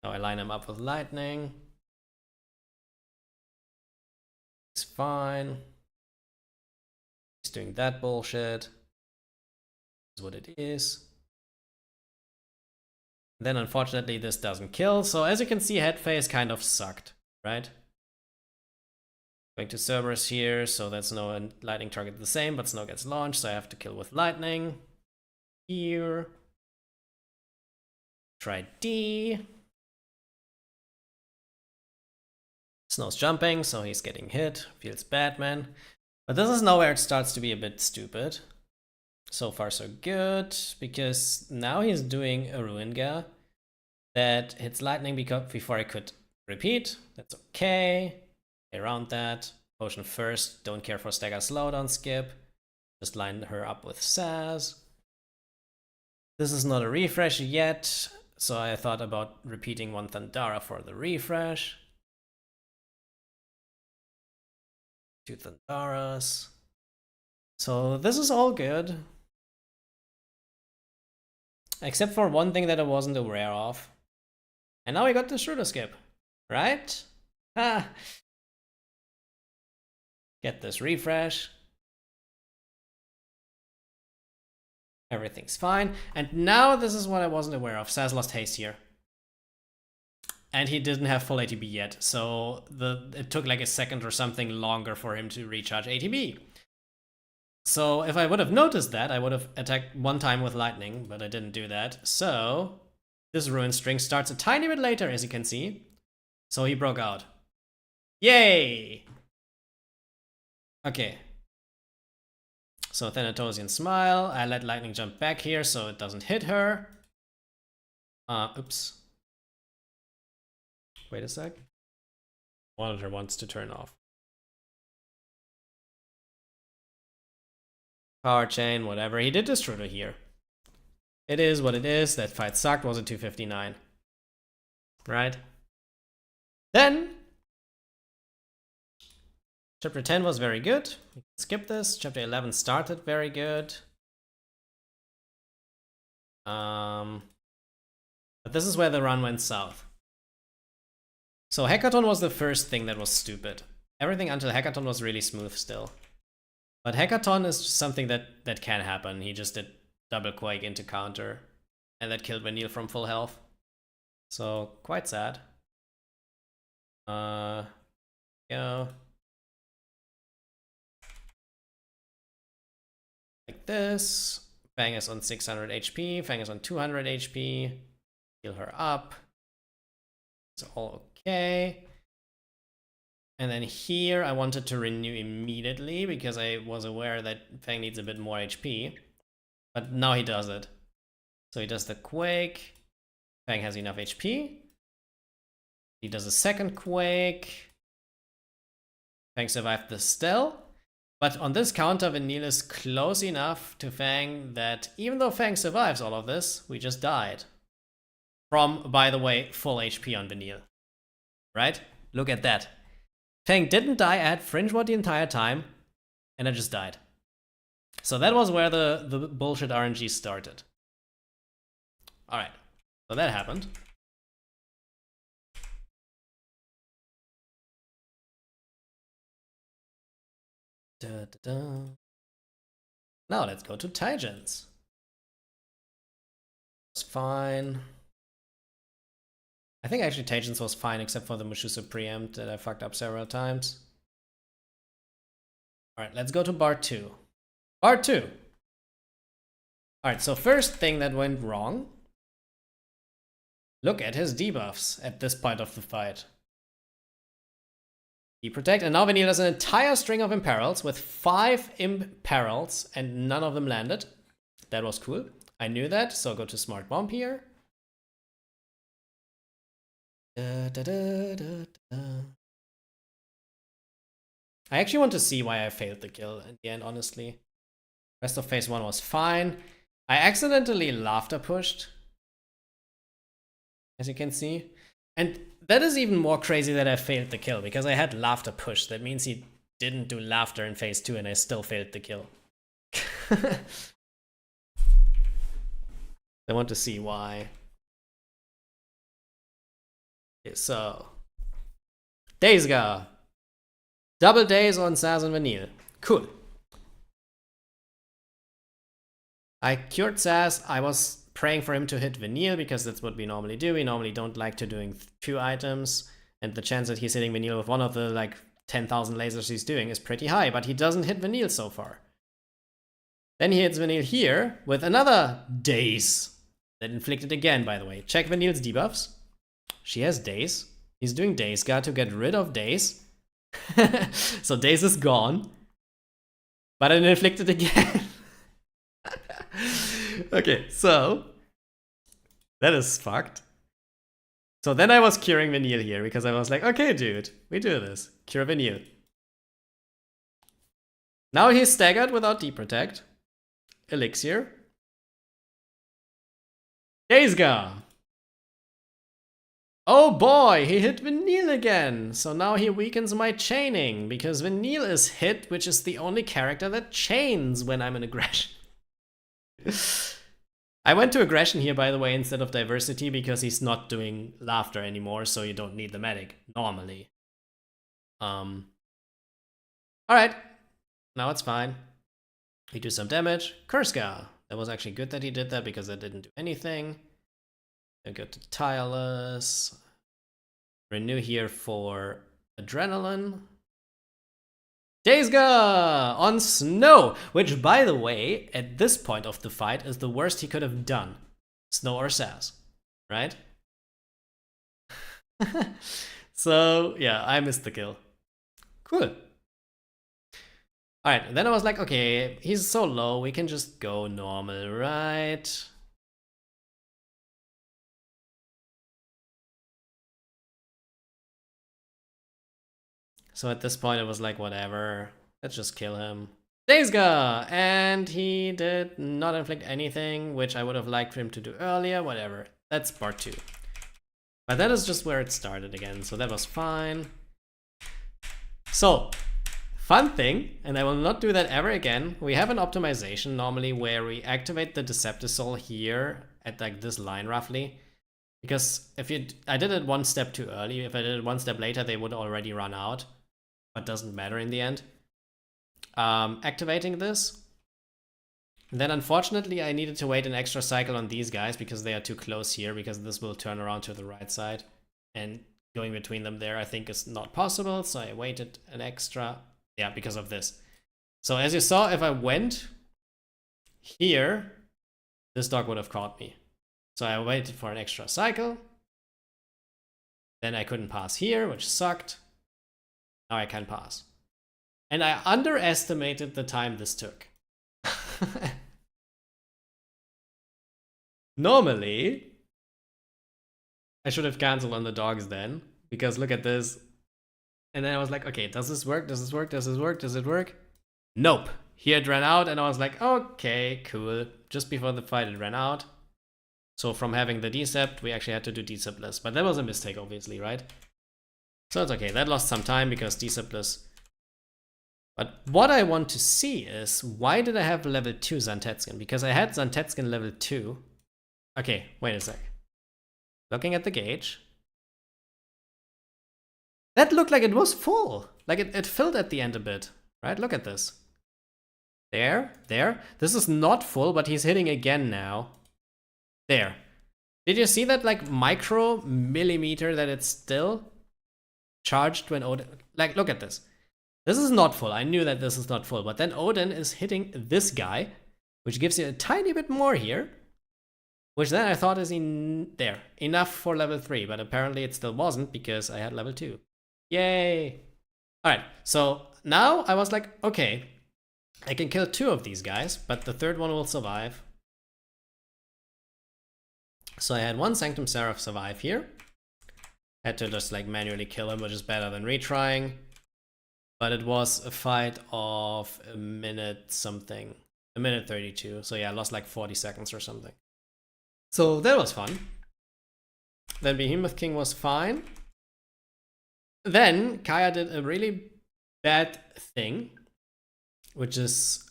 A: Now I line him up with lightning. It's fine. He's doing that bullshit. Is what it is. Then unfortunately this doesn't kill. So as you can see, head phase kind of sucked, right? Going to Cerberus here, so that's Snow and lightning target the same, but Snow gets launched, so I have to kill with lightning. Here. Try D. Snow's jumping, so he's getting hit. Feels bad, man. But this is now where it starts to be a bit stupid. So far, so good, because now he's doing a Ruingar that hits lightning before I could repeat. That's okay. Around that. Potion first. Don't care for stagger slowdown skip. Just line her up with Saz. This is not a refresh yet, so I thought about repeating one Thundara for the refresh. 2 Thundaras. So this is all good. Except for one thing that I wasn't aware of. And now we got the Shooter skip, right? Ah. Get this refresh. Everything's fine. And now this is what I wasn't aware of. Saz lost haste here. And he didn't have full ATB yet, so it took like a second or something longer for him to recharge ATB. So if I would have noticed that, I would have attacked one time with lightning, but I didn't do that. So this ruin string starts a tiny bit later, as you can see. So he broke out. Yay! Okay. So Thanatosian Smile. I let lightning jump back here so it doesn't hit her. Oops. Wait a sec. Monitor wants to turn off. Power chain, whatever. He did destroy here. It is what it is. That fight sucked. Was a 259. Right? Then Chapter 10 was very good. We can skip this. Chapter 11 started very good. But this is where the run went south. So Hackathon was the first thing that was stupid. Everything until Hackathon was really smooth still. But Hackathon is just something that can happen. He just did double quake into counter, and that killed Vanille from full health. So quite sad. Yeah. Like this. Fang is on 600 HP. Fang is on 200 HP. Heal her up. It's all okay. And then here I wanted to renew immediately because I was aware that Fang needs a bit more HP. But now he does it. So he does the quake. Fang has enough HP. He does a second quake. Fang survived the still. But on this counter, Vanille is close enough to Fang that even though Fang survives all of this, we just died. From, by the way, full HP on Vanille. Right? Look at that. Fang didn't die, I had Fringe Ward the entire time, and I just died. So that was where the bullshit RNG started. Alright, so that happened. Now let's go to Taigens. It's fine. I think actually Taigens was fine except for the Mushusa preempt that I fucked up several times. Alright, let's go to bar 2. Bar 2. Alright, so first thing that went wrong. Look at his debuffs at this point of the fight. Protect, and now Vanille has an entire string of imperils with 5 imperils and none of them landed. That was cool. I knew that, so go to Smart Bomb here. I actually want to see why I failed the kill in the end, honestly. Rest of phase 1 was fine. I accidentally laughter pushed, as you can see. And that is even more crazy that I failed the kill, because I had laughter push. That means he didn't do laughter in phase 2 and I still failed the kill. I want to see why. Okay, so days go. Double days on Saz and Vanille. Cool. I cured Saz. I was praying for him to hit Vanille because that's what we normally do. We normally don't like to doing 2 items, and the chance that he's hitting Vanille with one of the like 10,000 lasers he's doing is pretty high, but he doesn't hit Vanille so far. Then he hits Vanille here with another daze. That inflicted again, by the way. Check Vanille's debuffs. She has daze. He's doing daze guard to get rid of daze. So daze is gone. But it inflicted again. Okay, so that is fucked. So then I was curing Vanille here because I was like, okay, dude, we do this. Cure Vanille. Now he's staggered without deprotect. Elixir. Days gone. Oh boy, he hit Vanille again. So now he weakens my chaining because Vanille is hit, which is the only character that chains when I'm in aggression. I went to aggression here, by the way, instead of diversity because he's not doing laughter anymore, so you don't need the medic normally. Alright, now it's fine. We do some damage. Kurska. That was actually good that he did that because that didn't do anything. Then go to Tireless. Renew here for Adrenaline. Days go on Snow, which, by the way, at this point of the fight is the worst he could have done. Snow or Saz, right? So, yeah, I missed the kill. Cool. Alright, then I was like, okay, he's so low, we can just go normal, right? So at this point it was like, whatever, let's just kill him. Days go! And he did not inflict anything, which I would have liked for him to do earlier, whatever. That's part 2. But that is just where it started again, so that was fine. So, fun thing, and I will not do that ever again, we have an optimization normally where we activate the Deceptive Soul here at like this line roughly. Because I did it one step too early. If I did it one step later, they would already run out. But doesn't matter in the end. Activating this. Then unfortunately I needed to wait an extra cycle on these guys because they are too close here, because this will turn around to the right side. And going between them there I think is not possible, so I waited an extra, yeah, because of this. So as you saw, if I went here, this dog would have caught me. So I waited for an extra cycle. Then I couldn't pass here, which sucked. Now I can pass. And I underestimated the time this took. Normally, I should have cancelled on the dogs then, because look at this. And then I was like, okay, does this work? Does this work? Does this work? Does it work? Nope. Here it ran out, and I was like, okay, cool. Just before the fight, it ran out. So from having the decept, we actually had to do deceptless. But that was a mistake, obviously, right? So it's okay. That lost some time because deceptless. But what I want to see is, why did I have level 2 Zantetskin? Because I had Zantetskin level 2. Okay, wait a sec. Looking at the gauge. That looked like it was full. Like it filled at the end a bit, right? Look at this. There. This is not full, but he's hitting again now. There. Did you see that like micro millimeter that it's still charged when Odin... Like, look at this. This is not full. I knew that this is not full, but then Odin is hitting this guy, which gives you a tiny bit more here. Which then I thought is there. Enough for level 3, but apparently it still wasn't because I had level 2. Yay! Alright, so now I was like, okay, I can kill 2 of these guys, but the third one will survive. So I had one Sanctum Seraph survive here. Had to just like manually kill him, which is better than retrying. But it was a fight of a minute something. A minute 32. So yeah, I lost like 40 seconds or something. So that was fun. Then Behemoth King was fine. Then Kaya did a really bad thing, which is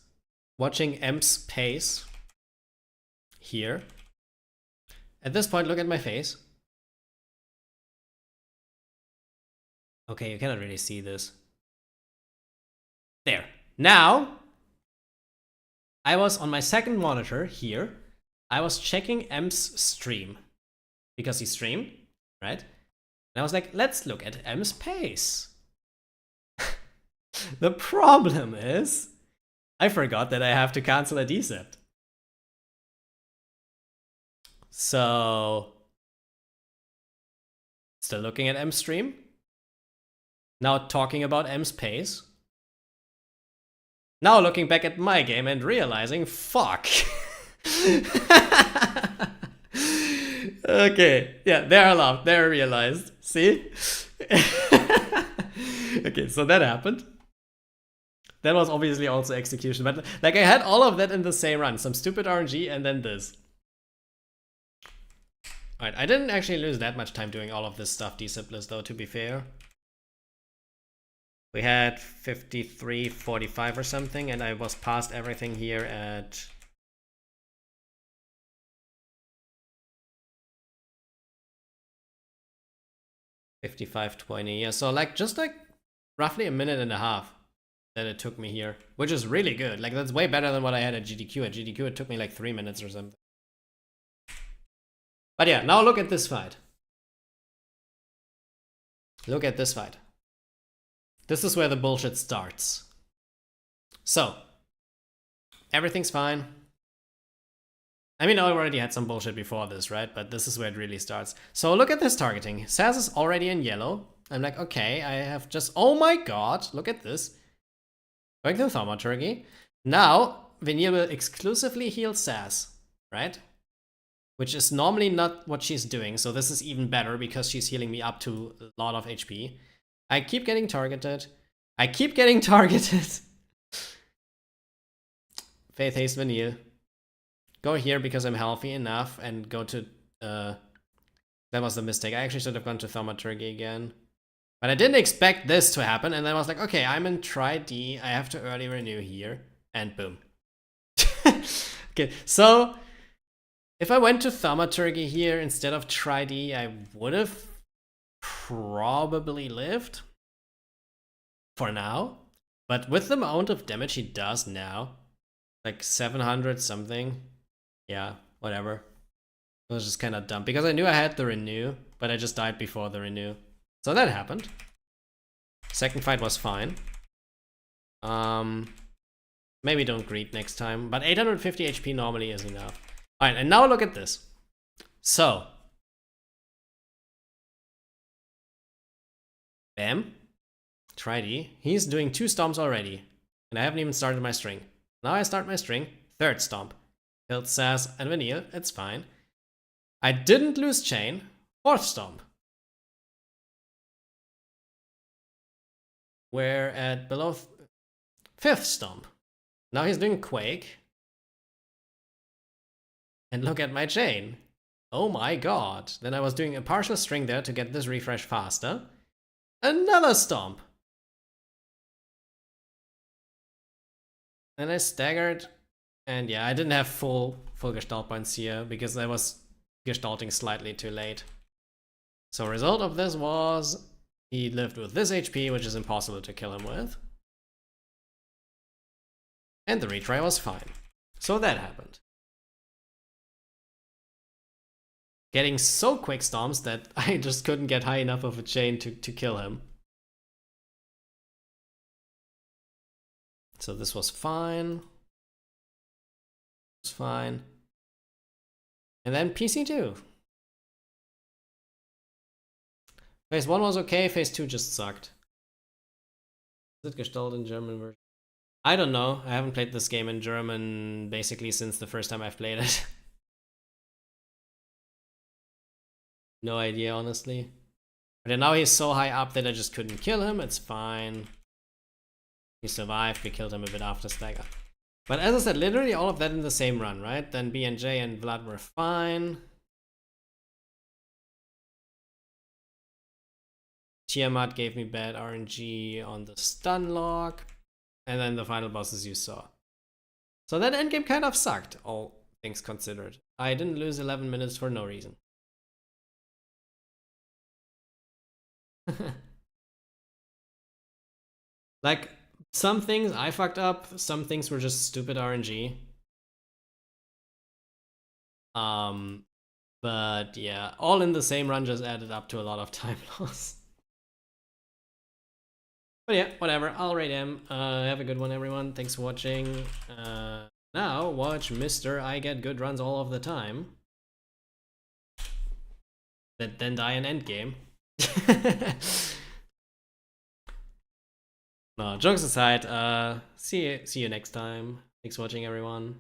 A: watching M's pace here. At this point, look at my face. Okay, you cannot really see this. There. Now, I was on my second monitor here. I was checking M's stream because he streamed, right? And I was like, let's look at M's pace. The problem is, I forgot that I have to cancel a decept. So, still looking at M's stream. Now talking about M's pace. Now looking back at my game and realizing, fuck. Okay, yeah, they're allowed, they're realized. See? Okay, so that happened. That was obviously also execution, but like I had all of that in the same run. Some stupid RNG and then this. Alright, I didn't actually lose that much time doing all of this stuff deceptless though, to be fair. We had 53:45 or something, and I was past everything here at 55:20. Yeah, so like just like roughly a minute and a half that it took me here, which is really good. Like that's way better than what I had at GDQ. At GDQ it took me like 3 minutes or something. But yeah, now look at this fight. Look at this fight. This is where the bullshit starts. So, everything's fine. I mean, I already had some bullshit before this, right? But this is where it really starts. So look at this targeting. Saz is already in yellow. I'm like, okay, I have just... Oh my god, look at this. Going to Thaumaturgy. Now, Vanille will exclusively heal Saz, right? Which is normally not what she's doing, so this is even better because she's healing me up to a lot of HP. I keep getting targeted. I keep getting targeted. Faith Haste Vanille. Go here because I'm healthy enough and go to... that was the mistake. I actually should have gone to Thaumaturgy again. But I didn't expect this to happen, and then I was like, okay, I'm in Tri-D. I have to early renew here. And boom. Okay, so... If I went to Thaumaturgy here instead of XIII, I would have probably lived. For now. But with the amount of damage he does now, like 700 something, yeah, whatever. It was just kind of dumb because I knew I had the renew, but I just died before the renew. So that happened. Second fight was fine. Maybe don't greet next time, but 850 HP normally is enough. Alright, and now look at this. So. Bam. XIII. He's doing 2 stomps already, and I haven't even started my string. Now I start my string, 3rd stomp. Killed Sass and Vanille, it's fine. I didn't lose chain, 4th stomp. We're at below 5th stomp. Now he's doing Quake. And look at my chain. Oh my god. Then I was doing a partial string there to get this refresh faster. Another stomp. And I staggered. And yeah, I didn't have full Gestalt points here because I was gestalting slightly too late. So result of this was he lived with this HP, which is impossible to kill him with. And the retry was fine. So that happened. Getting so quick stomps that I just couldn't get high enough of a chain to kill him. So this was fine. It was fine. And then PC2. Phase 1 was okay, Phase 2 just sucked. Is it Gestalt in German version? I don't know. I haven't played this game in German basically since the first time I've played it. No idea, honestly. But now he's so high up that I just couldn't kill him. It's fine. He survived. We killed him a bit after stagger. But as I said, literally all of that in the same run, right? Then BNJ and Vlad were fine. Tiamat gave me bad RNG on the stun lock. And then the final bosses you saw. So that endgame kind of sucked, all things considered. I didn't lose 11 minutes for no reason. Like, some things I fucked up, some things were just stupid RNG. But yeah, all in the same run just added up to a lot of time loss. But yeah, whatever, I'll rate him. Have a good one, everyone. Thanks for watching. Now, watch Mr. I get good runs all of the time. That then die in endgame. No, jokes aside, see you next time. Thanks for watching, everyone.